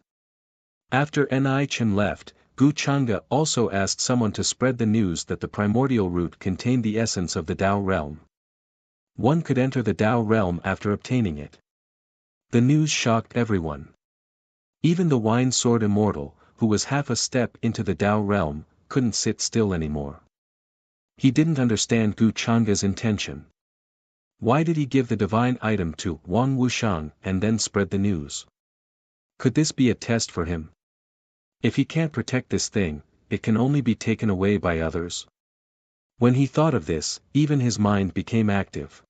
After Ni Chen left, Gu Chang'e also asked someone to spread the news that the primordial root contained the essence of the Tao realm. One could enter the Tao realm after obtaining it. The news shocked everyone. Even the Wine Sword Immortal, who was half a step into the Tao realm, couldn't sit still anymore. He didn't understand Gu Chang'e's intention. Why did he give the divine item to Wang Wuxiang and then spread the news? Could this be a test for him? If he can't protect this thing, it can only be taken away by others. When he thought of this, even his mind became active.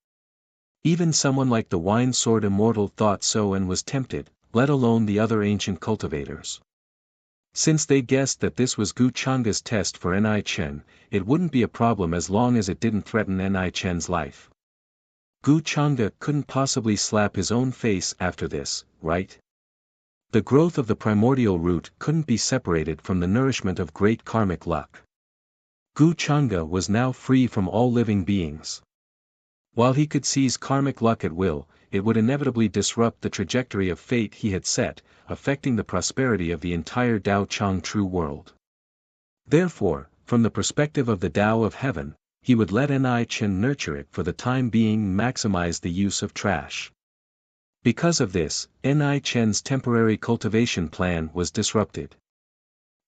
Even someone like the Wine Sword Immortal thought so and was tempted, let alone the other ancient cultivators. Since they guessed that this was Gu Chang'e's test for Ni Chen, it wouldn't be a problem as long as it didn't threaten Ni Chen's life. Gu Chang'e couldn't possibly slap his own face after this, right? The growth of the primordial root couldn't be separated from the nourishment of great karmic luck. Gu Chang'e was now free from all living beings. While he could seize karmic luck at will, it would inevitably disrupt the trajectory of fate he had set, affecting the prosperity of the entire Tao Chang True World. Therefore, from the perspective of the Tao of Heaven, he would let Ni Chen nurture it for the time being and maximize the use of trash. Because of this, Ni Chen's temporary cultivation plan was disrupted.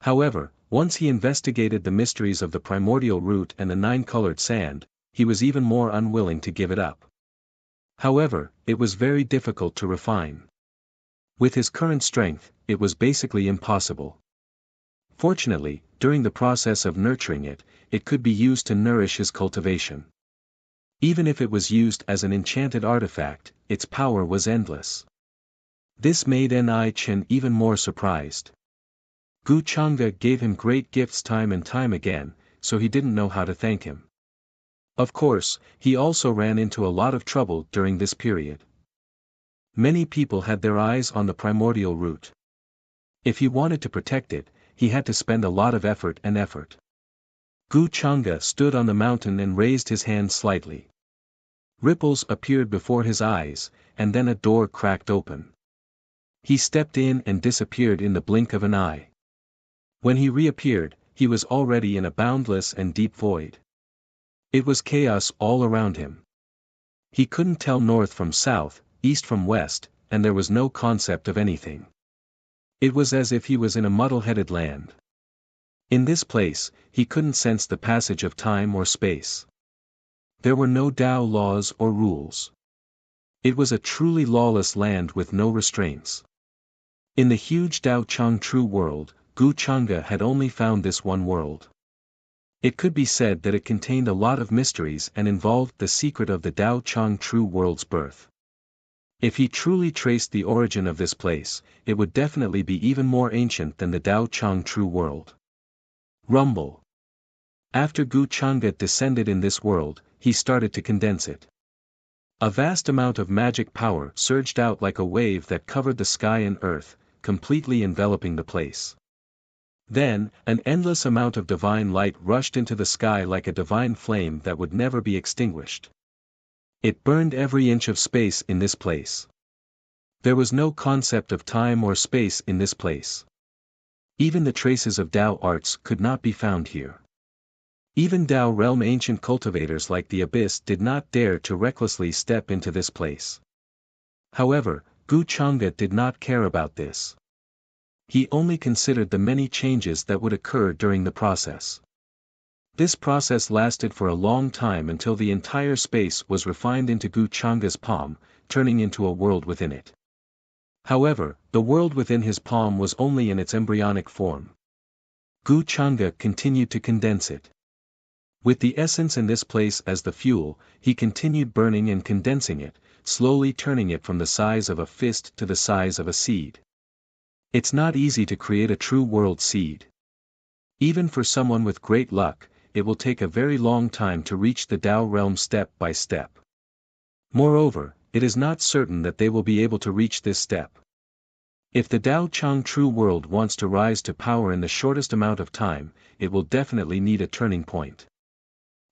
However, once he investigated the mysteries of the primordial root and the 9-colored sand, he was even more unwilling to give it up. However, it was very difficult to refine. With his current strength, it was basically impossible. Fortunately, during the process of nurturing it, it could be used to nourish his cultivation. Even if it was used as an enchanted artifact, its power was endless. This made Ni Chen even more surprised. Gu Changge gave him great gifts time and time again, so he didn't know how to thank him. Of course, he also ran into a lot of trouble during this period. Many people had their eyes on the primordial root. If he wanted to protect it, he had to spend a lot of effort. Gu Changge stood on the mountain and raised his hand slightly. Ripples appeared before his eyes, and then a door cracked open. He stepped in and disappeared in the blink of an eye. When he reappeared, he was already in a boundless and deep void. It was chaos all around him. He couldn't tell north from south, east from west, and there was no concept of anything. It was as if he was in a muddle-headed land. In this place, he couldn't sense the passage of time or space. There were no Tao laws or rules. It was a truly lawless land with no restraints. In the huge Tao Chang true world, Gu Changge had only found this one world. It could be said that it contained a lot of mysteries and involved the secret of the Tao Chang true world's birth. If he truly traced the origin of this place, it would definitely be even more ancient than the Tao Chang true world. Rumble. After Gu Changge descended in this world, he started to condense it. A vast amount of magic power surged out like a wave that covered the sky and earth, completely enveloping the place. Then, an endless amount of divine light rushed into the sky like a divine flame that would never be extinguished. It burned every inch of space in this place. There was no concept of time or space in this place. Even the traces of Tao arts could not be found here. Even Tao realm ancient cultivators like the Abyss did not dare to recklessly step into this place. However, Gu Changge did not care about this. He only considered the many changes that would occur during the process. This process lasted for a long time until the entire space was refined into Gu Changge's palm, turning into a world within it. However, the world within his palm was only in its embryonic form. Gu Changge continued to condense it. With the essence in this place as the fuel, he continued burning and condensing it, slowly turning it from the size of a fist to the size of a seed. It's not easy to create a true world seed. Even for someone with great luck, it will take a very long time to reach the Tao realm step by step. Moreover, it is not certain that they will be able to reach this step. If the Tao Chang true world wants to rise to power in the shortest amount of time, it will definitely need a turning point.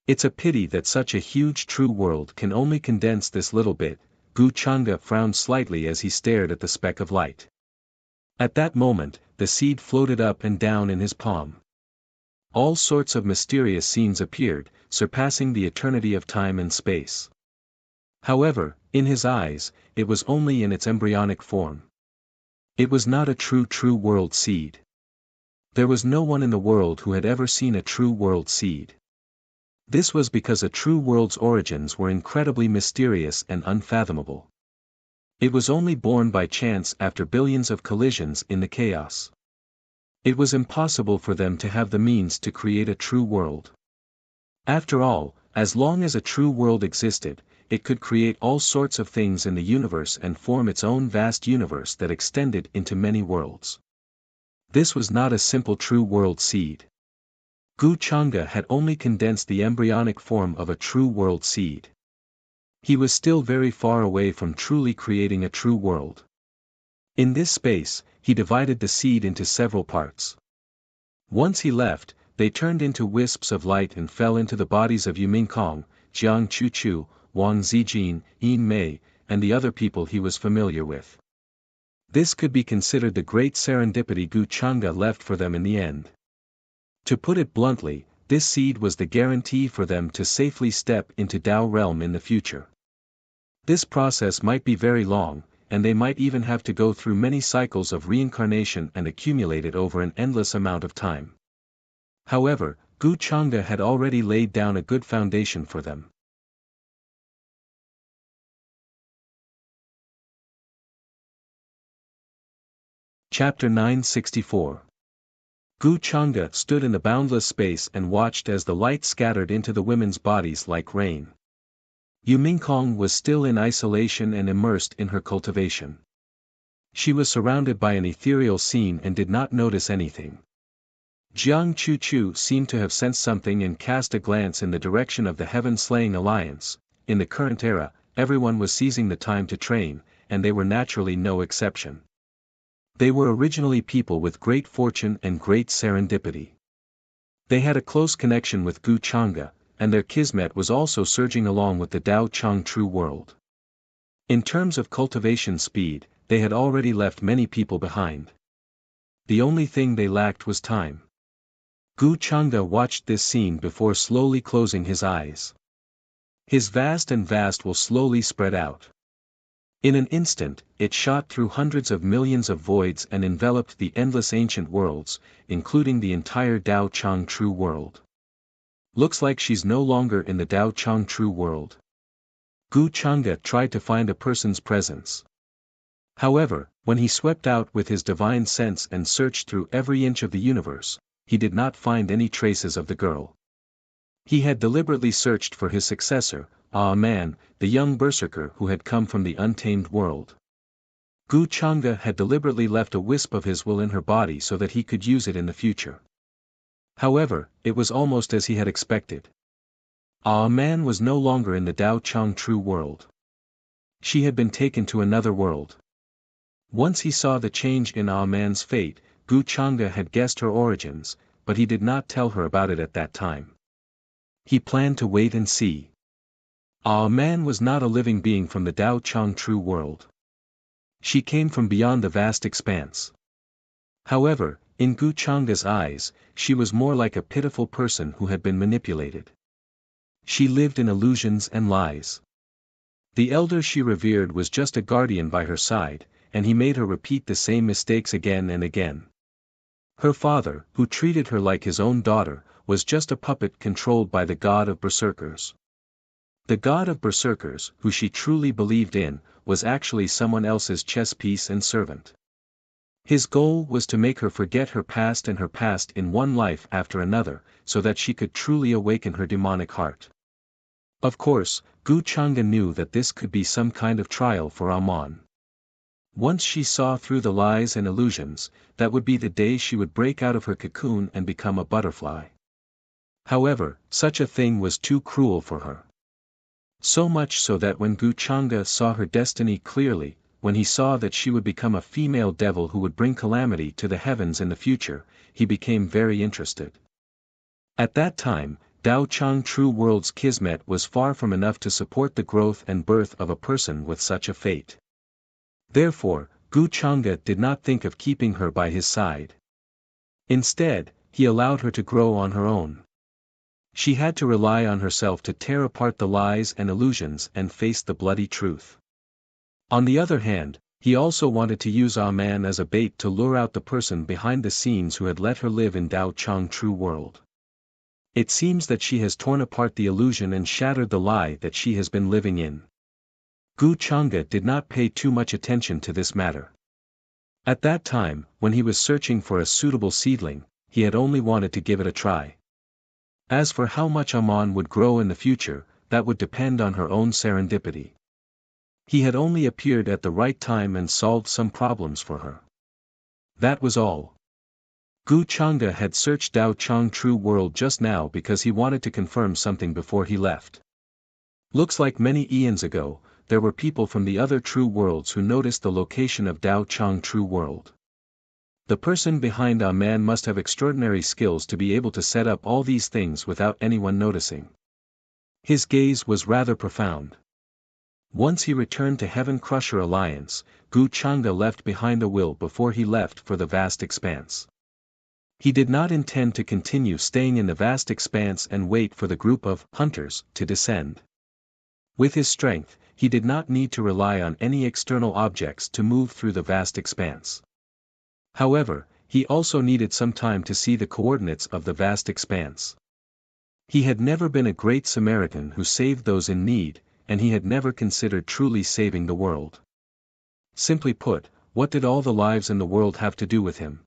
It's a pity that such a huge true world can only condense this little bit. Gu Changge frowned slightly as he stared at the speck of light. At that moment, the seed floated up and down in his palm. All sorts of mysterious scenes appeared, surpassing the eternity of time and space. However, in his eyes, it was only in its embryonic form. It was not a true world seed. There was no one in the world who had ever seen a true world seed. This was because a true world's origins were incredibly mysterious and unfathomable. It was only born by chance after billions of collisions in the chaos. It was impossible for them to have the means to create a true world. After all, as long as a true world existed, it could create all sorts of things in the universe and form its own vast universe that extended into many worlds. This was not a simple true world seed. Gu Changge had only condensed the embryonic form of a true world seed. He was still very far away from truly creating a true world. In this space, he divided the seed into several parts. Once he left, they turned into wisps of light and fell into the bodies of Yuming Kong, Jiang Chuchu, Wang Zijin, Yin Mei, and the other people he was familiar with. This could be considered the great serendipity Gu Changge left for them in the end. To put it bluntly, this seed was the guarantee for them to safely step into Tao realm in the future. This process might be very long, and they might even have to go through many cycles of reincarnation and accumulate it over an endless amount of time. However, Gu Changge had already laid down a good foundation for them. Chapter 964. Gu Changge stood in the boundless space and watched as the light scattered into the women's bodies like rain. Yu Mingkong was still in isolation and immersed in her cultivation. She was surrounded by an ethereal scene and did not notice anything. Jiang Chu seemed to have sensed something and cast a glance in the direction of the heaven-slaying alliance. In the current era, everyone was seizing the time to train, and they were naturally no exception. They were originally people with great fortune and great serendipity. They had a close connection with Gu Chang'e, and their kismet was also surging along with the Dao Chang true world. In terms of cultivation speed, they had already left many people behind. The only thing they lacked was time. Gu Chang'e watched this scene before slowly closing his eyes. His vast will slowly spread out. In an instant, it shot through hundreds of millions of voids and enveloped the endless ancient worlds, including the entire Dao Chang true world. Looks like she's no longer in the Dao Chang true world. Gu Chang'e tried to find a person's presence. However, when he swept out with his divine sense and searched through every inch of the universe, he did not find any traces of the girl. He had deliberately searched for his successor, Man, the young berserker who had come from the untamed world. Gu Chang'e had deliberately left a wisp of his will in her body so that he could use it in the future. However, it was almost as he had expected. Man was no longer in the Dao Chang true world. She had been taken to another world. Once he saw the change in Man's fate, Gu Chang'e had guessed her origins, but he did not tell her about it at that time. He planned to wait and see. Man was not a living being from the Dao Chang true world. She came from beyond the vast expanse. However, in Gu Chang'e's eyes, she was more like a pitiful person who had been manipulated. She lived in illusions and lies. The elder she revered was just a guardian by her side, and he made her repeat the same mistakes again and again. Her father, who treated her like his own daughter, was just a puppet controlled by the god of berserkers. The god of berserkers, who she truly believed in, was actually someone else's chess piece and servant. His goal was to make her forget her past and her past in one life after another, so that she could truly awaken her demonic heart. Of course, Gu Chang'e knew that this could be some kind of trial for Amon. Once she saw through the lies and illusions, that would be the day she would break out of her cocoon and become a butterfly. However, such a thing was too cruel for her. So much so that when Gu Chang'e saw her destiny clearly, when he saw that she would become a female devil who would bring calamity to the heavens in the future, he became very interested. At that time, Dao Chang true world's kismet was far from enough to support the growth and birth of a person with such a fate. Therefore, Gu Chang'e did not think of keeping her by his side. Instead, he allowed her to grow on her own. She had to rely on herself to tear apart the lies and illusions and face the bloody truth. On the other hand, he also wanted to use Man as a bait to lure out the person behind the scenes who had let her live in Dao Chang true world. It seems that she has torn apart the illusion and shattered the lie that she has been living in. Gu Chang'e did not pay too much attention to this matter. At that time, when he was searching for a suitable seedling, he had only wanted to give it a try. As for how much Amon would grow in the future, that would depend on her own serendipity. He had only appeared at the right time and solved some problems for her. That was all. Gu Chang'e had searched Dao Chang true world just now because he wanted to confirm something before he left. Looks like many eons ago, there were people from the other true worlds who noticed the location of Dao Chang true world. The person behind Man must have extraordinary skills to be able to set up all these things without anyone noticing. His gaze was rather profound. Once he returned to Heaven Crusher Alliance, Gu Chang'e left behind a will before he left for the vast expanse. He did not intend to continue staying in the vast expanse and wait for the group of hunters to descend. With his strength, he did not need to rely on any external objects to move through the vast expanse. However, he also needed some time to see the coordinates of the vast expanse. He had never been a great Samaritan who saved those in need, and he had never considered truly saving the world. Simply put, what did all the lives in the world have to do with him?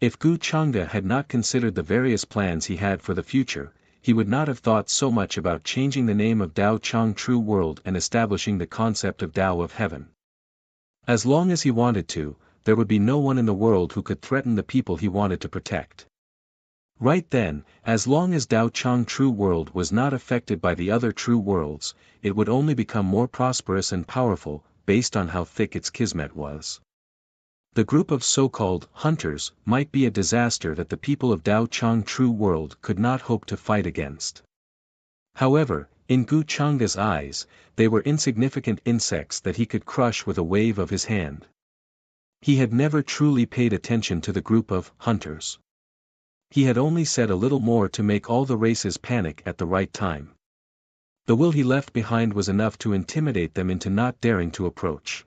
If Gu Chang'e had not considered the various plans he had for the future, he would not have thought so much about changing the name of Tao Chang True World and establishing the concept of Tao of Heaven. As long as he wanted to, there would be no one in the world who could threaten the people he wanted to protect. Right then, as long as Tao Chang True World was not affected by the other true worlds, it would only become more prosperous and powerful, based on how thick its kismet was. The group of so-called hunters might be a disaster that the people of Tao Chang True World could not hope to fight against. However, in Gu Changa's eyes, they were insignificant insects that he could crush with a wave of his hand. He had never truly paid attention to the group of hunters. He had only said a little more to make all the races panic at the right time. The will he left behind was enough to intimidate them into not daring to approach.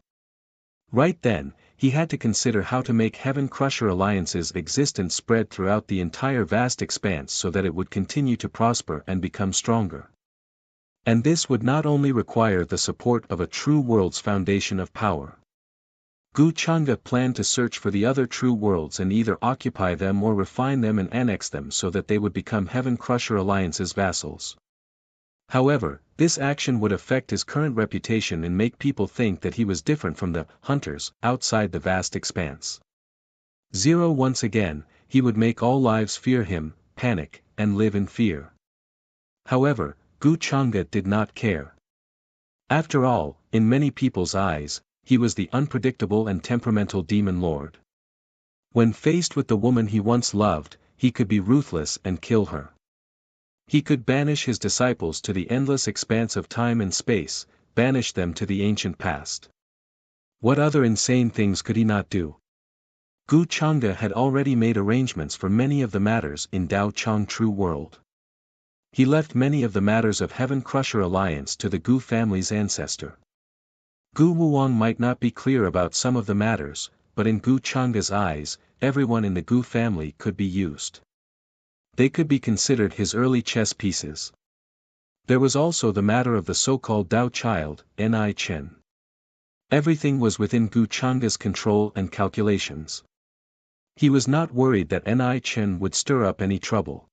Right then, he had to consider how to make Heaven Crusher Alliance's existence spread throughout the entire vast expanse so that it would continue to prosper and become stronger. And this would not only require the support of a true world's foundation of power. Gu Changa planned to search for the other true worlds and either occupy them or refine them and annex them so that they would become Heaven Crusher Alliance's vassals. However, this action would affect his current reputation and make people think that he was different from the hunters outside the vast expanse. Once again, he would make all lives fear him, panic, and live in fear. However, Gu Changa did not care. After all, in many people's eyes, he was the unpredictable and temperamental demon lord. When faced with the woman he once loved, he could be ruthless and kill her. He could banish his disciples to the endless expanse of time and space, banish them to the ancient past. What other insane things could he not do? Gu Changa had already made arrangements for many of the matters in Tao Chang True World. He left many of the matters of Heaven Crusher Alliance to the Gu family's ancestor. Gu Wuang might not be clear about some of the matters, but in Gu Changa's eyes, everyone in the Gu family could be used. They could be considered his early chess pieces. There was also the matter of the so-called Tao child, Ni Chen. Everything was within Gu Changa's control and calculations. He was not worried that Ni Chen would stir up any trouble.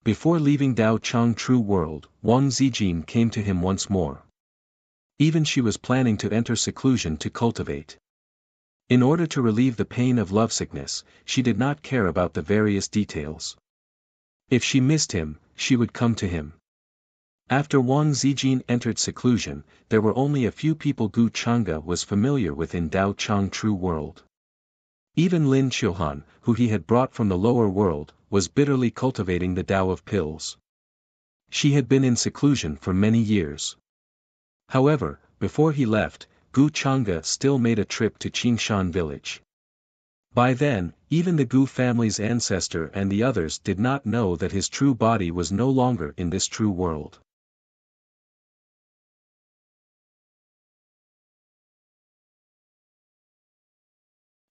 Before leaving Tao Chang True World, Wang Zijin came to him once more. Even she was planning to enter seclusion to cultivate. In order to relieve the pain of lovesickness, she did not care about the various details. If she missed him, she would come to him. After Wang Zijin entered seclusion, there were only a few people Gu Changa was familiar with in Tao Chang True World. Even Lin Xiuhan, who he had brought from the lower world, was bitterly cultivating the Tao of pills. She had been in seclusion for many years. However, before he left, Gu Changa still made a trip to Qingshan village. By then, even the Gu family's ancestor and the others did not know that his true body was no longer in this true world.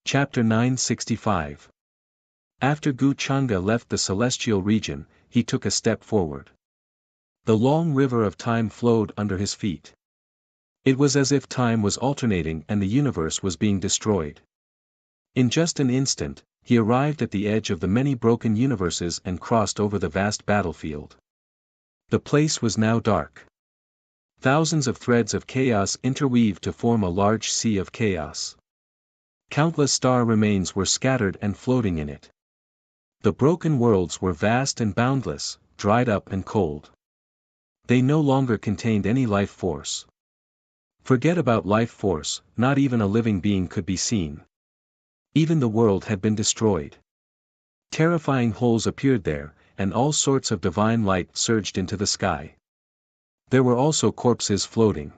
Chapter 965. After Gu Changa left the celestial region, he took a step forward. The long river of time flowed under his feet. It was as if time was alternating and the universe was being destroyed. In just an instant, he arrived at the edge of the many broken universes and crossed over the vast battlefield. The place was now dark. Thousands of threads of chaos interweaved to form a large sea of chaos. Countless star remains were scattered and floating in it. The broken worlds were vast and boundless, dried up and cold. They no longer contained any life force. Forget about life force, not even a living being could be seen. Even the world had been destroyed. Terrifying holes appeared there, and all sorts of divine light surged into the sky. There were also corpses floating.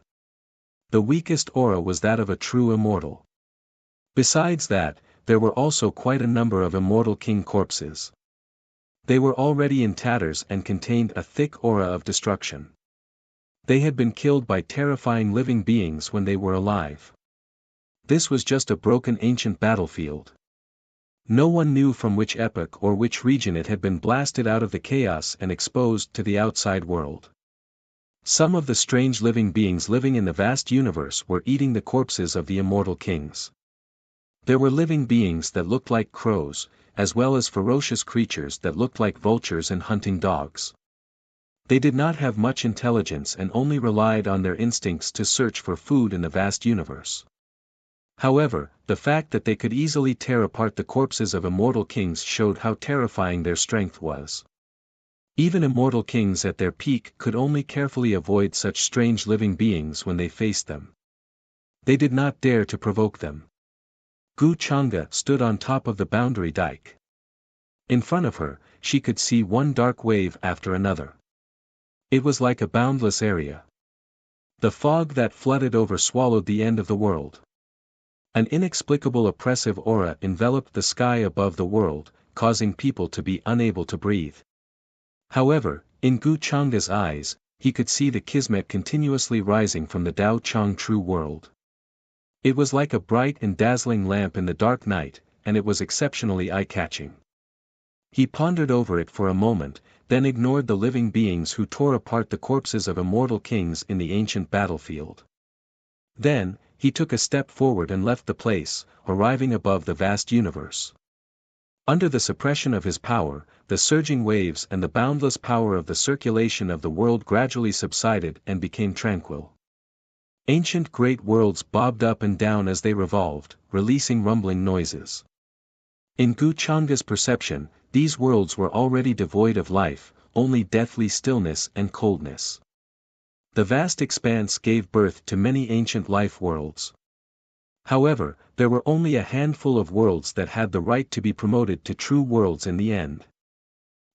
The weakest aura was that of a true immortal. Besides that, there were also quite a number of immortal king corpses. They were already in tatters and contained a thick aura of destruction. They had been killed by terrifying living beings when they were alive. This was just a broken ancient battlefield. No one knew from which epoch or which region it had been blasted out of the chaos and exposed to the outside world. Some of the strange living beings living in the vast universe were eating the corpses of the immortal kings. There were living beings that looked like crows, as well as ferocious creatures that looked like vultures and hunting dogs. They did not have much intelligence and only relied on their instincts to search for food in the vast universe. However, the fact that they could easily tear apart the corpses of immortal kings showed how terrifying their strength was. Even immortal kings at their peak could only carefully avoid such strange living beings when they faced them. They did not dare to provoke them. Gu Chang'e stood on top of the boundary dike. In front of her, she could see one dark wave after another. It was like a boundless area. The fog that flooded over swallowed the end of the world. An inexplicable oppressive aura enveloped the sky above the world, causing people to be unable to breathe. However, in Gu Chang'e's eyes, he could see the kismet continuously rising from the Tao Chang true world. It was like a bright and dazzling lamp in the dark night, and it was exceptionally eye-catching. He pondered over it for a moment, then ignored the living beings who tore apart the corpses of immortal kings in the ancient battlefield. Then, he took a step forward and left the place, arriving above the vast universe. Under the suppression of his power, the surging waves and the boundless power of the circulation of the world gradually subsided and became tranquil. Ancient great worlds bobbed up and down as they revolved, releasing rumbling noises. In Gu Chang'e's perception, these worlds were already devoid of life, only deathly stillness and coldness. The vast expanse gave birth to many ancient life worlds. However, there were only a handful of worlds that had the right to be promoted to true worlds in the end.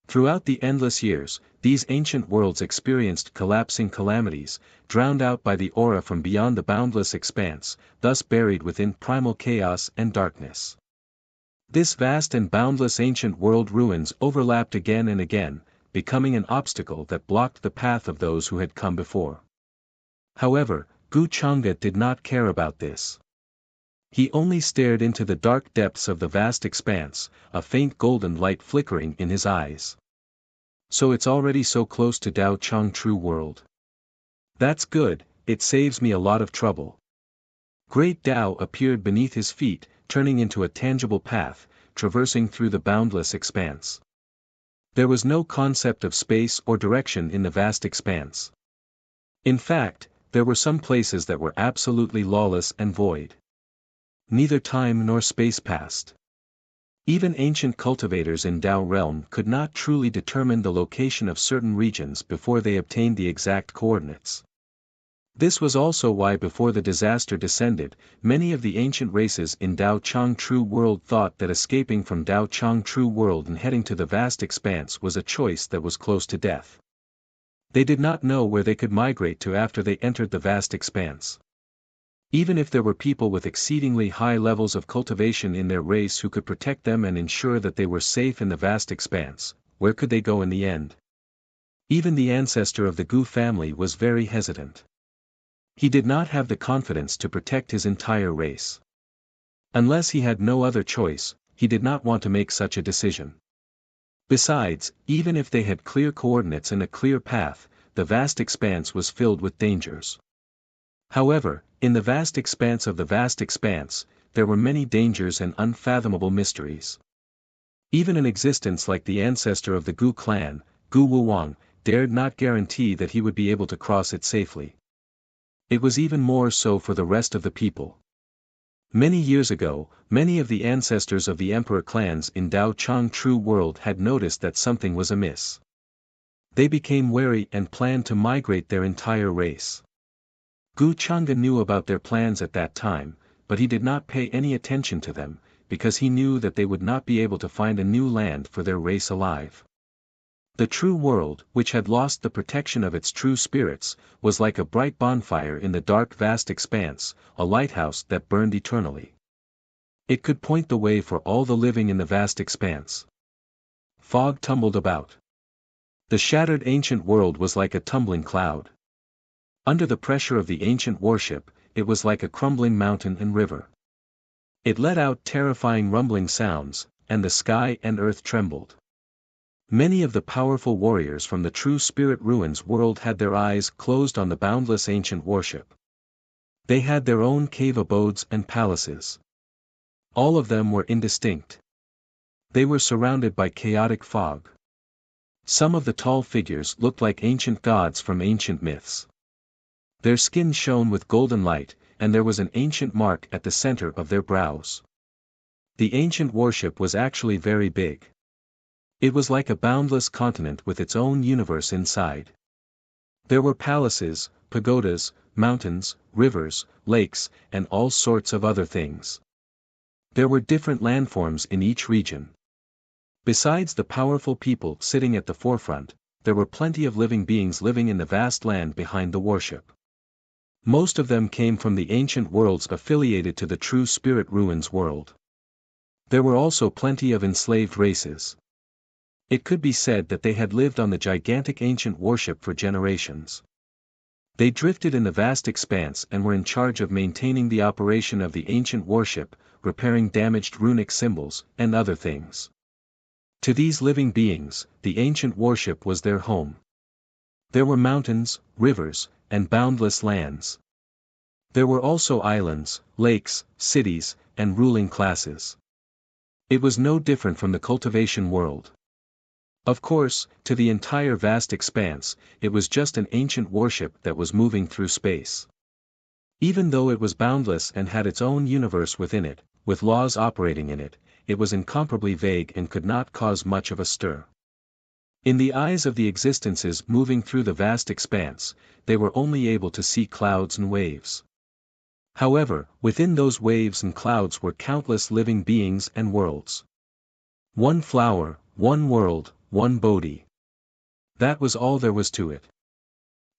Throughout the endless years, these ancient worlds experienced collapsing calamities, drowned out by the aura from beyond the boundless expanse, thus buried within primal chaos and darkness. This vast and boundless ancient world ruins overlapped again and again, becoming an obstacle that blocked the path of those who had come before. However, Gu Chang'e did not care about this. He only stared into the dark depths of the vast expanse, a faint golden light flickering in his eyes. So it's already so close to Tao Chang true world. That's good, it saves me a lot of trouble. Great Tao appeared beneath his feet, turning into a tangible path, traversing through the boundless expanse. There was no concept of space or direction in the vast expanse. In fact, there were some places that were absolutely lawless and void. Neither time nor space passed. Even ancient cultivators in Tao realm could not truly determine the location of certain regions before they obtained the exact coordinates. This was also why before the disaster descended, many of the ancient races in Tao Chang True World thought that escaping from Tao Chang True World and heading to the vast expanse was a choice that was close to death. They did not know where they could migrate to after they entered the vast expanse. Even if there were people with exceedingly high levels of cultivation in their race who could protect them and ensure that they were safe in the vast expanse, where could they go in the end? Even the ancestor of the Gu family was very hesitant. He did not have the confidence to protect his entire race. Unless he had no other choice, he did not want to make such a decision. Besides, even if they had clear coordinates and a clear path, the vast expanse was filled with dangers. However, in the vast expanse of the vast expanse, there were many dangers and unfathomable mysteries. Even an existence like the ancestor of the Gu clan, Gu Wuwang, dared not guarantee that he would be able to cross it safely. It was even more so for the rest of the people. Many years ago, many of the ancestors of the emperor clans in Tao Chang True World had noticed that something was amiss. They became wary and planned to migrate their entire race. Gu Chang'e knew about their plans at that time, but he did not pay any attention to them, because he knew that they would not be able to find a new land for their race alive. The true world, which had lost the protection of its true spirits, was like a bright bonfire in the dark vast expanse, a lighthouse that burned eternally. It could point the way for all the living in the vast expanse. Fog tumbled about. The shattered ancient world was like a tumbling cloud. Under the pressure of the ancient warship, it was like a crumbling mountain and river. It let out terrifying rumbling sounds, and the sky and earth trembled. Many of the powerful warriors from the true spirit ruins world had their eyes closed on the boundless ancient warship. They had their own cave abodes and palaces. All of them were indistinct. They were surrounded by chaotic fog. Some of the tall figures looked like ancient gods from ancient myths. Their skin shone with golden light, and there was an ancient mark at the center of their brows. The ancient worship was actually very big. It was like a boundless continent with its own universe inside. There were palaces, pagodas, mountains, rivers, lakes, and all sorts of other things. There were different landforms in each region. Besides the powerful people sitting at the forefront, there were plenty of living beings living in the vast land behind the worship. Most of them came from the ancient worlds affiliated to the true spirit ruins world. There were also plenty of enslaved races. It could be said that they had lived on the gigantic ancient worship for generations. They drifted in the vast expanse and were in charge of maintaining the operation of the ancient worship, repairing damaged runic symbols, and other things. To these living beings, the ancient worship was their home. There were mountains, rivers, and boundless lands. There were also islands, lakes, cities, and ruling classes. It was no different from the cultivation world. Of course, to the entire vast expanse, it was just an ancient worship that was moving through space. Even though it was boundless and had its own universe within it, with laws operating in it, it was incomparably vague and could not cause much of a stir. In the eyes of the existences moving through the vast expanse, they were only able to see clouds and waves. However, within those waves and clouds were countless living beings and worlds. One flower, one world, one Bodhi. That was all there was to it.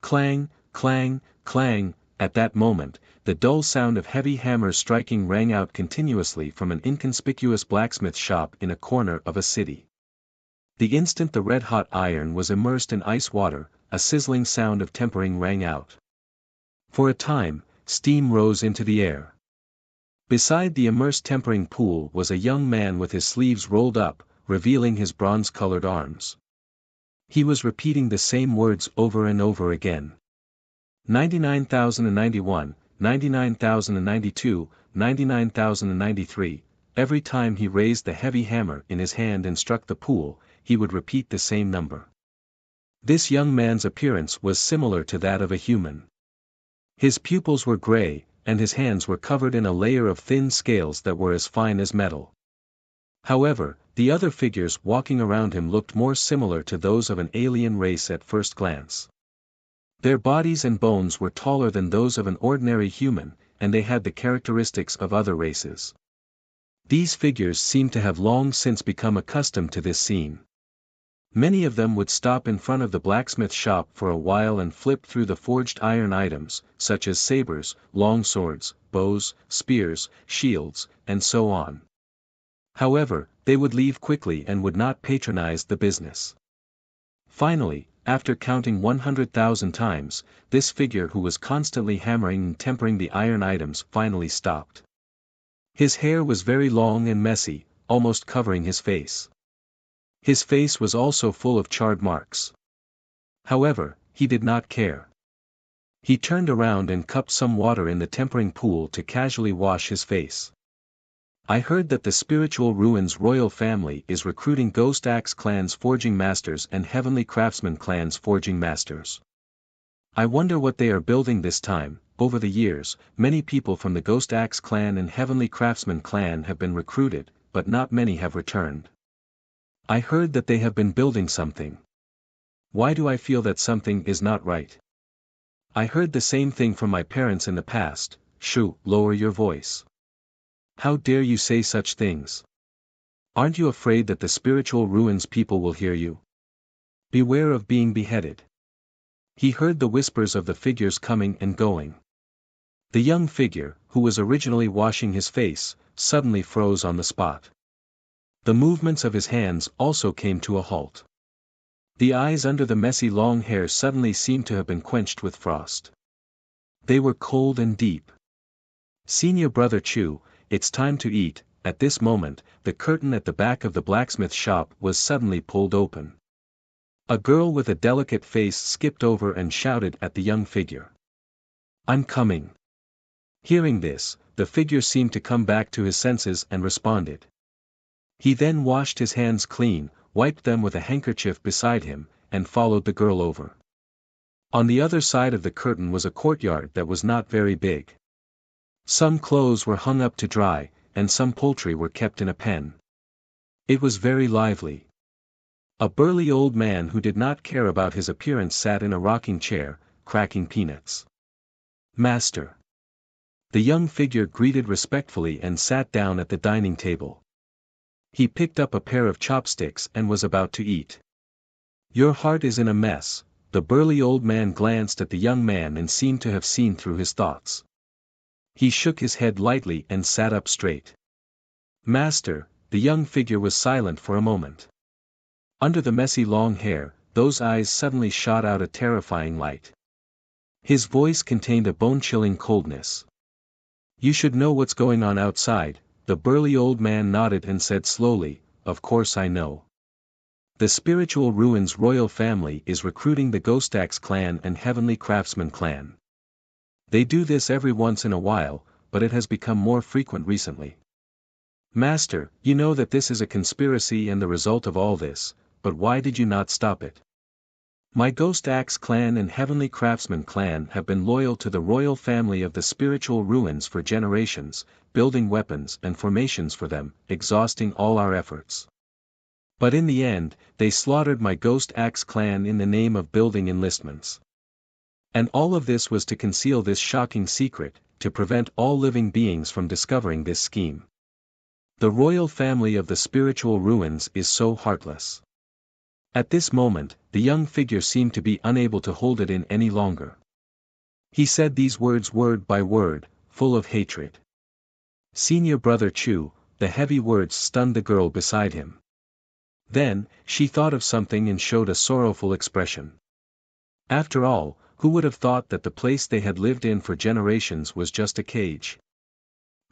Clang, clang, clang, at that moment, the dull sound of heavy hammers striking rang out continuously from an inconspicuous blacksmith shop in a corner of a city. The instant the red-hot iron was immersed in ice water, a sizzling sound of tempering rang out. For a time, steam rose into the air. Beside the immersed tempering pool was a young man with his sleeves rolled up, revealing his bronze-colored arms. He was repeating the same words over and over again. 99,091, 99,092, 99,093, every time he raised the heavy hammer in his hand and struck the pool, he would repeat the same number. This young man's appearance was similar to that of a human. His pupils were gray, and his hands were covered in a layer of thin scales that were as fine as metal. However, the other figures walking around him looked more similar to those of an alien race at first glance. Their bodies and bones were taller than those of an ordinary human, and they had the characteristics of other races. These figures seemed to have long since become accustomed to this scene. Many of them would stop in front of the blacksmith shop for a while and flip through the forged iron items, such as sabers, long swords, bows, spears, shields, and so on. However, they would leave quickly and would not patronize the business. Finally, after counting 100,000 times, this figure who was constantly hammering and tempering the iron items finally stopped. His hair was very long and messy, almost covering his face. His face was also full of charred marks. However, he did not care. He turned around and cupped some water in the tempering pool to casually wash his face. I heard that the Spiritual Ruins royal family is recruiting Ghost Axe clan's forging masters and Heavenly Craftsman clan's forging masters. I wonder what they are building this time. Over the years, many people from the Ghost Axe clan and Heavenly Craftsman clan have been recruited, but not many have returned. I heard that they have been building something. Why do I feel that something is not right? I heard the same thing from my parents in the past. Shoo, lower your voice. How dare you say such things? Aren't you afraid that the Spiritual Ruins people will hear you? Beware of being beheaded. He heard the whispers of the figures coming and going. The young figure, who was originally washing his face, suddenly froze on the spot. The movements of his hands also came to a halt. The eyes under the messy long hair suddenly seemed to have been quenched with frost. They were cold and deep. Senior Brother Chu, it's time to eat. At this moment, the curtain at the back of the blacksmith shop was suddenly pulled open. A girl with a delicate face skipped over and shouted at the young figure. I'm coming. Hearing this, the figure seemed to come back to his senses and responded. He then washed his hands clean, wiped them with a handkerchief beside him, and followed the girl over. On the other side of the curtain was a courtyard that was not very big. Some clothes were hung up to dry, and some poultry were kept in a pen. It was very lively. A burly old man who did not care about his appearance sat in a rocking chair, cracking peanuts. "Master." The young figure greeted respectfully and sat down at the dining table. He picked up a pair of chopsticks and was about to eat. "Your heart is in a mess." The burly old man glanced at the young man and seemed to have seen through his thoughts. He shook his head lightly and sat up straight. "Master." The young figure was silent for a moment. Under the messy long hair, those eyes suddenly shot out a terrifying light. His voice contained a bone-chilling coldness. "You should know what's going on outside." The burly old man nodded and said slowly, "Of course I know. The Spiritual Ruins royal family is recruiting the Ghost Axe clan and Heavenly Craftsman clan. They do this every once in a while, but it has become more frequent recently. Master, you know that this is a conspiracy and the result of all this, but why did you not stop it? My Ghost Axe clan and Heavenly Craftsman clan have been loyal to the royal family of the Spiritual Ruins for generations, building weapons and formations for them, exhausting all our efforts. But in the end, they slaughtered my Ghost Axe clan in the name of building enlistments. And all of this was to conceal this shocking secret, to prevent all living beings from discovering this scheme. The royal family of the Spiritual Ruins is so heartless." At this moment, the young figure seemed to be unable to hold it in any longer. He said these words word by word, full of hatred. "Senior brother Chu." The heavy words stunned the girl beside him. Then, she thought of something and showed a sorrowful expression. After all, who would have thought that the place they had lived in for generations was just a cage?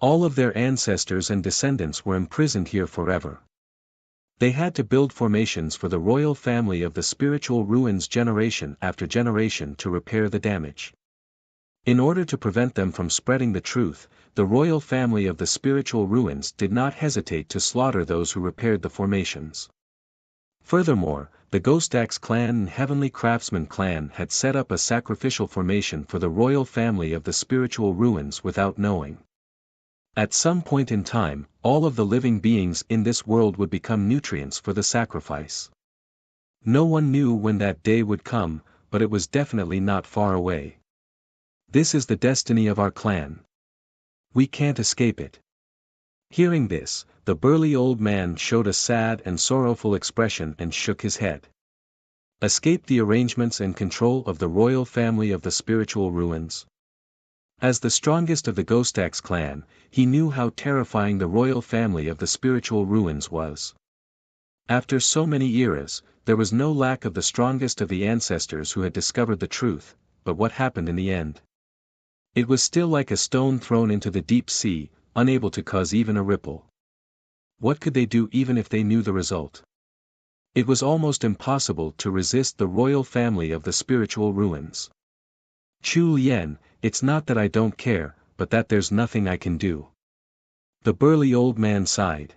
All of their ancestors and descendants were imprisoned here forever. They had to build formations for the royal family of the Spiritual Ruins generation after generation to repair the damage. In order to prevent them from spreading the truth, the royal family of the Spiritual Ruins did not hesitate to slaughter those who repaired the formations. Furthermore, the Ghost Axe clan and Heavenly Craftsman clan had set up a sacrificial formation for the royal family of the Spiritual Ruins without knowing. At some point in time, all of the living beings in this world would become nutrients for the sacrifice. No one knew when that day would come, but it was definitely not far away. This is the destiny of our clan. We can't escape it. Hearing this, the burly old man showed a sad and sorrowful expression and shook his head. Escape the arrangements and control of the royal family of the Spiritual Ruins? As the strongest of the Ghost Axe clan, he knew how terrifying the royal family of the Spiritual Ruins was. After so many eras, there was no lack of the strongest of the ancestors who had discovered the truth, but what happened in the end? It was still like a stone thrown into the deep sea, unable to cause even a ripple. What could they do even if they knew the result? It was almost impossible to resist the royal family of the Spiritual Ruins. Chu Lien, it's not that I don't care, but that there's nothing I can do. The burly old man sighed.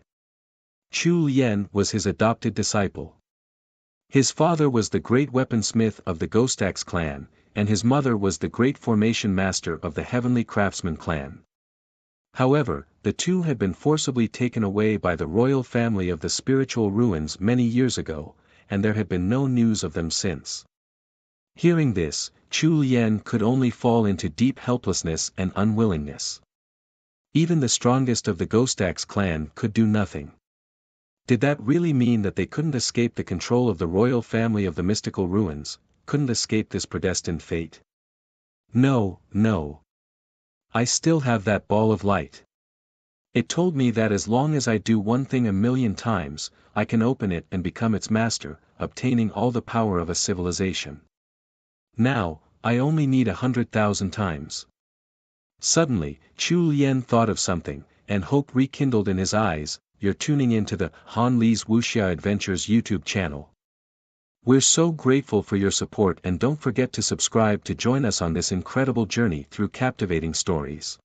Chu Lien was his adopted disciple. His father was the great weaponsmith of the Ghost Axe clan, and his mother was the great formation master of the Heavenly Craftsman clan. However, the two had been forcibly taken away by the royal family of the Spiritual Ruins many years ago, and there had been no news of them since. Hearing this, Chu Lien could only fall into deep helplessness and unwillingness. Even the strongest of the Ghost Axe clan could do nothing. Did that really mean that they couldn't escape the control of the royal family of the mystical ruins, couldn't escape this predestined fate? No, no. I still have that ball of light. It told me that as long as I do one thing 1,000,000 times, I can open it and become its master, obtaining all the power of a civilization. Now, I only need 100,000 times. Suddenly, Chu Lien thought of something, and hope rekindled in his eyes. You're tuning into the Han Li's Wuxia Adventures YouTube channel. We're so grateful for your support, and don't forget to subscribe to join us on this incredible journey through captivating stories.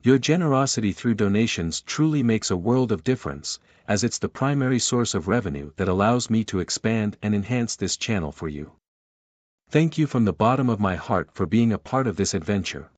Your generosity through donations truly makes a world of difference, as it's the primary source of revenue that allows me to expand and enhance this channel for you. Thank you from the bottom of my heart for being a part of this adventure.